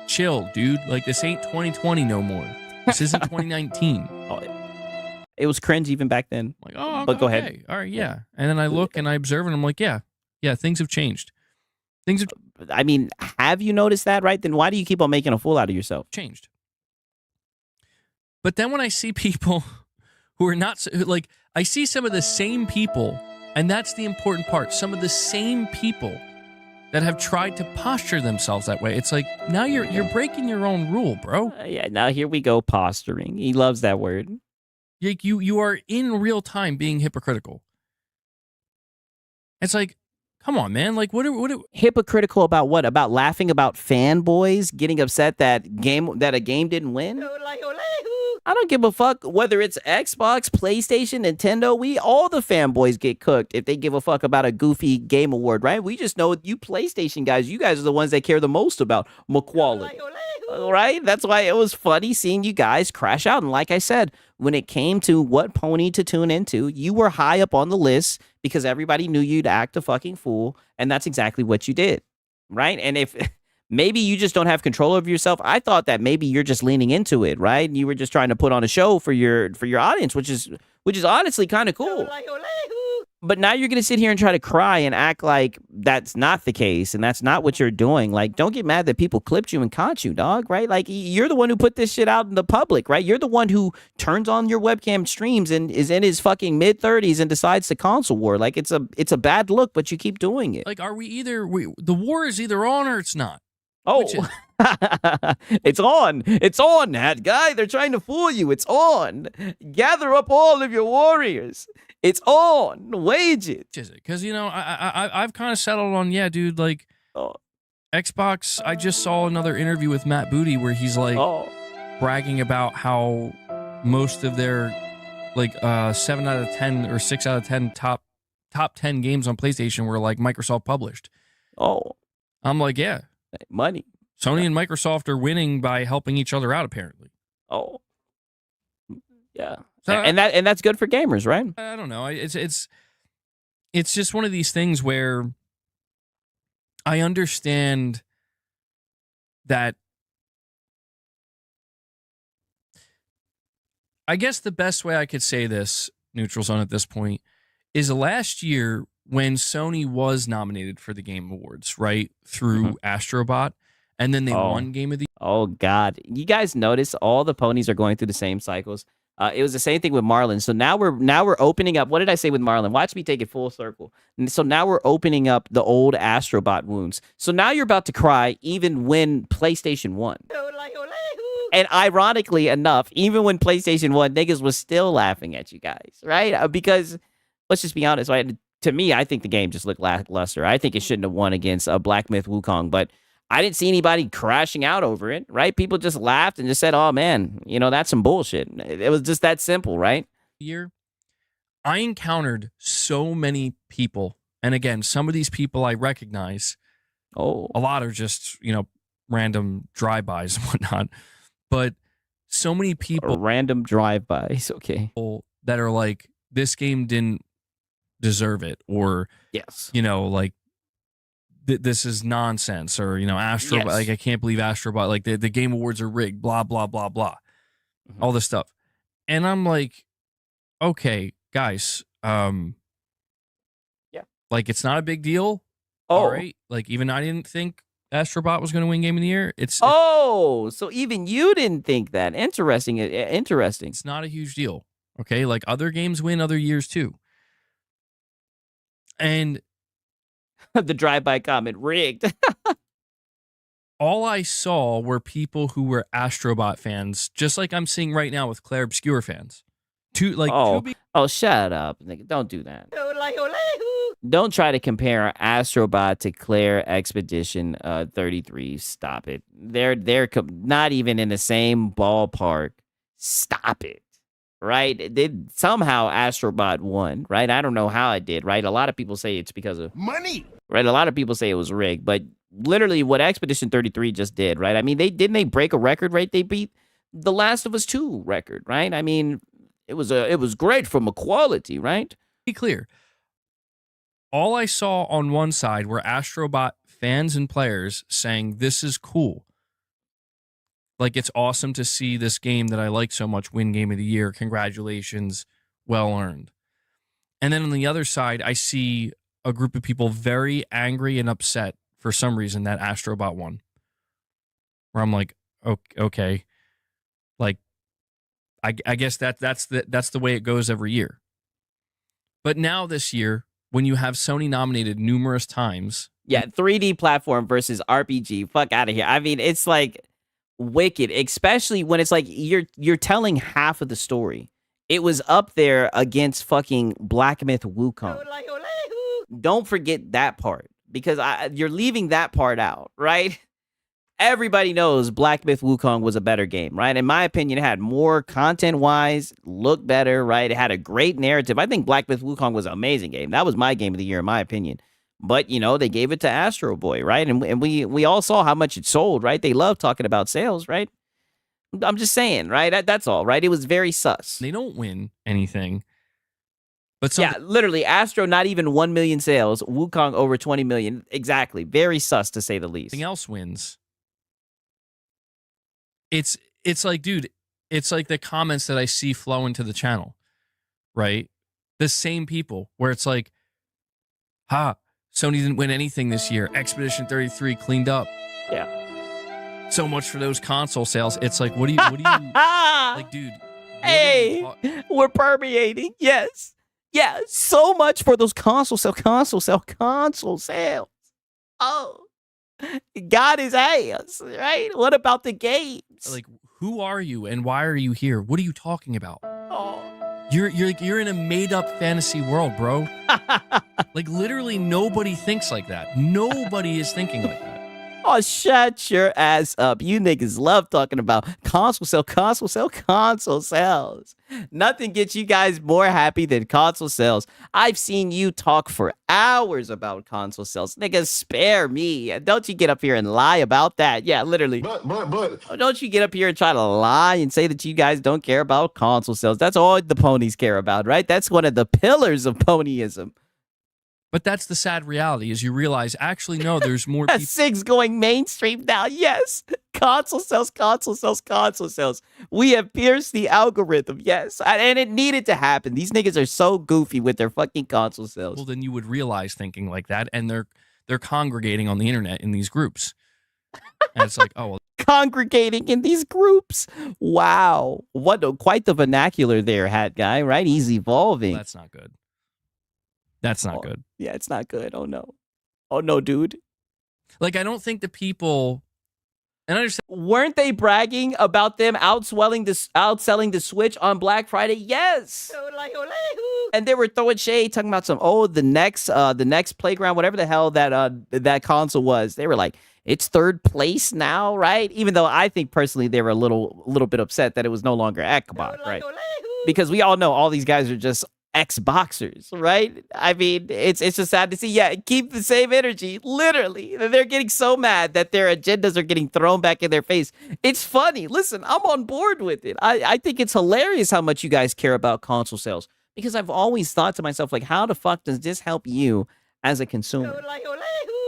chill, dude. Like this ain't 2020 no more. This isn't 2019. It was cringe even back then. Like, oh, but go okay. ahead. All right, yeah. And then I look and I observe and I'm like, yeah, things have changed. Things have I mean, have you noticed that, right? Then why do you keep on making a fool out of yourself? changed. But then when I see people who are not like, I see some of the same people, and that's the important part. Some of the same people that have tried to posture themselves that way. It's like now you're breaking your own rule, bro. Yeah, now here we go, posturing. He loves that word. Like you are in real time being hypocritical. It's like, come on, man. Like what? Hypocritical about what? About laughing about fanboys getting upset that a game didn't win? I don't give a fuck whether it's Xbox, PlayStation, Nintendo. All the fanboys get cooked if they give a fuck about a goofy game award, right? We just know you PlayStation guys, you guys are the ones that care the most about equality, right? That's why it was funny seeing you guys crash out. And like I said, when it came to what pony to tune into, you were high up on the list because everybody knew you'd act a fucking fool, and that's exactly what you did, right? And if maybe you just don't have control over yourself. I thought that maybe you're just leaning into it, right? And you were just trying to put on a show for your audience, which is honestly kind of cool. But now you're going to sit here and try to cry and act like that's not the case and that's not what you're doing. Like, don't get mad that people clipped you and caught you, dog, right? Like, you're the one who put this shit out in the public, right? You're the one who turns on your webcam streams and is in his fucking mid-30s and decides to console war. Like, it's a bad look, but you keep doing it. Like, are the war is either on or it's not. Oh, it's on. It's on, that guy. They're trying to fool you. It's on. Gather up all of your warriors. It's on. Wage it. Because, I've kind of settled on, yeah, dude, like, Xbox, I just saw another interview with Matt Booty where he's, like, bragging about how most of their, like, 7 out of 10 or 6 out of 10 top 10 games on PlayStation were, like, Microsoft published. Oh. I'm like, yeah. Money. Sony and Microsoft are winning by helping each other out, apparently. Oh. Yeah. So, and that's good for gamers, right? I don't know. It's just one of these things where I understand that. I guess the best way I could say this, Neutral Zone, at this point, is last year when Sony was nominated for the Game Awards, right, through Astrobot, and then they won Game of the Year. Oh, God. You guys notice all the ponies are going through the same cycles. It was the same thing with Marlin. So now we're opening up. What did I say with Marlin? Watch me take it full circle. And so now we're opening up the old Astrobot wounds. So now you're about to cry even when PlayStation won. And ironically enough, even when PlayStation won, niggas was still laughing at you guys, right? Because let's just be honest, right? To me, I think the game just looked lackluster. I think it shouldn't have won against Black Myth Wukong, but I didn't see anybody crashing out over it, right? People just laughed and just said, oh, man, that's some bullshit. It was just that simple, right? Year, I encountered so many people, and again, some of these people I recognize. Oh. A lot are just, random drive-bys and whatnot, but so many people. Random drive-bys, okay. That are like, this game didn't deserve it, or yes, like this is nonsense, or Astrobot, yes. Like I can't believe Astrobot, like the Game Awards are rigged, blah blah blah blah, all this stuff, and I'm like, okay, guys, yeah, like it's not a big deal, all right, like even I didn't think Astrobot was going to win Game of the Year. So even you didn't think that. Interesting. It's not a huge deal, okay? Like other games win other years too. And the drive-by comment rigged. All I saw were people who were Astrobot fans, just like I'm seeing right now with Claire Obscure fans. Oh, shut up, nigga. Don't do that. Don't try to compare Astrobot to Claire Expedition 33. Stop it. They're not even in the same ballpark. Stop it. Right? Somehow Astrobot won, right? I don't know how it did, right? A lot of people say it's because of money. Right? A lot of people say it was rigged, but literally what Expedition 33 just did, right? I mean, they break a record, right? They beat the Last of Us 2 record, right? I mean, it was great from a quality, right? Be clear. All I saw on one side were Astrobot fans and players saying, this is cool. Like, it's awesome to see this game that I like so much win Game of the Year. Congratulations. Well earned. And then on the other side, I see a group of people very angry and upset for some reason that Astrobot won. Where I'm like, okay. Like, I guess that's the way it goes every year. But now this year, when you have Sony nominated numerous times. Yeah, 3D platform versus RPG. Fuck out of here. I mean, it's like wicked, especially when it's like you're telling half of the story. It was up there against fucking Black Myth Wukong. Don't forget that part, because you're leaving that part out, right? Everybody knows Black Myth Wukong was a better game, right? In my opinion, it had more content-wise, looked better, right? It had a great narrative. I think Black Myth Wukong was an amazing game. That was my game of the year, in my opinion. But, you know, they gave it to Astro Boy, right? And we all saw how much it sold, right? They love talking about sales, right? I'm just saying, right? That's all, right? It was very sus. They don't win anything. But yeah, literally, Astro not even 1 million sales. Wukong over 20 million. Exactly. Very sus, to say the least. Something else wins. It's like, dude, it's like the comments that I see flow into the channel, right? The same people where it's like, Sony didn't win anything this year. Expedition 33 cleaned up. Yeah. So much for those console sales. It's like, what do you like, dude? Hey, we're permeating. Yes. Yeah, so much for those console sales. Oh. Got his ass, right? What about the games? Like, who are you and why are you here? What are you talking about? Oh. You're in a made up fantasy world, bro. Like, literally nobody thinks like that. Nobody is thinking like that. Oh, shut your ass up. You niggas love talking about console sales. Nothing gets you guys more happy than console sales. I've seen you talk for hours about console sales. Niggas, spare me. Don't you get up here and lie about that. Yeah, literally. But. Don't you get up here and try to lie and say that you guys don't care about console sales. That's all the ponies care about, right? That's one of the pillars of ponyism. But that's the sad reality, is you realize, actually, no, there's more people. Sig's going mainstream now. Yes. Console sales. We have pierced the algorithm. Yes. And it needed to happen. These niggas are so goofy with their fucking console sales. Well, then you would realize thinking like that, and they're congregating on the internet in these groups. And it's like, oh, well. Congregating in these groups. Wow. Quite the vernacular there, hat guy, right? He's evolving. Well, that's not good. That's not good. Yeah, it's not good. Oh, no. Oh, no, dude. Like, I don't think the people... And I understand. Weren't they bragging about them outselling the Switch on Black Friday? Yes. And they were throwing shade, talking about the next Playground, whatever the hell that console was. They were like, it's third place now, right? Even though I think personally they were a little bit upset that it was no longer Xbox, right? Because we all know all these guys are just Xboxers, right? I mean, it's just sad to see. Yeah, keep the same energy. Literally, they're getting so mad that their agendas are getting thrown back in their face. It's funny. Listen, I'm on board with it. I think it's hilarious how much you guys care about console sales, because I've always thought to myself, like, how the fuck does this help you as a consumer?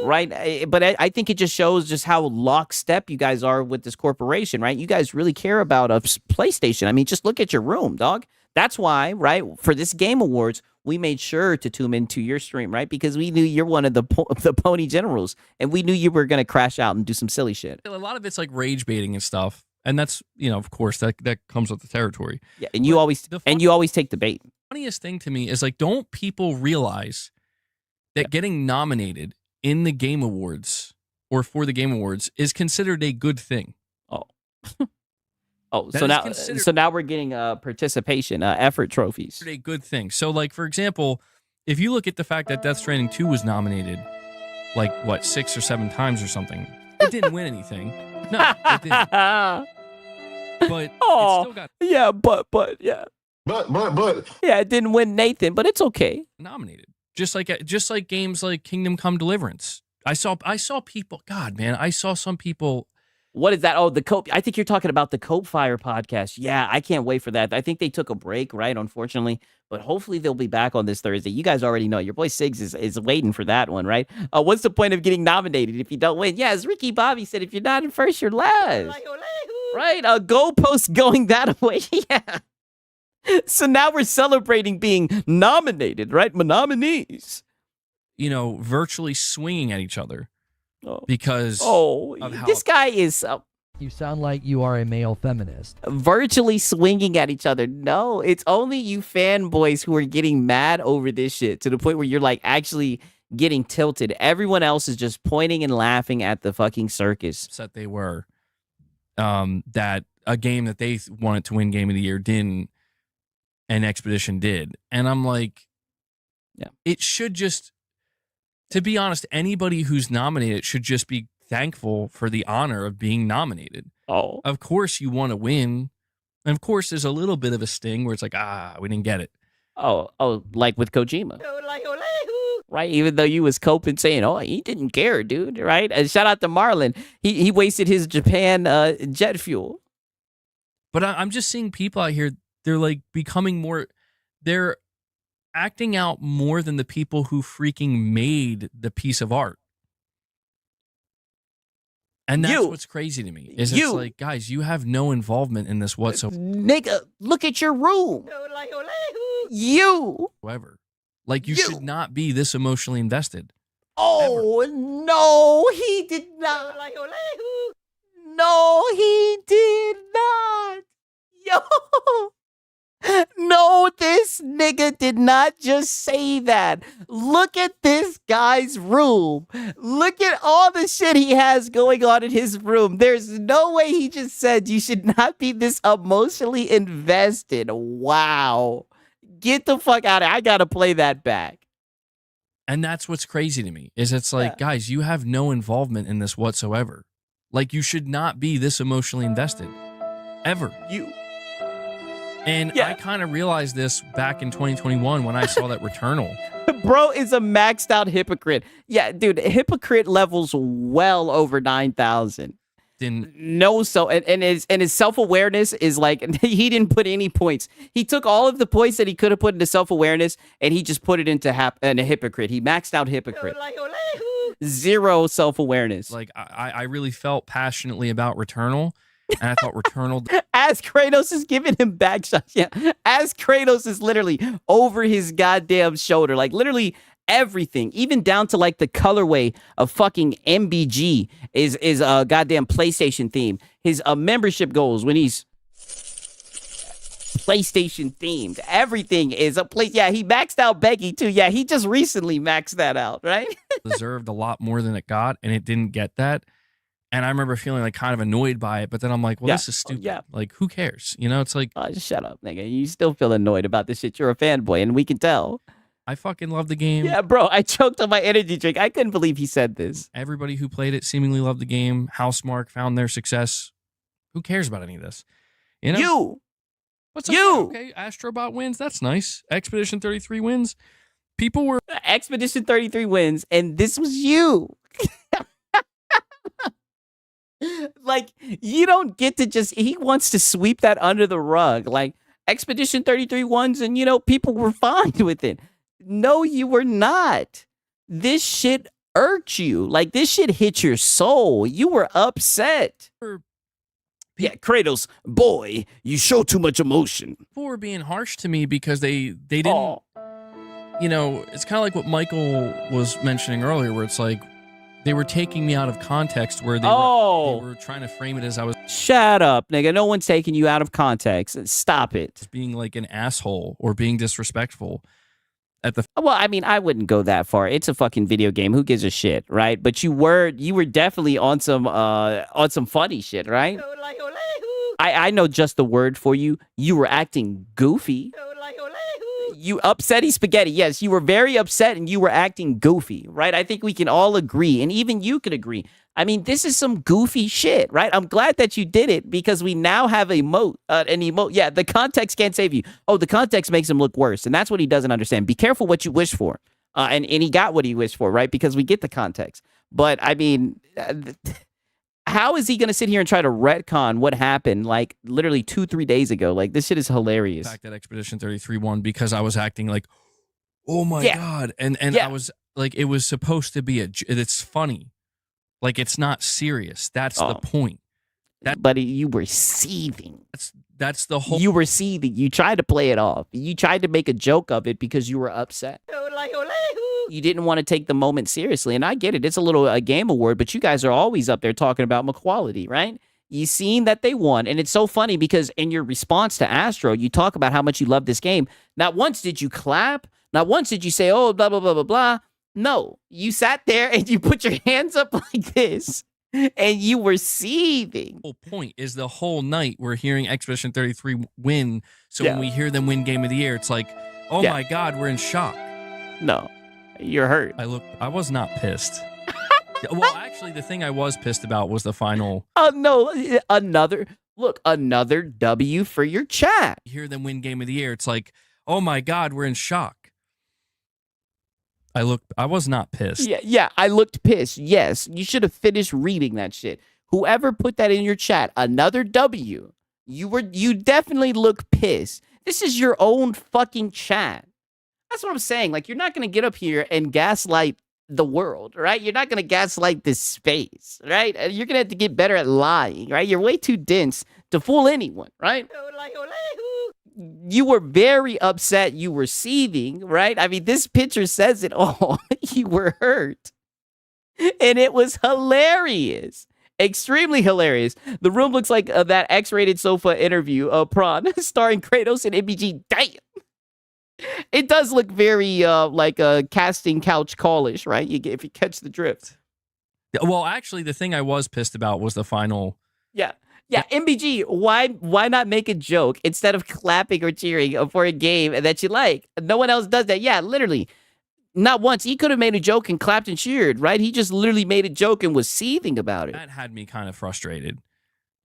Right? But I think it just shows just how lockstep you guys are with this corporation, right? You guys really care about a PlayStation. I mean, just look at your room, dog. That's why, right, for this Game Awards, we made sure to tune into your stream, right? Because we knew you're one of the pony generals, and we knew you were going to crash out and do some silly shit. A lot of it's like rage baiting and stuff. And that's, of course, that comes with the territory. Yeah, and you always take the bait. The funniest thing to me is, like, don't people realize that getting nominated in the Game Awards or for the Game Awards is considered a good thing? Oh. Oh, That is so now we're getting participation effort trophies. a good thing. So, like, for example, if you look at the fact that Death Stranding 2 was nominated, like, what, 6 or 7 times or something, it didn't win anything. No, it didn't. But it still got yeah, but yeah. Yeah, it didn't win Nathan, but it's okay. nominated. Just like games like Kingdom Come Deliverance. I saw people, God, man, I saw some people. What is that? Oh, the Cope. I think you're talking about the Cope Fire podcast. Yeah, I can't wait for that. I think they took a break, right? Unfortunately, but hopefully they'll be back on this Thursday. You guys already know your boy Siggs is waiting for that one, right? What's the point of getting nominated if you don't win? Yeah, as Ricky Bobby said, if you're not in first, you're last. Right? Goalpost going that way. Yeah. So now we're celebrating being nominated, right? Nominees. Virtually swinging at each other. Because this guy is You sound like you are a male feminist. virtually swinging at each other. No, it's only you fanboys who are getting mad over this shit to the point where you're like actually getting tilted. Everyone else is just pointing and laughing at the fucking circus. Upset they were that a game that they wanted to win Game of the Year didn't, and Expedition did. And I'm like, yeah, it should just, to be honest, anybody who's nominated should just be thankful for the honor of being nominated. Oh, of course you want to win, and of course there's a little bit of a sting where it's like, we didn't get it. Oh, like with Kojima, right? Even though you was coping saying, oh, he didn't care, dude, right? And shout out to Marlon. He wasted his Japan jet fuel. But I'm just seeing people out here, they're like becoming more, they're acting out more than the people who freaking made the piece of art. And that's what's crazy to me. It's like, guys, you have no involvement in this whatsoever. Nigga, look at your room. You. However, like, you should not be this emotionally invested. Oh, no, he did not. No, he did not. Yo. No, this nigga did not just say that. Look at this guy's room. Look at all the shit he has going on in his room. There's no way he just said you should not be this emotionally invested. Wow. Get the fuck out of here. I gotta play that back. And that's what's crazy to me, is it's like, guys, you have no involvement in this whatsoever. Like, you should not be this emotionally invested. Ever. And I kind of realized this back in 2021 when I saw that Returnal. Bro is a maxed out hypocrite. Yeah, dude, hypocrite levels well over 9,000. And his self-awareness is like, he didn't put any points. He took all of the points that he could have put into self-awareness and he just put it into a hypocrite. He maxed out hypocrite. Zero self-awareness. Like, I really felt passionately about Returnal. And I thought Returnal. As Kratos is giving him back shots. Yeah. As Kratos is literally over his goddamn shoulder. Like, literally everything, even down to like the colorway of fucking MBG is a goddamn PlayStation theme. His membership goals when he's PlayStation themed. Everything is a place. Yeah, he maxed out Becky too. Yeah, he just recently maxed that out, right? Deserved a lot more than it got, and it didn't get that. And I remember feeling like kind of annoyed by it, but then I'm like, well, this is stupid. Like, who cares? It's like, just shut up, nigga. You still feel annoyed about this shit. You're a fanboy, and we can tell. I fucking love the game. Yeah, bro, I choked on my energy drink. I couldn't believe he said this. Everybody who played it seemingly loved the game. Housemarque found their success. Who cares about any of this? What's up? Okay, Astrobot wins. That's nice. Expedition 33 wins. People were Expedition 33 wins, and this was you. Like, you don't get to just, he wants to sweep that under the rug. Like, Expedition 33 wins, and people were fine with it. No, you were not. This shit irked you. Like, this shit hit your soul. You were upset. Yeah, Kratos, boy, you show too much emotion. People were being harsh to me because they didn't, it's kind of like what Michael was mentioning earlier, where it's like, they were taking me out of context where they were trying to frame it as I was. Shut up, nigga. No one's taking you out of context. Stop it. Being like an asshole or being disrespectful. Well, I mean, I wouldn't go that far. It's a fucking video game. Who gives a shit, right? But you were definitely on some funny shit, right? I know just the word for you. You were acting goofy. You upsetty spaghetti. Yes, you were very upset and you were acting goofy, right? I think we can all agree, and even you could agree. I mean, this is some goofy shit, right? I'm glad that you did it because we now have an emote. Yeah, the context can't save you. Oh, the context makes him look worse, and that's what he doesn't understand. Be careful what you wish for. And he got what he wished for, right? Because we get the context. But, I mean, how is he going to sit here and try to retcon what happened, like, literally 2-3 days ago? Like, this shit is hilarious. The fact that Expedition 33 won because I was acting like, oh, my God. And I was, like, it was supposed to be it's funny. Like, it's not serious. That's the point. Buddy, you were seething. That's the whole... You were seething. You tried to play it off. You tried to make a joke of it because you were upset. You didn't want to take the moment seriously, and I get it. It's a game award, but you guys are always up there talking about McQuality, right? You seen that they won, and it's so funny because in your response to Astro, you talk about how much you love this game. Not once did you clap. Not once did you say, oh, blah, blah, blah, blah, blah. No, you sat there and you put your hands up like this. And you were seething. The whole point is the whole night we're hearing Expedition 33 win. So when we hear them win Game of the Year, it's like, oh my God, we're in shock. No, you're hurt. I was not pissed. Well, actually, the thing I was pissed about was the final. Oh, no, another W for your chat. You hear them win Game of the Year, it's like, oh my God, we're in shock. I was not pissed. Yeah, I looked pissed. Yes, you should have finished reading that shit. Whoever put that in your chat, another W. You definitely look pissed. This is your own fucking chat. That's what I'm saying. Like, you're not going to get up here and gaslight the world, right? You're not going to gaslight this space, right? You're going to have to get better at lying, right? You're way too dense to fool anyone, right? You were very upset. You were seething, right? I mean, this picture says it all. You were hurt. And it was hilarious. Extremely hilarious. The room looks like that X-rated sofa interview of Prawn starring Kratos and MBG. Damn. It does look very like a casting couch callish, right? If you catch the drift. Well, actually, the thing I was pissed about was the final. Yeah, MBG, why not make a joke instead of clapping or cheering for a game that you like? No one else does that. Yeah, literally. Not once. He could have made a joke and clapped and cheered, right? He just literally made a joke and was seething about it. That had me kind of frustrated.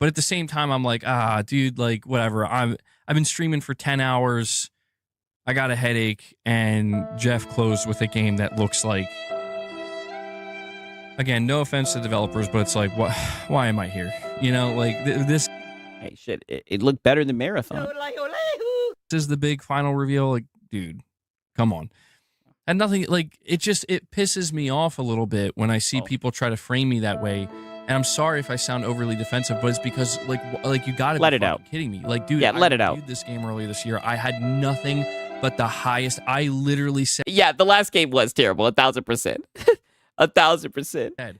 But at the same time, I'm like, dude, like, whatever. I've been streaming for 10 hours. I got a headache, and Jeff closed with a game that looks like... Again, no offense to developers, but it's like, why am I here? You know, like, this... Hey, shit, it looked better than Marathon. This is the big final reveal. Like, dude, come on. And nothing, like, it pisses me off a little bit when I see people try to frame me that way. And I'm sorry if I sound overly defensive, but it's because, like you gotta let be it out. Kidding me. Like, dude, let it I out. reviewed this game earlier this year. I had nothing but the highest. I literally said... Yeah, the last game was terrible, 1,000%. 1,000%.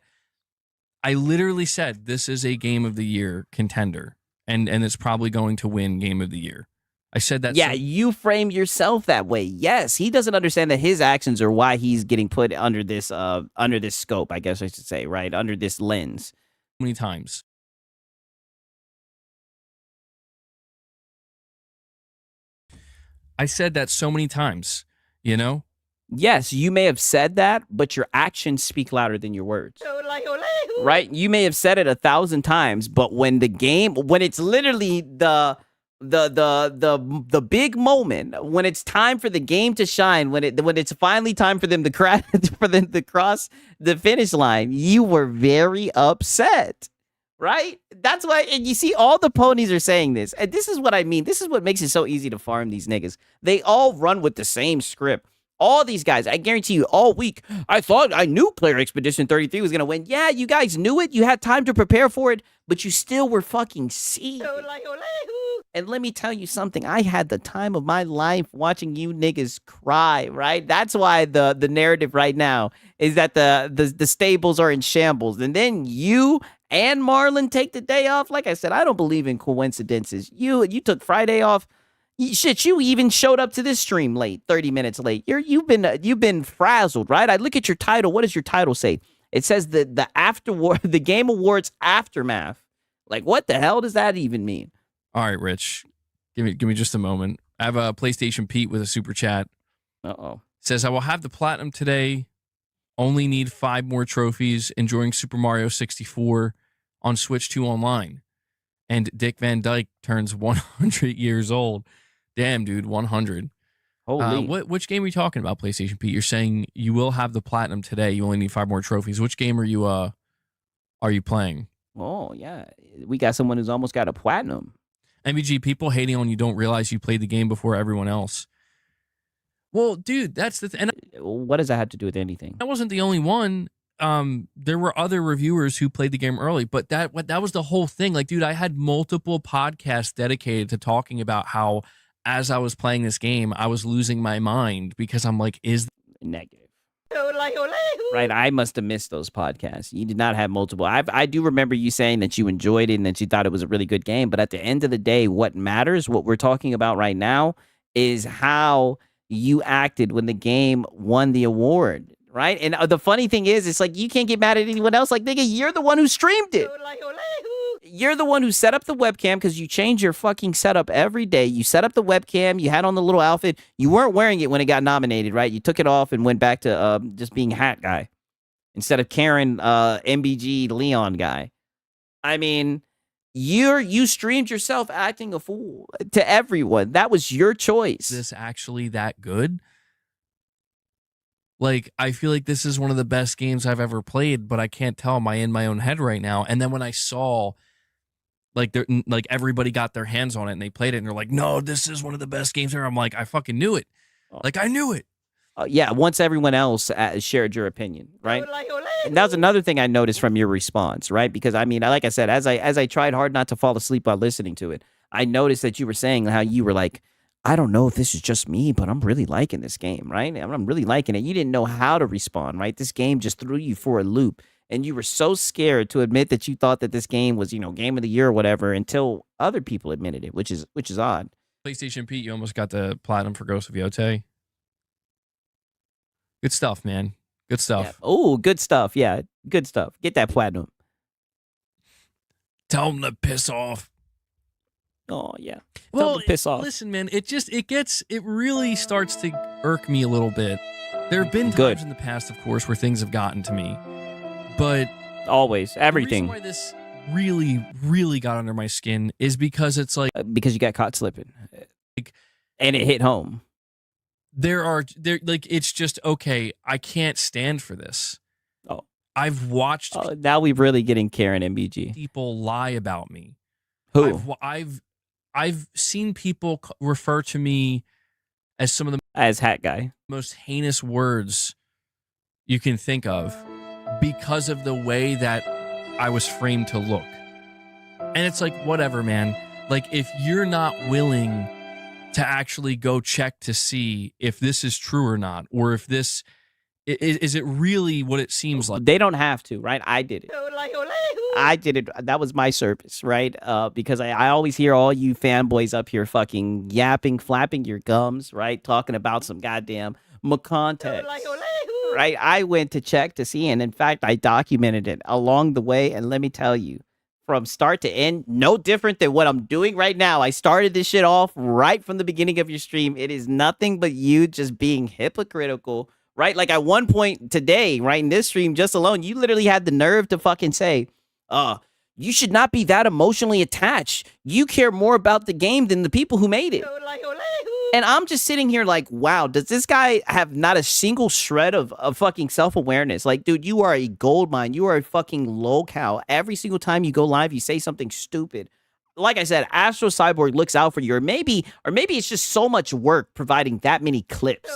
I literally said this is a Game of the Year contender, and it's probably going to win Game of the Year. I said that. Yeah, you frame yourself that way. Yes, he doesn't understand that his actions are why he's getting put under this scope, I guess I should say, right? Under this lens. Many times. I said that so many times, you know? Yes, you may have said that, but your actions speak louder than your words. Right? You may have said it 1,000 times, but when it's literally the big moment, when it's time for the game to shine, when it's finally time for them to cross the finish line, you were very upset. Right? That's why, and you see, all the ponies are saying this, and this is what I mean. This is what makes it so easy to farm these niggas. They all run with the same script. All these guys, I guarantee you, all week, I knew Player Expedition 33 was going to win. Yeah, you guys knew it. You had time to prepare for it, but you still were fucking seething. And let me tell you something. I had the time of my life watching you niggas cry, right? That's why the narrative right now is that the stables are in shambles. And then you and Marlon take the day off. Like I said, I don't believe in coincidences. You took Friday off. Shit, you even showed up to this stream late, 30 minutes late. You've been frazzled, right? I look at your title. What does your title say? It says the Game Awards Aftermath. Like, what the hell does that even mean? All right, Rich, give me just a moment. I have a PlayStation Pete with a super chat. Says, I will have the platinum today. Only need 5 more trophies. Enjoying Super Mario 64 on Switch 2 online. And Dick Van Dyke turns 100 years old. Damn, dude, 100. Holy. Which game are you talking about, PlayStation Pete? You're saying you will have the platinum today. You only need 5 more trophies. Which game are you playing? Oh, yeah. We got someone who's almost got a platinum. MBG, people hating on you don't realize you played the game before everyone else. Well, dude, that's the thing. What does that have to do with anything? I wasn't the only one. There were other reviewers who played the game early, but that was the whole thing. Like, dude, I had multiple podcasts dedicated to talking about how, as I was playing this game, I was losing my mind because I'm like, is negative. Right, I must have missed those podcasts. You did not have multiple. I do remember you saying that you enjoyed it and that you thought it was a really good game. But at the end of the day, what matters, what we're talking about right now, is how you acted when the game won the award. Right, and the funny thing is, it's like you can't get mad at anyone else. Like, nigga, you're the one who streamed it. You're the one who set up the webcam because you change your fucking setup every day. You set up the webcam. You had on the little outfit. You weren't wearing it when it got nominated, right? You took it off and went back to just being hat guy instead of Karen MBG Leon guy. I mean, you streamed yourself acting a fool to everyone. That was your choice. this actually that good? Like, I feel like this is one of the best games I've ever played, but I can't tell. Am I in my own head right now? And then when I saw, like, everybody got their hands on it and they played it, and they're like, "No, this is one of the best games ever." I'm like, I fucking knew it. Like, I knew it. Yeah, once everyone else shared your opinion, right? And that was another thing I noticed from your response, right? Because I mean, like I said, as I tried hard not to fall asleep while listening to it, I noticed that you were saying how you were like, I don't know if this is just me, but I'm really liking this game, right? I'm really liking it. You didn't know how to respond, right? This game just threw you for a loop. And you were so scared to admit that you thought that this game was, game of the year or whatever until other people admitted it, which is odd. PlayStation Pete, you almost got the platinum for Ghost of Yotei. Good stuff, man. Good stuff. Yeah. Oh, good stuff. Yeah, good stuff. Get that platinum. Tell them to piss off. Oh, yeah. Well, piss off. Listen, man, it really starts to irk me a little bit. There have been times in the past, of course, where things have gotten to me, but always, everything. The reason why this really, really got under my skin is because it's like because you got caught slipping, and it hit home. It's just okay. I can't stand for this. Oh, I've watched. Now we're really getting Karen MBG. People lie about me. Who? I've seen people refer to me as some of the as hat guy most heinous words you can think of because of the way that I was framed to look. And it's like, whatever, man. Like, if you're not willing to actually go check to see if this is true or not, or if this is it really what it seems like. They don't have to, right? I did it. I did it. That was my service, right? Because I always hear all you fanboys up here fucking yapping, flapping your gums, right? Talking about some goddamn context, right? I went to check to see, and in fact, I documented it along the way. And let me tell you, from start to end, no different than what I'm doing right now. I started this shit off right from the beginning of your stream. It is nothing but you just being hypocritical, right? Like at one point today, right in this stream just alone, you literally had the nerve to fucking say, you should not be that emotionally attached. You care more about the game than the people who made it. And I'm just sitting here like, wow, does this guy have not a single shred of fucking self-awareness? Like, dude, you are a gold mine. You are a fucking lolcow. Every single time you go live, you say something stupid. Like I said, Astro Cyborg looks out for you. Or maybe it's just so much work providing that many clips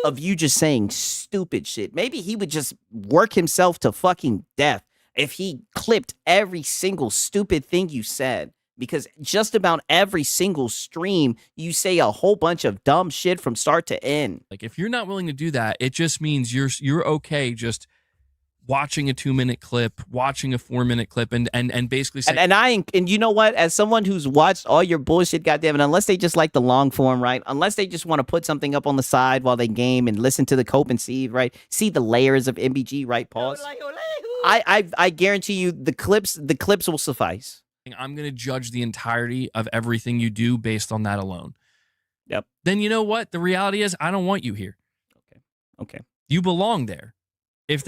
of you just saying stupid shit. Maybe he would just work himself to fucking death if he clipped every single stupid thing you said, because just about every single stream, you say a whole bunch of dumb shit from start to end. Like, if you're not willing to do that, it just means you're okay just watching a 2-minute clip, watching a 4-minute clip, and basically saying, and you know what? As someone who's watched all your bullshit, goddamn it, unless they just like the long form, right? Unless they just want to put something up on the side while they game and listen to the Cope and see, right? See the layers of MBG, right? Pause. I guarantee you the clips will suffice. I'm going to judge the entirety of everything you do based on that alone. Yep. Then you know what? The reality is I don't want you here. Okay. You belong there. If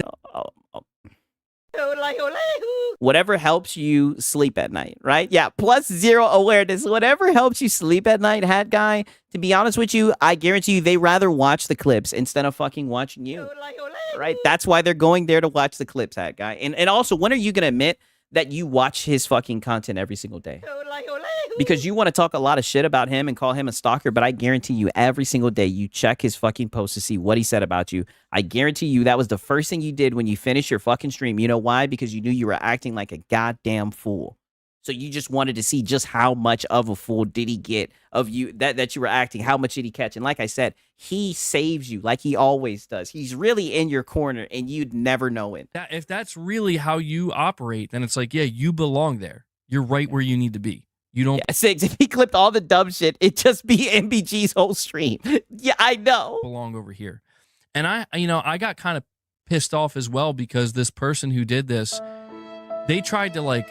Whatever helps you sleep at night, right? Yeah, plus 0 awareness. Whatever helps you sleep at night, hat guy. To be honest with you, I guarantee you they rather watch the clips instead of fucking watching you. Right? That's why they're going there to watch the clips, hat guy. And also, when are you gonna admit that you watch his fucking content every single day? Because you want to talk a lot of shit about him and call him a stalker, but I guarantee you every single day you check his fucking post to see what he said about you. I guarantee you that was the first thing you did when you finished your fucking stream. You know why? Because you knew you were acting like a goddamn fool. So you just wanted to see just how much of a fool did he get of you, that you were acting. How much did he catch? And like I said, he saves you like he always does. He's really in your corner and you'd never know it. if that's really how you operate, then it's like, yeah, you belong there. You're right where you need to be. You don't. Yeah, 6. If he clipped all the dumb shit, it'd just be MBG's whole stream. Yeah, I know. Belong over here. And I got kind of pissed off as well because this person who did this, they tried to like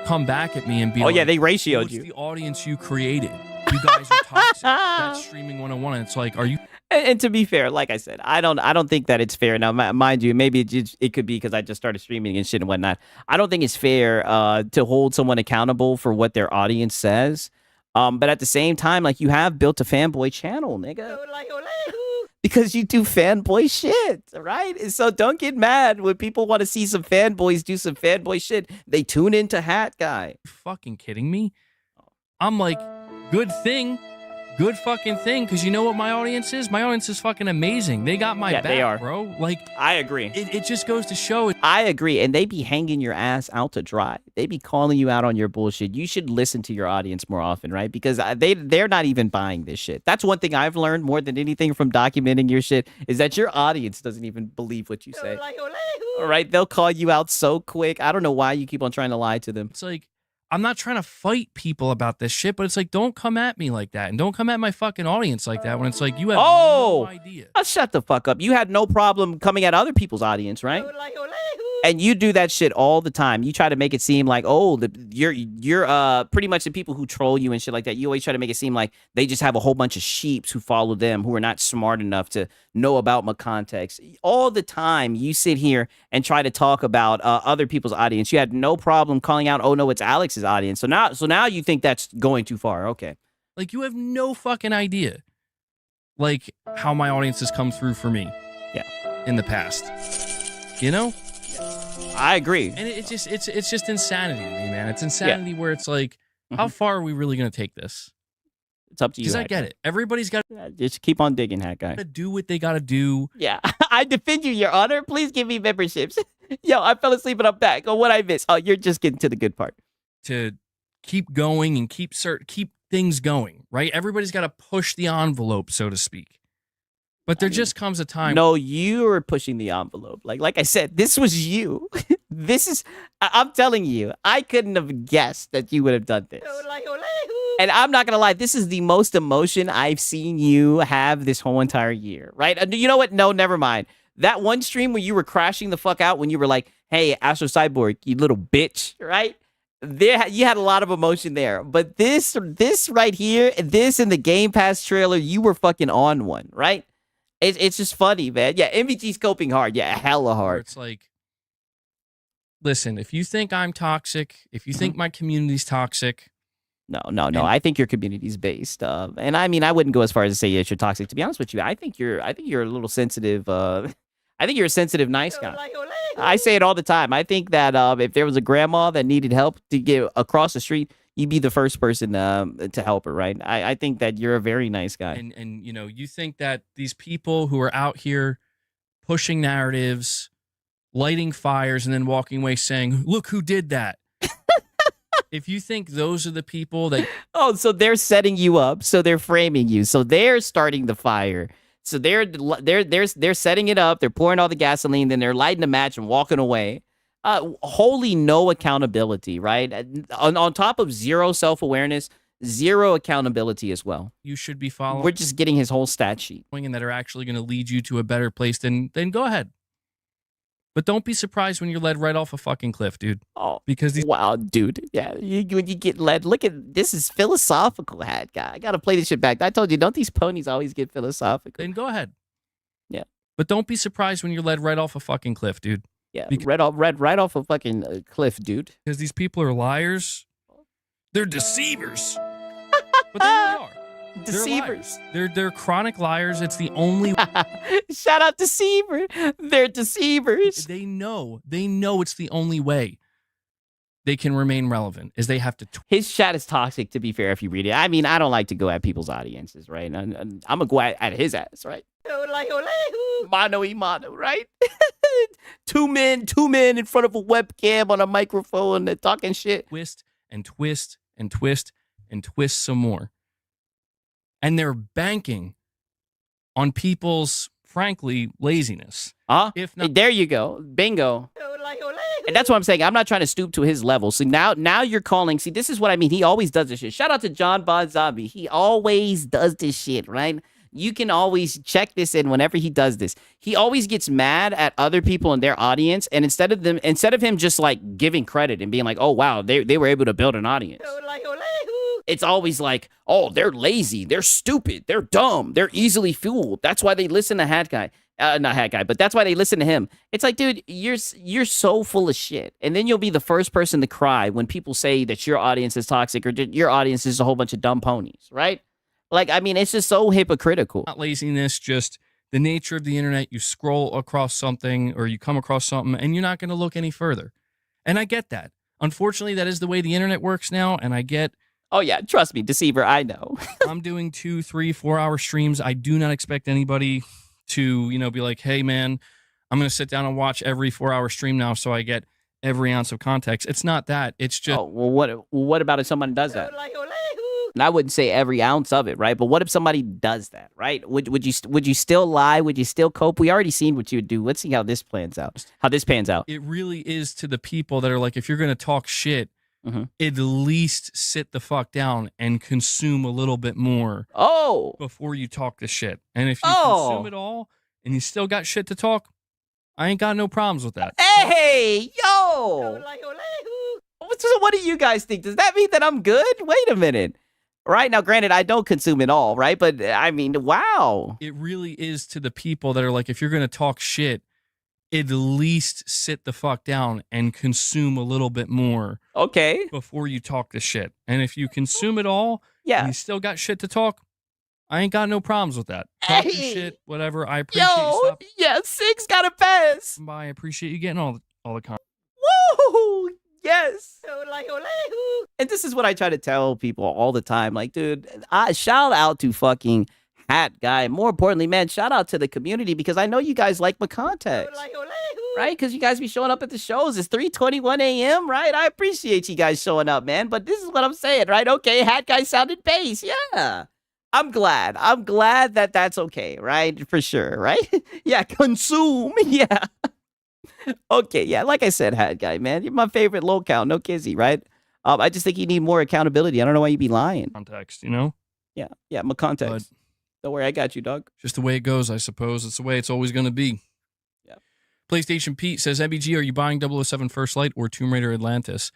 come back at me and be oh, like, yeah, they ratioed you. you. The audience you created. You guys are toxic. That's streaming 101. And it's like, are you? And to be fair, like I said, I don't think that it's fair. Now, mind you, maybe it could be because I just started streaming and shit and whatnot. I don't think it's fair to hold someone accountable for what their audience says. But at the same time, like, you have built a fanboy channel, nigga. Because you do fanboy shit, right? And so don't get mad when people want to see some fanboys do some fanboy shit. They tune into Hat Guy. Fucking kidding me? I'm like, good fucking thing, because you know what my audience is? My audience is fucking amazing. They got my back, they are. bro. Like, I agree. It just goes to show it. I agree. And they be hanging your ass out to dry. They be calling you out on your bullshit. You should listen to your audience more often, right? Because they're not even buying this shit. That's one thing I've learned more than anything from documenting your shit is that your audience doesn't even believe what you say. All right? They'll call you out so quick. I don't know why you keep on trying to lie to them. It's like, I'm not trying to fight people about this shit, but it's like, don't come at me like that. And don't come at my fucking audience like that when it's like, you have no idea. Shut the fuck up. You had no problem coming at other people's audience, right? And you do that shit all the time. You try to make it seem like, oh, you're pretty much the people who troll you and shit like that. You always try to make it seem like they just have a whole bunch of sheeps who follow them who are not smart enough to know about my context. All the time you sit here and try to talk about other people's audience. You had no problem calling out, oh no, it's Alex's audience. So now you think that's going too far. Okay. Like, you have no fucking idea, like, how my audience has come through for me. Yeah. In the past. You know? I agree. And it's just insanity to me, man. It's insanity where it's like, how far are we really going to take this? It's up to you. Because I get it. Everybody's got just keep on digging, Hat Guy. to do what they got to do. Yeah. I defend you, Your Honor. Please give me memberships. Yo, I fell asleep and I'm back. Oh, what I missed? Oh, you're just getting to the good part. To keep going and keep things going, right? Everybody's got to push the envelope, so to speak. But there just comes a time. No, you are pushing the envelope. Like I said, this was you. I'm telling you, I couldn't have guessed that you would have done this. And I'm not going to lie, this is the most emotion I've seen you have this whole entire year, right? You know what? No, never mind. That one stream where you were crashing the fuck out when you were like, hey, Astro Cyborg, you little bitch, right? You had a lot of emotion there. But this right here, this in the Game Pass trailer, you were fucking on one, right? It's just funny, man. Yeah, MVG's coping hard. Yeah, hella hard. It's like, listen, if you think I'm toxic, if you think my community's toxic. No. I think your community's based. And I mean, I wouldn't go as far as to say yes, you're toxic. To be honest with you, I think you're a little sensitive. I think you're a sensitive, nice guy. I say it all the time. I think that if there was a grandma that needed help to get across the street, you'd be the first person to help her, right? I think that you're a very nice guy. And you know, you think that these people who are out here pushing narratives, lighting fires, and then walking away saying, look who did that. If you think those are the people that... Oh, so they're setting you up. So they're framing you. So they're starting the fire. So they're setting it up. They're pouring all the gasoline. Then they're lighting the match and walking away. Wholly no accountability, right? On top of zero self-awareness, zero accountability as well. You should be following. We're just getting his whole stat sheet. And that are actually going to lead you to a better place, then go ahead. But don't be surprised when you're led right off a fucking cliff, dude. Oh, because these wow, dude. Yeah, when you get led, look at this is philosophical, hat guy. I gotta play this shit back. I told you, don't these ponies always get philosophical? Then go ahead. Yeah, but don't be surprised when you're led right off a fucking cliff, dude. Yeah, right off a fucking cliff, dude. Because these people are liars. They're deceivers. But they really are. Deceivers. They're chronic liars. It's the only. Shout out deceiver. They're deceivers. They know it's the only way they can remain relevant is they have to. His chat is toxic. To be fair, if you read it, I mean, I don't like to go at people's audiences, right? And I'm gonna go at his ass, right? Mano y mano, right? two men in front of a webcam on a microphone, they're talking shit. Twist and twist and twist and twist some more. And they're banking on people's, frankly, laziness. If not, there you go. Bingo. And that's what I'm saying. I'm not trying to stoop to his level. So now you're calling. See, this is what I mean. He always does this shit. Shout out to John Bon Zombie. He always does this shit, right? You can always check this in whenever he does this. He always gets mad at other people in their audience, and instead of him just like giving credit and being like, "Oh wow, they were able to build an audience," it's always like, "Oh, they're lazy, they're stupid, they're dumb, they're easily fooled. That's why they listen to Hat Guy." Not Hat Guy, but that's why they listen to him. It's like, dude, you're so full of shit. And then you'll be the first person to cry when people say that your audience is toxic or your audience is a whole bunch of dumb ponies, right? Like, I mean, it's just so hypocritical. Not laziness, just the nature of the internet. You scroll across something or you come across something and you're not going to look any further. And I get that. Unfortunately, that is the way the internet works now. And I get. Oh, yeah. Trust me, deceiver. I know. I'm doing 2, 3, 4 hour streams. I do not expect anybody to, be like, hey, man, I'm going to sit down and watch every 4-hour stream now so I get every ounce of context. It's not that. It's just. Oh, well, what about if someone does that? And I wouldn't say every ounce of it, right? But what if somebody does that, right? Would you still lie? Would you still cope? We already seen what you would do. Let's see how this plans out. It really is to the people that are like, if you're going to talk shit, at least sit the fuck down and consume a little bit more. Before you talk the shit. And if you consume it all and you still got shit to talk, I ain't got no problems with that. Hey, yo! So what do you guys think? Does that mean that I'm good? Wait a minute. Right now, granted, I don't consume it all, right? But I mean, wow. It really is to the people that are like, if you're going to talk shit, at least sit the fuck down and consume a little bit more. Okay. Before you talk the shit. And if you consume it all, and you still got shit to talk, I ain't got no problems with that. Talk your shit, whatever. I appreciate you stopping. Yeah, 6 got a pass. I appreciate you getting all the content. Woo! Yes. And this is what I try to tell people all the time. Like, dude, shout out to fucking Hat Guy. More importantly, man, shout out to the community because I know you guys like my context. Right? Because you guys be showing up at the shows. It's 3:21 a.m., right? I appreciate you guys showing up, man. But this is what I'm saying, right? Okay, Hat Guy sounded bass. Yeah. I'm glad that that's okay, right? For sure, right? Yeah, consume. Yeah. Okay, yeah, like I said, Hat Guy, man, you're my favorite low count, no kizzy, right? I just think you need more accountability. I don't know why you be lying. Context, you know? Yeah, my context. But don't worry, I got you, dog. Just the way it goes, I suppose. It's the way it's always going to be. Yeah. PlayStation Pete says, MBG, are you buying 007 First Light or Tomb Raider Atlantis?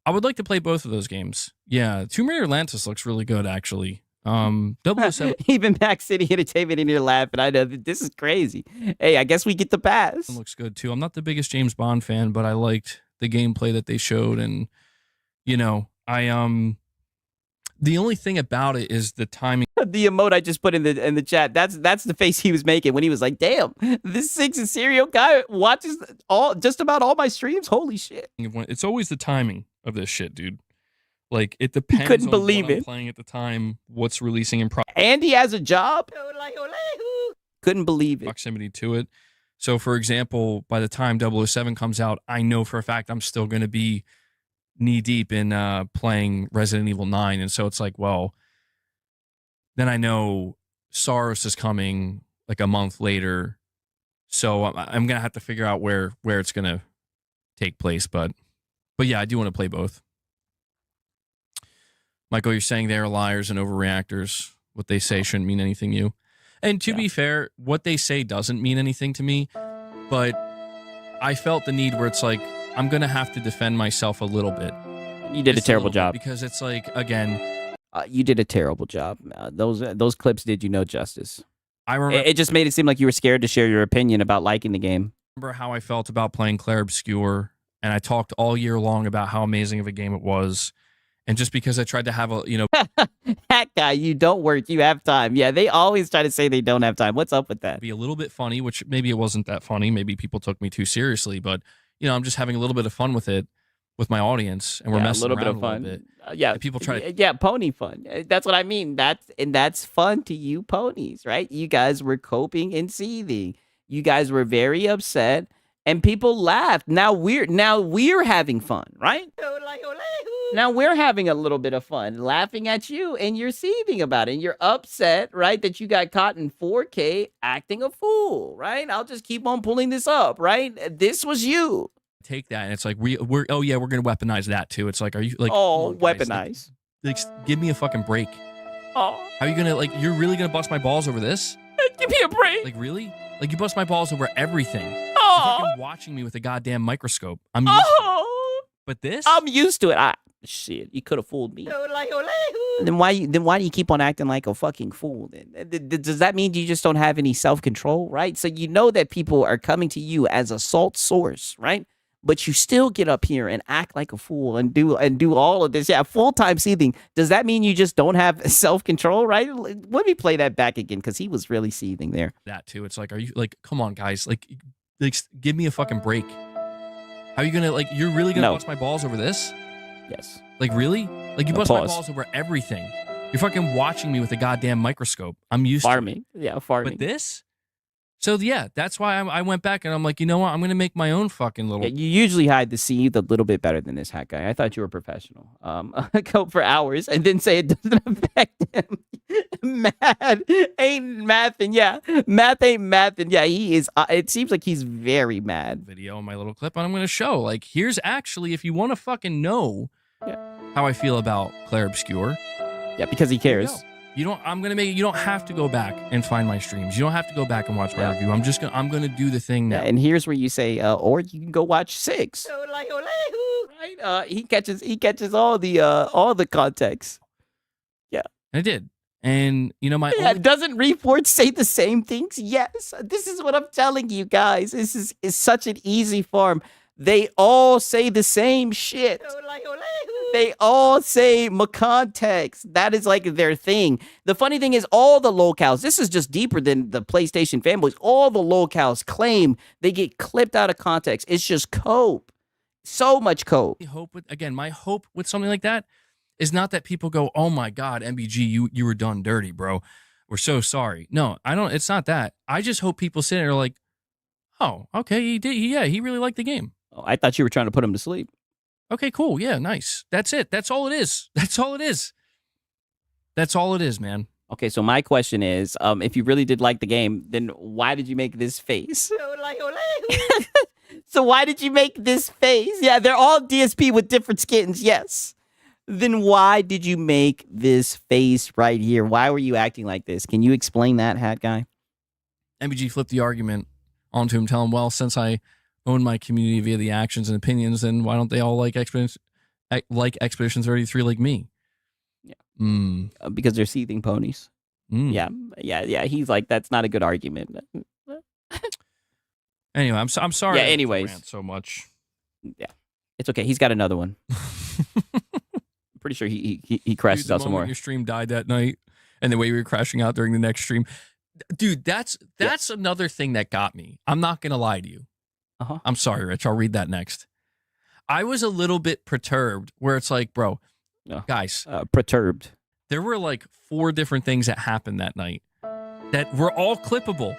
I would like to play both of those games. Yeah, Tomb Raider Atlantis looks really good, actually. 007. Even Max City Entertainment in here laughing. I know this is crazy. Hey, I guess we get the pass. It looks good too. I'm not the biggest James Bond fan, but I liked the gameplay that they showed, and the only thing about it is the timing. The emote I just put in the chat. That's the face he was making when he was like, "Damn, this 6 and serial guy watches just about all my streams. Holy shit!" It's always the timing of this shit, dude. Like, it depends couldn't on believe what it. I'm playing at the time, what's releasing in And he has a job? Couldn't believe it. proximity to it. So, for example, by the time 007 comes out, I know for a fact I'm still going to be knee-deep in playing Resident Evil 9. And so it's like, well, then I know Soros is coming like a month later. So I'm going to have to figure out where it's going to take place. But yeah, I do want to play both. Michael, you're saying they're liars and overreactors. What they say shouldn't mean anything to you. And to be fair, what they say doesn't mean anything to me. But I felt the need where it's like, I'm going to have to defend myself a little bit. You did a Just terrible little bit, job. because it's like, again, You did a terrible job. Those clips did you no justice. I remember, It just made it seem like you were scared to share your opinion about liking the game. how I felt about playing Claire Obscure, and I talked all year long about how amazing of a game it was. And just because I tried to have a, That guy, you don't work, you have time. Yeah, they always try to say they don't have time. What's up with that? be a little bit funny, which maybe it wasn't that funny. Maybe people took me too seriously, but I'm just having a little bit of fun with it, with my audience, and we're messing a little around bit of a fun. little bit. Yeah, And people try to, yeah, pony fun. That's what I mean. That's fun to you ponies, right? You guys were coping and seething. You guys were very upset, and people laughed. Now we're having fun, right? Now we're having a little bit of fun, laughing at you, and you're seething about it. And you're upset, right, that you got caught in 4K acting a fool, right? I'll just keep on pulling this up, right? This was you. take that, and it's like we're oh yeah, we're gonna weaponize that too. It's like, are you like, Oh, come on, guys, weaponize. like, give me a fucking break. Oh, How are you gonna, like, you're really gonna bust my balls over this? give me a break. Like, really? Like, you bust my balls over everything. You're Oh, fucking watching me with a goddamn microscope. I'm used to it. oh. But this, I'm used to it. Shit, you could have fooled me. Then why do you keep on acting like a fucking fool? Then does that mean you just don't have any self-control, right? So you know that people are coming to you as a salt source, right? But you still get up here and act like a fool and do all of this. Yeah, full-time seething. Does that mean you just don't have self-control, right? Let me play that back again, because he was really seething there. that too. It's like, are you, like, come on, guys, like give me a fucking break. How are you gonna, like, you're really gonna No. bust my balls over this? Yes. Like, really? Like, you bust my Pause. balls over everything. You're fucking watching me with a goddamn microscope. I'm used to it. Farming. Yeah, farming. But this? So, yeah, that's why I went back and I'm like, you know what? I'm going to make my own fucking little... Yeah, you usually hide the seed a little bit better than this hack guy. I thought you were professional. Go for hours and then say it doesn't affect him. Math ain't mathing. Yeah, math ain't mathing. Yeah, he is. It seems like he's very mad. Video in my little clip, and I'm going to show, like, here's actually, if you want to fucking know how I feel about Claire Obscure. Yeah, because he cares. You don't have to go back and find my streams. You don't have to go back and watch my review. I'm gonna do the thing now. Yeah, and here's where you say, or you can go watch 6. Right? He catches all the context. Yeah. I did. And my Yeah, doesn't reports say the same things? Yes. This is what I'm telling you guys. This is such an easy farm. They all say the same shit. They all say context. That is like their thing. The funny thing is, all the locales, this is just deeper than the PlayStation fanboys. All the locales claim they get clipped out of context. It's just cope. So much cope. My hope with something like that is not that people go, "Oh my God, MBG, you were done dirty, bro. We're so sorry." No, I don't. It's not that. I just hope people sit there like, "Oh, okay, he did. Yeah, he really liked the game." Oh, I thought you were trying to put him to sleep. Okay, cool. Yeah, nice. That's it. That's all it is. That's all it is. That's all it is, man. Okay, so my question is, if you really did like the game, then why did you make this face? So why did you make this face? Yeah, they're all DSP with different skins, yes. Then why did you make this face right here? Why were you acting like this? Can you explain that, hat guy? MBG flipped the argument onto him, telling him, well, since I own my community via the actions and opinions, then why don't they all like Expeditions 33 like me? Yeah. Because they're seething ponies. Yeah. He's like, that's not a good argument. Anyway, I'm sorry. Yeah. I Anyways, rant so much. Yeah, it's okay. He's got another one. Pretty sure he crashes Dude, out some more. Your stream died that night, and the way we were crashing out during the next stream, dude. That's another thing that got me. I'm not gonna lie to you. I'm sorry, Rich. I'll read that next. I was a little bit perturbed, where it's like, bro, guys, perturbed. There were like 4 different things that happened that night that were all clippable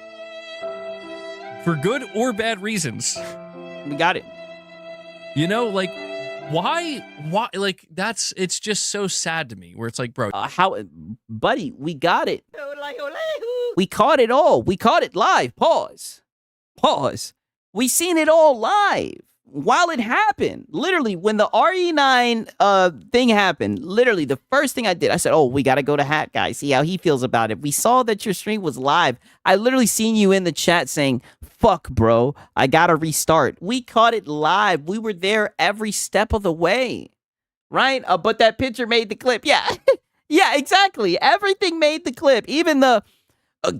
for good or bad reasons. We got it. Like, why, like, it's just so sad to me, where it's like, bro, buddy, we got it. We caught it all. We caught it live. Pause. We seen it all live. while it happened, literally when the RE9 thing happened, literally the first thing I did, I said, oh, we got to go to Hat Guy, see how he feels about it. We saw that your stream was live. I literally seen you in the chat saying, fuck, bro, I got to restart. We caught it live. We were there every step of the way, right? But that picture made the clip. Yeah, yeah, exactly. Everything made the clip. Even a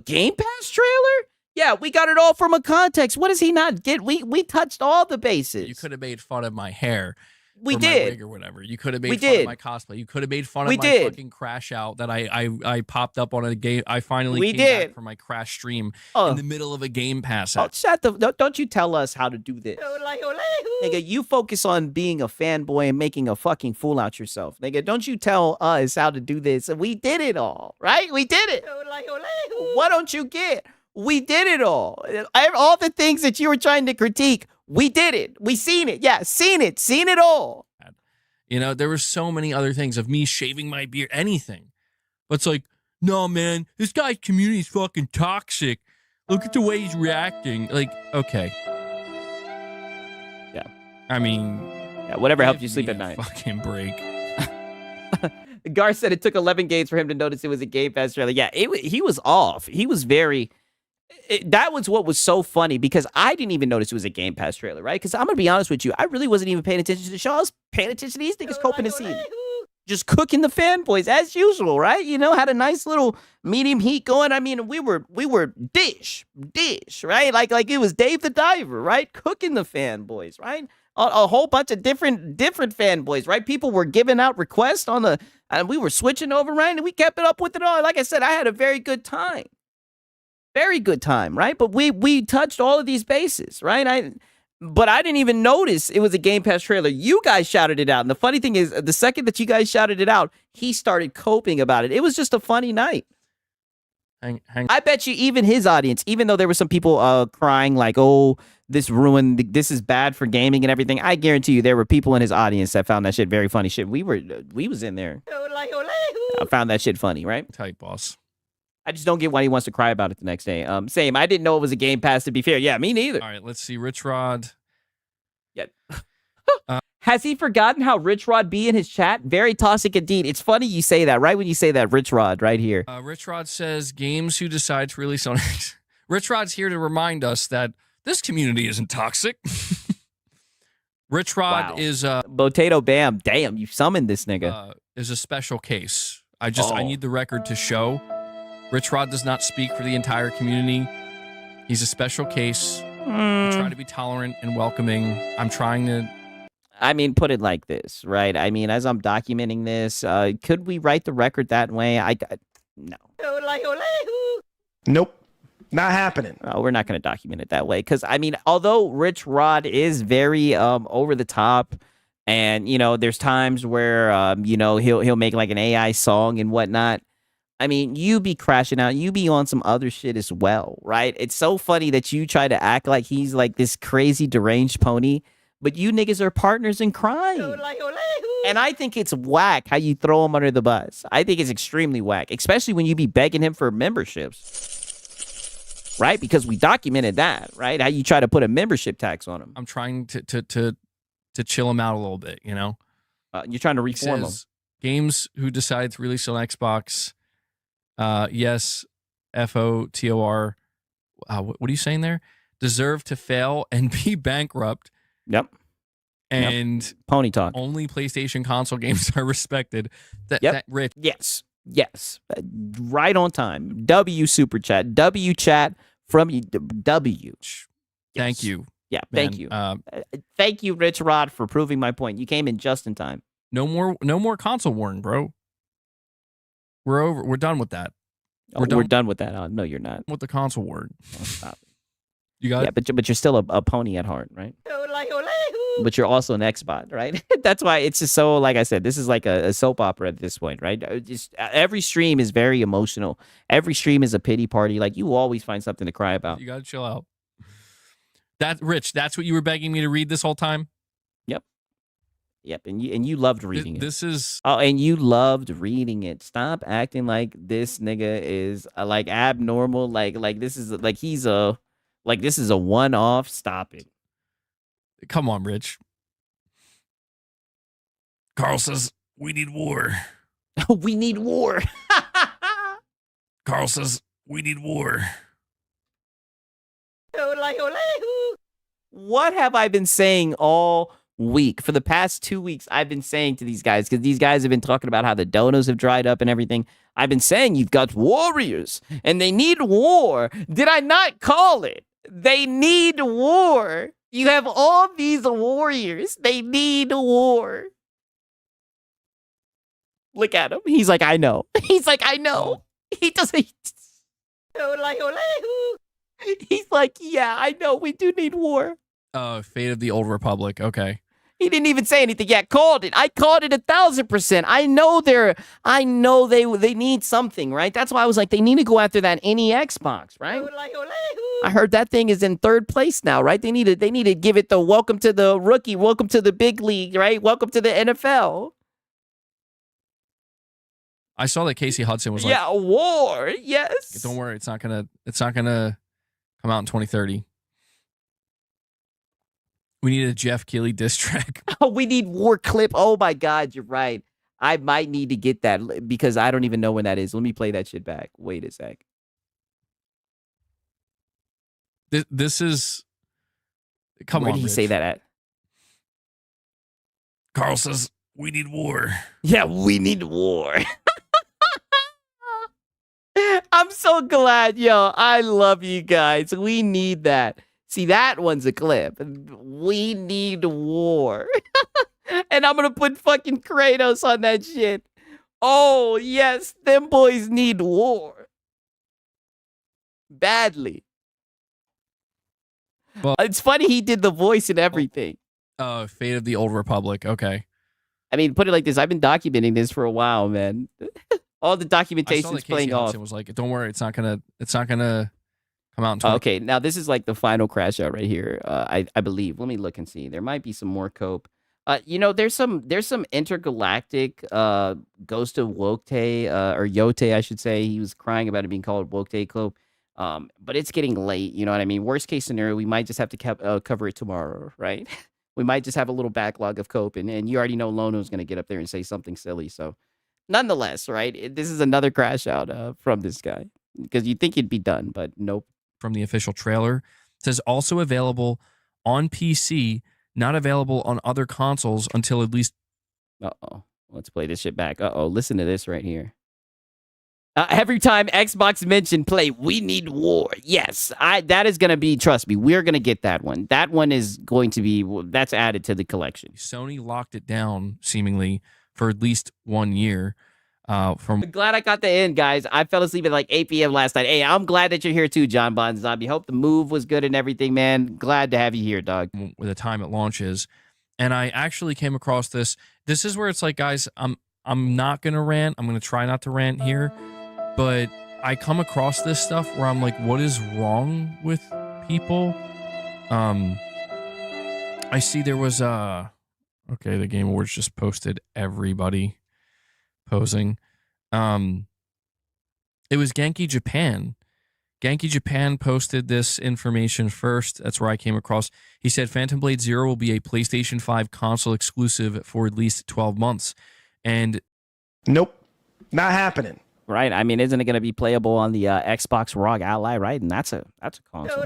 Game Pass trailer? Yeah, we got it all from a context. What does he not get? We touched all the bases. You could have made fun of my hair. We or did. My wig or whatever. You could have made We fun did. of my cosplay. You could have made fun of We my did. fucking crash out that I popped up on a game. I finally We came did. back from my crash stream Oh. in the middle of a Game Pass. Oh, don't you tell us how to do this. Nigga, you focus on being a fanboy and making a fucking fool out yourself. Nigga, don't you tell us how to do this. We did it all, right? We did it. What don't you get? We did it all. All the things that you were trying to critique, we did it. We seen it. Yeah, seen it all. You know, there were so many other things of me shaving my beard, anything. But it's like, no, man, this guy's community is fucking toxic. Look at the way he's reacting. Like, okay. Yeah. I mean, yeah, whatever helps you give sleep me at a night. Fucking break. Gar said it took 11 games for him to notice it was a Game Pass trailer. Yeah, he was off. He was very... that was what was so funny because I didn't even notice it was a Game Pass trailer, right? Because I'm going to be honest with you. I really wasn't even paying attention to the show. I was paying attention to these niggas coping the scene. Just cooking the fanboys as usual, right? You know, had a nice little medium heat going. I mean, we were dish, right? Like it was Dave the Diver, right? Cooking the fanboys, right? A whole bunch of different fanboys, right? People were giving out requests and we were switching over, right? And we kept it up with it all. Like I said, I had a very good time. Very good time, right? But we touched all of these bases, right? But I didn't even notice it was a Game Pass trailer. You guys shouted it out. And the funny thing is, the second that you guys shouted it out, he started coping about it. It was just a funny night. I bet you even his audience, even though there were some people crying like, oh, this is bad for gaming and everything, I guarantee you there were people in his audience that found that shit very funny. Shit, we was in there. I found that shit funny, right? Tight, boss. I just don't get why he wants to cry about it the next day. Same. I didn't know it was a Game Pass, to be fair. Yeah, me neither. All right, let's see. Rich Rod. Yeah. Has he forgotten how Rich Rod be in his chat? Very toxic indeed. It's funny you say that, right when you say that, Rich Rod, right here. Rich Rod says, games who decide to release on... Rich Rod's here to remind us that this community isn't toxic. Rich Rod is... Potato Bam. Damn, you summoned this nigga. Is a special case. I need the record to show... Rich Rod does not speak for the entire community. He's a special case. I try to be tolerant and welcoming. I'm trying to... I mean, put it like this, right? I mean, as I'm documenting this, could we write the record that way? No. Nope. Not happening. We're not going to document it that way. Because, I mean, although Rich Rod is very over the top, and, you know, there's times where, you know, he'll make like an AI song and whatnot. I mean, you be crashing out. You be on some other shit as well, right? It's so funny that you try to act like he's like this crazy deranged pony, but you niggas are partners in crime. And I think it's whack how you throw him under the bus. I think it's extremely whack, especially when you be begging him for memberships, right? Because we documented that, right? How you try to put a membership tax on him. I'm trying to chill him out a little bit, you know? You're trying to reform him. Games who decide to release on Xbox... yes, FOTOR. What are you saying there? Deserve to fail and be bankrupt. Yep. And pony talk. Only PlayStation console games are respected. That Rich. Yes. Right on time. W super chat. W chat from you. W. Thank you. Yeah. Man. Thank you. Thank you, Rich Rod, for proving my point. You came in just in time. No more console warning, bro. We're done with that. We're done with that. No, you're not. With the console word. Oh, stop it. You got it? But you're still a pony at heart, right? But you're also an Xbot, right? That's why it's just so, like I said, this is like a soap opera at this point, right? Just every stream is very emotional. Every stream is a pity party. Like, you always find something to cry about. You got to chill out. Rich, that's what you were begging me to read this whole time? Yep, and you loved reading it. This is... Oh, and you loved reading it. Stop acting like this nigga is like abnormal. Like this is like this is a one-off. Stop it. Come on, Rich. Carl says we need war. We need war. Carl says we need war. What have I been saying all week? For the past 2 weeks, I've been saying to these guys, because these guys have been talking about how the donos have dried up and everything. I've been saying you've got warriors and they need war. Did I not call it? They need war. You have all these warriors. They need war. Look at him. He's like, I know. He's like, I know. He doesn't. He's like, yeah, I know. We do need war. Fate of the Old Republic. Okay. He didn't even say anything yet. Called it. I called it 1,000%. I know they need something, right? That's why I was like, they need to go after that any Xbox, right? I heard that thing is in 3rd place now, right? They need to give it the welcome to the rookie, welcome to the big league, right? Welcome to the NFL. I saw that Casey Hudson was like, yeah, war. Yes. Don't worry, it's not gonna come out in 2030. We need a Jeff Keighley diss track. Oh, we need war clip. Oh my God, you're right. I might need to get that because I don't even know when that is. Let me play that shit back. Wait a sec. This is. Come Where on, did he Rich. say that at? Carl says we need war. Yeah, we need war. I'm so glad, yo. I love you guys. We need that. See, that one's a clip. We need war. And I'm going to put fucking Kratos on that shit. Oh, yes. Them boys need war. Badly. Well, it's funny he did the voice and everything. Fate of the Old Republic. Okay. I mean, put it like this. I've been documenting this for a while, man. All the documentation's playing off. Was like, don't worry, it's not gonna come out in 20. Okay, now this is like the final crash out right here. I believe. Let me look and see. There might be some more cope. There's some intergalactic Ghost of Wokte or Yote, I should say. He was crying about it being called Wokte cope. But it's getting late. You know what I mean? Worst case scenario, we might just have to cover it tomorrow, right? We might just have a little backlog of cope, and you already know Lono's going to get up there and say something silly. So, nonetheless, right? This is another crash out from this guy because you'd think he'd be done, but nope. From the official trailer, it says also available on PC, not available on other consoles until at least. Uh-oh. Let's play this shit back. Uh-oh. Listen to this right here. Every time Xbox mentioned play, we need war. Yes, that is going to be, trust me, we're going to get that one. That one is going to be, that's added to the collection. Sony locked it down, seemingly, for at least 1 year. I'm glad I got the end, guys. I fell asleep at like 8 p.m. last night. Hey, I'm glad that you're here too, John Bond Zombie. Hope the move was good and everything, man. Glad to have you here, dog. With the time it launches. And I actually came across this. This is where it's like, guys, I'm not going to rant. I'm going to try not to rant here. But I come across this stuff where I'm like, what is wrong with people? I see there was okay, the Game Awards just posted everybody posing. It was Genki Japan. Genki Japan posted this information first. That's where I came across. He said Phantom Blade Zero will be a PlayStation 5 console exclusive for at least 12 months. And nope, not happening. Right? I mean, isn't it going to be playable on the Xbox ROG Ally, right? And that's a console.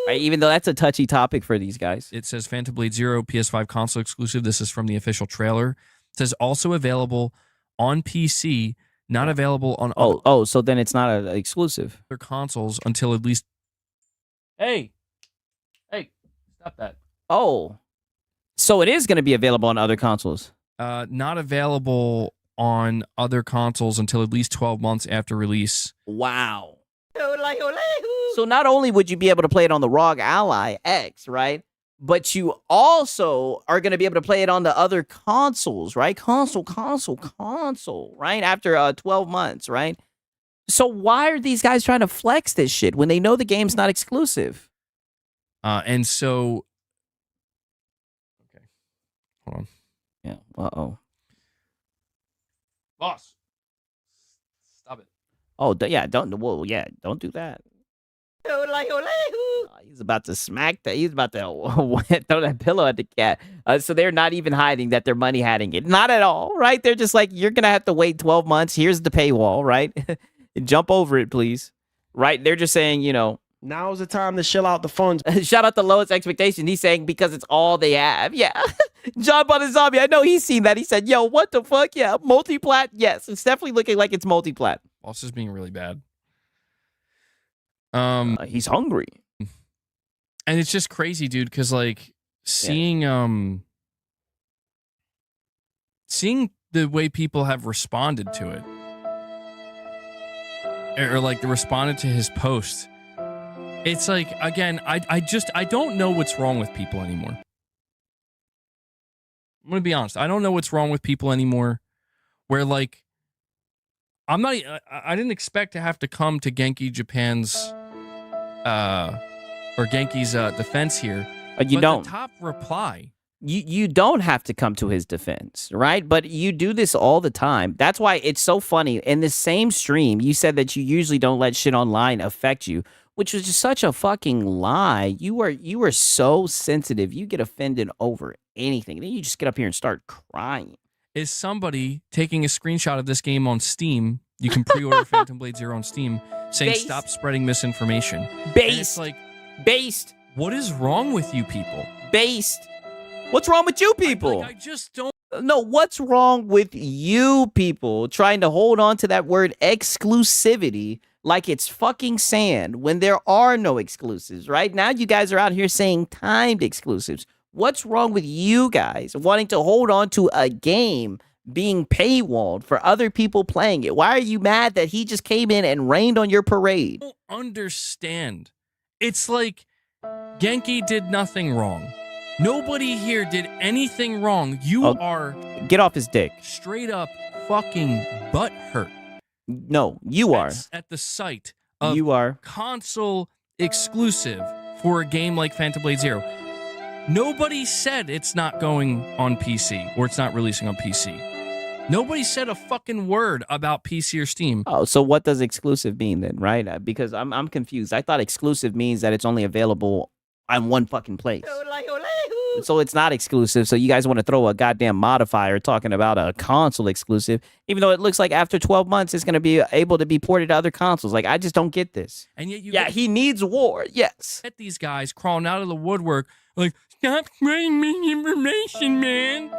Right? Even though that's a touchy topic for these guys. It says Phantom Blade Zero, PS5 console exclusive. This is from the official trailer. It says also available on PC, not available on so then it's not an exclusive. Other consoles until at least. Hey, stop that. Oh, so it is going to be available on other consoles. Not available on other consoles until at least 12 months after release. Wow. So not only would you be able to play it on the ROG Ally X, right? But you also are going to be able to play it on the other consoles, right? Console, right? After 12 months, right? So why are these guys trying to flex this shit when they know the game's not exclusive? And so... Okay. Hold on. Yeah. Uh-oh. Boss. Stop it. Oh, yeah. Don't do that. He's about to smack that. He's about to throw that pillow at the cat. So they're not even hiding that they're money hiding it. Not at all, right? They're just like, you're going to have to wait 12 months. Here's the paywall, right? Jump over it, please. Right? They're just saying, you know. Now's the time to shell out the funds. Shout out to Lowest Expectation. He's saying because it's all they have. Yeah. John Butler Zombie. I know he's seen that. He said, yo, what the fuck? Yeah. Multi-plat. Yes. It's definitely looking like it's multi-plat. Boss is being really bad. He's hungry. And it's just crazy, dude, because like seeing seeing the way people have responded to it. Or like they responded to his post. It's like, again, I don't know what's wrong with people anymore. I'm gonna be honest. I don't know what's wrong with people anymore. Where like, I didn't expect to have to come to Genki Japan's, or Genki's defense here. You don't. The top reply. You don't have to come to his defense, right? But you do this all the time. That's why it's so funny. In the same stream, you said that you usually don't let shit online affect you, which was just such a fucking lie. You are so sensitive. You get offended over anything. Then you just get up here and start crying. Is somebody taking a screenshot of this game on Steam? You can pre-order Phantom Blade Zero on Steam, saying stop spreading misinformation. Based. Like, based. What is wrong with you people? Based. What's wrong with you people? I just don't. No, what's wrong with you people trying to hold on to that word exclusivity like it's fucking sand when there are no exclusives, right? Now you guys are out here saying timed exclusives. What's wrong with you guys wanting to hold on to a game being paywalled for other people playing it? Why are you mad that he just came in and rained on your parade? I don't understand. It's like Genki did nothing wrong. Nobody here did anything wrong. You are... Get off his dick. Straight up fucking butthurt. No, you are. At the sight of you are console exclusive for a game like Phantom Blade Zero. Nobody said it's not going on PC or it's not releasing on PC. Nobody said a fucking word about PC or Steam. Oh, so what does exclusive mean then, right? Because I'm confused. I thought exclusive means that it's only available on one fucking place. So it's not exclusive. So you guys want to throw a goddamn modifier talking about a console exclusive, even though it looks like after 12 months it's going to be able to be ported to other consoles. Like, I just don't get this. And yet he needs war. Yes. Get these guys crawling out of the woodwork like, stop spreading misinformation, man.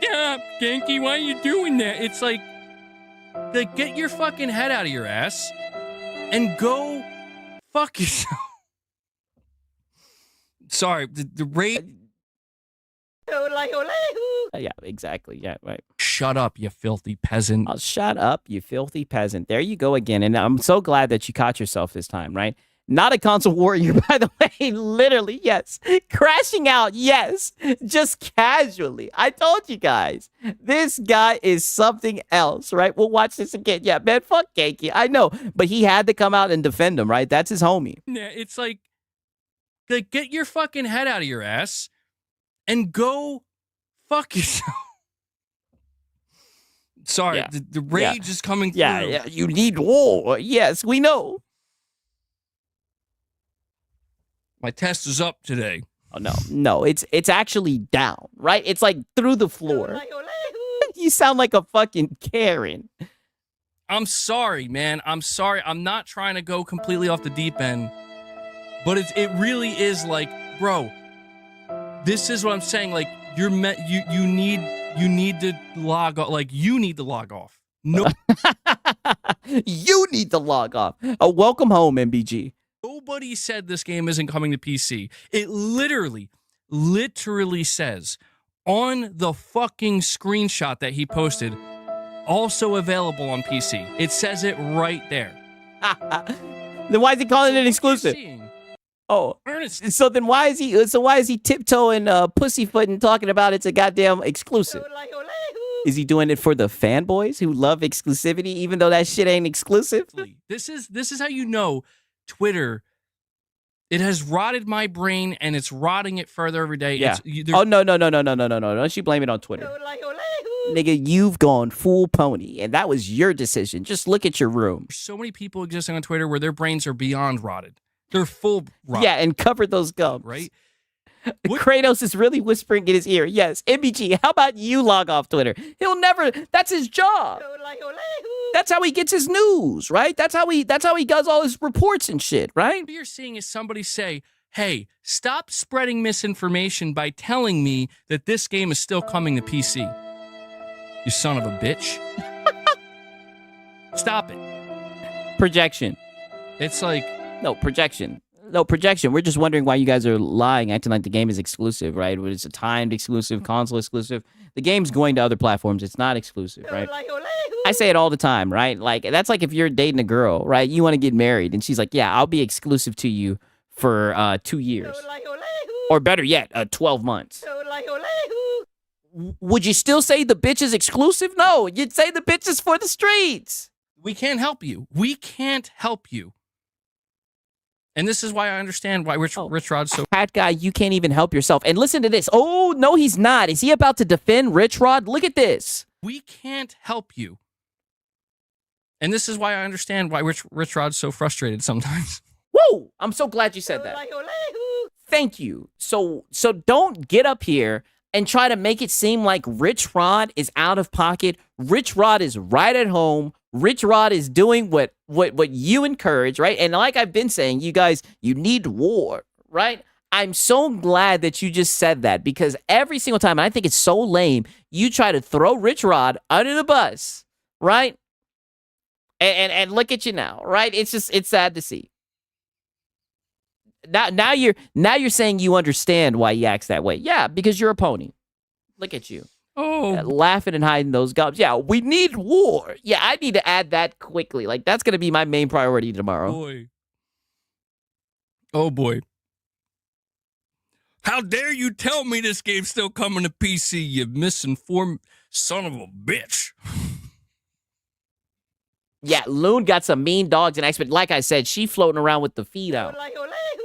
Stop, Genki. Why are you doing that? It's like, get your fucking head out of your ass and go fuck yourself. Sorry, the rate. Yeah, exactly. Yeah, right. Shut up, you filthy peasant. Oh, shut up, you filthy peasant. There you go again. And I'm so glad that you caught yourself this time, right? Not a console warrior, by the way. Literally, yes. Crashing out, yes. Just casually. I told you guys. This guy is something else, right? We'll watch this again. Yeah, man, fuck Genki. I know. But he had to come out and defend him, right? That's his homie. Yeah, it's like get your fucking head out of your ass and go fuck yourself. Sorry, Yeah. the rage is coming through. Yeah, you need war. Yes, we know. My test is up today. Oh, no, it's actually down, right? It's like through the floor. You sound like a fucking Karen. I'm sorry, man. I'm sorry. I'm not trying to go completely off the deep end, but it really is like, bro, this is what I'm saying. Like, you need to log off. Like, you need to log off. No, You need to log off. Welcome home, MBG. Nobody said this game isn't coming to PC. It literally says on the fucking screenshot that he posted, also available on PC. It says it right there. Then why is he calling it exclusive? Oh, Ernest. so then why is he tiptoeing, pussyfooting, talking about it's a goddamn exclusive? Is he doing it for the fanboys who love exclusivity, even though that shit ain't exclusive? This is how you know Twitter. It has rotted my brain, and it's rotting it further every day. Yeah. Oh no! Don't you blame it on Twitter, nigga? You've gone full pony, and that was your decision. Just look at your room. So many people existing on Twitter where their brains are beyond rotted. They're full rock. Yeah, and covered those gums. Right? Kratos is really whispering in his ear. Yes, MBG, how about you log off Twitter? He'll never. That's his job. That's how he gets his news, right? That's how he does all his reports and shit, right? What you're seeing is somebody say, hey, stop spreading misinformation by telling me that this game is still coming to PC. You son of a bitch. Stop it. Projection. It's like... No, projection. No, projection. We're just wondering why you guys are lying, acting like the game is exclusive, right? It's a timed exclusive, console exclusive. The game's going to other platforms. It's not exclusive, right? I say it all the time, right? Like, that's like if you're dating a girl, right? You want to get married, and she's like, yeah, I'll be exclusive to you for 2 years. Or better yet, 12 months. Would you still say the bitch is exclusive? No, you'd say the bitch is for the streets. We can't help you. We can't help you. And this is why I understand why Rich Rod's so... Hat guy, you can't even help yourself. And listen to this. Oh, no, he's not. Is he about to defend Rich Rod? Look at this. We can't help you. And this is why I understand why Rich Rod's so frustrated sometimes. Woo! I'm so glad you said that. Thank you. So don't get up here and try to make it seem like Rich Rod is out of pocket. Rich Rod is right at home. Rich Rod is doing what you encourage, right? And like I've been saying, you guys, you need war, right? I'm so glad that you just said that, because every single time, and I think it's so lame, you try to throw Rich Rod under the bus, right? And look at you now, right? It's sad to see. Now you're saying you understand why he acts that way. Yeah, because you're a pony. Look at you. Oh, laughing and hiding those gums. Yeah, we need war. Yeah, I need to add that quickly. Like, that's going to be my main priority tomorrow. Boy. Oh, boy. How dare you tell me this game's still coming to PC, you misinformed son of a bitch. Yeah, Loon got some mean dogs and expert. Like I said, she floating around with the feet out.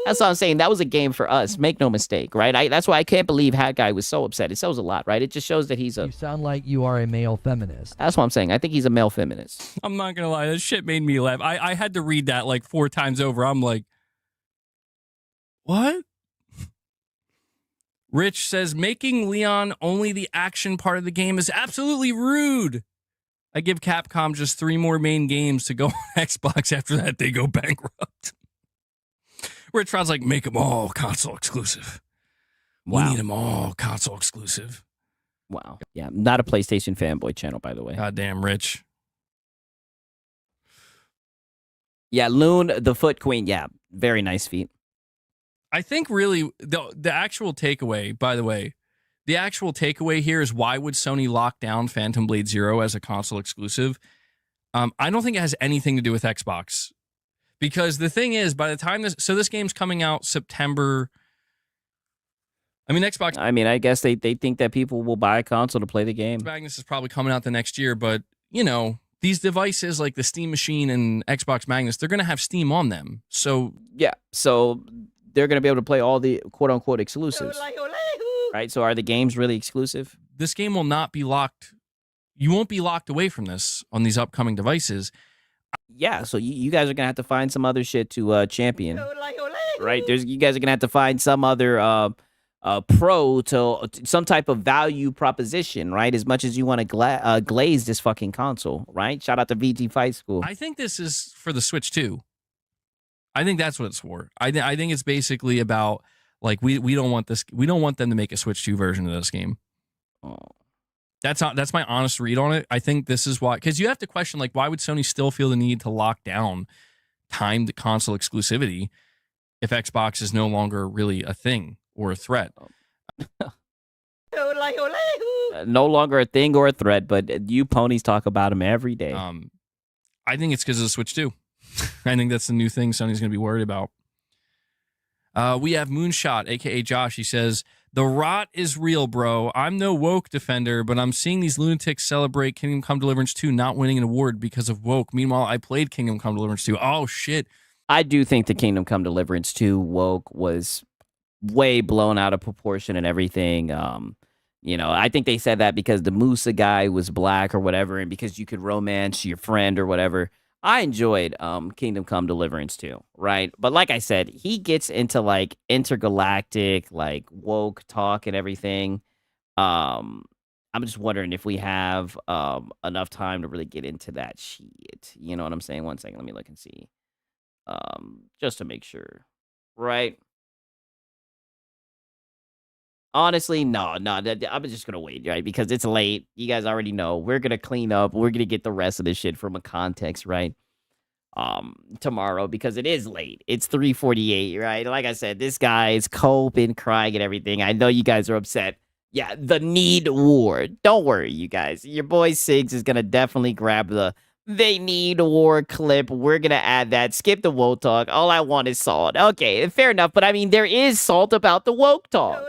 That's what I'm saying. That was a game for us. Make no mistake, right? That's why I can't believe Hat Guy was so upset. It shows a lot, right? It just shows that he's a... You sound like you are a male feminist. That's what I'm saying. I think he's a male feminist. I'm not going to lie. That shit made me laugh. I had to read that like 4 times over. I'm like, what? Rich says, making Leon only the action part of the game is absolutely rude. I give Capcom just 3 more main games to go on Xbox. After that, they go bankrupt. Rich Rod's like, make them all console exclusive. Wow. We need them all console exclusive. Wow. Yeah, not a PlayStation fanboy channel, by the way. Goddamn, Rich. Yeah, Loon, the Foot Queen. Yeah, very nice feet. I think really the actual takeaway, by the way, the actual takeaway here is, why would Sony lock down Phantom Blade Zero as a console exclusive? I don't think it has anything to do with Xbox. Because the thing is, by the time this game's coming out September. I mean, Xbox. I mean, I guess they think that people will buy a console to play the game. Magnus is probably coming out the next year, but you know, these devices like the Steam Machine and Xbox Magnus, they're going to have Steam on them. So yeah, so they're going to be able to play all the quote unquote exclusives, right? So are the games really exclusive? This game will not be locked. You won't be locked away from this on these upcoming devices. Yeah, so you guys are gonna have to find some other shit to champion, right? You guys are gonna have to find some other pro to some type of value proposition, right? As much as you want to glaze this fucking console, right? Shout out to VG Fight School. I think this is for the Switch too. I think that's what it's for. I think it's basically about like we don't want this. We don't want them to make a Switch 2 version of this game. Oh. That's my honest read on it. I think this is why, because you have to question, like, why would Sony still feel the need to lock down timed console exclusivity if Xbox is no longer really a thing or a threat? No longer a thing or a threat, but you ponies talk about them every day. I think it's because of the Switch 2. I think that's the new thing Sony's going to be worried about. We have Moonshot, a.k.a. Josh. He says, the rot is real, bro. I'm no woke defender, but I'm seeing these lunatics celebrate Kingdom Come Deliverance 2 not winning an award because of woke. Meanwhile, I played Kingdom Come Deliverance 2. Oh, shit. I do think the Kingdom Come Deliverance 2 woke was way blown out of proportion and everything. You know, I think they said that because the Musa guy was black or whatever, and because you could romance your friend or whatever. I enjoyed Kingdom Come Deliverance too, right? But like I said, he gets into like intergalactic, like woke talk and everything. Um, I'm just wondering if we have enough time to really get into that shit. You know what I'm saying? One second, let me look and see. Just to make sure. Right? Honestly, no, no. I'm just gonna wait, right? Because it's late. You guys already know. We're gonna clean up. We're gonna get the rest of this shit from a context, right? Tomorrow because it is late. It's 3:48, right? Like I said, this guy is coping, crying, and everything. I know you guys are upset. Yeah, the need war. Don't worry, you guys. Your boy Sigs is gonna definitely grab the they need war clip. We're gonna add that. Skip the woke talk. All I want is salt. Okay, fair enough. But I mean, there is salt about the woke talk.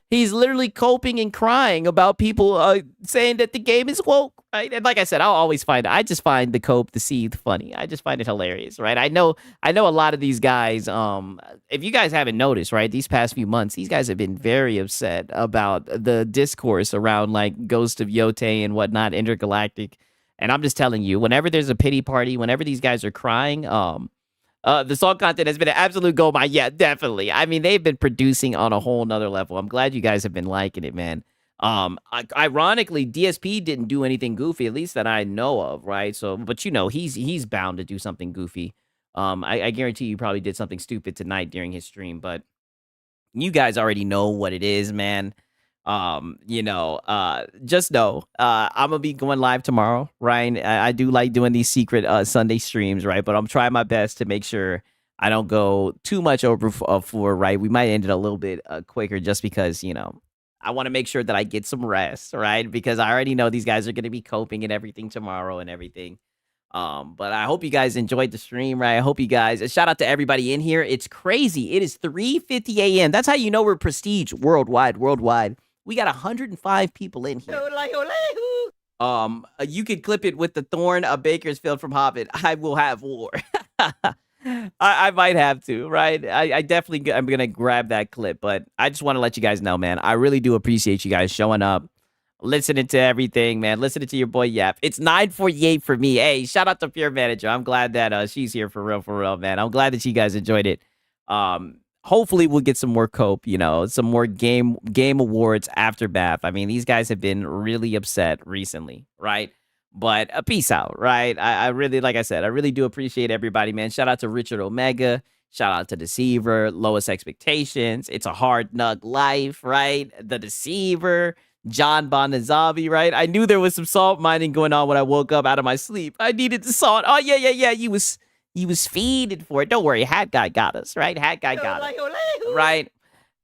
He's literally coping and crying about people saying that the game is woke, right? And like I said, I just find the cope, the seethe funny. I just find it hilarious, right? I know a lot of these guys, if you guys haven't noticed, right, these past few months, these guys have been very upset about the discourse around like Ghost of Yote and whatnot, intergalactic. And I'm just telling you, whenever there's a pity party, whenever these guys are crying, the song content has been an absolute gold mine. Yeah, definitely. I mean, they've been producing on a whole nother level. I'm glad you guys have been liking it, man. Ironically, DSP didn't do anything goofy, at least that I know of, right? So, but you know, he's bound to do something goofy. I guarantee you probably did something stupid tonight during his stream, but you guys already know what it is, man. Just know, I'm gonna be going live tomorrow, Ryan. I do like doing these secret Sunday streams, right? But I'm trying my best to make sure I don't go too much over for right. We might end it a little bit quicker just because, I want to make sure that I get some rest, right? Because I already know these guys are gonna be coping and everything tomorrow and everything. But I hope you guys enjoyed the stream, right? I hope you guys, shout out to everybody in here. It's crazy. It is 3:50 a.m. That's how you know we're prestige worldwide. We got 105 people in here. You could clip it with the Thorn of Bakersfield from Hobbit. I will have war. I might have to, right? I definitely I'm gonna grab that clip, but I just want to let you guys know, man. I really do appreciate you guys showing up, listening to everything, man. Listening to your boy Yap. It's 9:48 for me. Hey, shout out to Pure Manager. I'm glad that she's here for real, man. I'm glad that you guys enjoyed it. Hopefully we'll get some more cope, some more game awards aftermath. I mean, these guys have been really upset recently, right? But peace out, right? I really, like I said, I really do appreciate everybody, man. Shout out to Richard Omega. Shout out to Deceiver, Lowest Expectations. It's a Hard Nug Life, right? The Deceiver, John Bonazavi, right? I knew there was some salt mining going on when I woke up out of my sleep. I needed the salt. Oh, yeah. You was feeding for it. Don't worry. Hat Guy got us, right? Hat Guy got us. Right?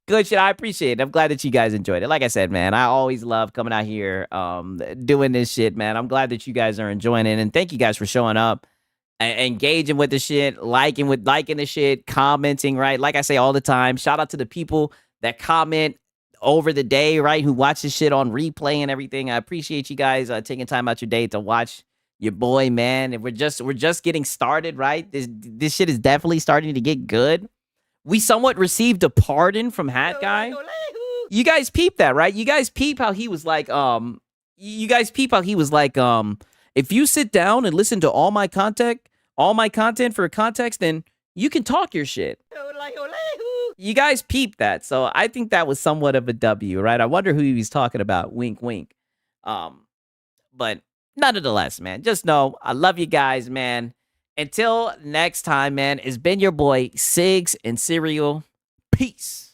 Good shit. I appreciate it. I'm glad that you guys enjoyed it. Like I said, man, I always love coming out here doing this shit, man. I'm glad that you guys are enjoying it. And thank you guys for showing up, engaging with the shit, liking the shit, commenting, right? Like I say all the time, shout out to the people that comment over the day, right? Who watch this shit on replay and everything. I appreciate you guys taking time out your day to watch your boy, man. And we're just getting started, right? This shit is definitely starting to get good. We somewhat received a pardon from Hat Guy. You guys peep that, right? You guys peep how he was like, if you sit down and listen to all my content for context, then you can talk your shit. You guys peep that. So I think that was somewhat of a W, right? I wonder who he was talking about. Wink, wink. But nonetheless, man, just know I love you guys, man. Until next time, man, it's been your boy Sigs and Cereal. Peace.